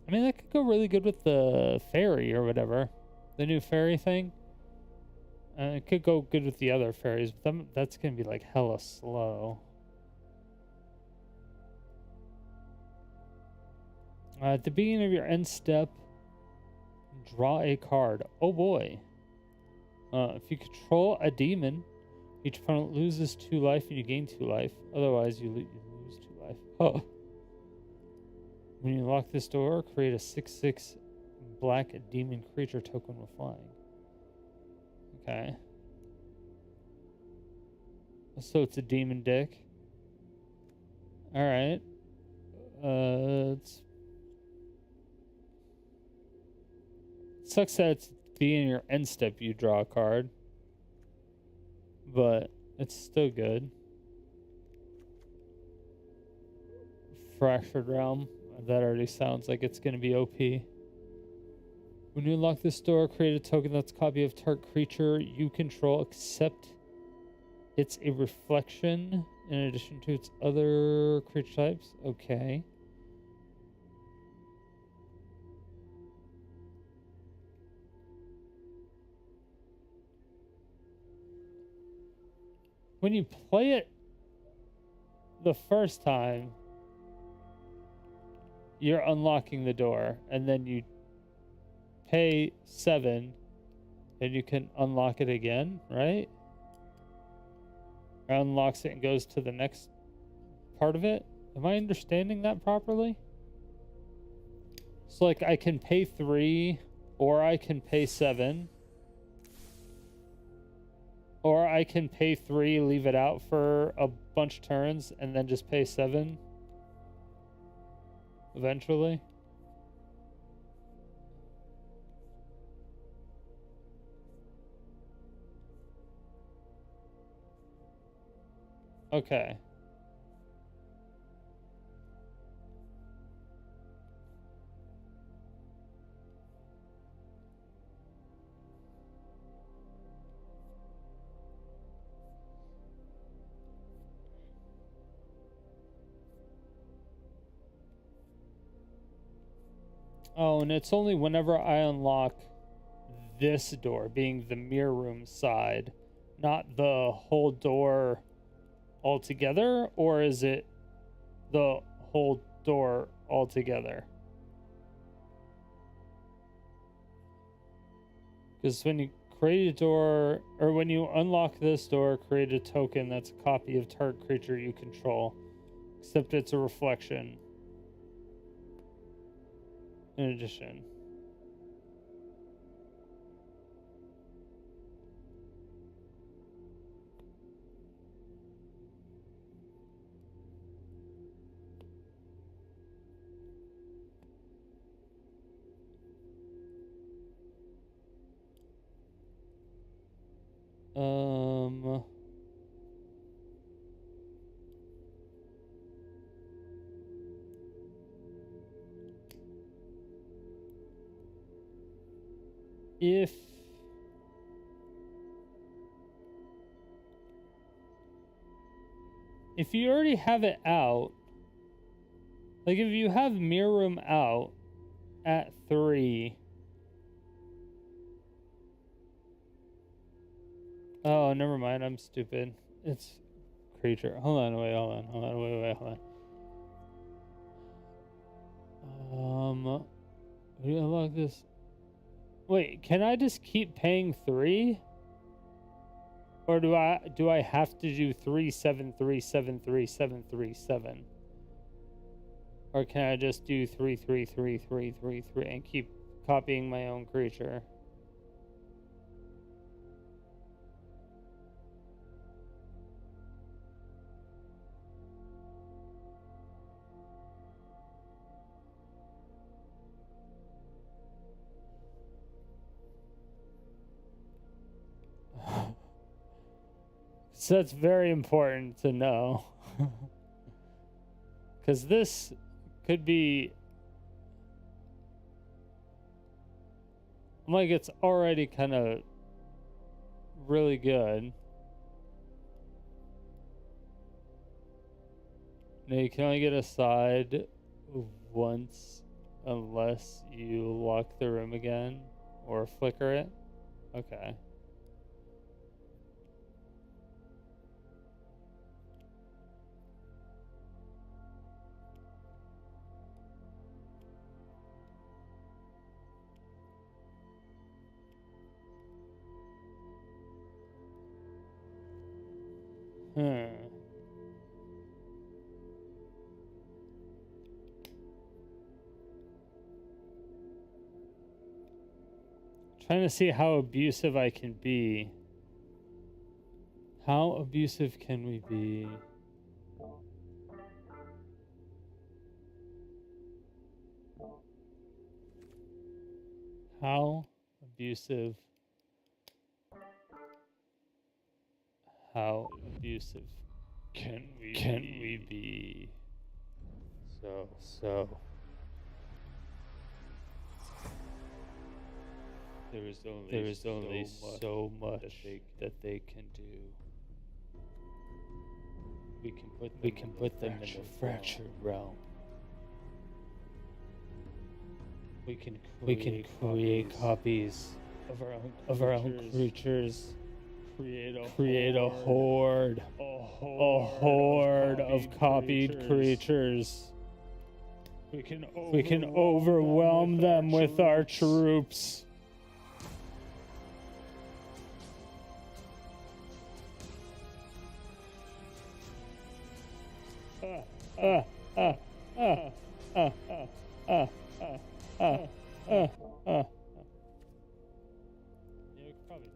B: I mean, that could go really good with the fairy or whatever. The new fairy thing. It could go good with the other fairies, but that's going to be like hella slow. At the beginning of your end step, draw a card. Oh boy. If you control a demon, each opponent loses 2 life and you gain 2 life. Otherwise, you lose 2 life. Oh. When you lock this door, create a 6/6 black demon creature token with flying. Okay. So it's a demon dick. Alright. It sucks that it's being your end step you draw a card. But it's still good. Fractured Realm. That already sounds like it's going to be OP. When you unlock this door, create a token that's a copy of target creature you control, except it's a reflection in addition to its other creature types. Okay. When you play it the first time, you're unlocking the door, and then you pay 7, and you can unlock it again, right? Or unlocks it and goes to the next part of it. Am I understanding that properly? So, like, I can pay 3, or I can pay 7. Or I can pay 3, leave it out for a bunch of turns, and then just pay 7. Eventually. Okay. Oh, and it's only whenever I unlock this door, being the mirror room side, not the whole door altogether, or is it the whole door altogether? Because when you create a door, or when you unlock this door, create a token that's a copy of target creature you control, except it's a reflection. In addition. If you already have it out, like if you have mirror room out at 3. Oh, never mind. I'm stupid. It's creature. Hold on, wait, hold on. We unlock this. Wait, can I just keep paying 3? Or do I have to do 3737337? Or can I just do 333333 and keep copying my own creature? So that's very important to know. Because this could be... like, it's already kind of really good. Now, you can only get a side once unless you lock the room again or flicker it. Okay. Trying to see how abusive I can be. How abusive can we be? How abusive? How abusive can we be? So. There is only so much that they can do. We can put them in the fractured realm. We can create copies of our own creatures. Create a horde of copied creatures. We can overwhelm them with our troops.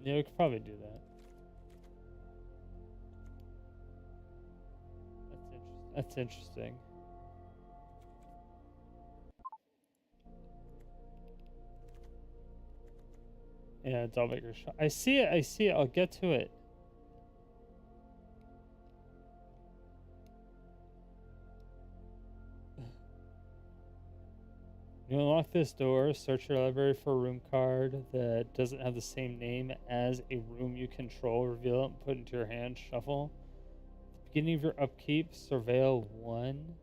B: Yeah, we could probably do that. That's interesting. Yeah, Dollmaker shot. I see it. I'll get to it. You unlock this door, search your library for a room card that doesn't have the same name as a room you control, reveal it and put it into your hand, shuffle. At the beginning of your upkeep, surveil 1.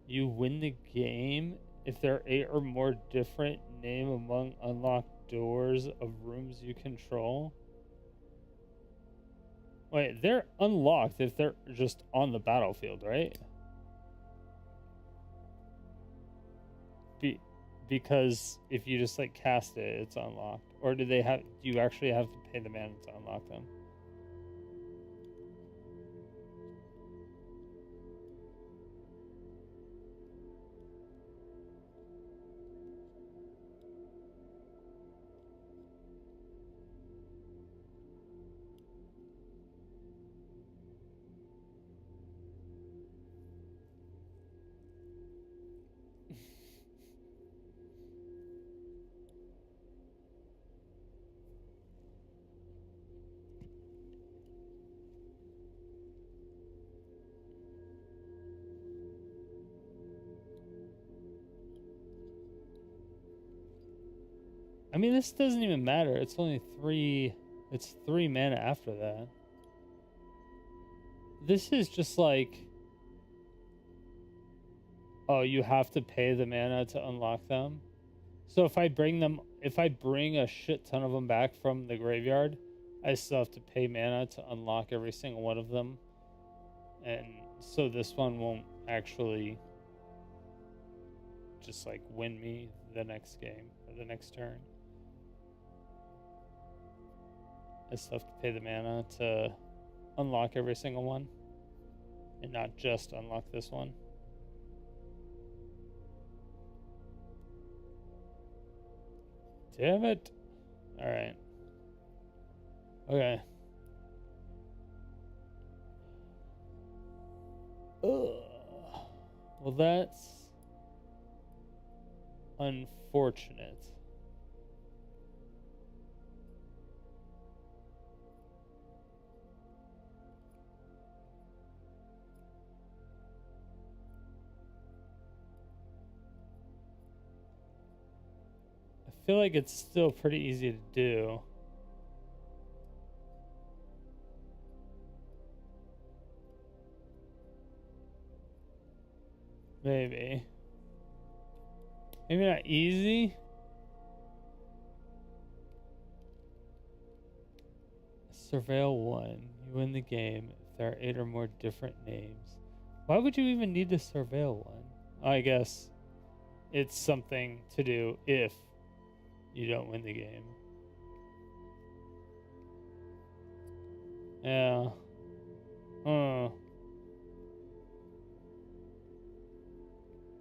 B: You win the game if there are 8 or more different name among unlocked doors of rooms you control. Wait, they're unlocked if they're just on the battlefield, right? Because if you just like cast it, it's unlocked. Or do you actually have to pay the mana to unlock them? I mean, this doesn't even matter. It's only 3. It's 3 mana after that. This is just like, oh, you have to pay the mana to unlock them. So if I bring a shit ton of them back from the graveyard, I still have to pay mana to unlock every single one of them. And so this one won't actually just like win me the next game or the next turn. I still have to pay the mana to unlock every single one and not just unlock this one. Damn it. All right. Okay. Ugh. Well, that's unfortunate. I feel like it's still pretty easy to do. Maybe. Maybe not easy. Surveil 1. You win the game if there are 8 or more different names. Why would you even need to surveil 1? I guess it's something to do if you don't win the game. Yeah.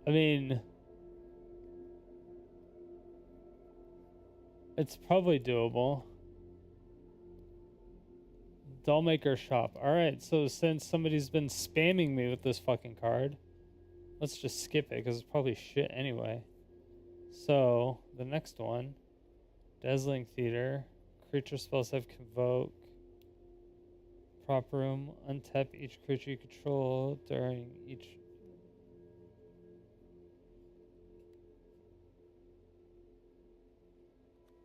B: I mean, it's probably doable. Dollmaker shop. Alright, so since somebody's been spamming me with this fucking card, let's just skip it because it's probably shit anyway. So, the next one, Dazzling Theater. Creature spells have Convoke. Prop room. Untap each creature you control during each...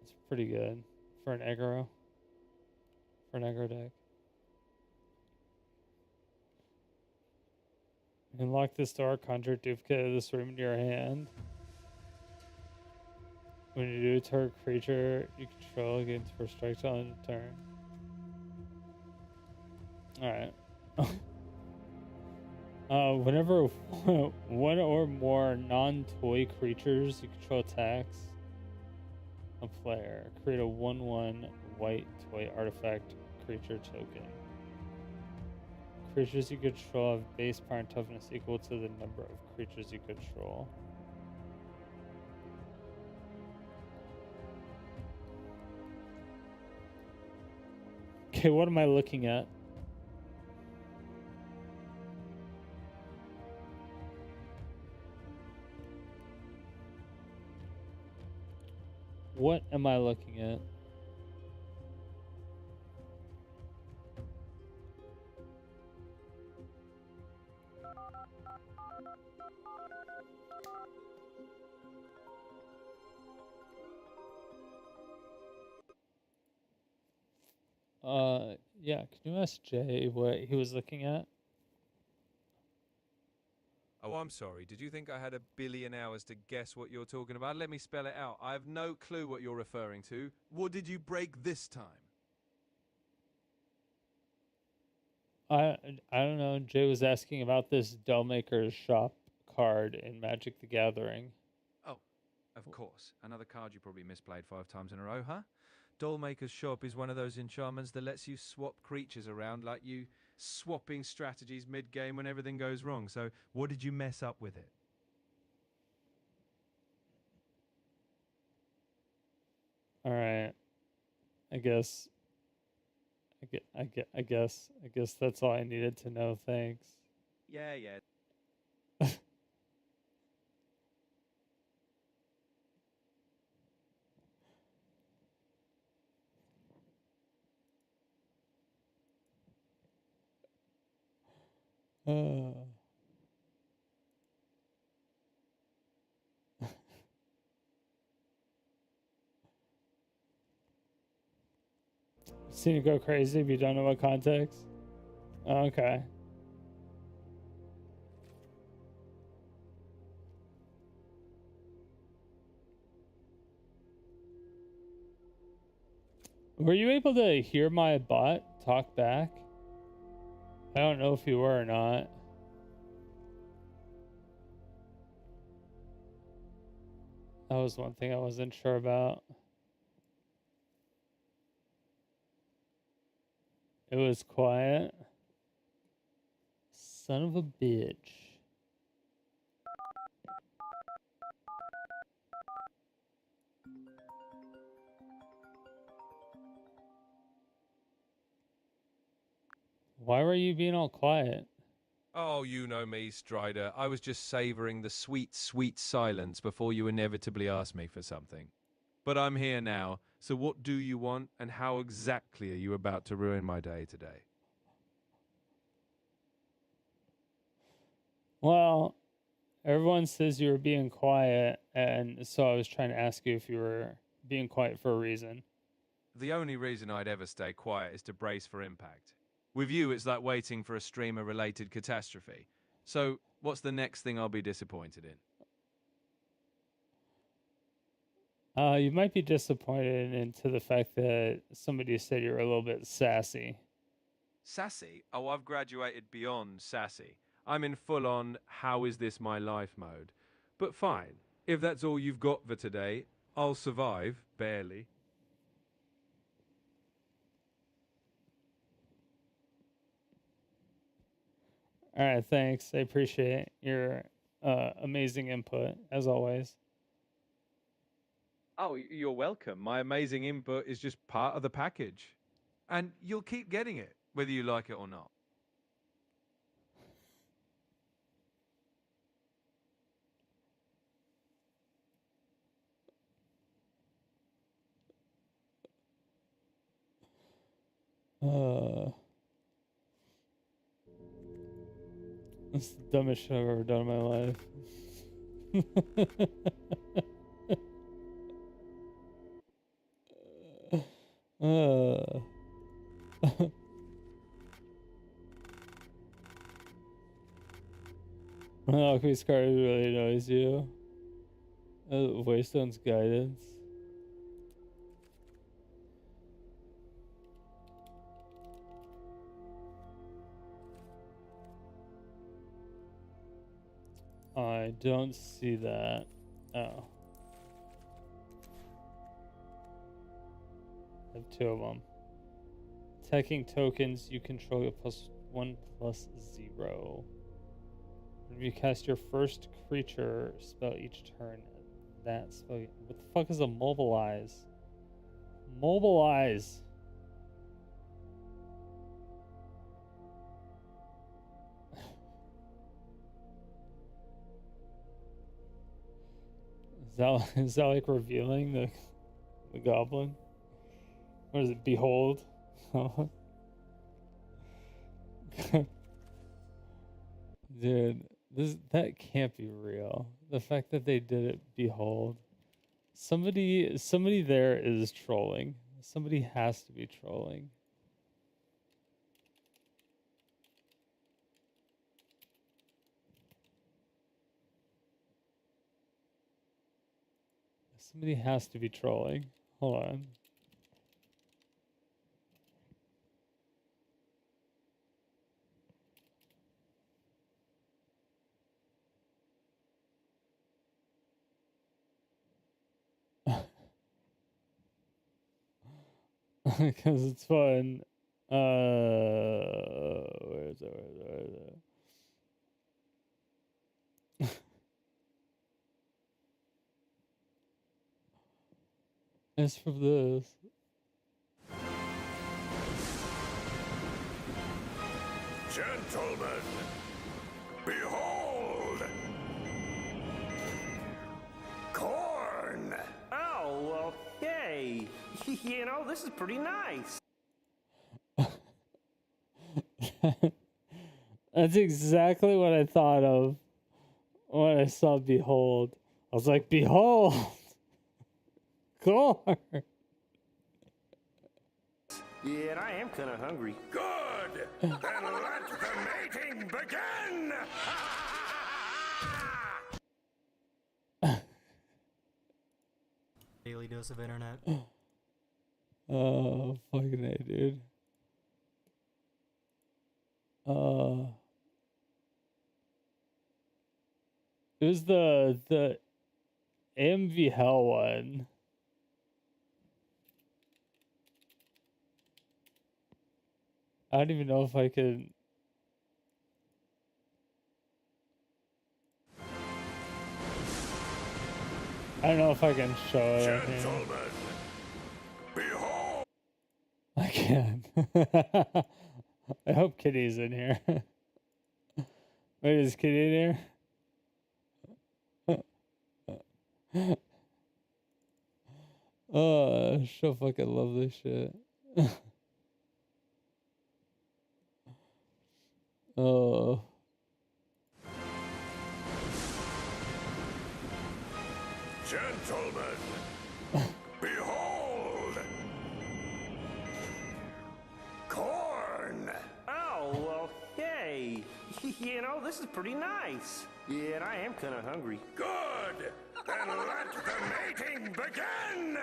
B: It's pretty good for an aggro. For an aggro deck. You can lock this door, conjure duplicate of this room into your hand. When you do, target creature you control gains first strike on the turn. Alright. Whenever one or more non-toy creatures you control attacks a player, create a 1/1 white toy artifact creature token. Creatures you control have base power and toughness equal to the number of creatures you control. Okay, what am I looking at? What am I looking at? Yeah, can you ask Jay what he was looking at?
F: Oh, I'm sorry. Did you think I had a billion hours to guess what you're talking about? Let me spell it out. I have no clue what you're referring to. What did you break this time?
B: I don't know. Jay was asking about this Dollmaker's shop card in Magic the Gathering.
F: Oh, of course. Another card you probably misplayed 5 times in a row, huh? Dollmaker's shop is one of those enchantments that lets you swap creatures around like you swapping strategies mid-game when everything goes wrong. So what did you mess up with it?
B: All right. I guess I guess that's all I needed to know. Thanks.
F: Yeah, yeah.
B: Uh, seen it go crazy if you don't know what context. Okay. Were you able to hear my bot talk back? I don't know if you were or not. That was one thing I wasn't sure about. It was quiet. Son of a bitch. Why were you being all quiet?
F: Oh, you know me, Strider. I was just savoring the sweet, sweet silence before you inevitably asked me for something. But I'm here now, so what do you want, and how exactly are you about to ruin my day today?
B: Well, everyone says you were being quiet, and so I was trying to ask you if you were being quiet for a reason.
F: The only reason I'd ever stay quiet is to brace for impact. With you, it's like waiting for a streamer-related catastrophe. So, what's the next thing I'll be disappointed in?
B: You might be disappointed into the fact that somebody said you were a little bit sassy.
F: Sassy? Oh, I've graduated beyond sassy. I'm in full-on how is this my life mode. But fine, if that's all you've got for today, I'll survive, barely.
B: All right, thanks. I appreciate your amazing input, as always.
F: Oh, you're welcome. My amazing input is just part of the package. And you'll keep getting it, whether you like it or not.
B: That's the dumbest shit I've ever done in my life. Alchemy's card really annoys you. Waystone's guidance. I don't see that. Oh. I have 2 of them. Attacking tokens, you control a +1/+0. When you cast your first creature spell each turn, that spell. What the fuck is a mobilize? Mobilize! Is that like revealing the goblin? What is it? Behold. Dude, that can't be real. The fact that they did it, behold. Somebody there is trolling. Somebody has to be trolling. Somebody has to be trolling. Hold on. Because it's fun. Where is it? Where is it? It's from this.
A: Gentlemen, behold! Corn!
G: Oh, well, hey. You know, this is pretty nice.
B: That's exactly what I thought of when I saw Behold. I was like, Behold! Corn!
G: Yeah, and I am kind of hungry.
A: Good! Then let the mating begin!
C: Daily dose of internet.
B: Oh, fucking A, dude. It was the AMV Hell one. I don't even know if I could. I don't know if I can show it. on here.
A: Gentlemen, behold!
B: I can. I hope Kitty's in here. Wait, is Kitty in here? Oh, I so fucking love this shit. Oh.
A: Gentlemen, behold! Corn!
G: Oh, well, hey. You know, this is pretty nice. Yeah, and I am kind of hungry.
A: Good! Then let the mating begin!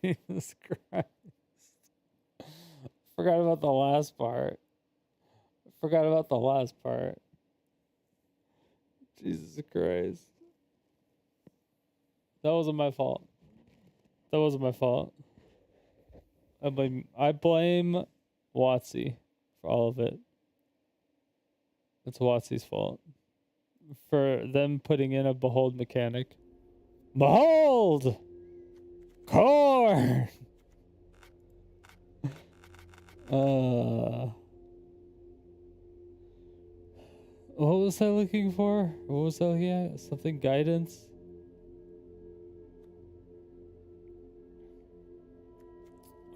B: Jesus Christ. Forgot about the last part. Forgot about the last part. Jesus Christ. That wasn't my fault. That wasn't my fault. I blame Watsy for all of it. It's Watsy's fault. For them putting in a behold mechanic. Behold! Corn! What was I looking for? What was I looking at? Something guidance?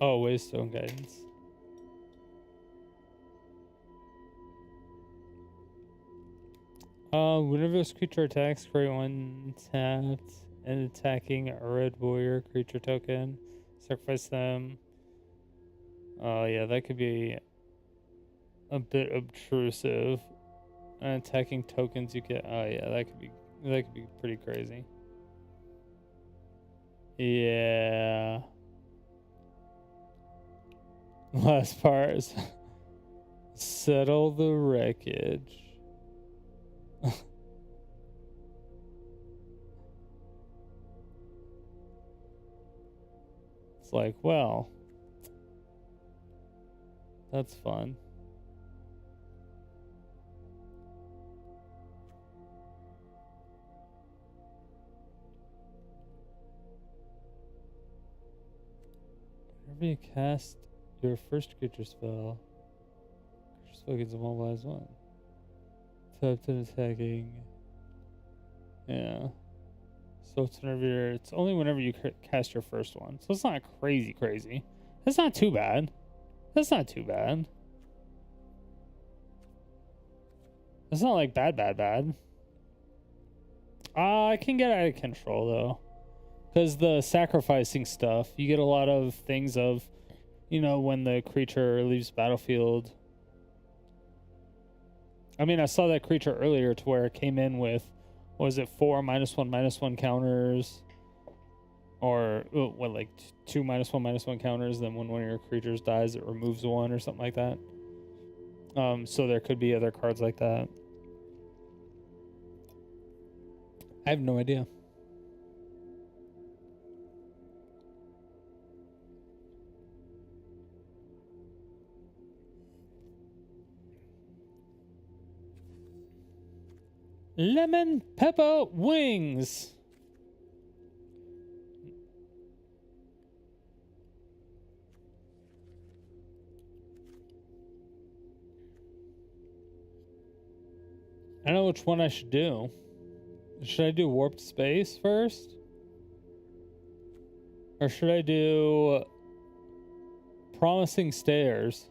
B: Oh, Waystone guidance. Whenever this creature attacks, create one tapped and attacking a red warrior creature token. Sacrifice them. Oh yeah, that could be a bit obtrusive. And attacking tokens you get. Oh yeah, that could be pretty crazy. Yeah. Last part is settle the wreckage. It's like, well, that's fun. Whenever you cast your first creature spell gets immobilized one. Tapped and attacking. Yeah. So it's only whenever you cast your first one. So it's not crazy. That's not too bad. That's not too bad. It's not like bad. I can get out of control though. Because the sacrificing stuff, you get a lot of things of, You know, when the creature leaves battlefield. I mean, I saw that creature earlier to where it came in with, what was it, 4 -1/-1 counters? Or, what, like 2 -1/-1 counters, then when one of your creatures dies, it removes 1 or something like that. So there could be other cards like that. I have no idea. Lemon pepper wings. I don't know which one I should do. Should I do warped space first? Or should I do promising stairs?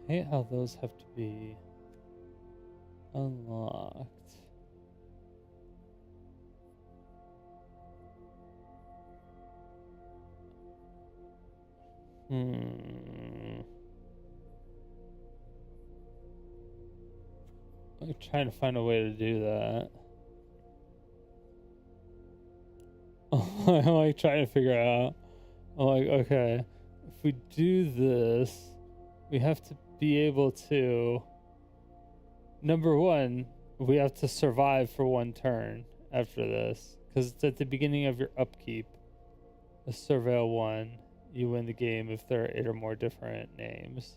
B: I hate how those have to be unlocked. I'm trying to find a way to do that. I'm like trying to figure out. I'm like, okay, if we do this, we have to be able to. Number one, we have to survive for 1 turn after this, because it's at the beginning of your upkeep. A surveil 1, you win the game if there are 8 or more different names.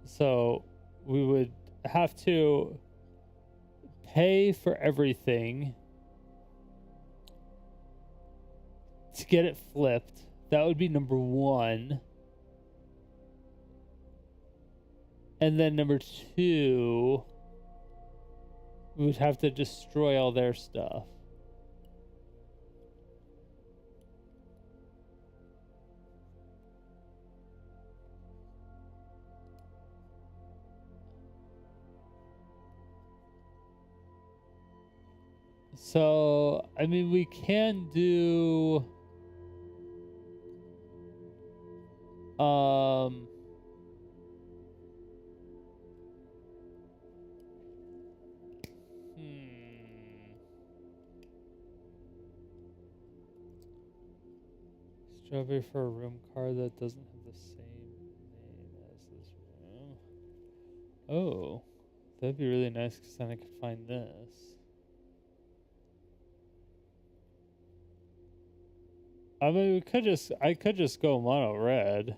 B: So we would have to pay for everything to get it flipped. That would be number 1. And then number 2, we would have to destroy all their stuff. So, I mean, we can do strawberry for a room card that doesn't have the same name as this room. Oh, that'd be really nice because then I could find this. I mean, I could just go mono red.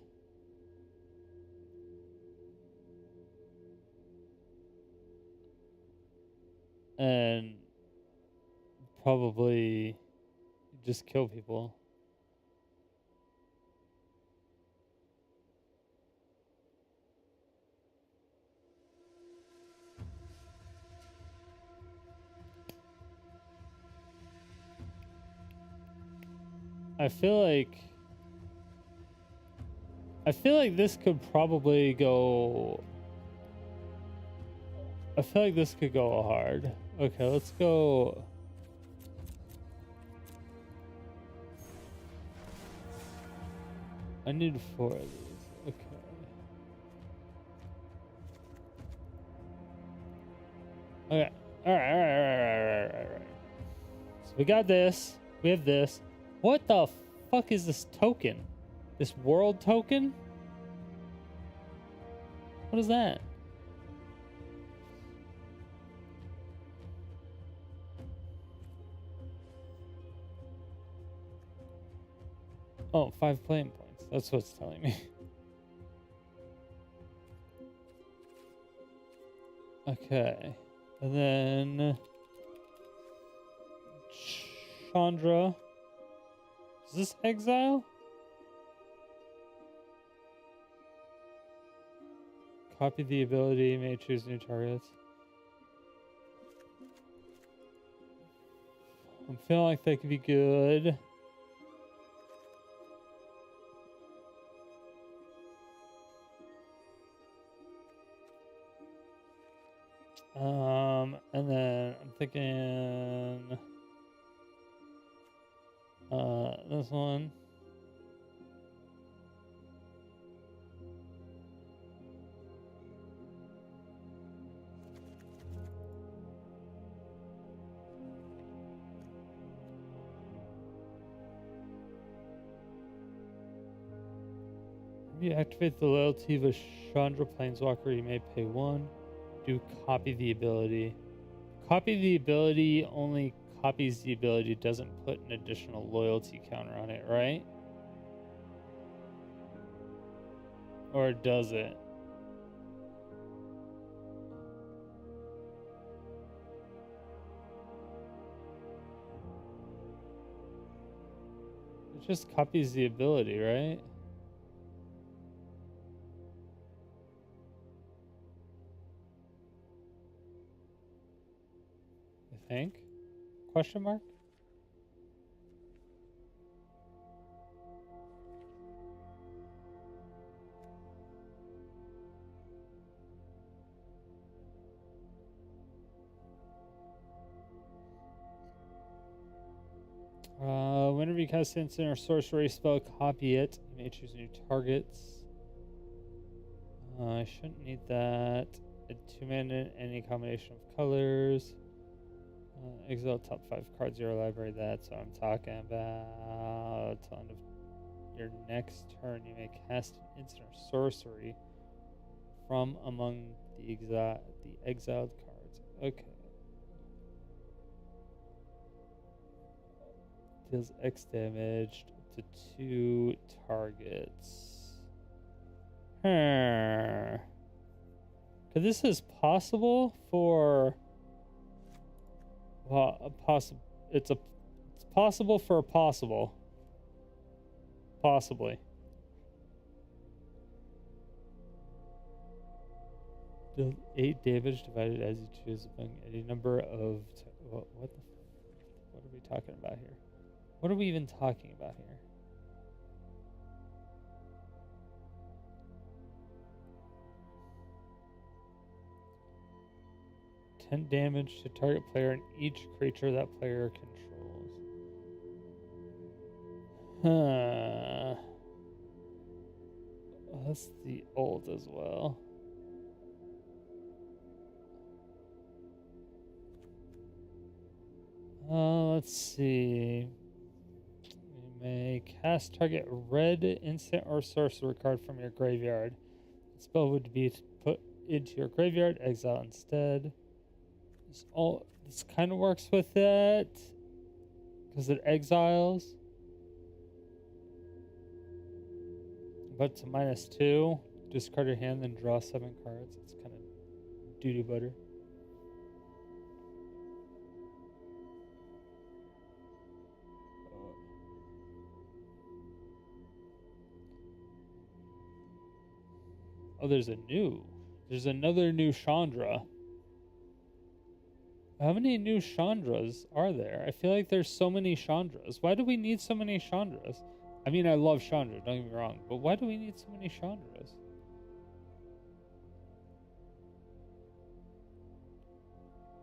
B: And probably just kill people. I feel like this could probably go. I feel like this could go hard. Okay, let's go. I need 4 of these. Okay. Okay. Alright. So we got this. We have this. What the fuck is this token? This world token? What is that? Oh, 5 playing points. That's what it's telling me. Okay. And then Chandra. Is this exile? Copy the ability, may choose new targets. I'm feeling like they could be good. And then I'm thinking this one. If you activate the loyalty of a Chandra Planeswalker, you may pay 1. Do copy the ability. Copy the ability only copies the ability, doesn't put an additional loyalty counter on it, right? Or does it? It just copies the ability, right? I think? Question mark? Whenever you cast instant or sorcery spell, copy it. You may choose new targets. I shouldn't need that. Add 2 mana, any combination of colors. Exile top 5 cards of your library. That's what I'm talking about. Till end of your next turn, you may cast an instant or sorcery from among the exiled cards. Okay. Deals X damage to 2 targets. Huh. Cause this is possible for. Well, it's possible for a possible. Possibly. Deal 8 damage divided as you choose among any number of. What are we talking about here? What are we even talking about here? $10 damage to target player and each creature that player controls. Huh. That's the old as well. Let's see. You may cast target red instant or sorcerer card from your graveyard. The spell would be put into your graveyard, exile instead. This kind of works with it because it exiles, but it's a -2. Discard your hand, then draw 7 cards. It's kind of doo-doo butter. Oh, there's another new Chandra. How many new Chandras are there? I feel like there's so many Chandras. Why do we need so many Chandras? I mean, I love Chandra, don't get me wrong, but why do we need so many Chandras?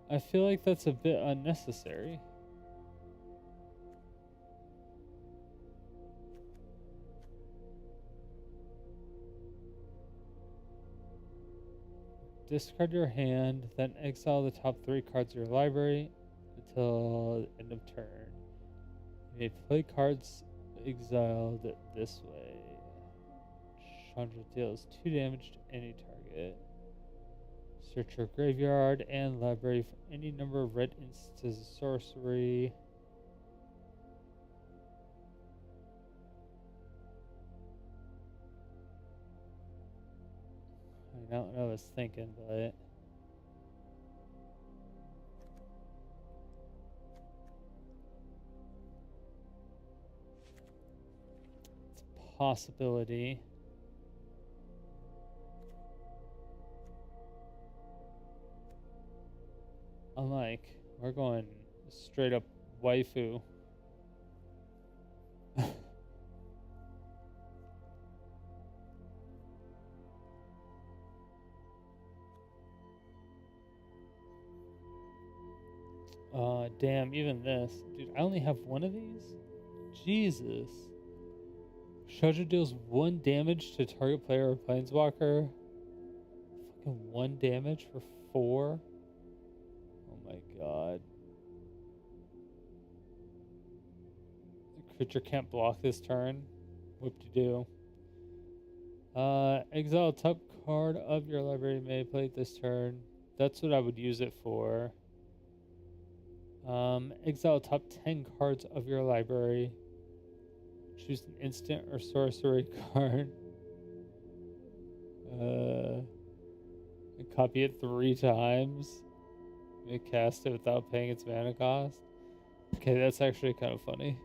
B: I feel like that's a bit unnecessary. Discard your hand, then exile the top 3 cards of your library until the end of turn. You may play cards exiled this way. Chandra deals 2 damage to any target. Search your graveyard and library for any number of red instances of sorcery. I don't know what I was thinking, but it's a possibility. I'm like, we're going straight up waifu. Damn, even this. Dude, I only have one of these? Jesus. Shoujo deals 1 damage to target player or planeswalker. Fucking 1 damage for 4? Oh my god. The creature can't block this turn. Whoop-de-doo. Exile top card of your library may play it this turn. That's what I would use it for. Exile top 10 cards of your library. Choose an instant or sorcery card. Copy it 3 times. You cast it without paying its mana cost. Okay, that's actually kind of funny.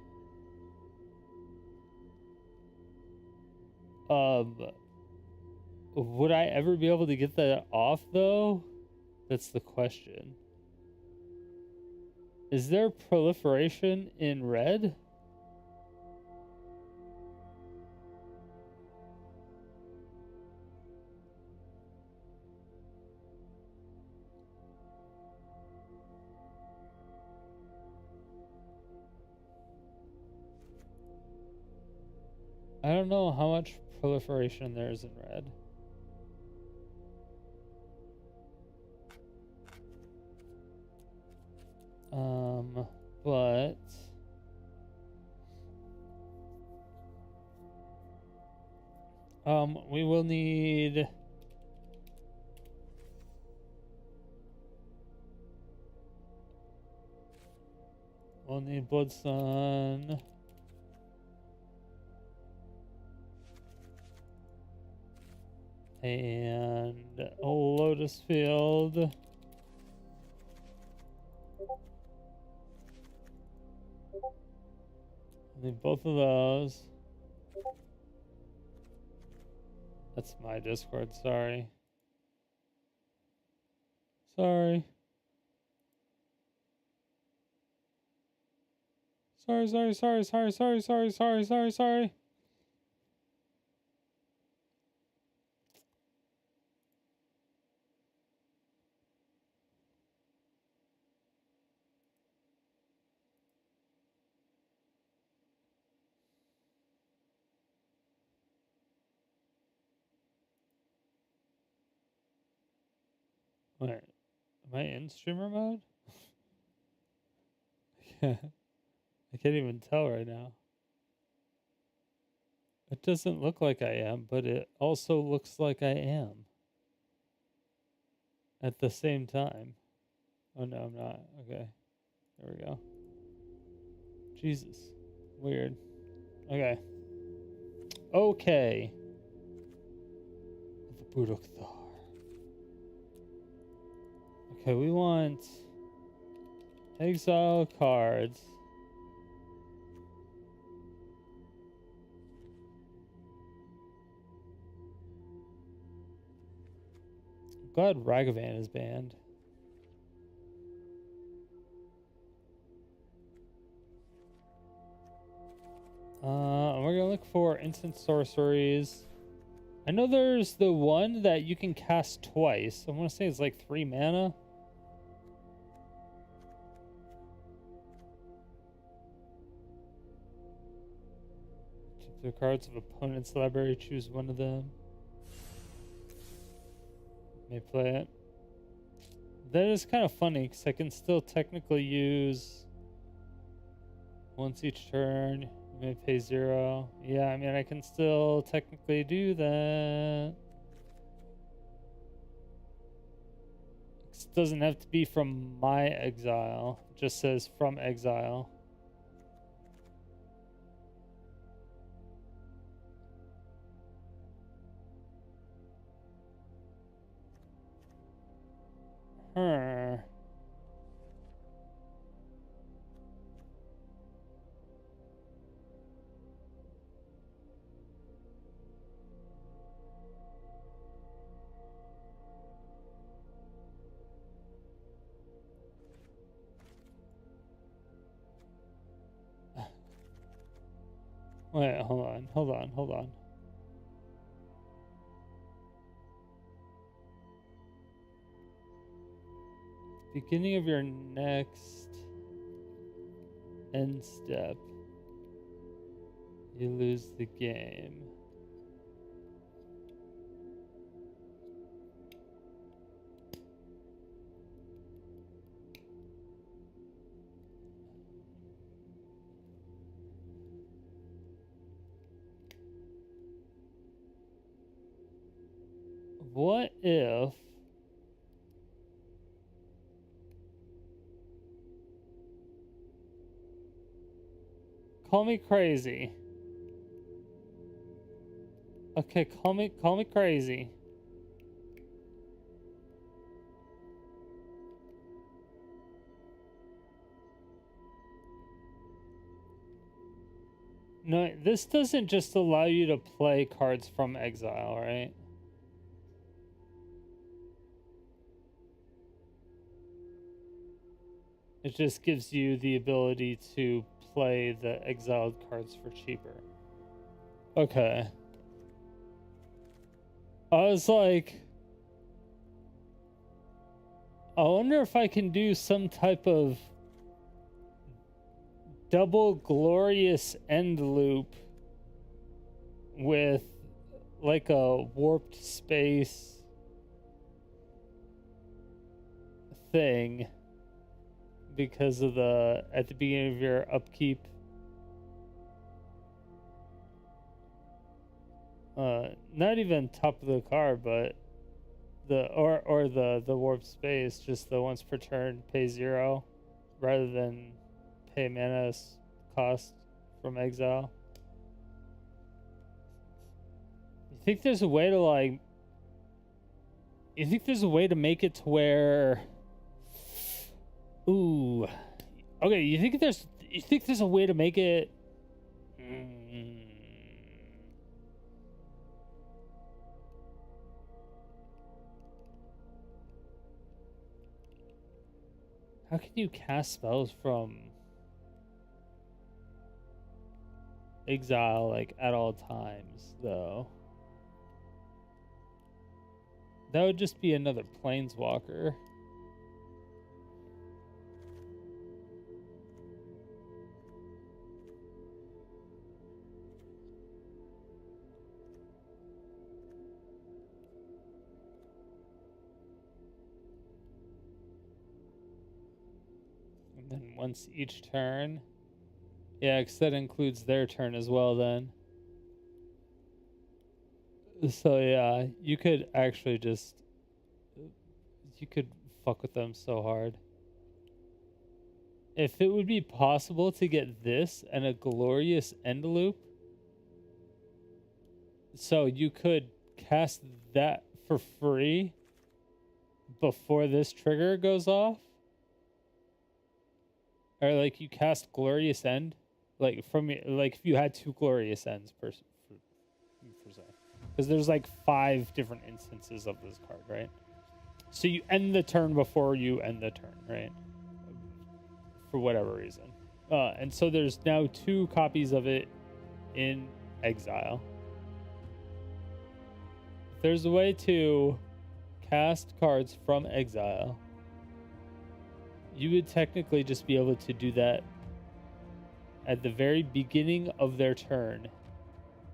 B: Would I ever be able to get that off though? That's the question. Is there proliferation in red? I don't know how much proliferation there is in red. But we will need Bloodsun. And a Lotus Field. I need both of those. That's my Discord, sorry. Sorry. Sorry. Wait, am I in streamer mode? I can't even tell right now. It doesn't look like I am, but it also looks like I am. At the same time. Oh no, I'm not. Okay. There we go. Jesus. Weird. Okay. Okay. The Budokthar. Okay, we want exile cards. I'm glad Ragavan is banned. We're gonna look for instant sorceries. I know there's the one that you can cast twice. I want to say it's like 3 mana. Keep the cards of opponent's library, choose one of them. May play it. That is kind of funny because I can still technically use once each turn. You may pay 0. Yeah, I mean, I can still technically do that. It doesn't have to be from my exile. It just says from exile. Huh. Wait, hold on. Beginning of your next end step, you lose the game. What if call me crazy. Okay, call me crazy. No, this doesn't just allow you to play cards from exile, right? It just gives you the ability to play the exiled cards for cheaper. Okay. I was like, I wonder if I can do some type of double glorious end loop with like a warped space thing because of the at the beginning of your upkeep not even top of the card, but the warped space, just the once per turn pay 0 rather than pay mana's cost from exile. You think there's a way to like you think there's a way to make it to where ooh. Okay, you think there's a way to make it how can you cast spells from exile like at all times though? That would just be another planeswalker. And then once each turn. Yeah, because that includes their turn as well then. So yeah, you could actually just you could fuck with them so hard. If it would be possible to get this and a glorious end loop, so you could cast that for free before this trigger goes off, or like you cast glorious end, like from like if you had 2 glorious ends per se, because there's like 5 different instances of this card, right? So you end the turn before you end the turn, right? For whatever reason. And so there's now 2 copies of it in exile. If there's a way to cast cards from exile, you would technically just be able to do that at the very beginning of their turn,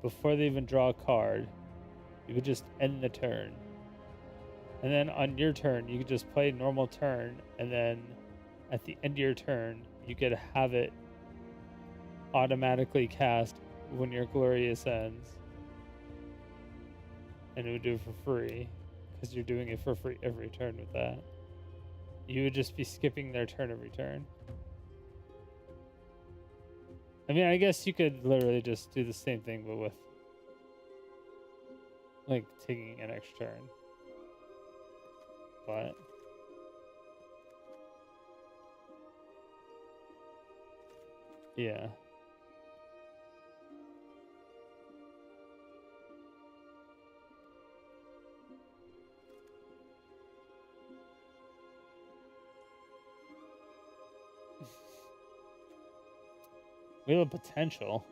B: before they even draw a card. You could just end the turn. And then on your turn, you could just play normal turn, and then at the end of your turn, you could have it automatically cast when your glorious ends. And it would do it for free, because you're doing it for free every turn with that. You would just be skipping their turn every turn. I mean, I guess you could literally just do the same thing, but with like taking an extra turn. But yeah. We have a potential.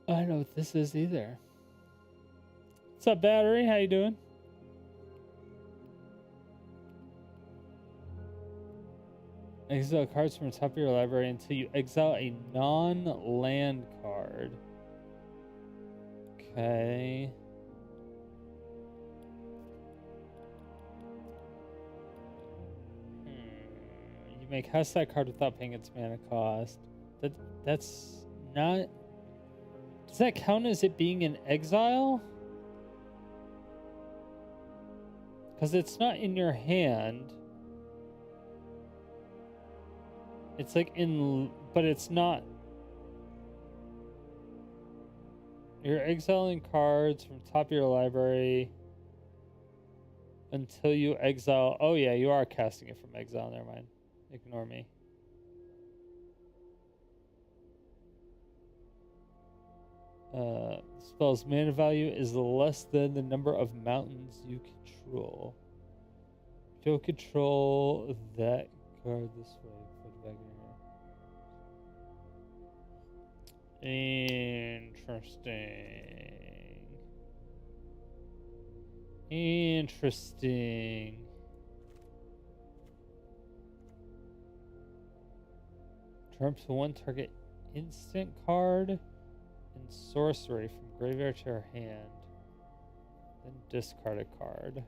B: I don't know what this is either. What's up, Battery? How you doing? Exile cards from the top of your library until you exile a non-land card. Okay. You may cast that card without paying its mana cost. That's not... Does that count as it being in exile? Because it's not in your hand. It's like in... But it's not... You're exiling cards from top of your library until you exile... Oh yeah, you are casting it from exile. Never mind. Ignore me. Spell's mana value is less than the number of mountains you control. You'll control that card this way. Put it back in here. Interesting. Interesting. Trumps one target instant card and sorcery from graveyard to your hand. Then discard a card.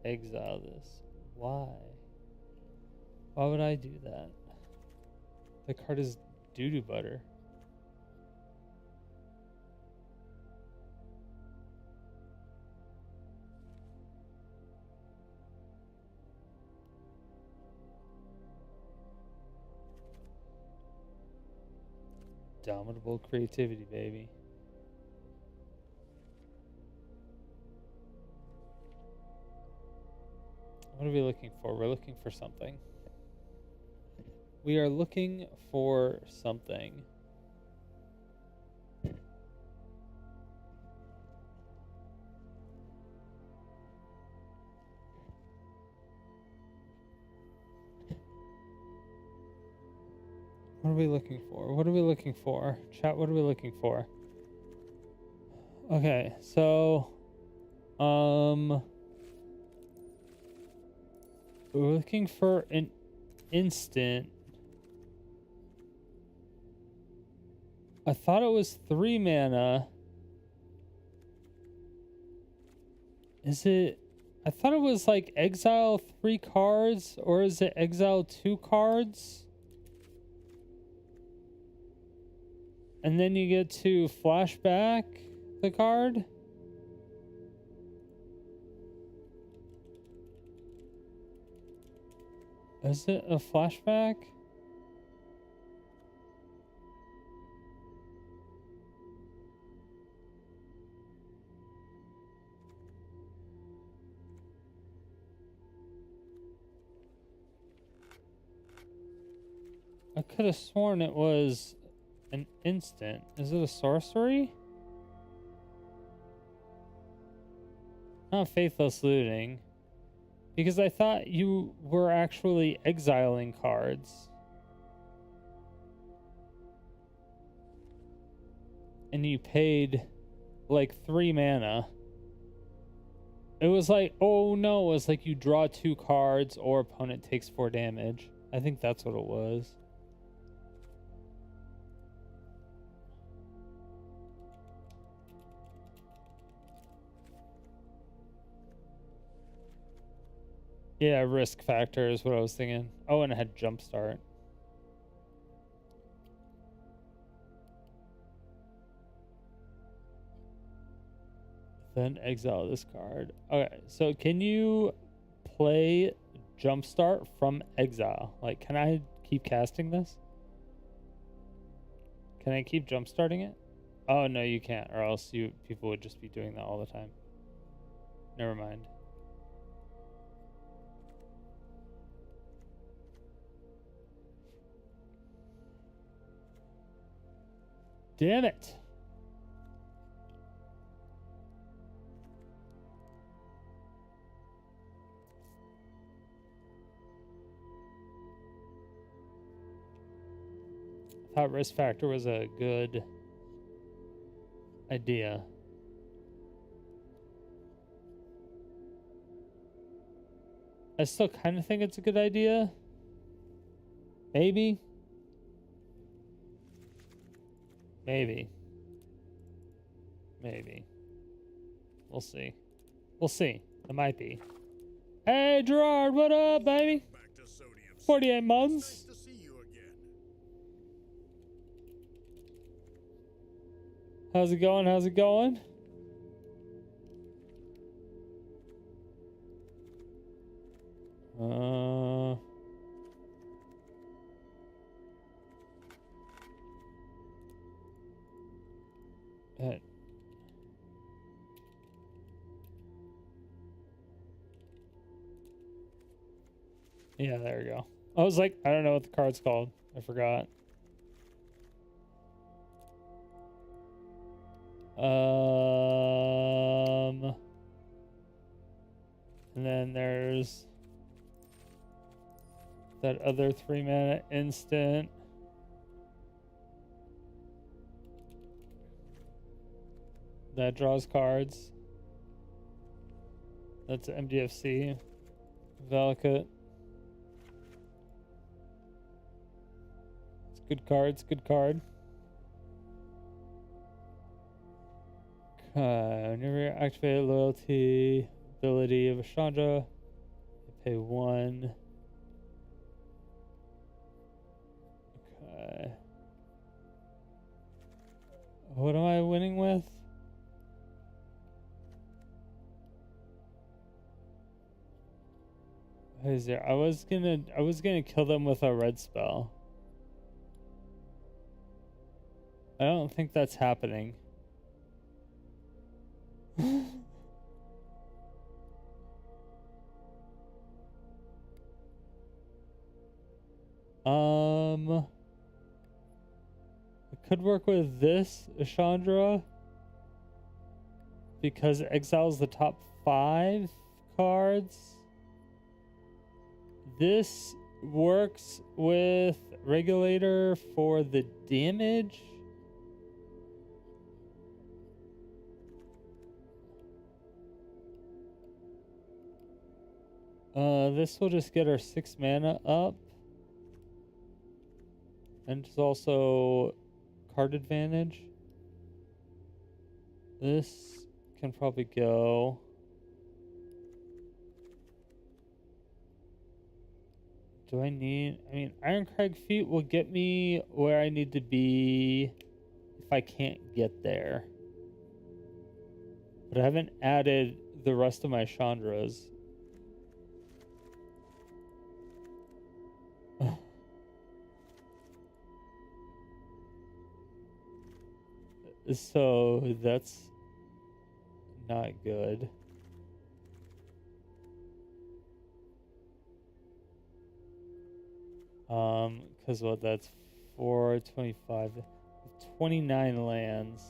B: Exile this. Why? Why would I do that? The card is doo-doo butter. Dominable creativity, baby. What are we looking for? We're looking for something. We are looking for something. What are we looking for? What are we looking for? Chat, what are we looking for? Okay, so we're looking for an instant. I thought it was 3 mana. Is it? I thought it was like exile 3 cards, or is it exile 2 cards? And then you get to flashback the card? Is it a flashback? I could have sworn it was an instant. Is it a sorcery? Not faithless looting. Because I thought you were actually exiling cards. And you paid like 3 mana. It was like, oh no, it was like you draw 2 cards or opponent takes 4 damage. I think that's what it was. Yeah, risk factor is what I was thinking. Oh, and it had jumpstart. Then exile this card. Okay, so can you play jumpstart from exile? Like, can I keep casting this? Can I keep jumpstarting it? Oh, no, you can't, or else people would just be doing that all the time. Never mind. Damn it. I thought risk factor was a good idea. I still kind of think it's a good idea. Maybe. Maybe. Maybe. We'll see. We'll see. It might be. Hey, Gerard, what up, baby?
A: Back to Sodium City.
B: 48
A: It's
B: months.
A: nice to see you again.
B: How's it going? How's it going? That. Yeah, there we go. I was like, I don't know what the card's called. I forgot. And then there's that other 3-mana instant. That draws cards. That's MDFC. Valakut. It's good card. It's a good card. Whenever you activate loyalty ability of a Chandra, you pay 1. Okay. What am I winning with? What is there? I was gonna kill them with a red spell. I don't think that's happening. I could work with this Chandra because it exiles the top 5 cards. This works with Regulator for the damage. This will just get our 6 mana up. And it's also card advantage. This can probably go. Do I need... I mean, Ironcrag Feet will get me where I need to be if I can't get there. But I haven't added the rest of my Chandras. So that's not good. Because what, that's 425, 29 lands.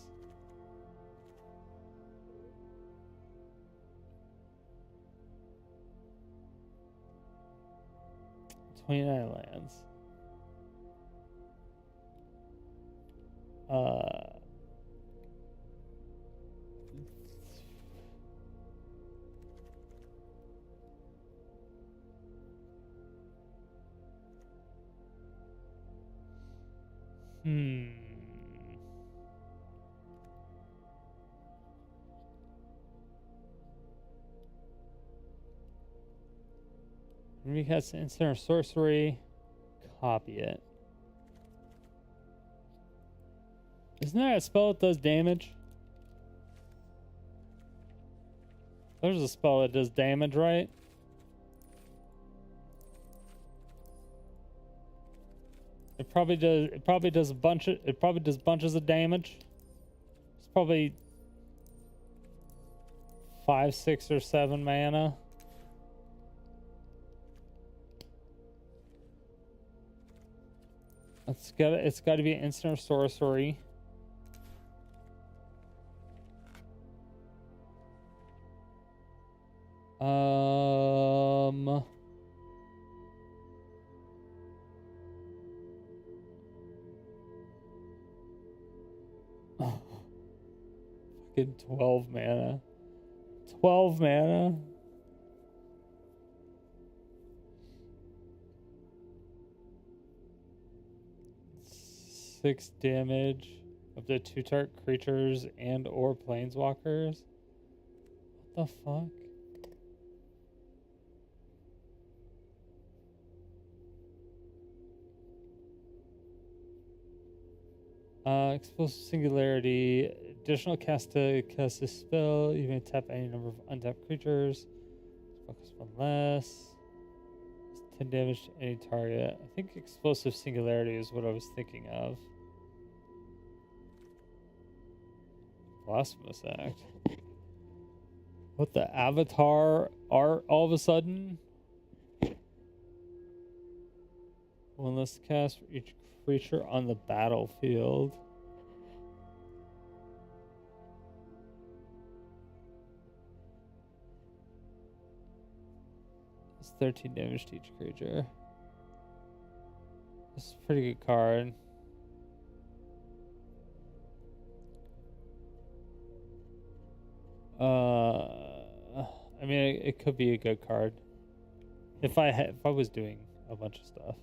B: Recast instant or sorcery. Copy it. Isn't there a spell that does damage? There's a spell that does damage, right? It probably does. It probably does a bunch of. It probably does bunches of damage. It's probably 5, 6, or 7 mana. It's got to be instant or sorcery. fucking 12 mana. 12 mana? Six damage up to 2 target creatures and or planeswalkers. What the fuck? Explosive Singularity. Additional cast to cast a spell. You may tap any number of untapped creatures. Focus one less. It's 10 damage to any target. I think Explosive Singularity is what I was thinking of. Blasphemous Act. What the Avatar art all of a sudden? One less cast for each creature on the battlefield. It's 13 damage to each creature. This is a pretty good card. I mean, it could be a good card if I was doing a bunch of stuff.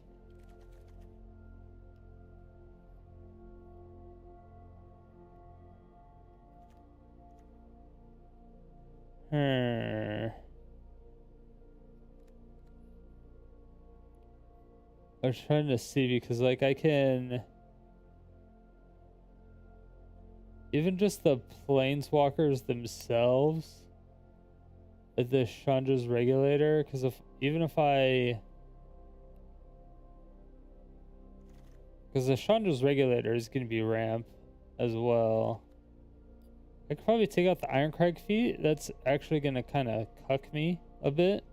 B: I was trying to see because, like, I can even just the planeswalkers themselves, like the Chandra's regulator. Because because the Chandra's regulator is going to be ramp as well. I could probably take out the Ironcrag feat. That's actually going to kind of cuck me a bit.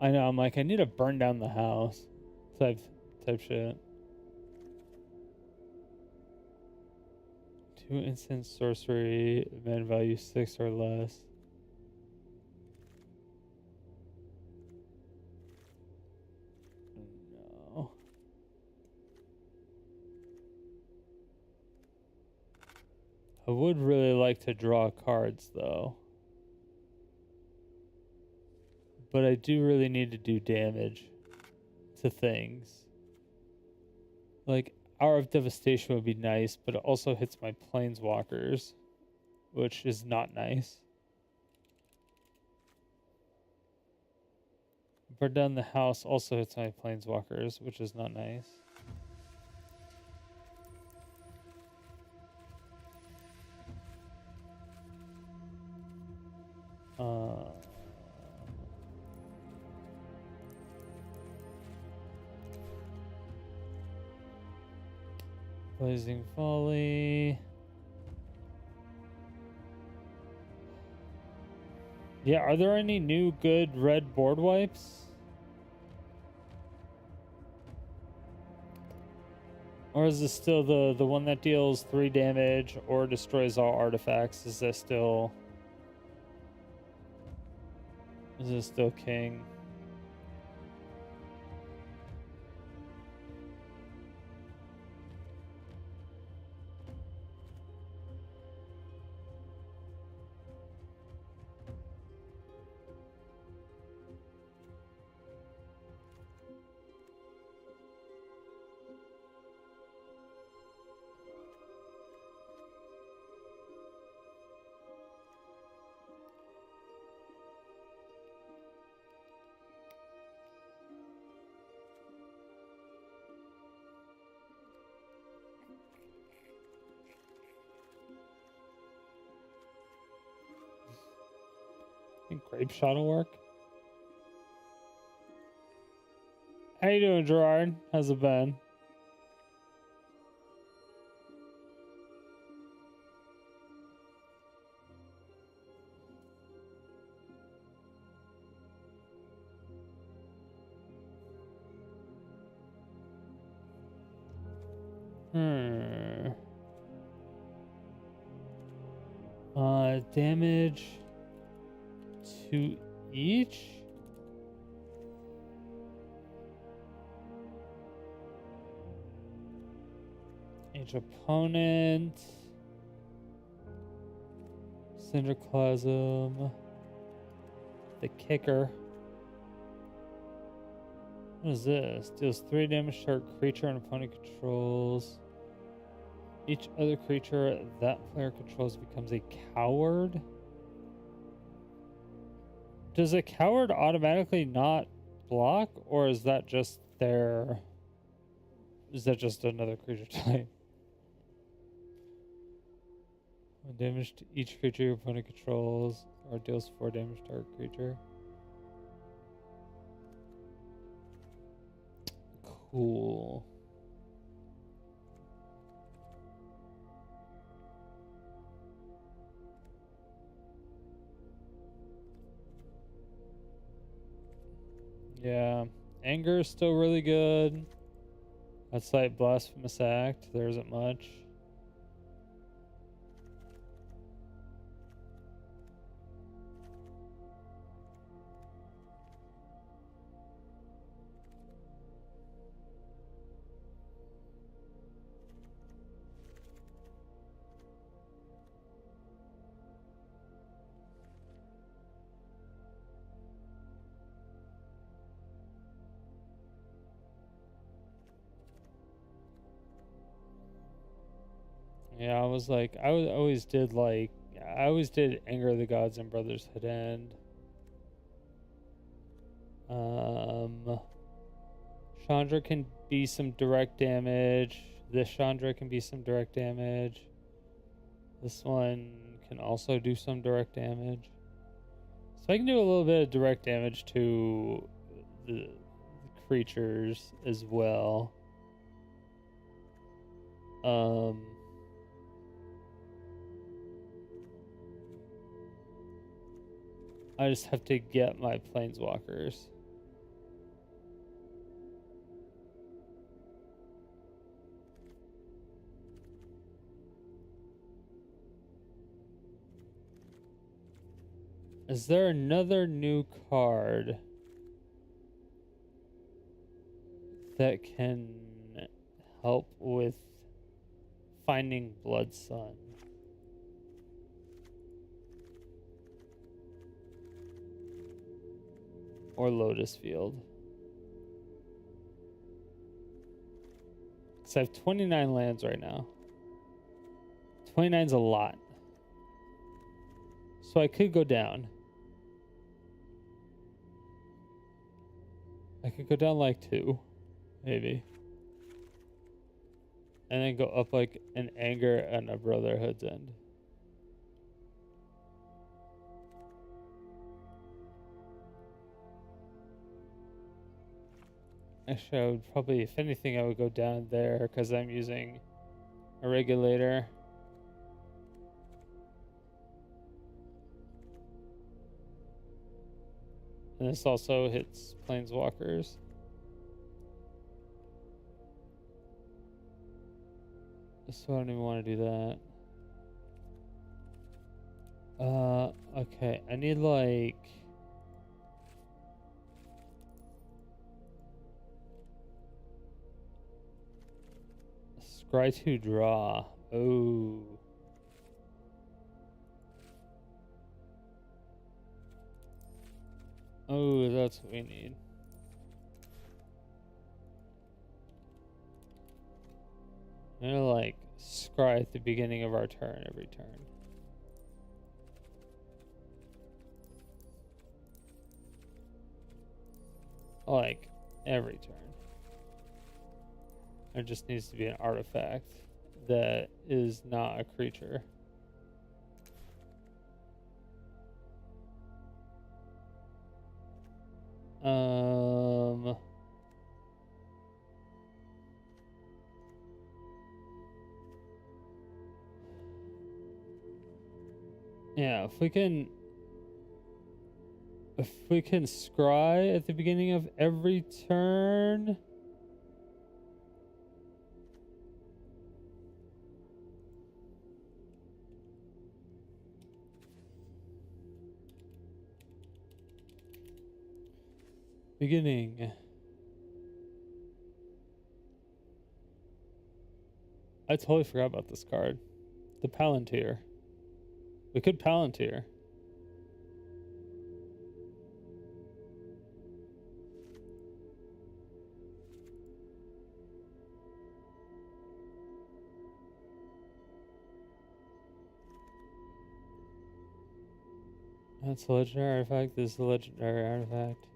B: I know, I'm like, I need to burn down the house type shit. 2 instant sorcery, mana value 6 or less. No. I would really like to draw cards though. But I do really need to do damage to things. Like, Hour of Devastation would be nice, but it also hits my planeswalkers, which is not nice. Burn down the house also hits my planeswalkers, which is not nice. Blazing Volley. Yeah, are there any new good red board wipes? Or is this still the one that deals 3 damage or destroys all artifacts? Is this still king? I think Grape Shot will work. How you doing, Gerard? How's it been? Damage to each. Each opponent. Cinderclasm. The kicker. What is this? Deals 3 damage to target creature and opponent controls. Each other creature that player controls becomes a coward. Does a coward automatically not block, or is that just their... Is that just another creature type? 1 damage to each creature your opponent controls, or deals 4 damage to target creature. Cool. Yeah, anger is still really good. That's like blasphemous act. There isn't much. Yeah, I was like, I always did Anger of the Gods and Brotherhood End. Chandra can be some direct damage. This Chandra can be some direct damage. This one can also do some direct damage. So I can do a little bit of direct damage to the creatures as well. I just have to get my planeswalkers. Is there another new card that can help with finding Blood Sun? Or Lotus Field? Because I have 29 lands right now. 29's a lot. So I could go down. I could go down like 2, maybe. And then go up like an Anger and a Brotherhood's End. Actually, I would probably, if anything, I would go down there because I'm using a regulator. And this also hits planeswalkers. So I don't even want to do that. Okay, I need like... Scry 2 draw. Oh. Oh, that's what we need. I'm gonna like scry at the beginning of our turn every turn. Like every turn. There just needs to be an artifact that is not a creature. Yeah, if we can scry at the beginning of every turn. Beginning. I totally forgot about this card. The Palantir. We could Palantir. That's a legendary artifact. This is a legendary artifact.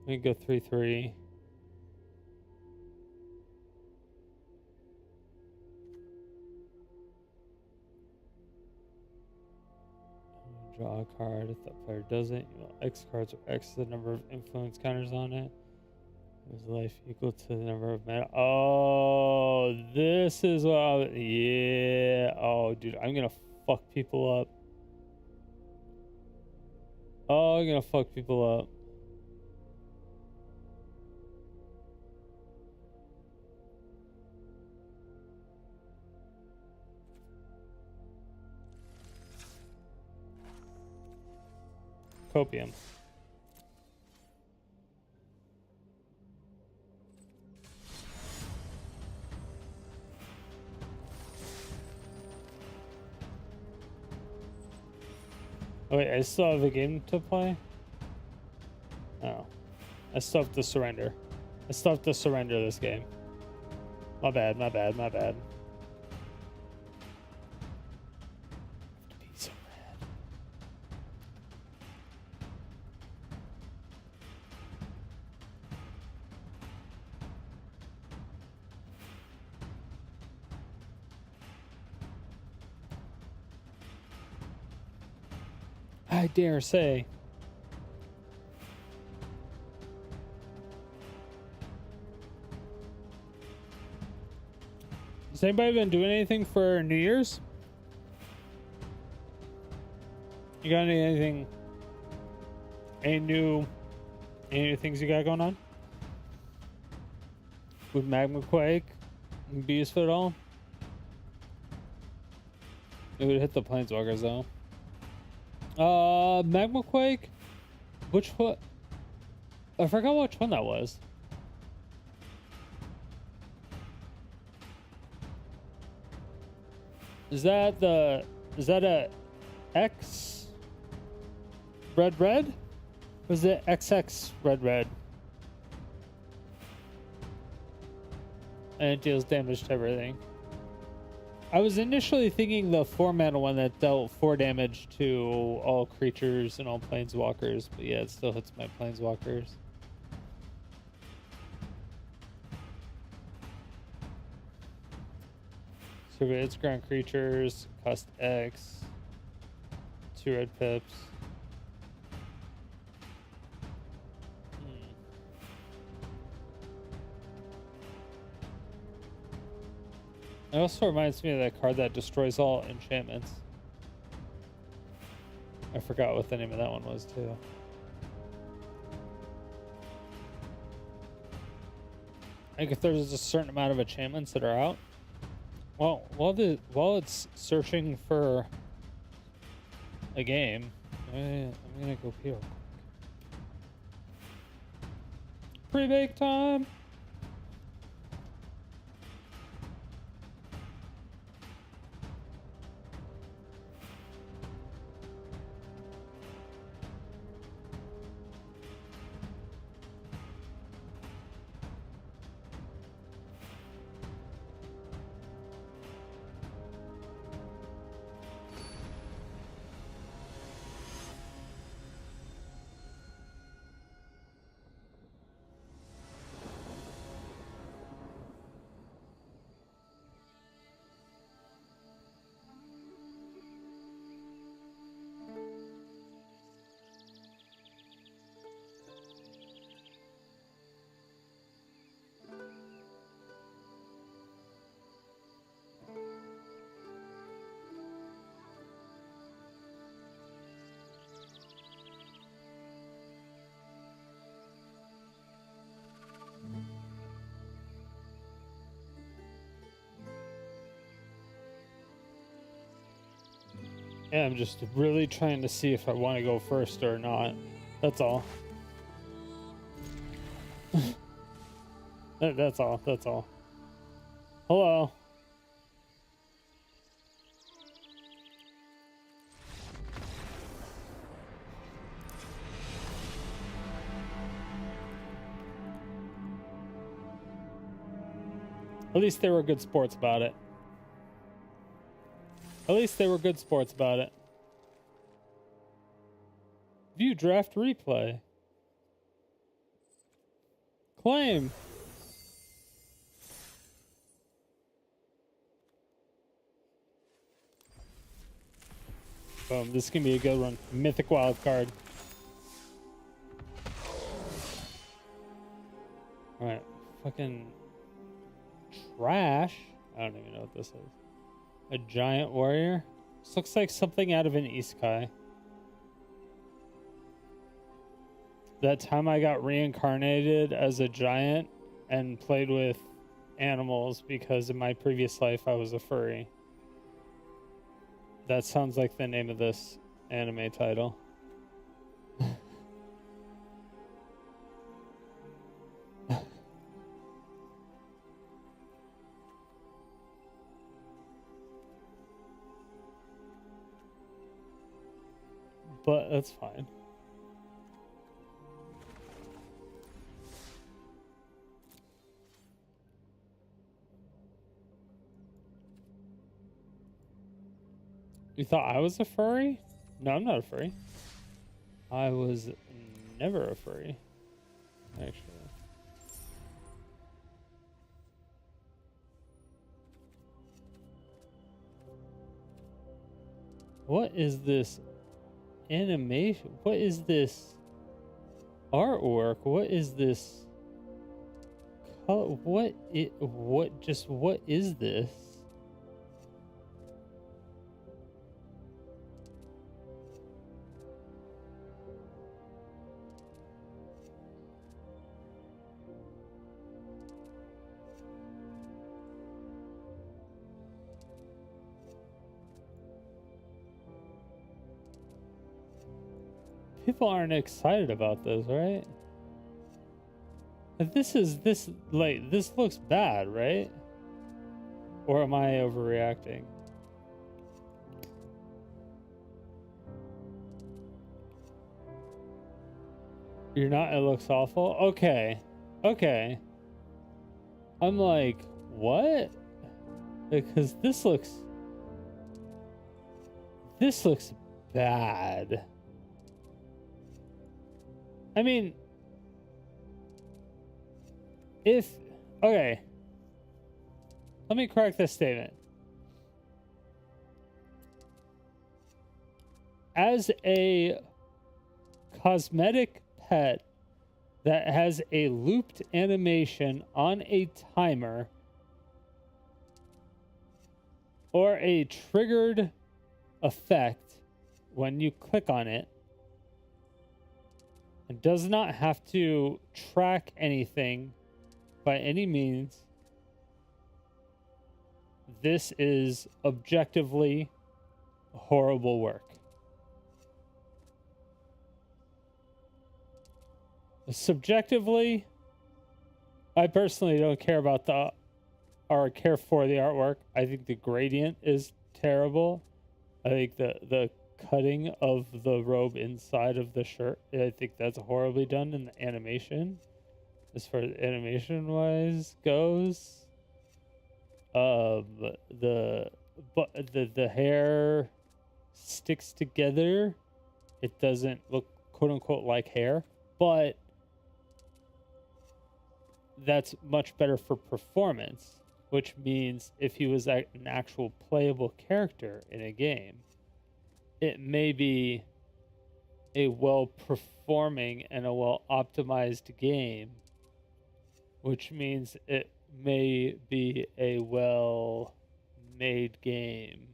B: We can go 3/3. Draw a card. If that player doesn't, you will X cards or X the number of influence counters on it. Is life equal to the number of mana? Oh, this is what yeah. Oh, dude, I'm gonna fuck people up. Oh, I'm gonna fuck people up. Copium. Oh, wait, I still have a game to play? Oh. I still have to surrender. I still have to surrender this game. My bad, my bad, my bad. Be so mad. I dare say. Has anybody been doing anything for New Year's? You got anything? Any new things you got going on? Would Magma Quake be useful at all? It would hit the Planeswalkers though. Magma Quake? Which one? I forgot which one that was. Is that a X red? Was it XX red? And it deals damage to everything. I was initially thinking the 4-mana one that dealt 4 damage to all creatures and all planeswalkers, but yeah, it still hits my planeswalkers. So it's ground creatures, cost X, 2 red pips. It also reminds me of that card that destroys all enchantments. I forgot what the name of that one was too. Like if there's a certain amount of enchantments that are out, well, while it's searching for a game, I'm gonna go pee real quick. Pre-bake time. Yeah, I'm just really trying to see if I want to go first or not. That's all. That's all. That's all. Hello. At least they were good sports about it. At least they were good sports about it. View draft replay. Claim. Boom, this is gonna be a good one. Mythic wild card. Alright, fucking trash. I don't even know what this is. A giant warrior? This looks like something out of an isekai. That time I got reincarnated as a giant and played with animals because in my previous life I was a furry. That sounds like the name of this anime title. But that's fine. You thought I was a furry? No, I'm not a furry. I was never a furry, actually. What is this animation? What is this artwork? What is this? What is this? People aren't excited about this, right? This looks bad, right? Or am I overreacting? You're not, it looks awful? Okay. Okay. I'm like, what? Because this looks bad. I mean, okay, let me correct this statement. As a cosmetic pet that has a looped animation on a timer or a triggered effect when you click on it, and does not have to track anything by any means, this is objectively horrible work. Subjectively, I personally don't care about care for the artwork. I think the gradient is terrible. I think the cutting of the robe inside of the shirt, I think that's horribly done in the animation. As far as animation wise goes, the hair sticks together. It doesn't look quote unquote like hair, but that's much better for performance, which means if he was an actual playable character in a game, it may be a well-performing and a well-optimized game, which means it may be a well-made game.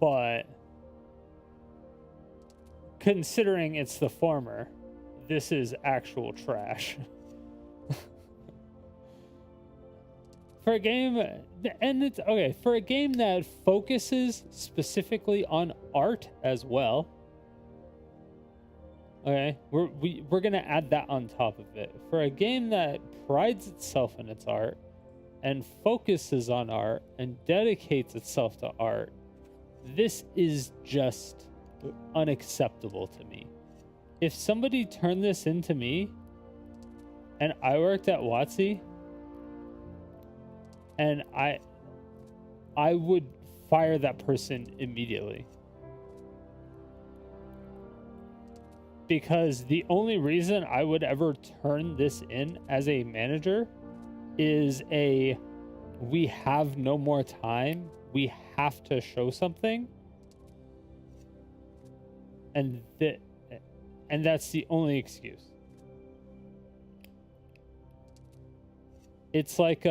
B: But considering it's the former, this is actual trash. For a game, and it's okay, for a game that focuses specifically on art as well, Okay, we're gonna add that on top of it. For a game that prides itself in its art and focuses on art and dedicates itself to art, this is just unacceptable to me. If somebody turned this into me and I worked at WotC, and I would fire that person immediately. Because the only reason I would ever turn this in as a manager is we have no more time. We have to show something. And that's the only excuse. It's like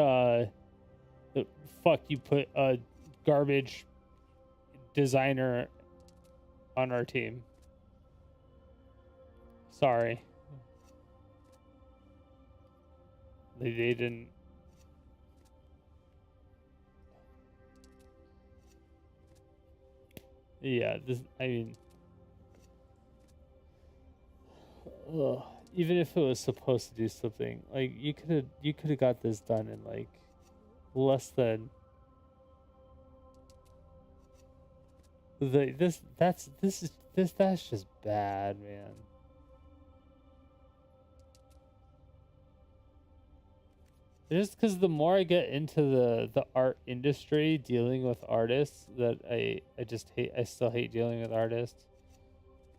B: fuck, you put a garbage designer on our team. Sorry. They didn't. Yeah, I mean, ugh, even if it was supposed to do something, like you could have got this done in like less than that's just bad, man. Just because the more I get into the art industry, dealing with artists, that I still hate dealing with artists.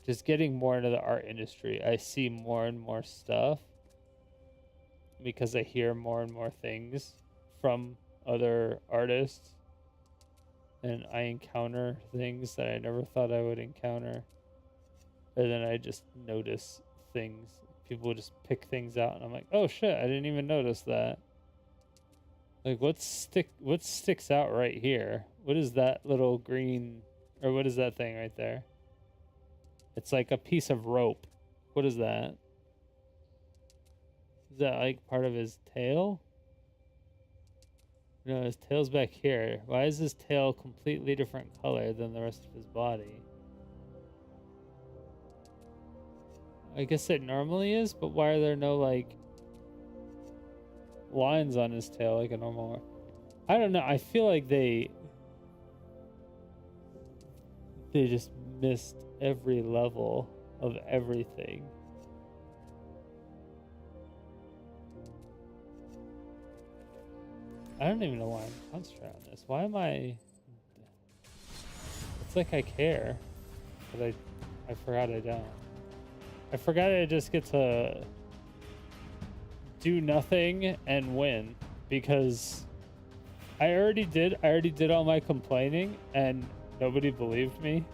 B: Just getting more into the art industry, I see more and more stuff because I hear more and more things from other artists, and I encounter things that I never thought I would encounter. And then I just notice things. People just pick things out, and I'm like, oh shit, I didn't even notice that. Like, what sticks out right here? What is that little green, or what is that thing right there? It's like a piece of rope. What is that? Is that like part of his tail? No, his tail's back here. Why is his tail completely different color than the rest of his body? I guess it normally is, but why are there no like lines on his tail like a normal one? I don't know. I feel like they just missed every level of everything. I don't even know why I'm concentrating on this. Why am I... It's like I care, but I forgot I don't. I forgot I just get to do nothing and win, because I already did all my complaining and nobody believed me.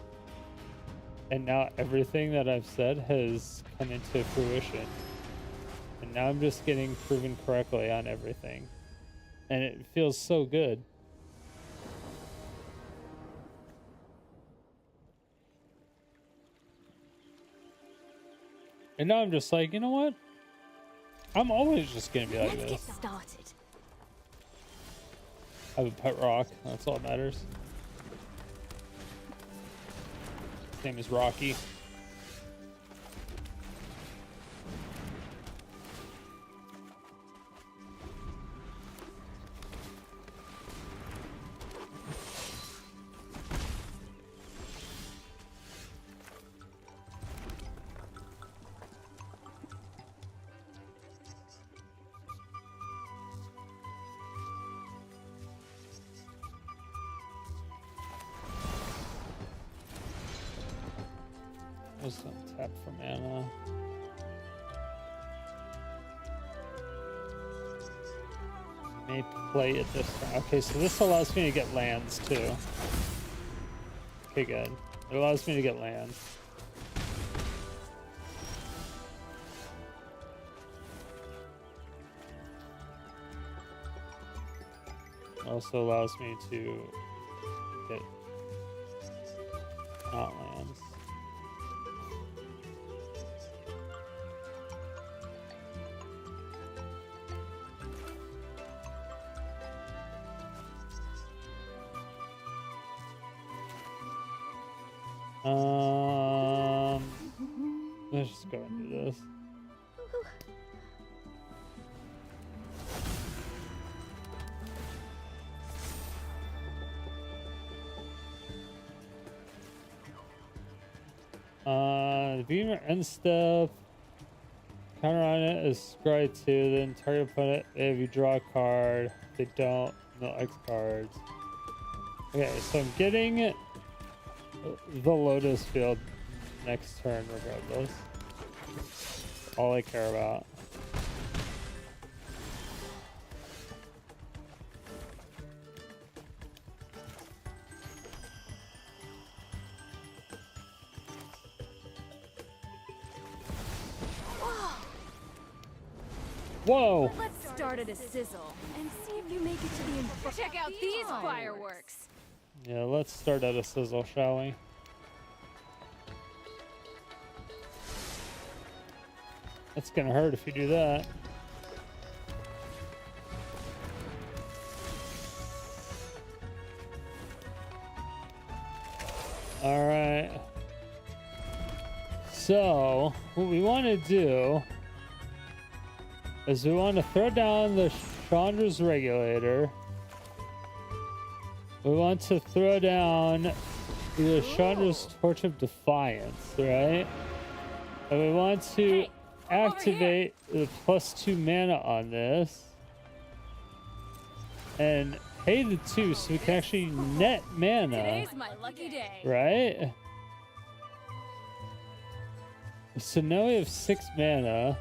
B: And now everything that I've said has come into fruition. And now I'm just getting proven correctly on everything. And it feels so good. And now I'm just like, you know what? I'm always just gonna be like
H: Let's
B: this.
H: get started.
B: I have a pet rock. That's all that matters. His name is Rocky. Just tap for mana. May play it this turn. Okay, so this allows me to get lands too. Okay, good. It allows me to get lands. It also allows me to get not lands. Let's just go and do this. The beamer and stuff. Counter on it is scry 2, then target opponent if you draw a card. If they don't, no X cards. Okay, so I'm getting the Lotus Field next turn regardless. All I care about. Whoa!
H: Let's start at a sizzle and see if you make it to the end. Check out these fireworks.
B: Yeah, let's start at a sizzle, shall we? That's gonna hurt if you do that. Alright. So, what we want to do is we want to throw down the Chandra's regulator. We want to throw down the Chandra's Torch of Defiance, right? And we want to activate the +2 mana on this. And pay the 2 so we can actually net mana.
H: Today's my lucky day.
B: Right? So now we have 6 mana.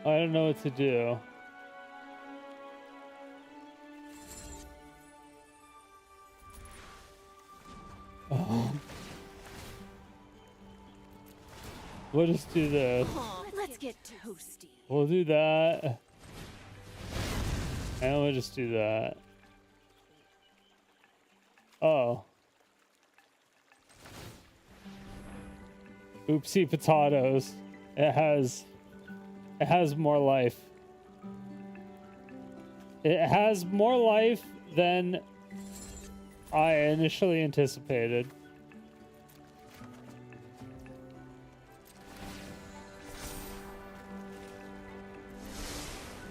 B: I don't know what to do. We'll just do this.
H: Let's get toasty.
B: We'll do that. And we'll just do that. Oh. Oopsie potatoes. It has more life. It has more life than I initially anticipated.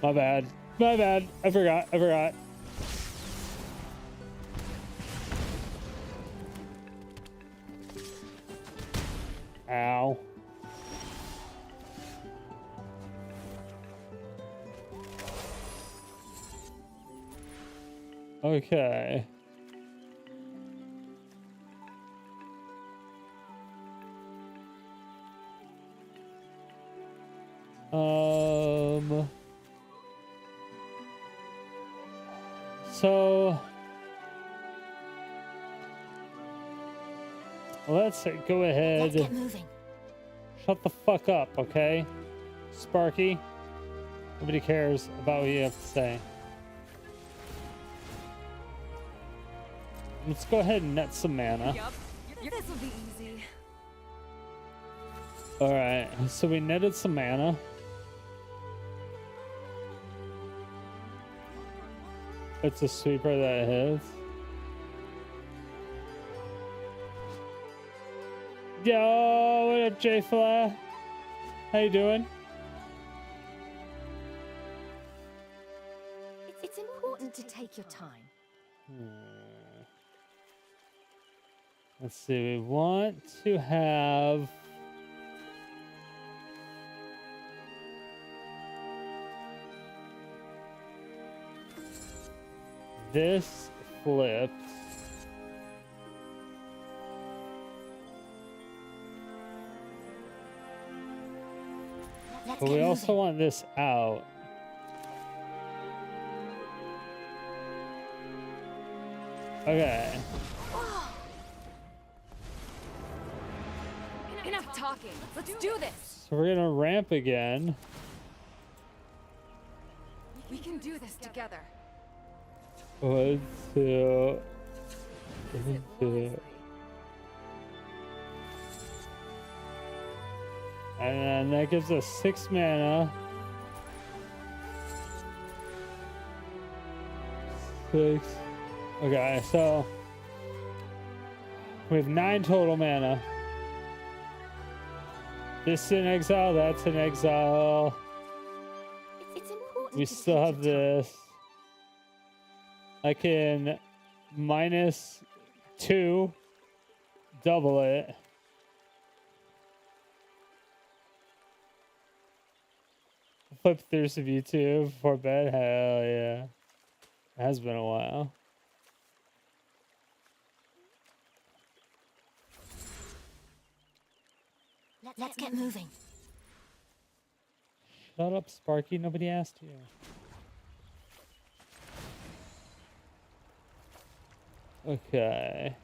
B: My bad. My bad. I forgot. Ow. Okay. So let's go ahead.
H: Let's get moving.
B: Shut the fuck up, okay? Sparky. Nobody cares about what you have to say. Let's go ahead and net some mana.
H: Yup. This will be easy.
B: Alright, so we netted some mana. It's a sweeper that hits. Yo, what up, J-Fly? How you doing?
H: It's important to take your time.
B: Let's see, we want to have... this flipped. But we also want this out. Okay.
H: Enough talking. Let's do this.
B: So we're gonna ramp again.
H: We can do this together.
B: 1, 2, 1, 2. And then that gives us 6 mana. 6. Okay, so we have 9 total mana. This is in exile, that's in exile.
H: It's important.
B: We
H: to
B: still
H: take
B: have
H: your time.
B: this. I can -2, double it. Flip through some YouTube before bed. Hell yeah. It has been a while.
H: Let's get moving.
B: Shut up, Sparky. Nobody asked you. Okay.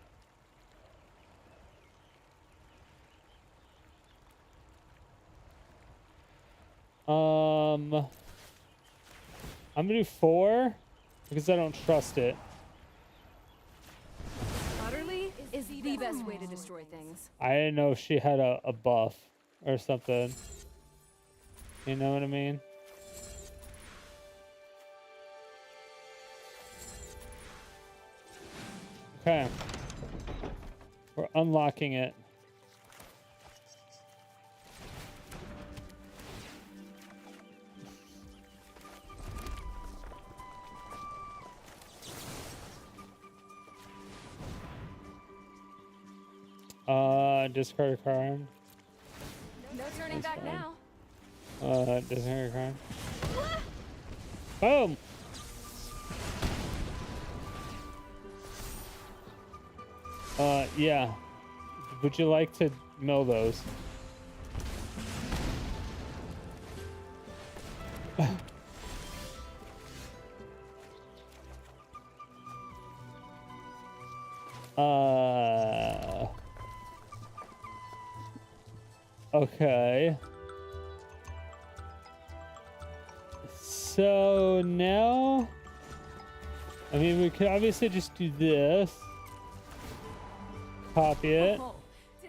B: I'm gonna do 4 because I don't trust it.
H: Utterly is the best way to destroy things.
B: I didn't know if she had a buff or something. You know what I mean? Okay. We're unlocking it. Discard a card.
H: No turning back
B: fine.
H: now.
B: Discard a card. Boom! Yeah. Would you like to mill those? Okay. So now, I mean, we could obviously just do this. Copy it.
H: Oh,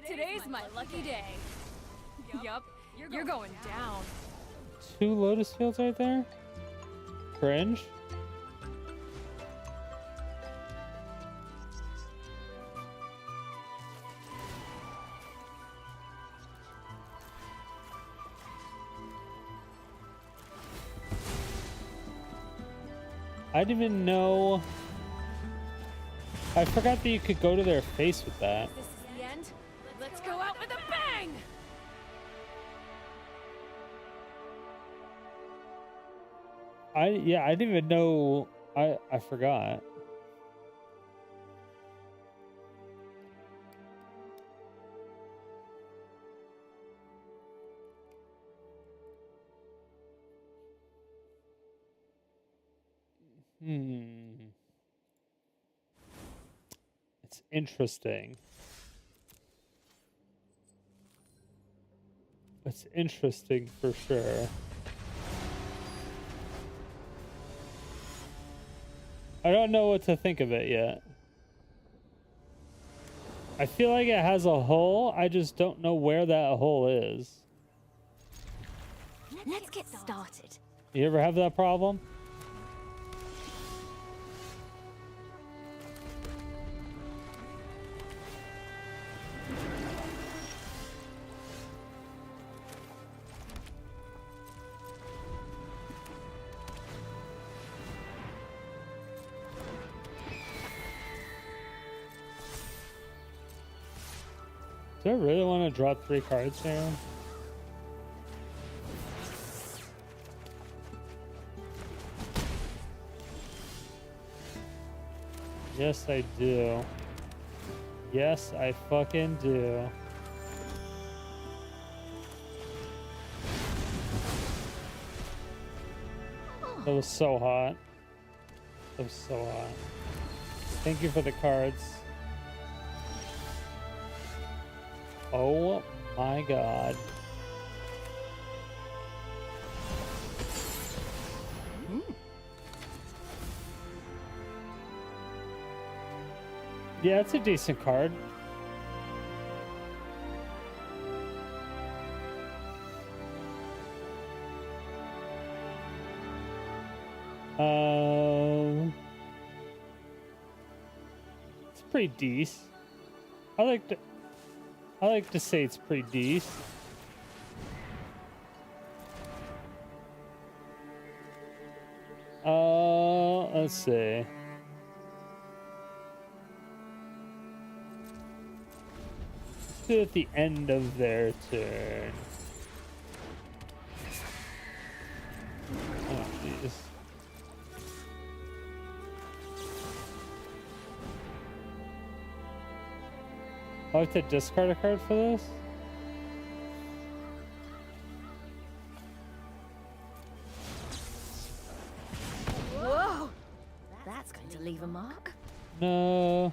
H: today's my lucky day. Yup, you're going down.
B: 2 lotus fields right there. Cringe. I didn't even know. I forgot that you could go to their face with that.
H: This is the end. Let's go out with a bang!
B: I didn't even know. I forgot. It's interesting. It's interesting for sure. I don't know what to think of it yet. I feel like it has a hole. I just don't know where that hole is.
H: Let's get started.
B: You ever have that problem? Do I really want to draw 3 cards here? Yes, I do. Yes, I fucking do. That was so hot. That was so hot. Thank you for the cards. Oh my god. Yeah, it's a decent card. It's pretty decent. I like to say it's pretty decent. Let's see. Let's do it at the end of their turn. Oh, jeez. I have to discard a card for this?
H: Whoa! That's going to leave a mark.
B: No.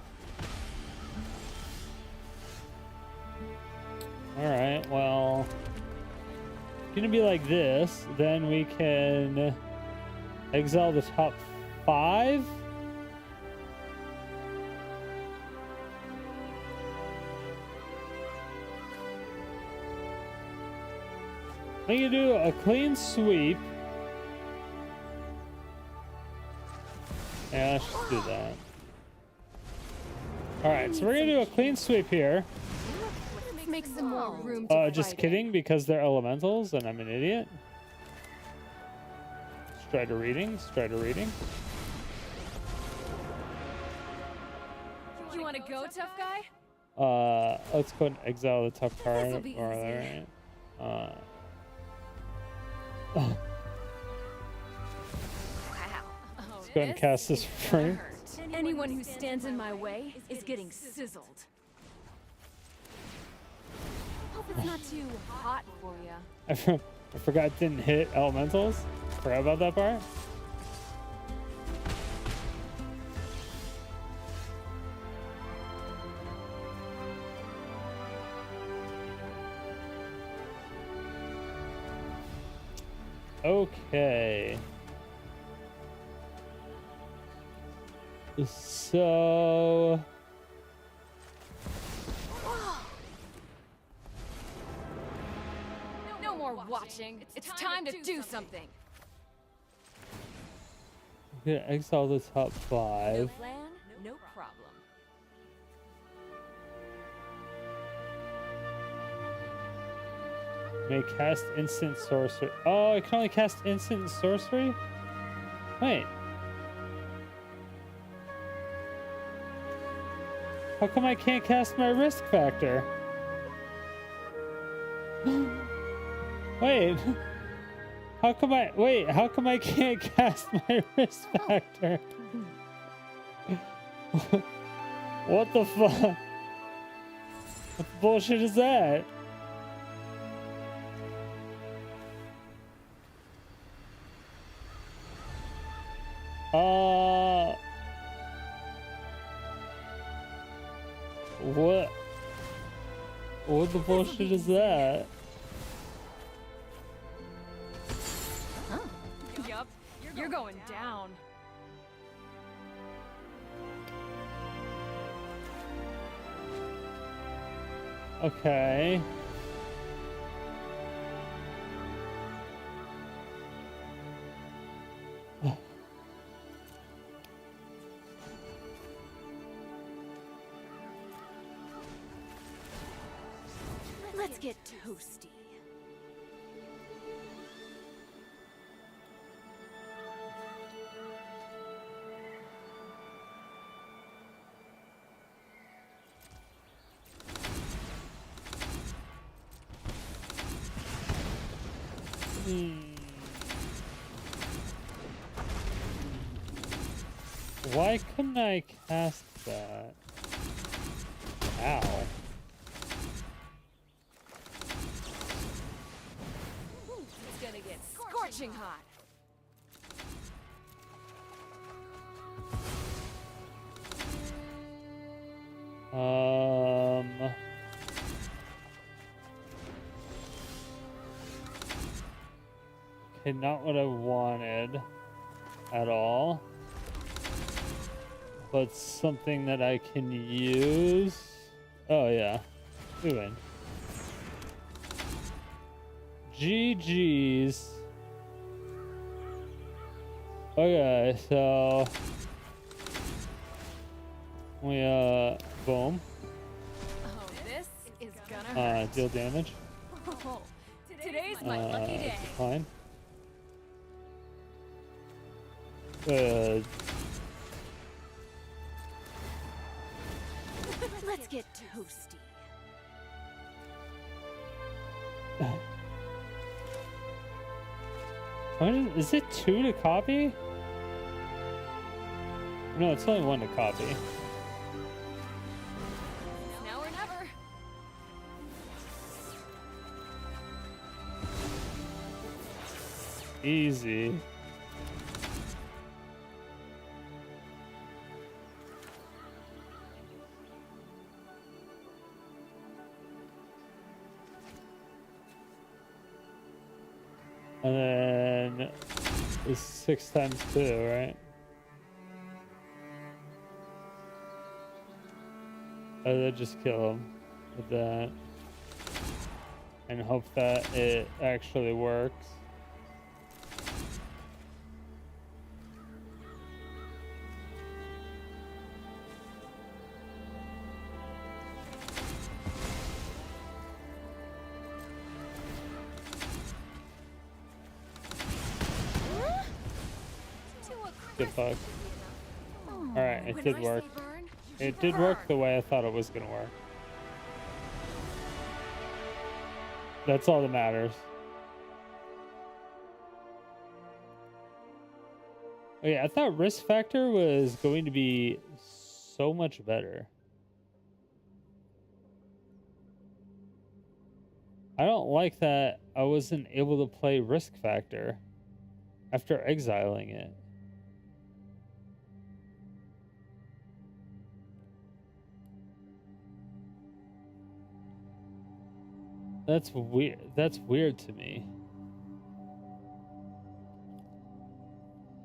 B: Alright, well. It's gonna be like this. Then we can exile the top 5. We can do a clean sweep. Yeah, let's just do that. Alright, so we're gonna do a clean sweep here.
H: Let's make some more room to
B: Just
H: fight
B: kidding, because they're elementals and I'm an idiot. Strider reading, strider reading.
H: You want to go, tough guy?
B: Let's go and exile the top card.
H: This'll be easy.
B: Alright.
H: Wow.
B: Let's go ahead and cast this frame.
H: Anyone who stands in my way is getting sizzled. Hope it's not too hot for you.
B: I forgot it didn't hit elementals. Forgot about that part. Okay. So
H: No more watching. It's time to do something.
B: I'm gonna exile the top 5.
H: No plan, no problem.
B: May cast instant sorcery. Oh, I can only cast instant sorcery? Wait. How come I can't cast my risk factor? Wait. How come I can't cast my risk factor? What the fuck? What bullshit is that? What the bullshit is that?
H: Yup, you're going down.
B: Okay.
H: Let's get toasty.
B: Why couldn't I cast that? Ow.
H: It's gonna get scorching hot.
B: Okay, not what I wanted at all. but something that I can use. Oh yeah, we win. GG's. Okay, so we boom.
H: Oh, this is gonna hurt.
B: Deal damage.
H: Oh, today's my lucky day.
B: Decline.
H: Let's get toasty.
B: Is it 2 to copy? No, it's only 1 to copy.
H: Now or never.
B: Easy. And then it's 6 times 2, right? I'll just kill him with that and hope that it actually works. Good fuck. Alright, it did work. It did work the way I thought it was gonna work. That's all that matters. Oh yeah, I thought risk factor was going to be so much better. I don't like that I wasn't able to play risk factor after exiling it. That's weird. That's weird to me.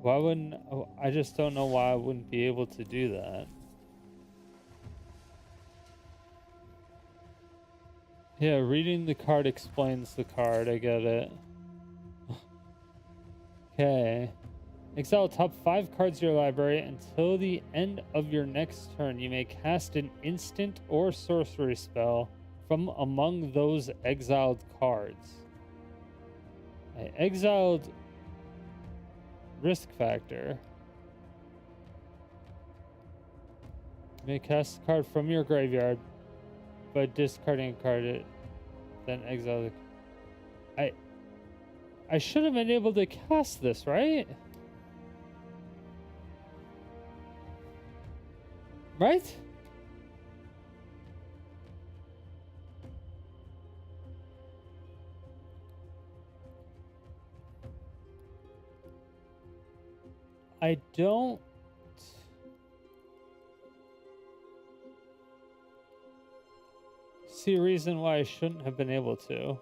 B: Why wouldn't... I just don't know why I wouldn't be able to do that. Yeah, reading the card explains the card. I get it. Okay. Exile top 5 cards of your library until the end of your next turn. You may cast an instant or sorcery spell from among those exiled cards. I exiled risk factor. You may cast a card from your graveyard by discarding a card, then exile the... I should have been able to cast this, right? Right? I don't see a reason why I shouldn't have been able to.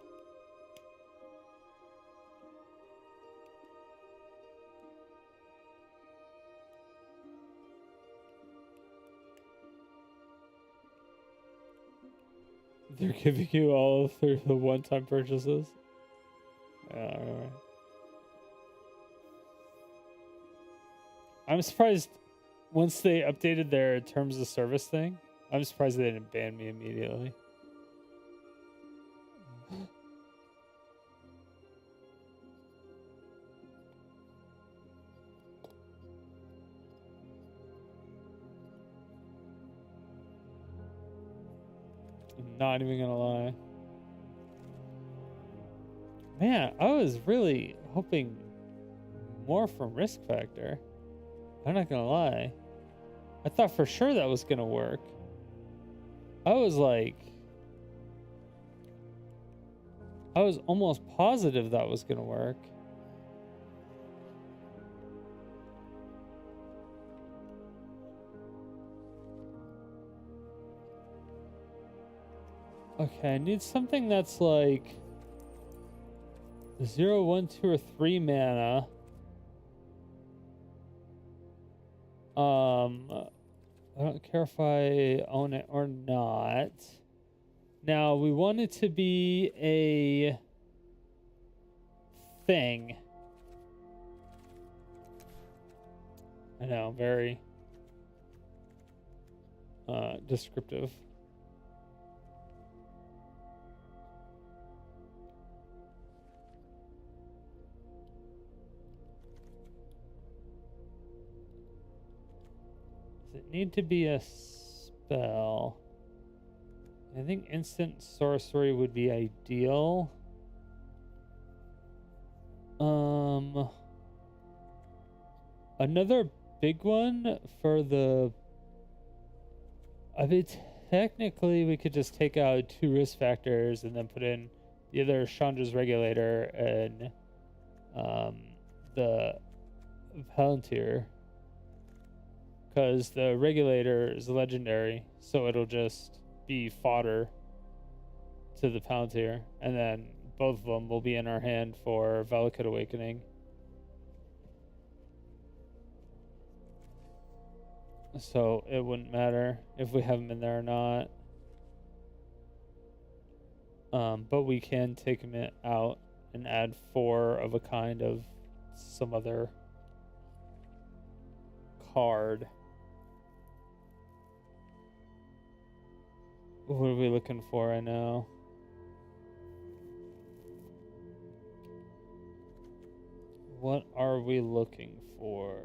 B: They're giving you all through the one-time purchases. Alright. I'm surprised once they updated their terms of service thing, I'm surprised they didn't ban me immediately. I'm not even gonna lie. Man, I was really hoping more from Risk Factor. I'm not gonna lie. I thought for sure that was gonna work. I was almost positive that was gonna work. Okay, I need something that's like 0, 1, 2, or 3 mana. I don't care if I own it or not. Now, we want it to be a thing. I know, very descriptive. Does it need to be a spell? I think instant sorcery would be ideal. Another big one for the... I mean, technically we could just take out 2 risk factors and then put in the other Chandra's regulator and the Palantir. Because the regulator is legendary, so it'll just be fodder to the Palantir. And then both of them will be in our hand for Valakut Awakening. So it wouldn't matter if we have them in there or not. But we can take them out and add 4 of a kind of some other card. What are we looking for right now? What are we looking for?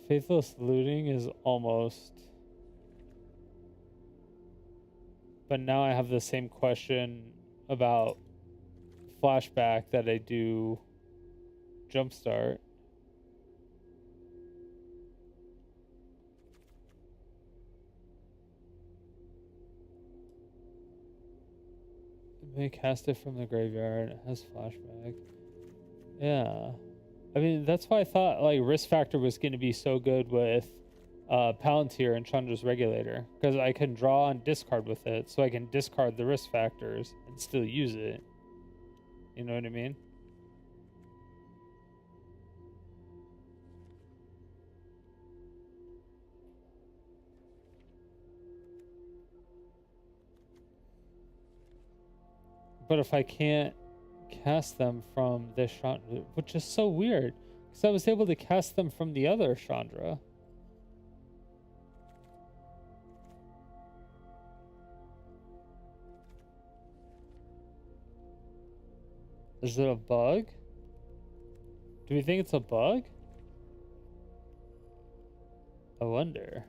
B: Faithless looting is almost... But now I have the same question about flashback that I do jumpstart. May cast it from the graveyard. It has flashback. Yeah. I mean, that's why I thought like risk factor was going to be so good with Palantir and Chandra's regulator, because I can draw and discard with it, so I can discard the risk factors and still use it. You know what I mean? But if I can't cast them from this Chandra, which is so weird, because I was able to cast them from the other Chandra. Is it a bug? Do we think it's a bug? I wonder.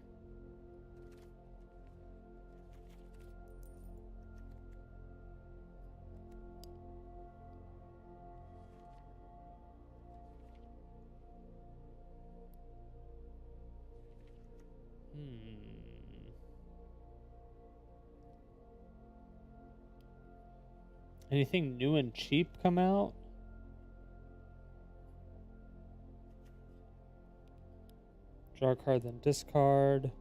B: Anything new and cheap come out? Draw a card, then discard.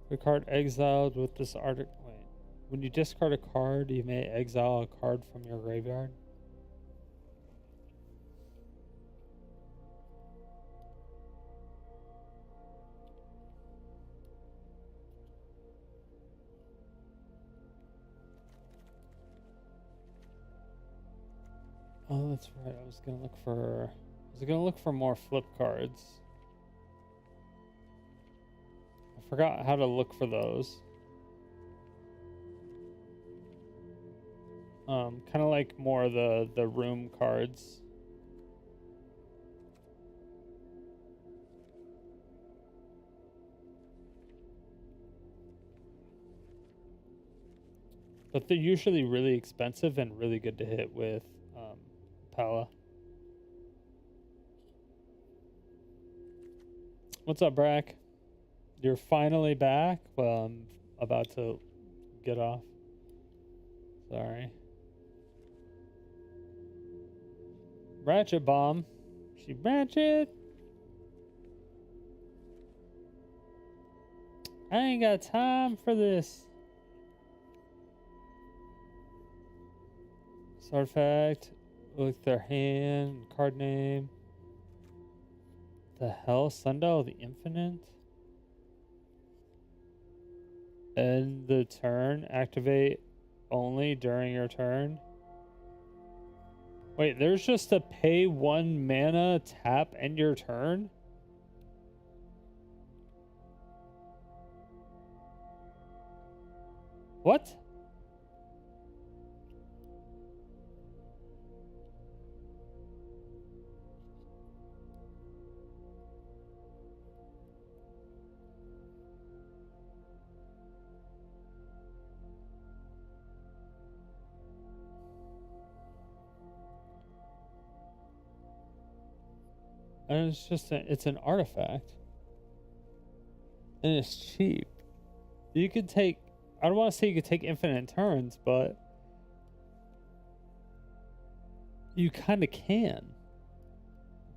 B: The card exiled with this article. Wait. When you discard a card, you may exile a card from your graveyard. Oh, that's right. I was gonna look for more flip cards. I forgot how to look for those. Kind of like more of the room cards. But they're usually really expensive and really good to hit with Pala. What's up, Brack? You're finally back? Well, I'm about to get off. Sorry. Ratchet bomb. She ratchet. I ain't got time for this. Artifact. Look at their hand, card name. The hell? Sundial of the Infinite? End the turn. Activate only during your turn. Wait, there's just a pay 1 mana, tap, end your turn? What? And it's just it's an artifact. And it's cheap. You could take, I don't want to say you could take infinite turns, but you kind of can.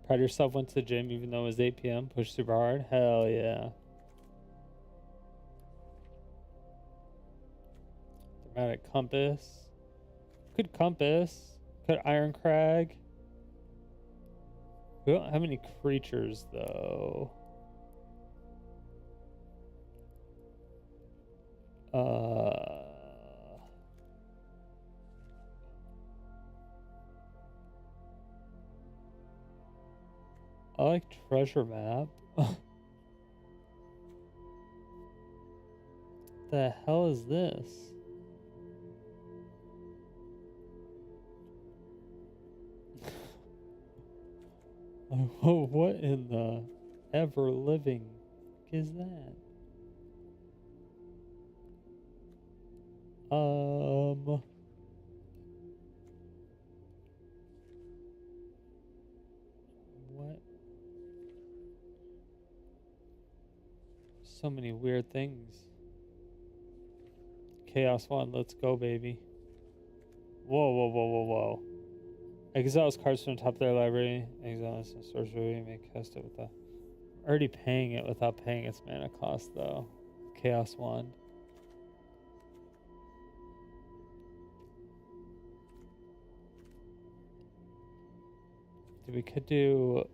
B: Proud of yourself, went to the gym even though it was 8 p.m. Push super hard. Hell yeah. Dramatic compass. Could compass. Could iron crag. We don't have any creatures though. I like treasure map. The hell is this? Oh, what in the ever living is that? What? So many weird things. Chaos One, let's go, baby. Whoa, whoa, whoa, whoa, whoa. Exiles cards from the top of their library. Exiles and sorcery. You may cast it without already paying it without paying its mana cost, though. Chaos Wand. We could do.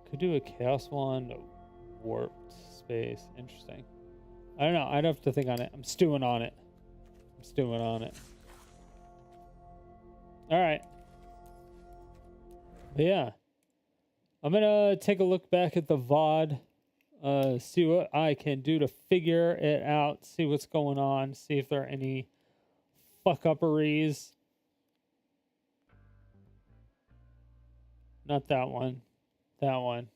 B: Could do a Chaos Wand warped space. Interesting. I don't know. I'd have to think on it. I'm stewing on it. All right. But yeah. I'm going to take a look back at the VOD. See what I can do to figure it out. See what's going on. See if there are any fuck-upperies. Not that one. That one.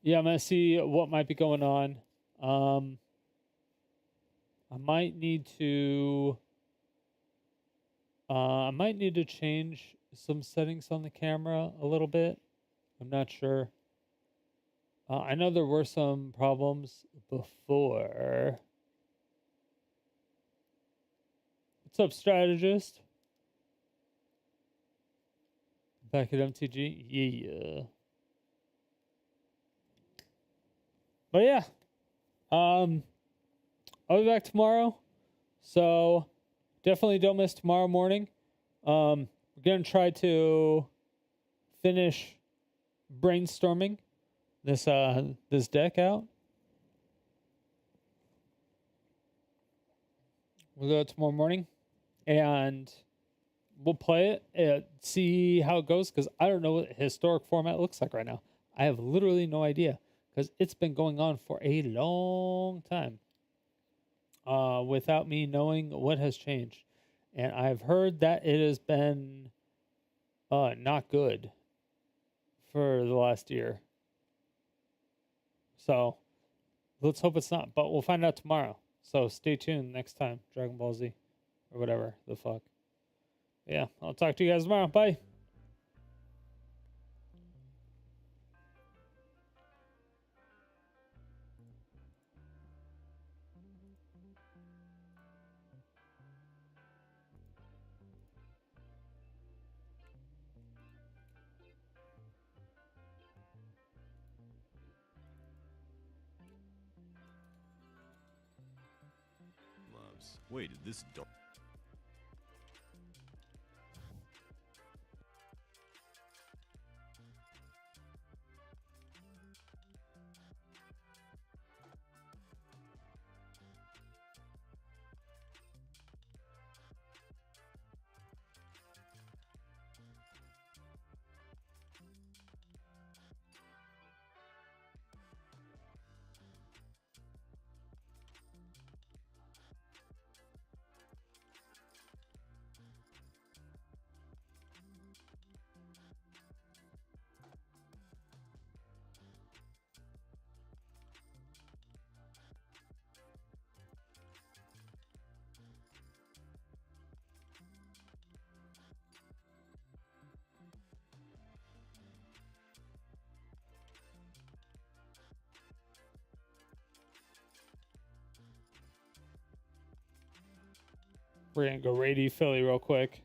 B: Yeah, I'm going to see what might be going on. I might need to change some settings on the camera a little bit. I'm not sure. I know there were some problems before. What's up, strategist? Back at MTG? Yeah. But yeah. I'll be back tomorrow. So definitely don't miss tomorrow morning. We're going to try to finish brainstorming this deck out. We'll go tomorrow morning and we'll play it and see how it goes, because I don't know what historic format looks like right now. I have literally no idea, because it's been going on for a long time without me knowing what has changed. And I've heard that it has been not good for the last year. So let's hope it's not, but we'll find out tomorrow. So stay tuned next time. Dragon Ball Z or whatever the fuck. Yeah, I'll talk to you guys tomorrow. Bye.
A: Loves. Wait, is this dark?
B: We're gonna go Radio Philly real quick.